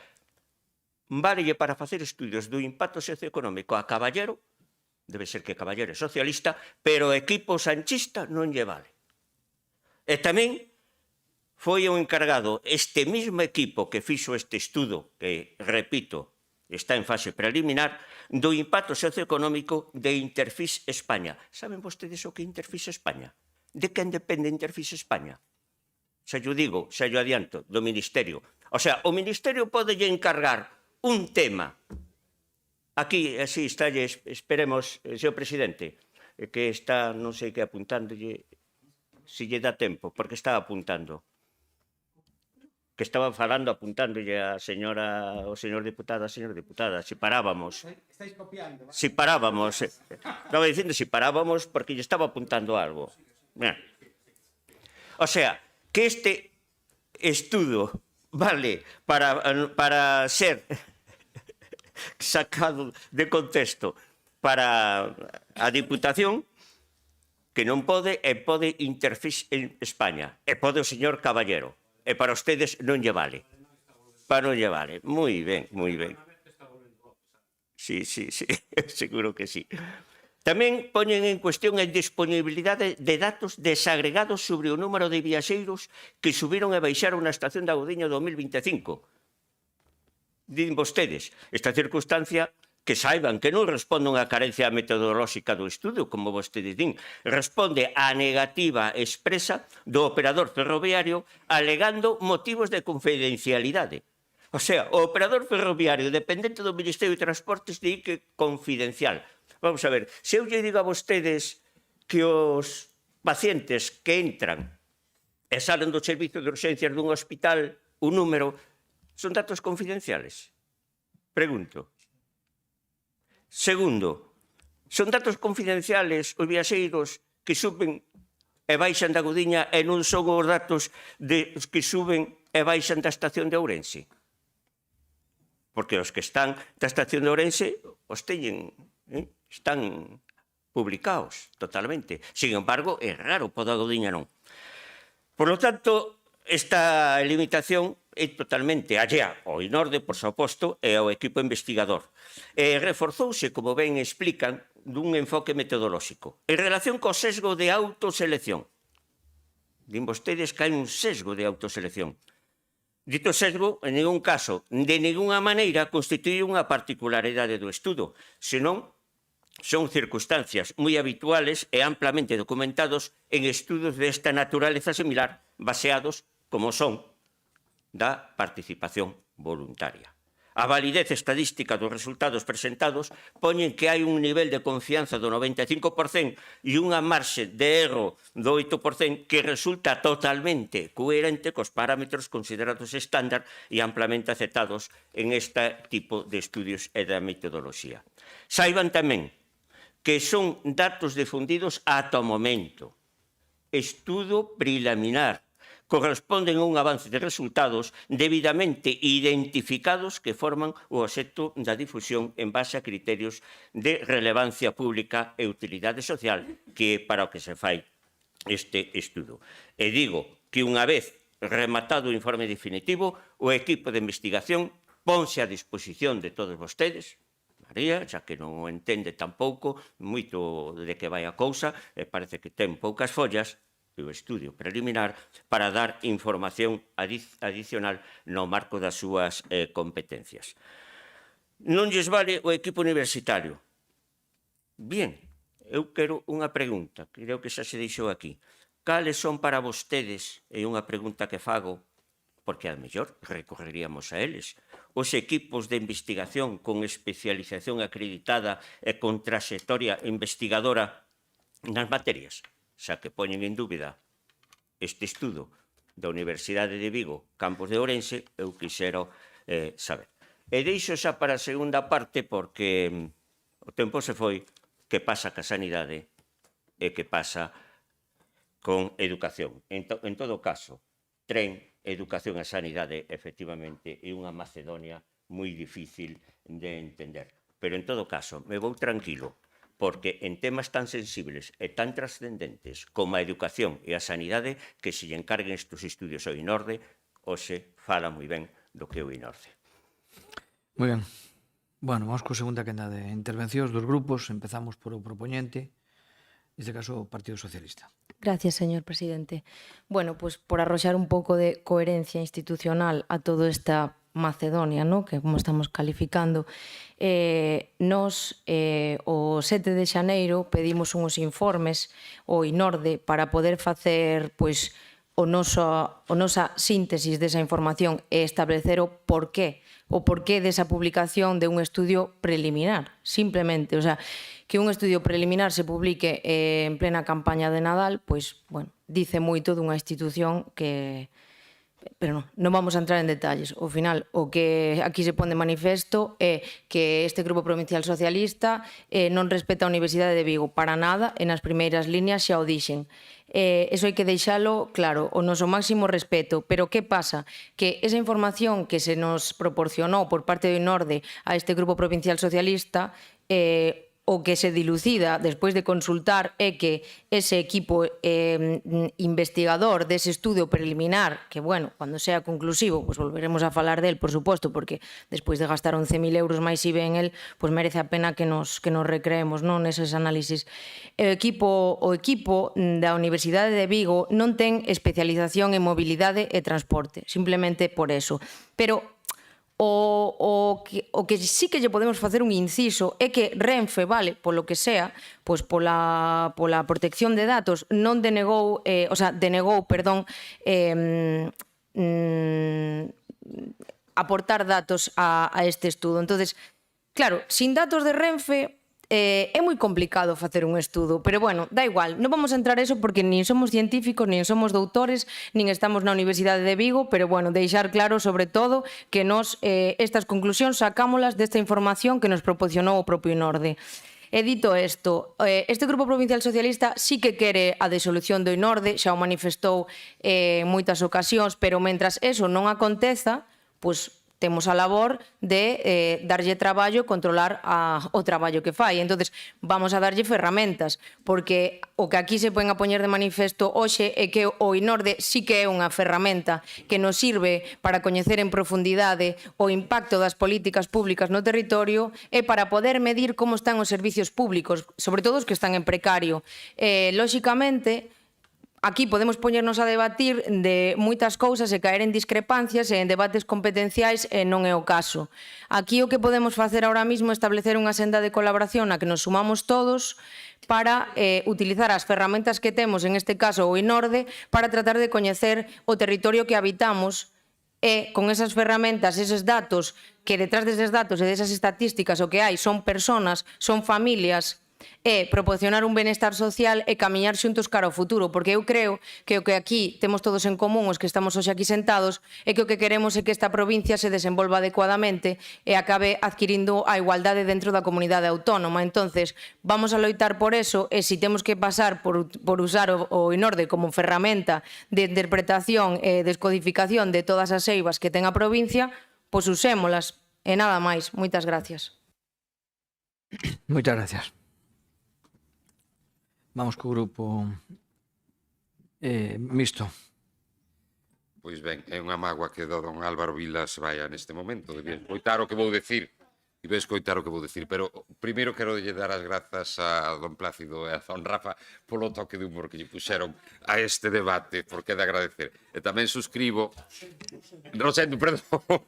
válelle para facer estudios do impacto socioeconómico a Caballero, debe ser que Caballero é socialista, pero o equipo sanchista non lle vale. E tamén foi o encargado este mesmo equipo que fixo este estudo, que, repito, está en fase preliminar, do impacto socioeconómico de Interfis España. Saben vostedes o que é Interfis España? De quen depende Interfis España? Se yo digo, se yo adianto, do Ministerio. O sea, o Ministerio pode encargar un tema. Aquí, así está, esperemos, señor presidente, que está, non sei que apuntándolle, se lle dá tempo, porque está apuntando. Que estaba falando, apuntándolle a señora, o señor deputado, a señora deputada, se parábamos. Estáis copiando. Si parábamos. Estaba dicindo si parábamos porque lle estaba apuntando algo. Mira. O sea, que este estudo vale para ser sacado de contexto para a Diputación, que non pode, e pode Interfis en España, e pode o señor Caballero. E para ustedes non lle vale. Para non lle vale. Moi ben, moi ben. Sí, seguro que sí. Tamén poñen en cuestión a disponibilidade de datos desagregados sobre o número de viaxeiros que subiron e baixaron na estación da Audiña 2025. Din vostedes, esta circunstancia que saiban que non responde a unha carencia metodolóxica do estudo, como vostedes din, responde á negativa expresa do operador ferroviario alegando motivos de confidencialidade. O sea, o operador ferroviario dependente do Ministerio de Transportes di que confidencial. Vamos a ver, se eu lle digo a vostedes que os pacientes que entran e salen do servicio de urgencias dun hospital, un número, son datos confidenciales? Pregunto. Segundo, son datos confidenciales os viaxeiros que suben e baixan da Gudiña e non son os datos dos que suben e baixan da estación de Ourense? Porque os que están da estación de Ourense os teñen, están publicados totalmente. Sin embargo, é raro, po da Gudiña non. Por lo tanto, esta limitación é totalmente allea ao INORDE, por suposto, e ao equipo investigador. E reforzouse, como ben explican, dun enfoque metodolóxico. En relación co sesgo de autoselección. Din vostedes que hai un sesgo de autoselección. Dito sesgo, en ningún caso, de ninguna maneira, constituye unha particularidade do estudo, senón son circunstancias moi habituales e amplamente documentados en estudos desta naturaleza similar, baseados, como son, da participación voluntaria. A validez estadística dos resultados presentados poñen que hai un nivel de confianza do 95% e unha marxe de erro do 8% que resulta totalmente coherente cos parámetros considerados estándar e amplamente aceptados en este tipo de estudios e da metodoloxía. Saiban tamén que son datos difundidos ata o momento. Estudo preliminar. Corresponden a un avance de resultados debidamente identificados que forman o obxecto da difusión en base a criterios de relevancia pública e utilidade social, que é para o que se fai este estudo. E digo que unha vez rematado o informe definitivo, o equipo de investigación ponse a disposición de todos vostedes, María, xa que non o entende tampouco moito de que vai a cousa, e parece que ten poucas follas, o estudio preliminar para dar información adicional no marco das súas competencias. Non lles vale o equipo universitario. Bien, eu quero unha pregunta, creo que xa se deixou aquí. Cales son para vostedes, e unha pregunta que fago, porque a mellor recorreríamos a eles, os equipos de investigación con especialización acreditada e con trayectoria investigadora nas materias, xa que poñen en dúbida este estudo da Universidade de Vigo, Campos de Ourense, eu quixero saber. E deixo xa para a segunda parte porque o tempo se foi, que pasa ca sanidade e que pasa con educación. En todo caso, tren, educación e sanidade, efectivamente, é unha Macedonia moi difícil de entender. Pero, en todo caso, me vou tranquilo, porque en temas tan sensibles e tan trascendentes como a educación e a sanidade, que se lle encarguen estes estudios ao INORDE, hoxe fala moi ben do que é o INORDE. Moi ben. Bueno, vamos coa segunda quenda de intervencións dos grupos. Empezamos por o propoñente, neste caso o Partido Socialista. Gracias, señor presidente. Bueno, pues por arroxar un pouco de coherencia institucional a toda esta Macedonia, ¿no? Que como estamos calificando, nos o 7 de xaneiro pedimos uns informes ao INORDE para poder facer pois o nosa síntesis desa información e establecer o porqué desa publicación de un estudio preliminar, simplemente, o sea, que un estudio preliminar se publique en plena campaña de Nadal, pois, bueno, dice moito dunha institución que... Pero non vamos a entrar en detalles. Ao final, o que aquí se pon de manifesto é que este Grupo Provincial Socialista non respeta a Universidade de Vigo para nada, e nas primeiras líneas xa o dixen. Eso hai que deixalo claro, o noso máximo respeto. Pero que pasa? Que esa información que se nos proporcionou por parte do INORDE a este Grupo Provincial Socialista o que se dilucida despois de consultar é que ese equipo investigador dese estudio preliminar, que, bueno, cando sea conclusivo, pues volveremos a falar del, por suposto, porque despois de gastar 11.000 euros máis IBE en el, pues merece a pena que nos recreemos, non, neses análisis. O equipo da Universidade de Vigo non ten especialización en mobilidade e transporte, simplemente por eso. Pero o que sí que lle podemos facer un inciso é que Renfe, vale, polo que sea, pois pola protección de datos non denegou, aportar datos a este estudo. Entonces, claro, sin datos de Renfe é moi complicado facer un estudo, pero bueno, da igual, non vamos a entrar a eso porque nin somos científicos, nin somos doutores, nin estamos na Universidade de Vigo, pero bueno, deixar claro sobre todo que nos estas conclusións sacámolas desta información que nos proporcionou o propio INORDE. E dito isto, este Grupo Provincial Socialista sí que quere a disolución do INORDE, xa o manifestou en moitas ocasións, pero mentras eso non aconteza, pois temos a labor de darlle traballo, controlar o traballo que fai. Entonces, vamos a darlle ferramentas, porque o que aquí se poden a poñer de manifesto hoxe é que o INORDE sí que é unha ferramenta que nos sirve para coñecer en profundidade o impacto das políticas públicas no territorio e para poder medir como están os servicios públicos, sobre todo os que están en precario. Lóxicamente, aquí podemos poñernos a debatir de moitas cousas e caer en discrepancias e en debates competenciais e non é o caso. Aquí o que podemos facer ahora mismo é establecer unha senda de colaboración na que nos sumamos todos para utilizar as ferramentas que temos, en este caso o INORDE, para tratar de coñecer o territorio que habitamos e con esas ferramentas, eses datos, que detrás deses datos e desas estatísticas o que hai son personas, son familias, e proporcionar un benestar social e camiñar xuntos cara ao futuro, porque eu creo que o que aquí temos todos en común, os que estamos hoxe aquí sentados, é que o que queremos é que esta provincia se desenvolva adecuadamente e acabe adquirindo a igualdade dentro da comunidade autónoma. Entonces, vamos a loitar por eso, e se temos que pasar por usar o INORDE como ferramenta de interpretación e descodificación de todas as eivas que ten a provincia, pois usémolas, e nada máis. Moitas gracias. Moitas gracias. Vamos co grupo mixto. Pois ben, é unha mágoa que do don Álvaro Vilas vaya neste momento. Debe escoitar o que vou decir. Debe escoitar o que vou decir. Pero primeiro quero lle dar as grazas a don Plácido e a don Rafa polo toque de humor que lle puxeron a este debate, porque é de agradecer. E tamén suscribo... Rosendo, perdón.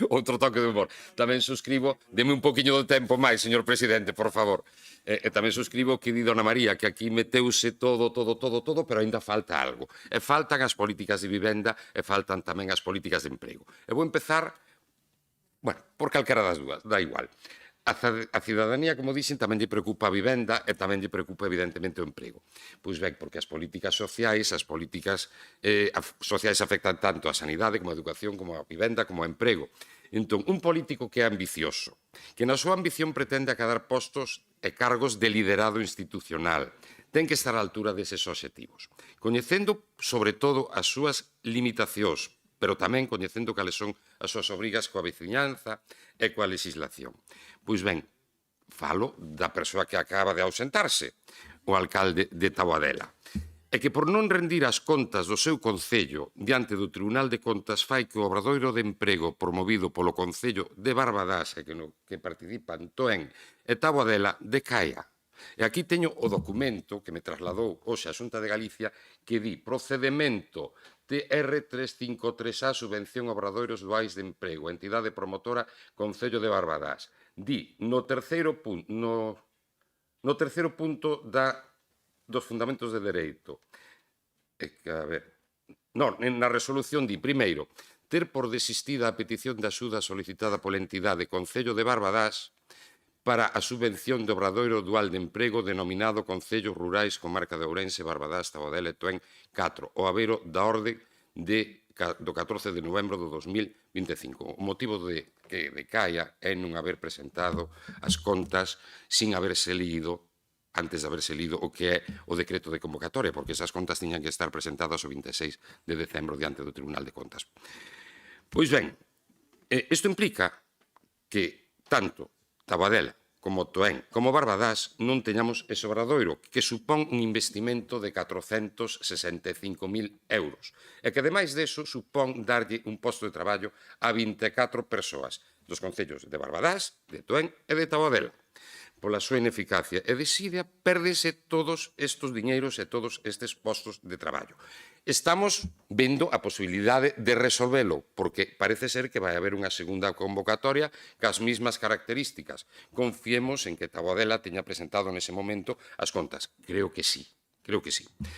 Outro toque de humor. Tamén suscribo, deme un poquinho de tempo máis, señor presidente, por favor. E tamén suscribo o que di dona María, que aquí meteuse todo, pero ainda falta algo. E faltan as políticas de vivenda e faltan tamén as políticas de emprego. E vou empezar, bueno, por calquera das dúas, dá igual. A cidadanía, como dixen, tamén lle preocupa a vivenda e tamén lle preocupa, evidentemente, o emprego. Pois ben, porque as políticas sociais afectan tanto a sanidade como a educación, como a vivenda, como ao emprego. Entón, un político que é ambicioso, que na súa ambición pretende acadar postos e cargos de liderado institucional, ten que estar á altura deses obxectivos, coñecendo, sobre todo, as súas limitacións, pero tamén coñecendo cales son as súas obrigas coa veciñanza e coa legislación. Pois ben, falo da persoa que acaba de ausentarse, o alcalde de Taboadela, e que por non rendir as contas do seu concello diante do Tribunal de Contas fai que o obradoiro de emprego promovido polo Concello de Barbadás e que participan Toen e Taboadela decaia. E aquí teño o documento que me trasladou hoxe a Xunta de Galicia que di procedemento TR353A subvención a obradoiros duais de emprego, entidade promotora Concello de Barbadás. Di no terceiro punto dos fundamentos de dereito. Na resolución di, primeiro, ter por desistida a petición de axuda solicitada pola entidade Concello de Barbadás para a subvención de obradoiro dual de emprego denominado Concellos Rurais Comarca de Ourense, Barbadás, Taboadela e Toen 4, o habeiro da orde do 14 de novembro do 2025. O motivo de que decaia é non haber presentado as contas sin haberse lido, antes de haberse lido o que é o decreto de convocatoria, porque esas contas tiñan que estar presentadas o 26 de decembro diante do Tribunal de Contas. Pois ben, isto implica que tanto Taboadela, como Toen, como Barbadás, non teñamos ese obradoiro, que supón un investimento de 465.000 euros, e que, ademais deso, supón darlle un posto de traballo a 24 persoas dos concellos de Barbadás, de Toen e de Taboadela. Pola súa ineficacia e desidia, pérdese todos estes diñeiros e todos estes postos de traballo. Estamos vendo a posibilidade de resolvelo, porque parece ser que vai haber unha segunda convocatoria cas mismas características. Confiemos en que Taboadela teña presentado nese momento as contas. Creo que sí.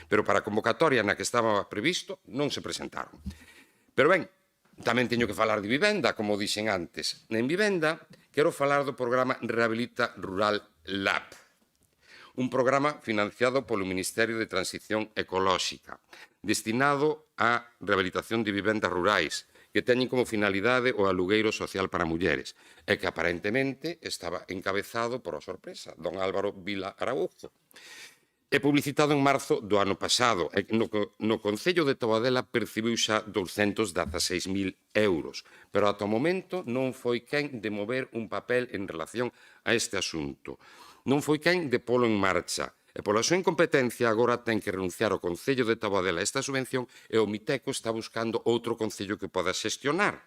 Pero para a convocatoria na que estaba previsto non se presentaron. Pero ben, tamén teño que falar de vivenda, como dixen antes. En vivenda, quero falar do programa Rehabilita Rural Lab, un programa financiado polo Ministerio de Transición Ecolóxica, destinado á rehabilitación de vivendas rurais, que teñen como finalidade o alugueiro social para mulleres, e que aparentemente estaba encabezado por a sorpresa, don Álvaro Vila Araújo. É publicitado en marzo do ano pasado e no Concello de Taboadela percibiu xa 216.000 euros, pero ata o momento non foi quen de mover un papel en relación a este asunto. Non foi quen de polo en marcha. E pola súa incompetencia agora ten que renunciar ao Concello de Taboadela a esta subvención e o Miteco está buscando outro concello que poda xestionar.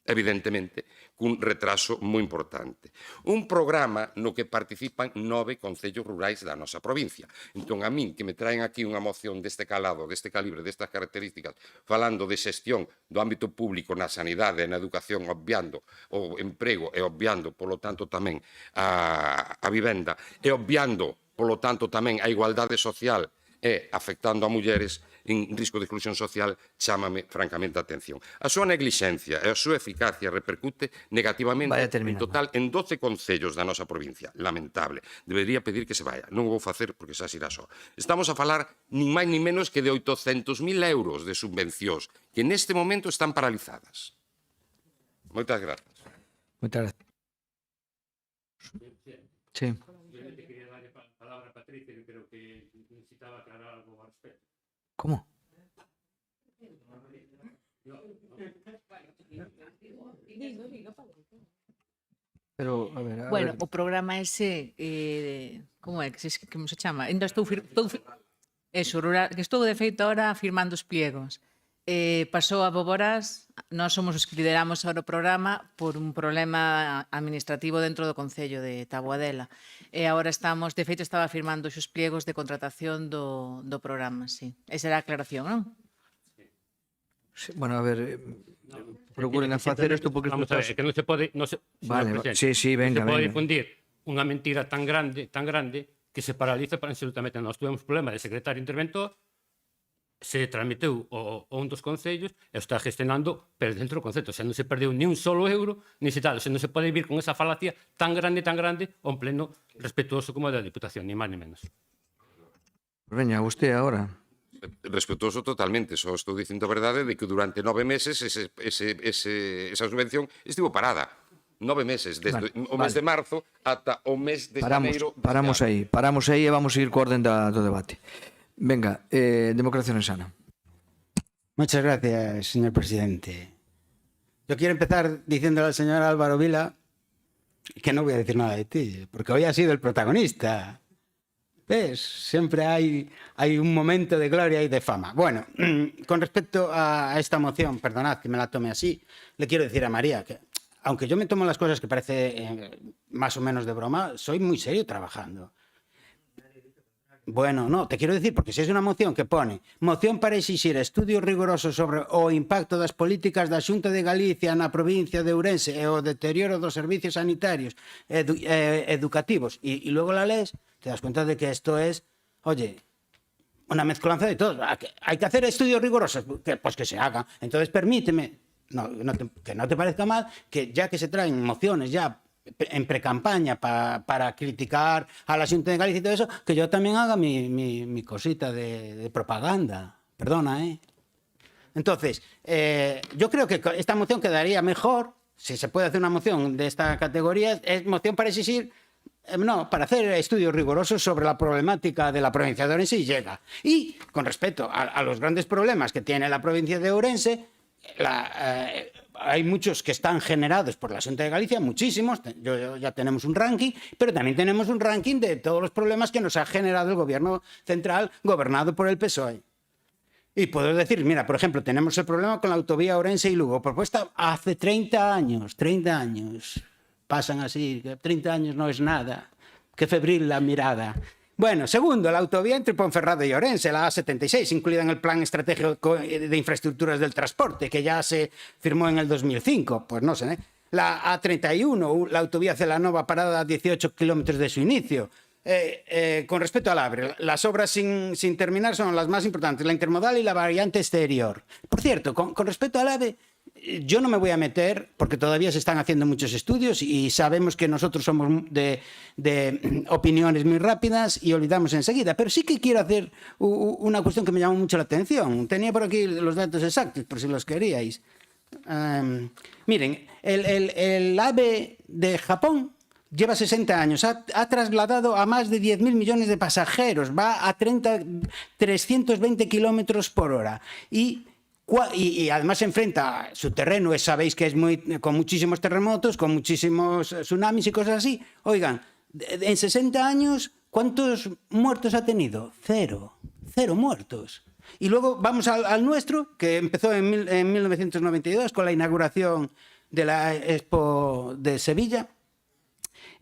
Evidentemente, cun retraso moi importante. Un programa no que participan 9 concellos rurais da nosa provincia. Entón, a min, que me traen aquí unha moción deste calado, deste calibre, destas características, falando de xestión do ámbito público na sanidade e na educación, obviando o emprego e obviando, polo tanto, tamén a vivenda, e obviando, polo tanto, tamén a igualdade social e afectando a mulleres en risco de exclusión social, chámame francamente a atención. A súa neglixencia e a súa eficacia repercute negativamente en total en 12 concellos da nosa provincia. Lamentable. Debería pedir que se vaya. Non o vou facer porque xa se irá só. Estamos a falar nin máis nin menos que de 800.000 euros de subvencións que neste momento están paralizadas. Moitas grazas. Moitas grazas. Sí. Simplemente quería darle palabra a Patricia, que creo que necesitaba aclarar algo al respecto. ¿Cómo? Pero, a ver, Bueno, o programa ese, como é que se chama? Ainda estou rural, que estou de feito ahora firmando os pliegos. Pasou a Boborás, nós somos os que lideramos ahora o programa por un problema administrativo dentro do Concello de Taboadela. E agora estamos, de feito, estaba firmando os pliegos de contratación do programa, sí. Esa era a aclaración, non? Sí, bueno, a ver, procuren a facer isto porque... Vamos a ver, que non se pode... Vale, sí, venga, non se pode venga. difundir unha mentira tan grande que se paraliza para absolutamente. Nós tuvemos problema de secretario interventor se transmiteu a un dos concellos e está gestionando pero dentro do concello. O sea, non se perdeu ni un solo euro, ni se tal. O sea, non se pode vir con esa falacia tan grande a un pleno respetuoso como a da Diputación, ni máis ni menos. Pues veña, usted ahora. Respetuoso totalmente, só estou dicindo a verdade de que durante 9 meses esa subvención estivo parada. 9 meses, desde o mes de marzo ata o mes de xaneiro. Paramos aí e vamos a ir co orden do debate. Venga, Democracia Sana. Muchas gracias, señor presidente. Yo quiero empezar diciéndole al señor Álvaro Vila que no voy a decir nada de ti, porque hoy has sido el protagonista. ¿Ves? Siempre hay un momento de gloria y de fama. Bueno, con respecto a esta moción, perdonad que me la tome así, le quiero decir a María que, aunque yo me tomo las cosas que parece más o menos de broma, soy muy serio trabajando. Bueno, no, te quiero decir, porque si es una moción que pone moción para exixir estudios rigurosos sobre o impacto das políticas da Xunta de Galicia na provincia de Ourense e o deterioro dos servicios sanitarios educativos y luego la lees, te das cuenta de que esto es, oye, una mezcolanza de todo. Hay que hacer estudios rigurosos, pues que se hagan. Entonces permíteme, que no te parezca mal, que ya que se traen mociones ya en precampaña para criticar a la Xunta de Galicia y todo eso, que yo también haga mi cosita de propaganda. Perdona, ¿eh? Entonces, yo creo que esta moción quedaría mejor, si se puede hacer una moción de esta categoría, es moción para exigir, no, para hacer estudios rigurosos sobre la problemática de la provincia de Ourense y llega. Y con respecto a los grandes problemas que tiene la provincia de Ourense, hay muchos que están generados por la Xunta de Galicia, muchísimos, ya tenemos un ranking, pero también tenemos un ranking de todos los problemas que nos ha generado el gobierno central gobernado por el PSOE. Y puedo decir, mira, por ejemplo, tenemos el problema con la autovía Ourense y Lugo, propuesta hace 30 años, pasan así, 30 años no es nada, qué febril la mirada. Bueno, segundo, la autovía entre Ponferrada y Ourense, la A76, incluida en el Plan Estratégico de Infraestructuras del Transporte, que ya se firmó en el 2005. Pues no sé, ¿eh? La A31, la autovía Celanova parada a 18 kilómetros de su inicio. Con respecto al AVE, las obras sin terminar son las más importantes, la intermodal y la variante exterior. Por cierto, con respecto al AVE, yo no me voy a meter, porque todavía se están haciendo muchos estudios y sabemos que nosotros somos de opiniones muy rápidas y olvidamos enseguida, pero sí que quiero hacer una cuestión que me llamó mucho la atención. Tenía por aquí los datos exactos, por si los queríais. Miren, el AVE de Japón lleva 60 años, ha trasladado a más de 10.000 millones de pasajeros, va a 320 kilómetros por hora y además se enfrenta su terreno, sabéis que es con muchísimos terremotos, con muchísimos tsunamis y cosas así. Oigan, en 60 años, ¿cuántos muertos ha tenido? Cero muertos. Y luego vamos al nuestro, que empezó en 1992 con la inauguración de la Expo de Sevilla.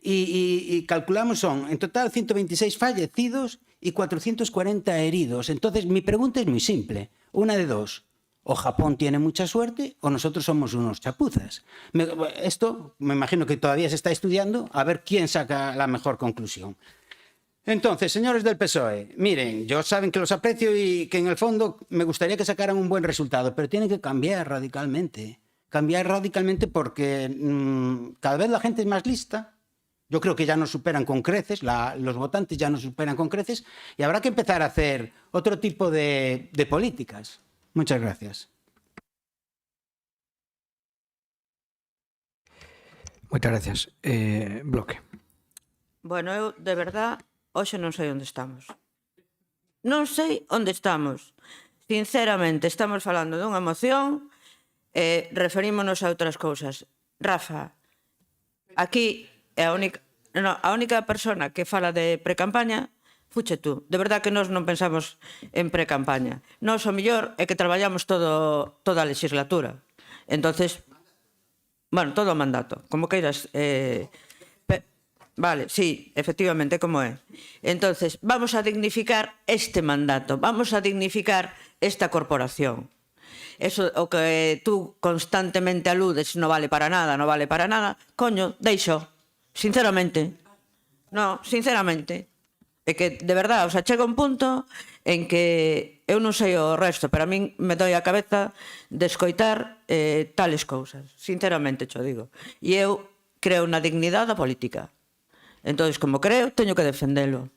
Y calculamos son, en total, 126 fallecidos y 440 heridos. Entonces, mi pregunta es muy simple. Una de dos. O Japón tiene mucha suerte o nosotros somos unos chapuzas. Esto me imagino que todavía se está estudiando a ver quién saca la mejor conclusión. Entonces, señores del PSOE, miren, yo saben que los aprecio y que en el fondo me gustaría que sacaran un buen resultado, pero tienen que cambiar radicalmente. Cambiar radicalmente porque cada vez la gente es más lista. Yo creo que ya nos superan con creces, los votantes ya nos superan con creces y habrá que empezar a hacer otro tipo de políticas. Muchas gracias. Muchas gracias. Bloque. Bueno, eu, de verdad, hoxe non sei onde estamos. Non sei onde estamos. Sinceramente, estamos falando dunha moción e referímonos a outras cousas. Rafa, aquí é a única persona que fala de precampaña fuche tú. De verdad que nós non pensamos en precampaña. Nós, o mellor, é que traballamos toda a legislatura. Entonces, bueno, todo o mandato, como queiras. Vale, sí, efectivamente, como é. Entonces, vamos a dignificar este mandato, vamos a dignificar esta corporación. Eso, o que tú constantemente aludes, non vale para nada, coño, deixo. Sinceramente. No, sinceramente. É que, de verdad, o sea, chega un punto en que Eu non sei o resto, pero a min me doi a cabeza de escoitar tales cousas. Sinceramente, cho digo. E eu creo na dignidade da política. Entón, como creo, teño que defendelo.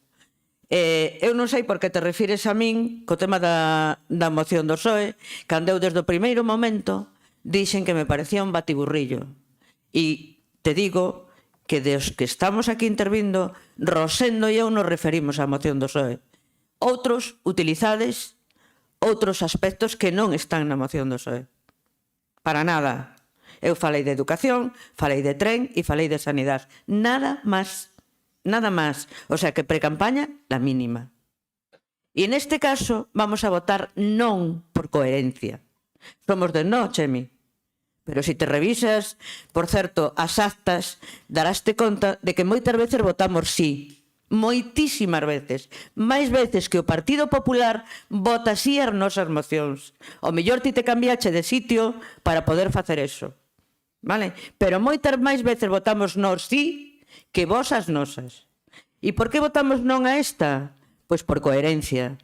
Eu non sei por que te refires a min co tema da moción do PSOE, cando eu desde o primeiro momento dixen que me parecía un batiburrillo. E te digo que dos que estamos aquí intervindo, Rosendo e eu nos referimos á moción do PSOE. Outros utilizades outros aspectos que non están na moción do PSOE. Para nada. Eu falei de educación, falei de tren e falei de sanidade. Nada máis. Nada máis. O sea que pre-campaña, la mínima. E neste caso vamos a votar non por coherencia. Somos de no, Chemi. Pero se te revisas, por certo, as actas, daraste conta de que moitas veces votamos sí. Moitísimas veces. Máis veces que o Partido Popular vota sí as nosas mocións. O mellor ti te cambiache de sitio para poder facer eso. Vale? Pero moitas máis veces votamos nos sí que vos as nosas. E por que votamos non a esta? Pois por coherencia.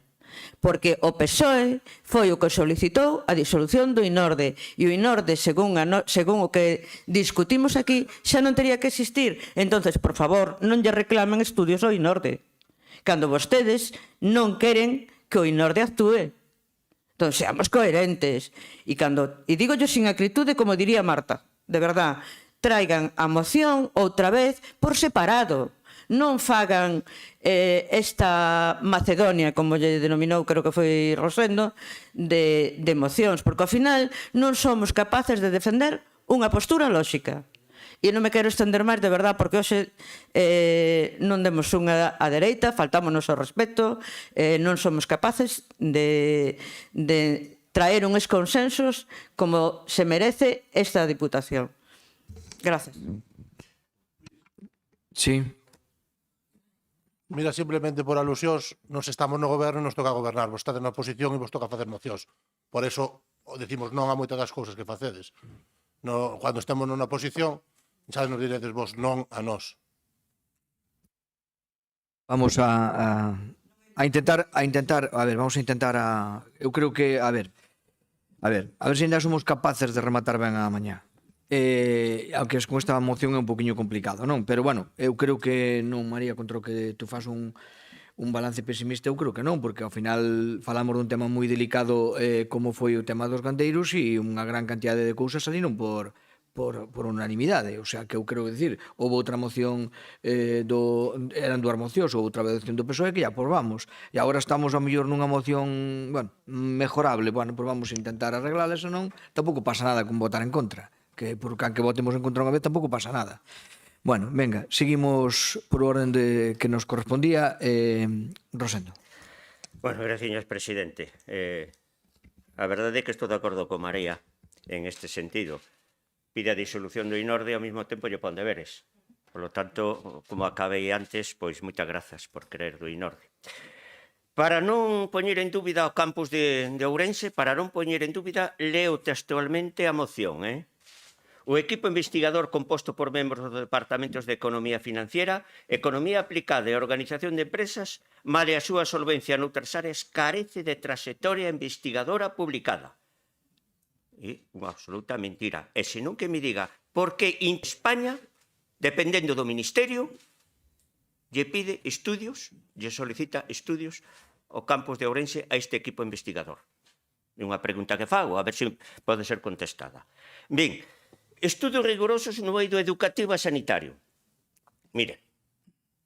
Porque o PSOE foi o que solicitou a disolución do INORDE e o INORDE, según o que discutimos aquí, xa non teria que existir. Entonces, por favor, non lle reclamen estudios ao INORDE cando vostedes non queren que o INORDE actúe. Entón, seamos coherentes. E dígollo sin acritude, como diría Marta, de verdad, traigan a moción outra vez por separado. Non fagan esta Macedonia, como lle denominou, creo que foi Rosendo, de mocións, porque ao final non somos capaces de defender unha postura lóxica. E non me quero estender máis, de verdad, porque hoxe non demos unha á dereita, faltámonos ao respeto, non somos capaces de traer uns consensos como se merece esta Diputación. Gracias. Sí. Mira, simplemente por alusións, nos estamos no goberno e nos toca gobernar. Vos estades na oposición e vos toca facer mocións. Por eso decimos non a moitas das cousas que facedes. Cando estemos nunha oposición, xa nos diredes vos non a nós. Vamos a intentar, vamos a intentar eu creo que, a ver se ainda somos capaces de rematar ben a mañá. Aunque con esta moción é un poquinho complicado, non? Pero, bueno, eu creo que non, María, contra o que tú fas un balance pesimista, eu creo que non, porque ao final falamos dun tema moi delicado como foi o tema dos gandeiros e unha gran cantidade de cousas saliron por unanimidade, o sea, que eu quero dicir, houve outra moción eran dúas mocións, ou outra moción do PSOE que ya aprobamos, e agora estamos ao mellor nunha moción, bueno, mejorable, bueno, pues vamos a intentar arreglarla, senón tampouco pasa nada con votar en contra, que por que votemos en contra unha vez tampouco pasa nada. Bueno, venga, seguimos por orden que nos correspondía. Rosendo. Bueno, gracias, presidente. A verdade é que estou de acordo con María en este sentido. Pide a disolución do INORDE e ao mesmo tempo lle pon deberes. Por lo tanto, como acabei antes, pois moitas grazas por querer do INORDE. Para non poñer en dúbida o campus de Ourense, para non poñer en dúbida, leo textualmente a moción, O equipo investigador composto por membros dos departamentos de Economía Financiera, Economía Aplicada e Organización de Empresas, male a súa solvencia noutras áreas, carece de trayectoria investigadora publicada. É unha absoluta mentira. E senón que me diga, porque en España, dependendo do Ministerio, lle pide estudios, lle solicita estudios ao campus de Ourense a este equipo investigador. É unha pregunta que fago, a ver se pode ser contestada. Ben, estudos rigurosos no eido educativo e sanitario. Mire,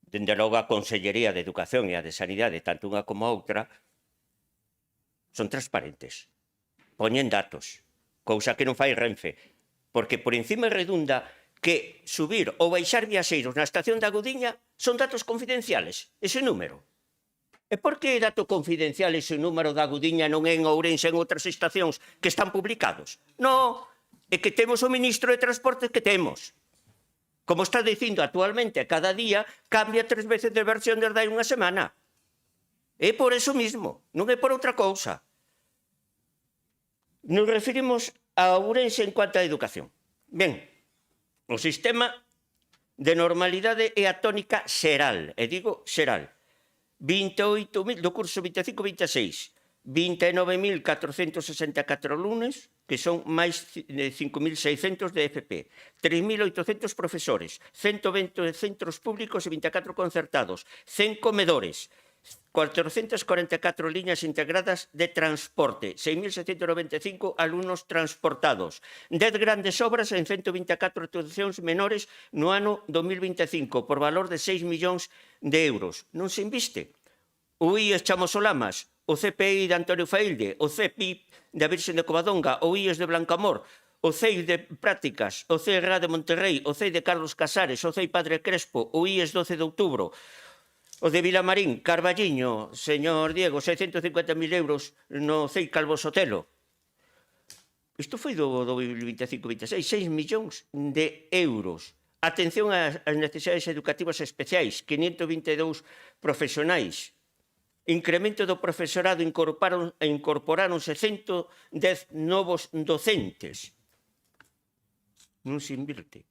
dende logo a Consellería de Educación e a de Sanidade, tanto unha como a outra, son transparentes. Poñen datos, cousa que non fai Renfe, porque por encima redunda que subir ou baixar viaxeiros na estación da Gudiña son datos confidenciales, ese número. E por que é dato confidencial ese número da Gudiña non é en Ourense en outras estacións que están publicados? Non, é que temos o ministro de Transportes que temos. Como está dicindo actualmente, cada día cambia 3 veces de versión desde hai unha semana. É por eso mismo, non é por outra cousa. Nos referimos a Ourense en cuanto a educación. Ben, o sistema de normalidade é a tónica xeral, e digo xeral. 28.000 do curso 25-26. 29.464 alumnos, que son máis de 5.600 de FP, 3.800 profesores, 120 centros públicos e 24 concertados, 100 comedores, 444 liñas integradas de transporte, 6.795 alumnos transportados, 10 grandes obras en 124 actuacións menores no ano 2025, por valor de 6 millóns de euros. Non se inviste? O IES Chamosolamas, o CPI de Antonio Failde, o CEPI da Virxen de Covadonga, o IES de Blancamor, o CEI de Prácticas, o CERA de Monterrey, o CEI de Carlos Casares, o CEI Padre Crespo, o IES 12 de Outubro, o de Vilamarín, Carballiño, señor Diego, 650.000 euros no CEI Calvo Sotelo. Isto foi do 2025-26, 6 millóns de euros. Atención ás necesidades educativas especiais, 522 profesionais. Incremento do profesorado, incorporáronse 110 novos docentes. Non se invirte.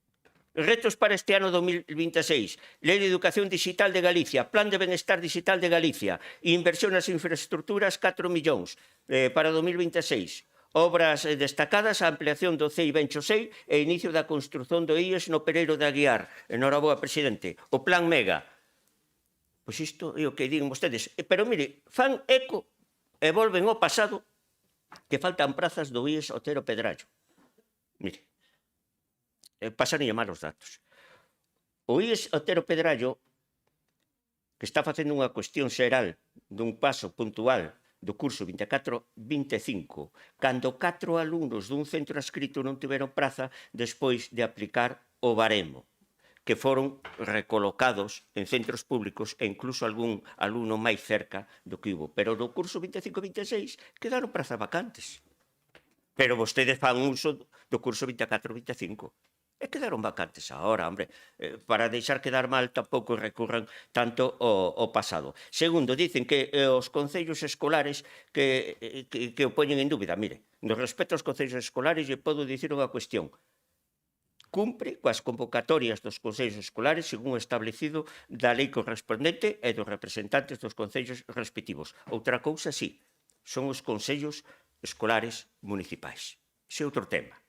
Retos para este ano 2026. Lei de Educación Digital de Galicia, Plan de Benestar Digital de Galicia, inversión nas infraestructuras 4 millóns para 2026. Obras destacadas, a ampliación do CEI Benchosei e inicio da construción do IES no Pereiro de Aguiar. Enhoraboa, presidente. O Plan Mega. Pois isto é o que digan vostedes. Pero, mire, fan eco e volven ao pasado que faltan prazas do IES Otero Pedrallo. Mire, pasaron mal os datos. O IES Otero Pedrallo, que está facendo unha cuestión xeral dun paso puntual do curso 24-25, cando 4 alumnos dun centro adscrito non tiveron praza despois de aplicar o baremo, que foron recolocados en centros públicos e incluso algún alumno máis cerca do que hubo. Pero no curso 25-26 quedaron prazas vacantes. Pero vostedes fan uso do curso 24-25. E quedaron vacantes agora, hombre. Para deixar quedar mal tampouco recurran tanto ao pasado. Segundo, dicen que os concellos escolares que o poñen en dúbida. Mire, no respecto aos concellos escolares, lle podo dicir unha cuestión. Cumpre coas convocatorias dos concellos escolares según o establecido da lei correspondente e dos representantes dos concellos respectivos. Outra cousa, sí, son os concellos escolares municipais. Ese é outro tema.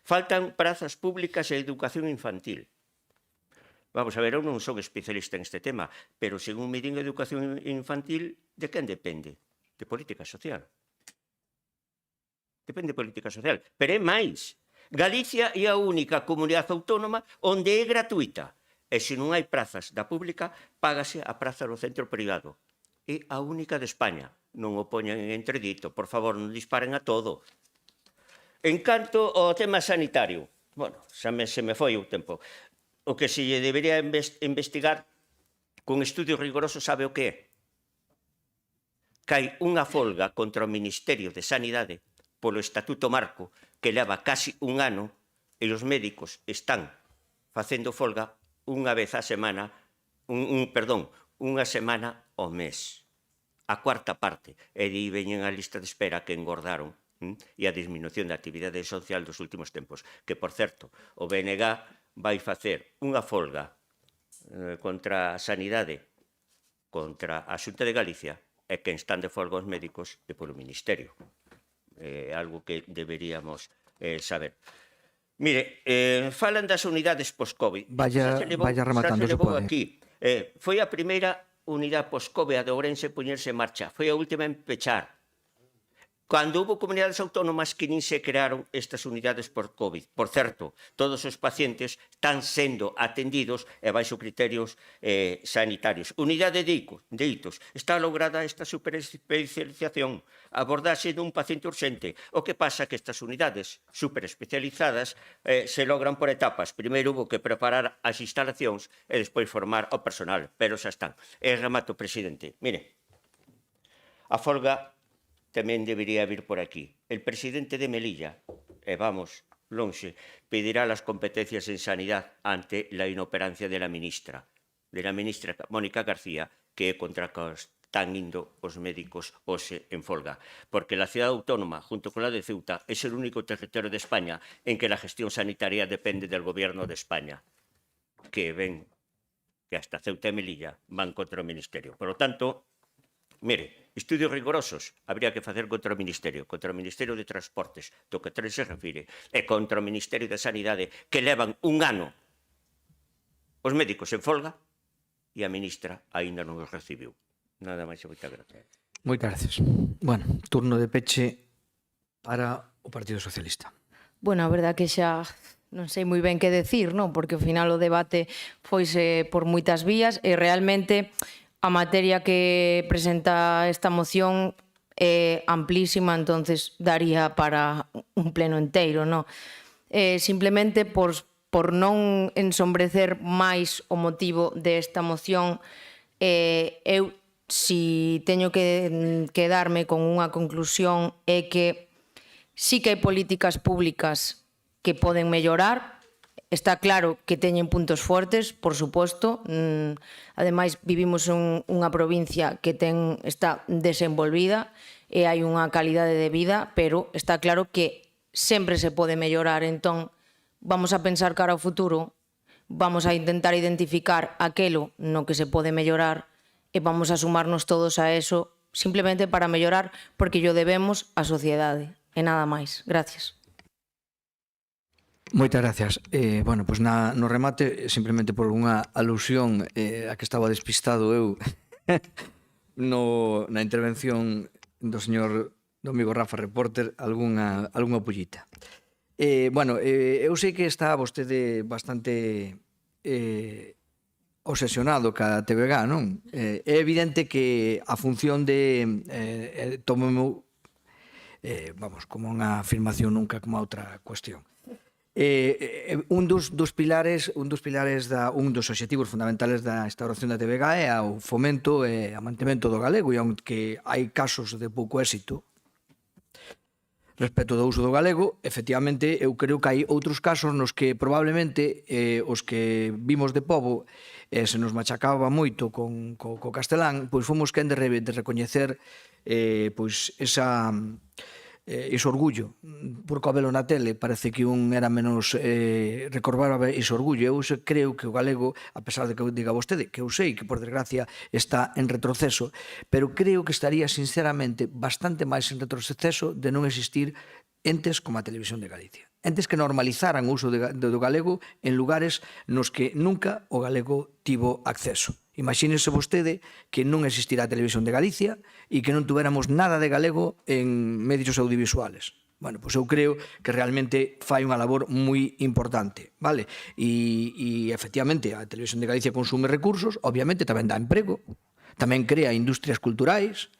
Faltan prazas públicas e educación infantil. Vamos a ver, eu non son especialista en este tema, pero según me din educación infantil, de quen depende? De política social. Depende de política social. Pero é máis. Galicia é a única comunidade autónoma onde é gratuita. E se non hai prazas da pública, págase a praza no centro privado. É a única de España. Non o poñan en entredito. Por favor, non disparen a todo. En canto ao tema sanitario, bueno, se me foi o tempo. O que se lle debería investigar con estudios rigorosos, sabe o que é? Que hai unha folga contra o Ministerio de Sanidade polo Estatuto Marco que leva casi un ano e os médicos están facendo folga unha vez a semana, unha semana ao mes. A cuarta parte. E aí veñen a lista de espera que engordaron e a disminución da actividade social dos últimos tempos. Que, por certo, o BNG vai facer unha folga contra a sanidade, contra a Xunta de Galicia, e quen están de folga os médicos e polo Ministerio. Algo que deberíamos saber. Mire, falan das unidades post-COVID. Vaya rematando, se pode. Aquí. Foi a primeira unidade post-COVID a de Ourense poñerse en marcha. Foi a última en pechar. Cando hubo comunidades autónomas que nin se crearon estas unidades por COVID. Por certo, todos os pacientes están sendo atendidos e baixo criterios sanitarios. Unidade de itos. Está lograda esta superespecialización. Abordaxe dun paciente urxente. O que pasa que estas unidades superespecializadas se logran por etapas. Primeiro hubo que preparar as instalacións e despois formar o personal. Pero xa están. E remato, presidente. Mire, a folga tamén debería vir por aquí. El presidente de Melilla, e vamos lonxe, pedirá las competencias en sanidad ante la inoperancia de la ministra Mónica García, que é contra que están indo os médicos hoxe en folga. Porque la ciudad autónoma, junto con la de Ceuta, es el único territorio de España en que la gestión sanitaria depende del gobierno de España, que ven que hasta Ceuta e Melilla van contra o ministerio. Por lo tanto, mire, estudios rigorosos habría que facer contra o Ministerio de Transportes, do que se refire, e contra o Ministerio de Sanidade, que levan un ano os médicos en folga e a ministra aínda non os recibiu. Nada máis e moitas gracias. Moitas gracias. Bueno, turno de peche para o Partido Socialista. Bueno, a verdad que xa non sei moi ben que decir, non? Porque ao final o debate foise por moitas vías e realmente a materia que presenta esta moción é amplísima, entonces daría para un pleno enteiro, non? Simplemente por non ensombrecer máis o motivo desta moción, eu, si teño que quedarme con unha conclusión, é que sí que hai políticas públicas que poden mellorar. Está claro que teñen puntos fuertes, por suposto. Ademais, vivimos en unha provincia que está desenvolvida e hai unha calidade de vida, pero está claro que sempre se pode mellorar. Entón, vamos a pensar cara ao futuro, vamos a intentar identificar aquelo no que se pode mellorar e vamos a sumarnos todos a eso simplemente para mellorar, porque yo debemos á sociedade. E nada máis. Gracias. Moitas gracias. Bueno, pois no remate, simplemente por unha alusión a que estaba despistado eu na intervención do amigo Rafa Reporter, algunha pullita. Bueno, eu sei que está vostede bastante obsesionado ca TVG, non? É evidente que a función de tomemos como unha afirmación nunca como outra cuestión. Un dos obxectivos fundamentales da instauración da TVG é o fomento e o mantemento do galego, e aunque hai casos de pouco éxito respecto do uso do galego, efectivamente eu creo que hai outros casos nos que probablemente os que vimos de pobo se nos machacaba moito co castelán, pois fomos quen de recoñecer pois ese orgullo, porque ao velo na tele parece que un era menos recordaba ese orgullo. Eu creo que o galego, a pesar de que diga vostede, que eu sei que por desgracia está en retroceso, pero creo que estaría sinceramente bastante máis en retroceso de non existir entes como a Televisión de Galicia. Entes que normalizaran o uso do galego en lugares nos que nunca o galego tivo acceso. Imagínese vostede que non existirá a Televisión de Galicia e que non tuveramos nada de galego en medios audiovisuales. Bueno, pois eu creo que realmente fai unha labor moi importante, vale? E efectivamente a Televisión de Galicia consume recursos, obviamente tamén dá emprego, tamén crea industrias culturais,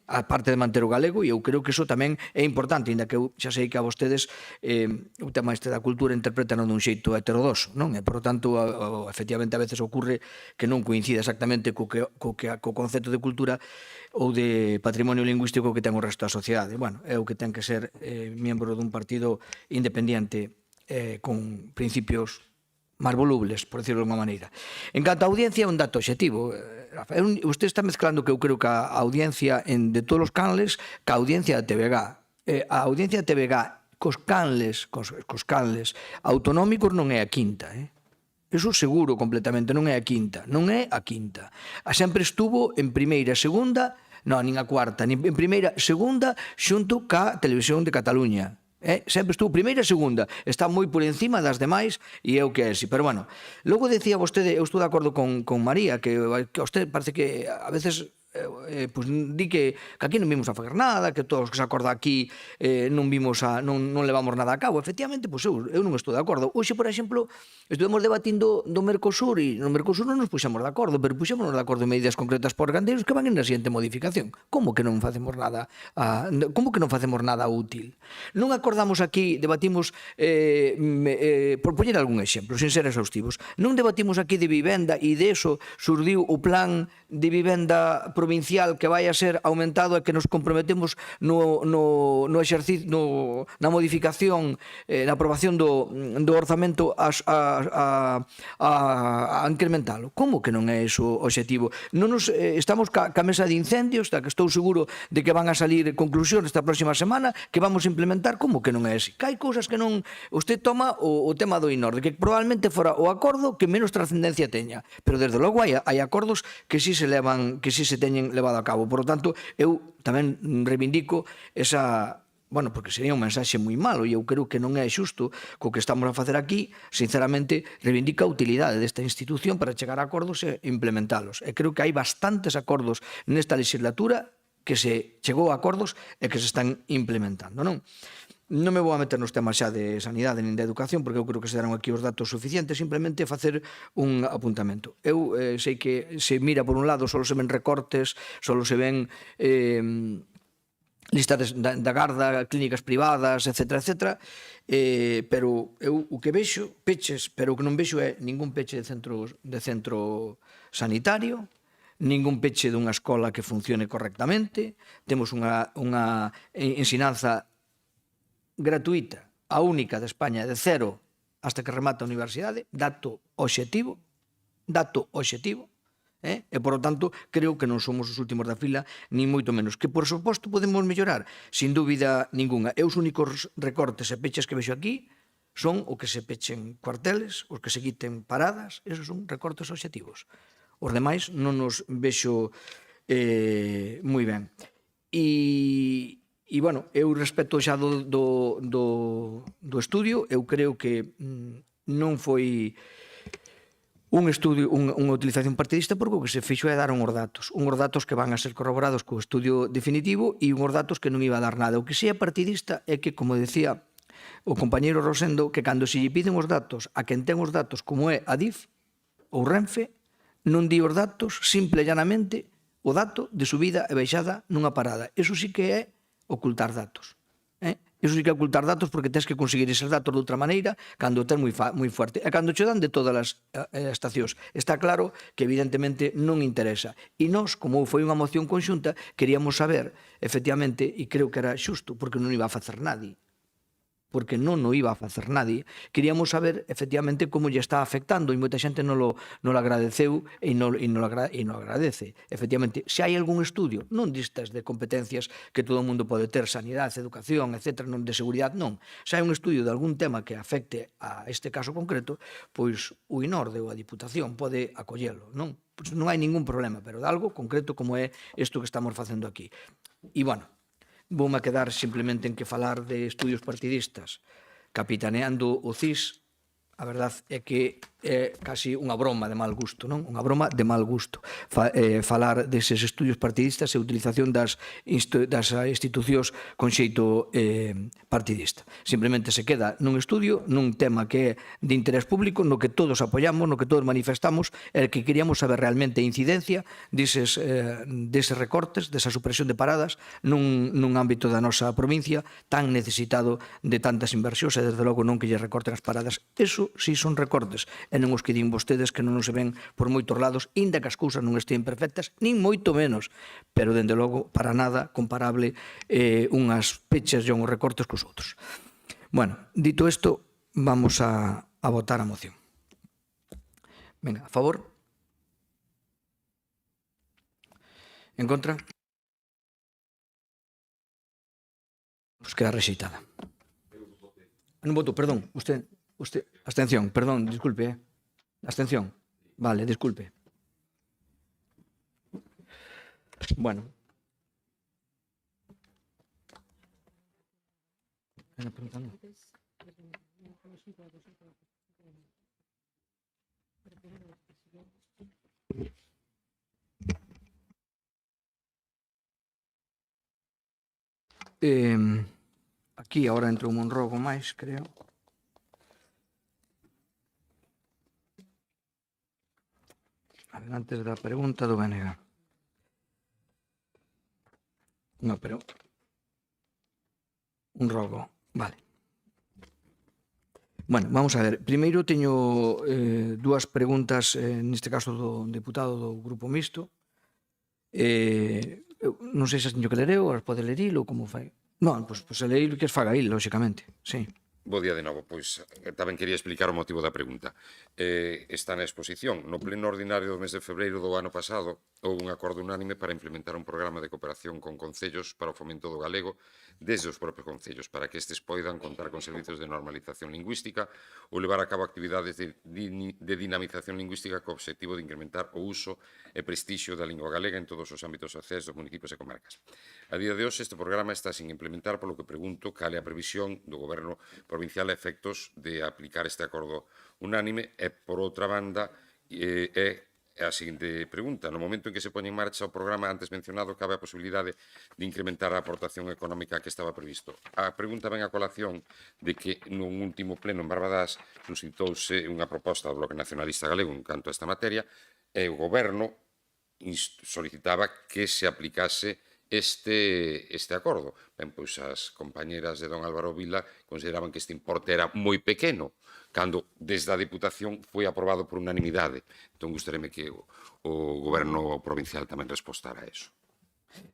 a parte de manter o galego, e eu creo que iso tamén é importante, ainda que eu xa sei que a vostedes o tema da cultura interpretan dun xeito heterodoxo, non? E, por tanto, efectivamente, a veces ocurre que non coincide exactamente co concepto de cultura ou de patrimonio lingüístico que ten o resto da sociedade. Bueno, é o que ten que ser membro dun partido independiente con principios máis volubles, por decirlo de unha maneira. En canto a audiencia, é un dato obxectivo. Usted está mezclando que eu creo que a audiencia de todos os canles ca audiencia da TVG. A audiencia da TVG cos canles autonómicos non é a quinta, Eso seguro completamente, non é a quinta. Non é a quinta. Sempre estuvo en primeira, segunda, non, nin a cuarta, nin en primeira, segunda, xunto ca Televisión de Cataluña. Sempre estuvo primeira e segunda, está moi por encima das demais e é o que é así. Pero bueno, logo decía vostede, eu estou de acordo con María, que a usted parece que a veces pois di que aquí non vimos a fazer nada, que todos os que se acorda aquí non levamos nada a cabo. Efectivamente, pois eu non estou de acordo. Hoxe, por exemplo, estuvemos debatindo do Mercosur e no Mercosur non nos puxemos de acordo, pero puxémonos de acordo en medidas concretas por gandeiros que van na seguinte modificación. Como que non facemos nada útil? Non acordamos aquí, debatimos por poñer algún exemplo, sin ser exhaustivos, non debatimos aquí de vivenda e de eso surdiu o plan de vivenda provincial que vai a ser aumentado e que nos comprometemos no exercicio, na modificación, na aprobación do orzamento a incrementalo. Como que non é iso o obxectivo? Estamos ca mesa de incendios, que estou seguro de que van a salir conclusións esta próxima semana que vamos a implementar. Como que non é así? Que hai cousas que non... Usted toma o tema do INORDE, que probablemente fora o acordo que menos trascendencia teña, pero desde logo hai acordos que si se levan, que si se teñen teñen levado a cabo. Por lo tanto, eu tamén reivindico esa... Bueno, porque sería un mensaxe moi malo e eu creo que non é xusto co que estamos a facer aquí, sinceramente, reivindica a utilidade desta institución para chegar a acordos e implementalos. E creo que hai bastantes acordos nesta legislatura que se chegou a acordos e que se están implementando, non? Non me vou a meter nos temas xa de sanidade nin de educación, porque eu creo que se deron aquí os datos suficientes, simplemente facer un apuntamento. Eu sei que se mira por un lado, só se ven recortes, só se ven listas da garda, clínicas privadas, etc. Pero eu o que vexo, peches, pero o que non vexo é ningún peche de centro sanitario, ningún peche dunha escola que funcione correctamente, temos unha ensinanza gratuita, a única de España, de cero hasta que remata a universidade, dato obxectivo, e, por lo tanto, creo que non somos os últimos da fila, ni moito menos. Que, por suposto, podemos mellorar, sin dúbida ninguna. E os únicos recortes e peches que vexo aquí son o que se pechen cuarteles, os que se quiten paradas, esos son recortes obxectivos. Os demais non nos vexo moi ben. E, bueno, eu respecto xa do estudio, eu creo que non foi un estudio, unha utilización partidista, porque o que se fixo é dar uns datos que van a ser corroborados co estudio definitivo e uns datos que non iba a dar nada. O que sí é partidista é que, como decía o compañeiro Rosendo, que cando se lle piden os datos a quen ten os datos, como é Adif ou Renfe, non di os datos, simple e llanamente, o dato de subida e baixada nunha parada. Eso sí que é ocultar datos. Eso sí que é ocultar datos, porque tens que conseguir eses datos de outra maneira cando o tens moi fuerte. E cando che dan de todas as estacións, está claro que evidentemente non interesa. E nós, como foi unha moción conxunta, queríamos saber, efectivamente, e creo que era xusto, porque non iba a facer nadie, queríamos saber efectivamente como lle está afectando, e moita xente non lo agradeceu e non lo agradece. Efectivamente, se hai algún estudio, non distas de competencias que todo o mundo pode ter, sanidade, educación, etc., non de seguridade, non. Se hai un estudio de algún tema que afecte a este caso concreto, pois o INORDE ou a Diputación pode acollelo, non? Pois non hai ningún problema, pero de algo concreto como é isto que estamos facendo aquí. E, bueno, voume quedar simplemente en que falar de estudios partidistas capitaneando o CIS, a verdade é que é casi unha broma de mal gusto, non? Unha broma de mal gusto. Falar deses estudios partidistas e a utilización das institucións con xeito partidista. Simplemente se queda nun estudio, nun tema que é de interés público, no que todos apoiamos, no que todos manifestamos, e que queríamos saber realmente a incidencia deses recortes, desa supresión de paradas nun ámbito da nosa provincia tan necesitado de tantas inversións, e desde logo non que lle recorten as paradas. Eso si son recortes, e non os que din vostedes que non se ven por moitos lados, inda que as cousas non estén perfectas, nin moito menos, pero dende logo para nada comparable unhas pechas e unhos recortes cos outros. Bueno, dito isto, vamos a votar a moción. Venga, a favor? En contra? Pues queda rexeitada. Non voto, perdón, usted, abstención, perdón, disculpe, abstención, vale, disculpe. Bueno. Aquí agora entra un monrogo máis, creo. Antes da pregunta do BNG. No, pero... Un rogo, vale. Bueno, vamos a ver. Primeiro teño dúas preguntas, neste caso do deputado do Grupo Mixto. Non sei se teño que ler eu, as pode ler il ou como fai. Non, pois se ler il que es faga il, lóxicamente, sí. Bo día de novo. Pois tamén quería explicar o motivo da pregunta. Está na exposición. No pleno ordinario do mes de febreiro do ano pasado houve un acordo unánime para implementar un programa de cooperación con concellos para o fomento do galego desde os propios concellos, para que estes poidan contar con servizos de normalización lingüística ou levar a cabo actividades de dinamización lingüística co obxectivo de incrementar o uso e prestixio da lingua galega en todos os ámbitos sociais dos municipios e comarcas. A día de hoxe, este programa está sin implementar, polo que pregunto cal é a previsión do Goberno provincial a efectos de aplicar este acordo unánime e, por outra banda, é a seguinte pregunta. No momento en que se pone en marcha o programa antes mencionado, cabe a posibilidade de incrementar a aportación económica que estaba previsto. A pregunta ven a colación de que nun último pleno en Barbadás suscitouse unha proposta do Bloque Nacionalista Galego en canto a esta materia e o Goberno solicitaba que se aplicase este acordo. Ben, pois as compañeras de don Álvaro Vila consideraban que este importe era moi pequeno, cando desde a Diputación foi aprobado por unanimidade. Entón, gustaréme que o Goberno provincial tamén respostara a eso.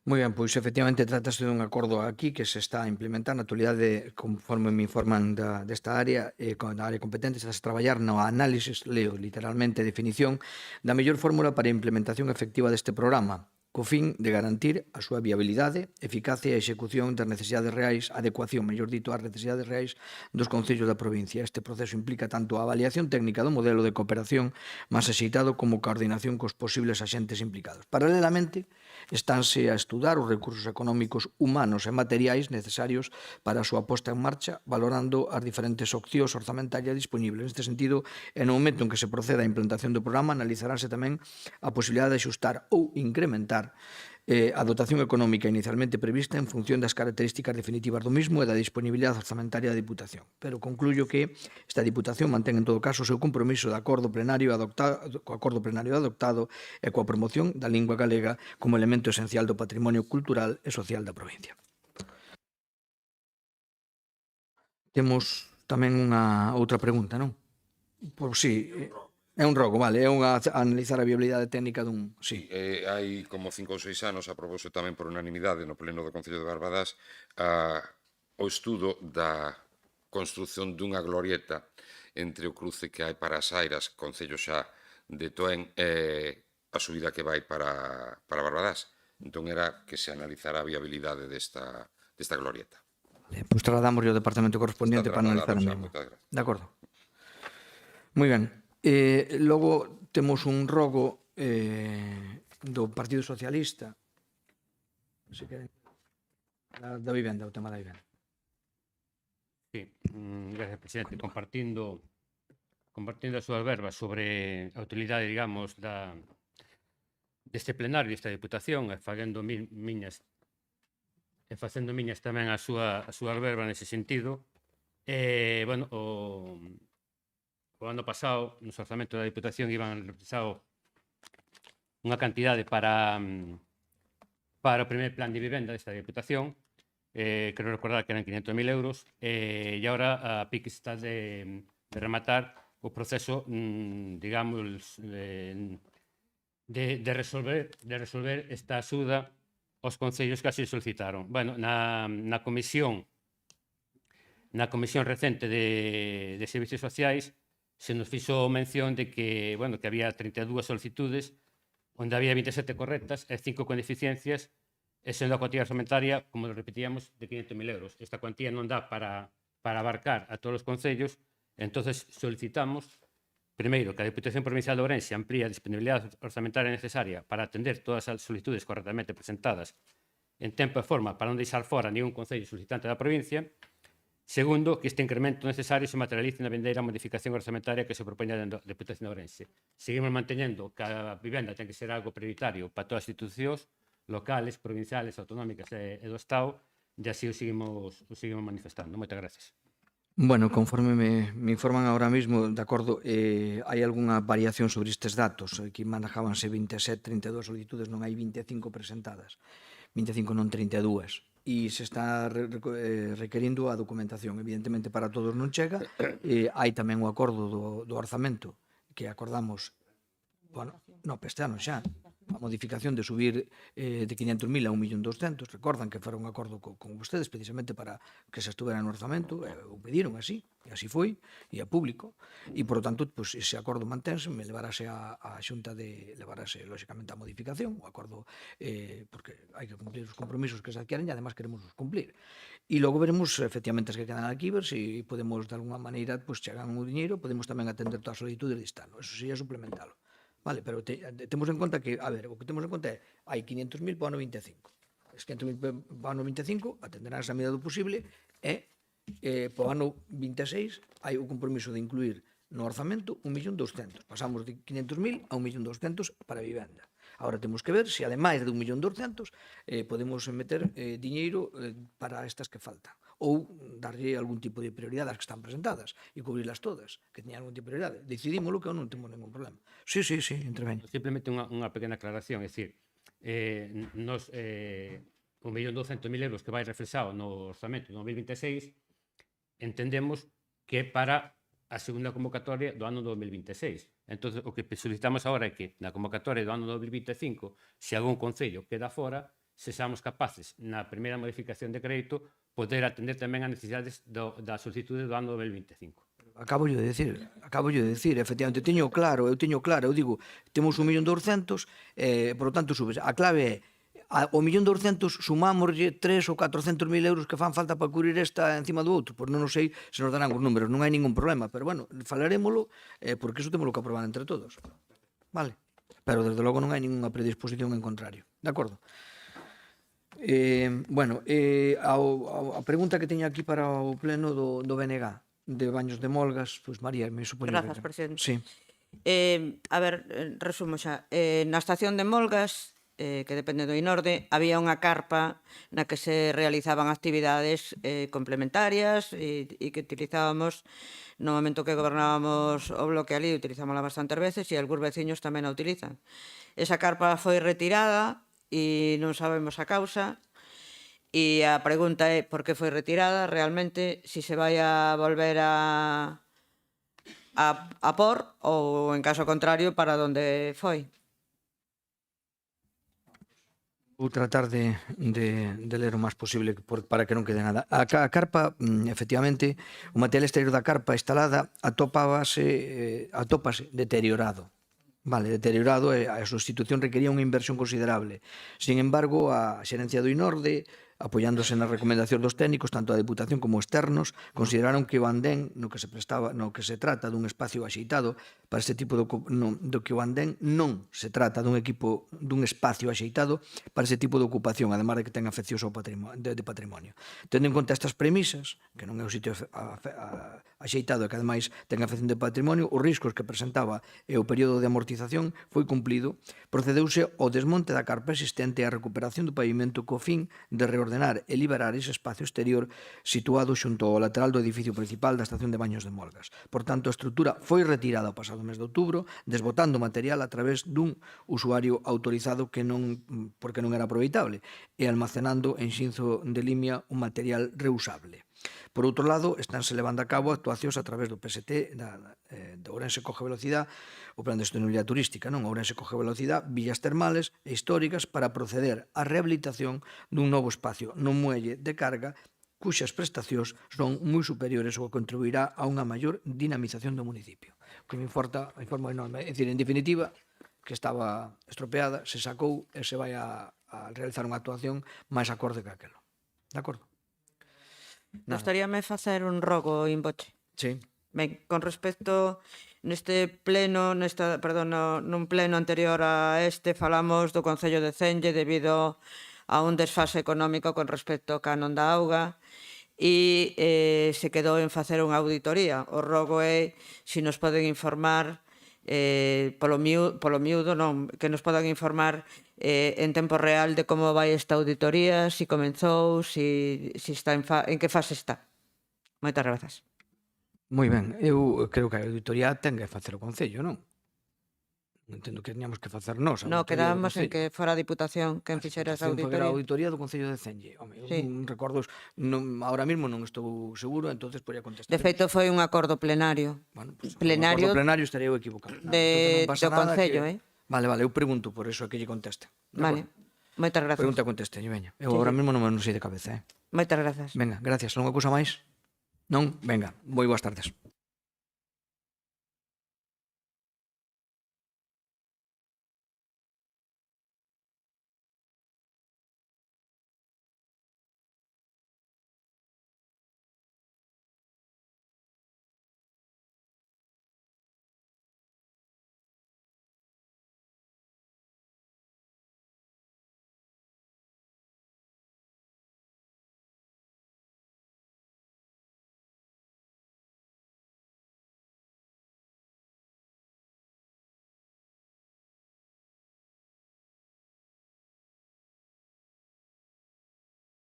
Moi ben, pois efectivamente trátase dun acordo aquí que se está a implementar na actualidade, conforme me informan desta área, con a área competente, está a traballar no análisis, leo literalmente, definición da mellor fórmula para a implementación efectiva deste programa, co fin de garantir a súa viabilidade, eficacia e execución das necesidades reais, adecuación, mellor dito, ás necesidades reais dos concellos da provincia. Este proceso implica tanto a avaliación técnica do modelo de cooperación máis axeitado como coordinación cos posibles axentes implicados. Paralelamente, estánse a estudar os recursos económicos humanos e materiais necesarios para a súa posta en marcha, valorando as diferentes opcións orzamentarias disponibles. Neste sentido, e no momento en que se proceda a implantación do programa, analizarase tamén a posibilidade de axustar ou incrementar a dotación económica inicialmente prevista en función das características definitivas do mismo e da disponibilidade orzamentaria da Diputación. Pero concluyo que esta Diputación mantén en todo caso o seu compromiso de acordo plenario adoptado e coa promoción da lingua galega como elemento esencial do patrimonio cultural e social da provincia. Temos tamén unha outra pregunta, non? Pois sí, é un rogo, vale, é unha analizar a viabilidade técnica dun... Sí. Hai como 5 ou 6 anos aprobouse tamén por unanimidade no pleno do Concello de Barbadás o estudo da construción dunha glorieta entre o cruce que hai para as Airas, concello xa de Toén, e a subida que vai para Barbadás. Entón era que se analizara a viabilidade desta glorieta. Pois trasladamos ao departamento correspondiente para analizar a mesma. De acordo. Moi ben. Logo temos un rogo do Partido Socialista da vivenda, o tema da vivenda. Sí, gracias, presidente. Compartindo as súas verbas sobre a utilidade, digamos, deste plenario, desta Diputación, e facendo miñas tamén as súas verbas nese sentido. Bueno, o ano pasado, nos orzamentos da Diputación, iban represado unha cantidade para o primer plan de vivenda desta Diputación. Quero recordar que eran 500.000 euros, e agora a PIC está de rematar o proceso, digamos, de resolver esta axuda aos concellos que así solicitaron. Bueno, na comisión recente de Servicios Sociais se nos fixo mención de que, bueno, que había 32 solicitudes, onde había 27 correctas e 5 con deficiencias, e sendo a cuantía orzamentaria, como repetíamos, de 500.000 euros. Esta cuantía non dá para abarcar a todos os concellos, entonces solicitamos, primeiro, que a Diputación Provincial de Ourense amplíe a disponibilidade orzamentaria necesaria para atender todas as solicitudes correctamente presentadas en tempo e forma para non deixar fora ningún concello solicitante da provincia. Segundo, que este incremento necesario se materialice na vindeira modificación orzamentaria que se propoña da Diputación de Ourense. Seguimos manteñendo que a vivenda ten que ser algo prioritario para todas as institucións locales, provinciales, autonómicas e do Estado, e así o seguimos manifestando. Moitas gracias. Bueno, conforme me informan ahora mismo, de acordo, hai algunha variación sobre estes datos. Aquí manejábanse 27, 32 solicitudes, non hai 25 presentadas. 25 non 32. E se está requerindo a documentación. Evidentemente, para todos non chega. Hai tamén o acordo do orzamento que acordamos, bueno, no, este ano xa. a modificación de subir de 500.000 a 1.200.000, recordan que fora un acordo con vostedes precisamente para que se estuvera no orzamento, o pediron así, e así foi, e a público, e por lo tanto, pues, ese acordo mantense, me levarase a Xunta levarase, lóxicamente, a modificación, o acordo, porque hai que cumplir os compromisos que se adquieren e además queremos os cumplir. E logo veremos, efectivamente, as que quedan aquí, ver se podemos, de alguna maneira, pues, chegan o dinheiro, podemos tamén atender todas as solicitudes de estalo, eso sería suplementalo. Vale, pero temos en conta que, a ver, o que temos en conta é, hai 500.000 para o ano 25. Es 500.000 para o ano 25, atenderán esa medida do posible, e para o ano 26 hai o compromiso de incluir no orzamento 1.200.000. Pasamos de 500.000 a 1.200.000 para a vivenda. Agora temos que ver se, ademais de 1.200.000, podemos meter diñeiro para estas que faltan. Ou darlle algún tipo de prioridade ás que están presentadas e cubrirlas todas, que teñan algún tipo de prioridade. Decidímoslo que eu non temos ningún problema. Sí, interveño. Simplemente unha pequena aclaración, é dicir, nos 1.200.000 euros que vai reflexado no orzamento do 2026, entendemos que é para a segunda convocatoria do ano 2026. Entón, o que solicitamos agora é que na convocatoria do ano 2025, se algún concello queda fora, sexamos capaces, na primeira modificación de crédito, poder atender tamén as necesidades da solicitude do ano 2025. Acabo de decir, efectivamente, eu teño claro, eu digo, temos 1.200.000, por lo tanto, subes. A clave é, ao 1.200.000 sumámoslle 3 ou 400.000 euros que fan falta para cubrir esta encima do outro, pois non sei se nos darán os números, non hai ningún problema, pero bueno, falarémolo, porque iso temos que aprobar entre todos. Vale? Pero desde logo non hai ninguna predisposición en contrario. De acordo? A pregunta que teño aquí para o pleno do BNG, de Baños de Molgas, pois María, me supoño. Grazas, presidente. Sí. A ver, resumo xa. Na estación de Molgas, que depende do Inorde, había unha carpa na que se realizaban actividades complementarias e que utilizábamos no momento que gobernábamos o bloque ali, utilizámola bastantes veces e algúns veciños tamén a utilizan. Esa carpa foi retirada e non sabemos a causa, e a pregunta é por que foi retirada realmente, se se vai a volver a por, ou en caso contrario, para onde foi. Vou tratar de ler o máis posible para que non quede nada. A carpa, efectivamente, o material exterior da carpa instalada atópase deteriorado. Vale, deteriorado, e a sustitución requería unha inversión considerable. Sin embargo, a xerencia do Inorde, apoiándose nas recomendacións dos técnicos, tanto a Deputación como externos, consideraron que o andén, no que se trata dun espacio axeitado, para este tipo do que o andén non se trata dun espacio axeitado para este tipo de ocupación, además de que ten afeccións de patrimonio. Tendo en conta estas premisas, que non é un sitio axeitado e que ademais ten afección de patrimonio, os riscos que presentaba e o período de amortización foi cumplido, procedeuse ao desmonte da carpa existente e a recuperación do pavimento co fin de reordenar e liberar ese espacio exterior situado xunto ao lateral do edificio principal da estación de Baños de Molgas. Por tanto, a estrutura foi retirada o pasado mes de outubro, desbotando material a través dun usuario autorizado porque non era aproveitable e almacenando en Xinzo de Limia un material reusable. Por outro lado, estánse levando a cabo actuacións a través do PST de Ourense Coge Velocidade, o Plan de Sostenibilidade Turística, Ourense Coge Velocidade, villas termales e históricas para proceder á rehabilitación dun novo espacio no muelle de carga cuxas prestacións son moi superiores ou contribuirá a unha maior dinamización do municipio. O que me informa enorme. É dicir, en definitiva, que estaba estropeada, se sacou e se vai a realizar unha actuación máis acorde que aquelo. De acordo? Gostaríame facer un rogo in voce. Sí. Ben, con respecto neste pleno, nun pleno anterior a este, falamos do Concello de Cenlle debido a un desfase económico con respecto ao canon da auga e se quedou en facer unha auditoría. O rogo é se nos poden informar polo miúdo, non, que nos podan informar en tempo real de como vai esta auditoría, se comenzou, se está en que fase está. Moitas grazas. Moi ben, eu creo que a auditoría ten que facer o Concello, non? Non entendo que teníamos que facer nós. No, quedábamos en que fora a Diputación quen fixera esa auditoría. A auditoría do Concello de Cenlle. Home, eu non recordo, ahora mismo non estou seguro, entonces podría contestar. De feito, foi un acordo plenario. Bueno, pues, plenario, un acordo plenario estaría eu equivocado. Do Concello, Vale, vale, eu pregunto por eso que lle conteste. Vale. Moitas grazas. Pregunta conteste, veña. Eu Sí, agora sí. mesmo non me sei de cabeza, Moitas grazas. Venga, gracias. Algunha cousa máis? Non? Venga, moi boas tardes.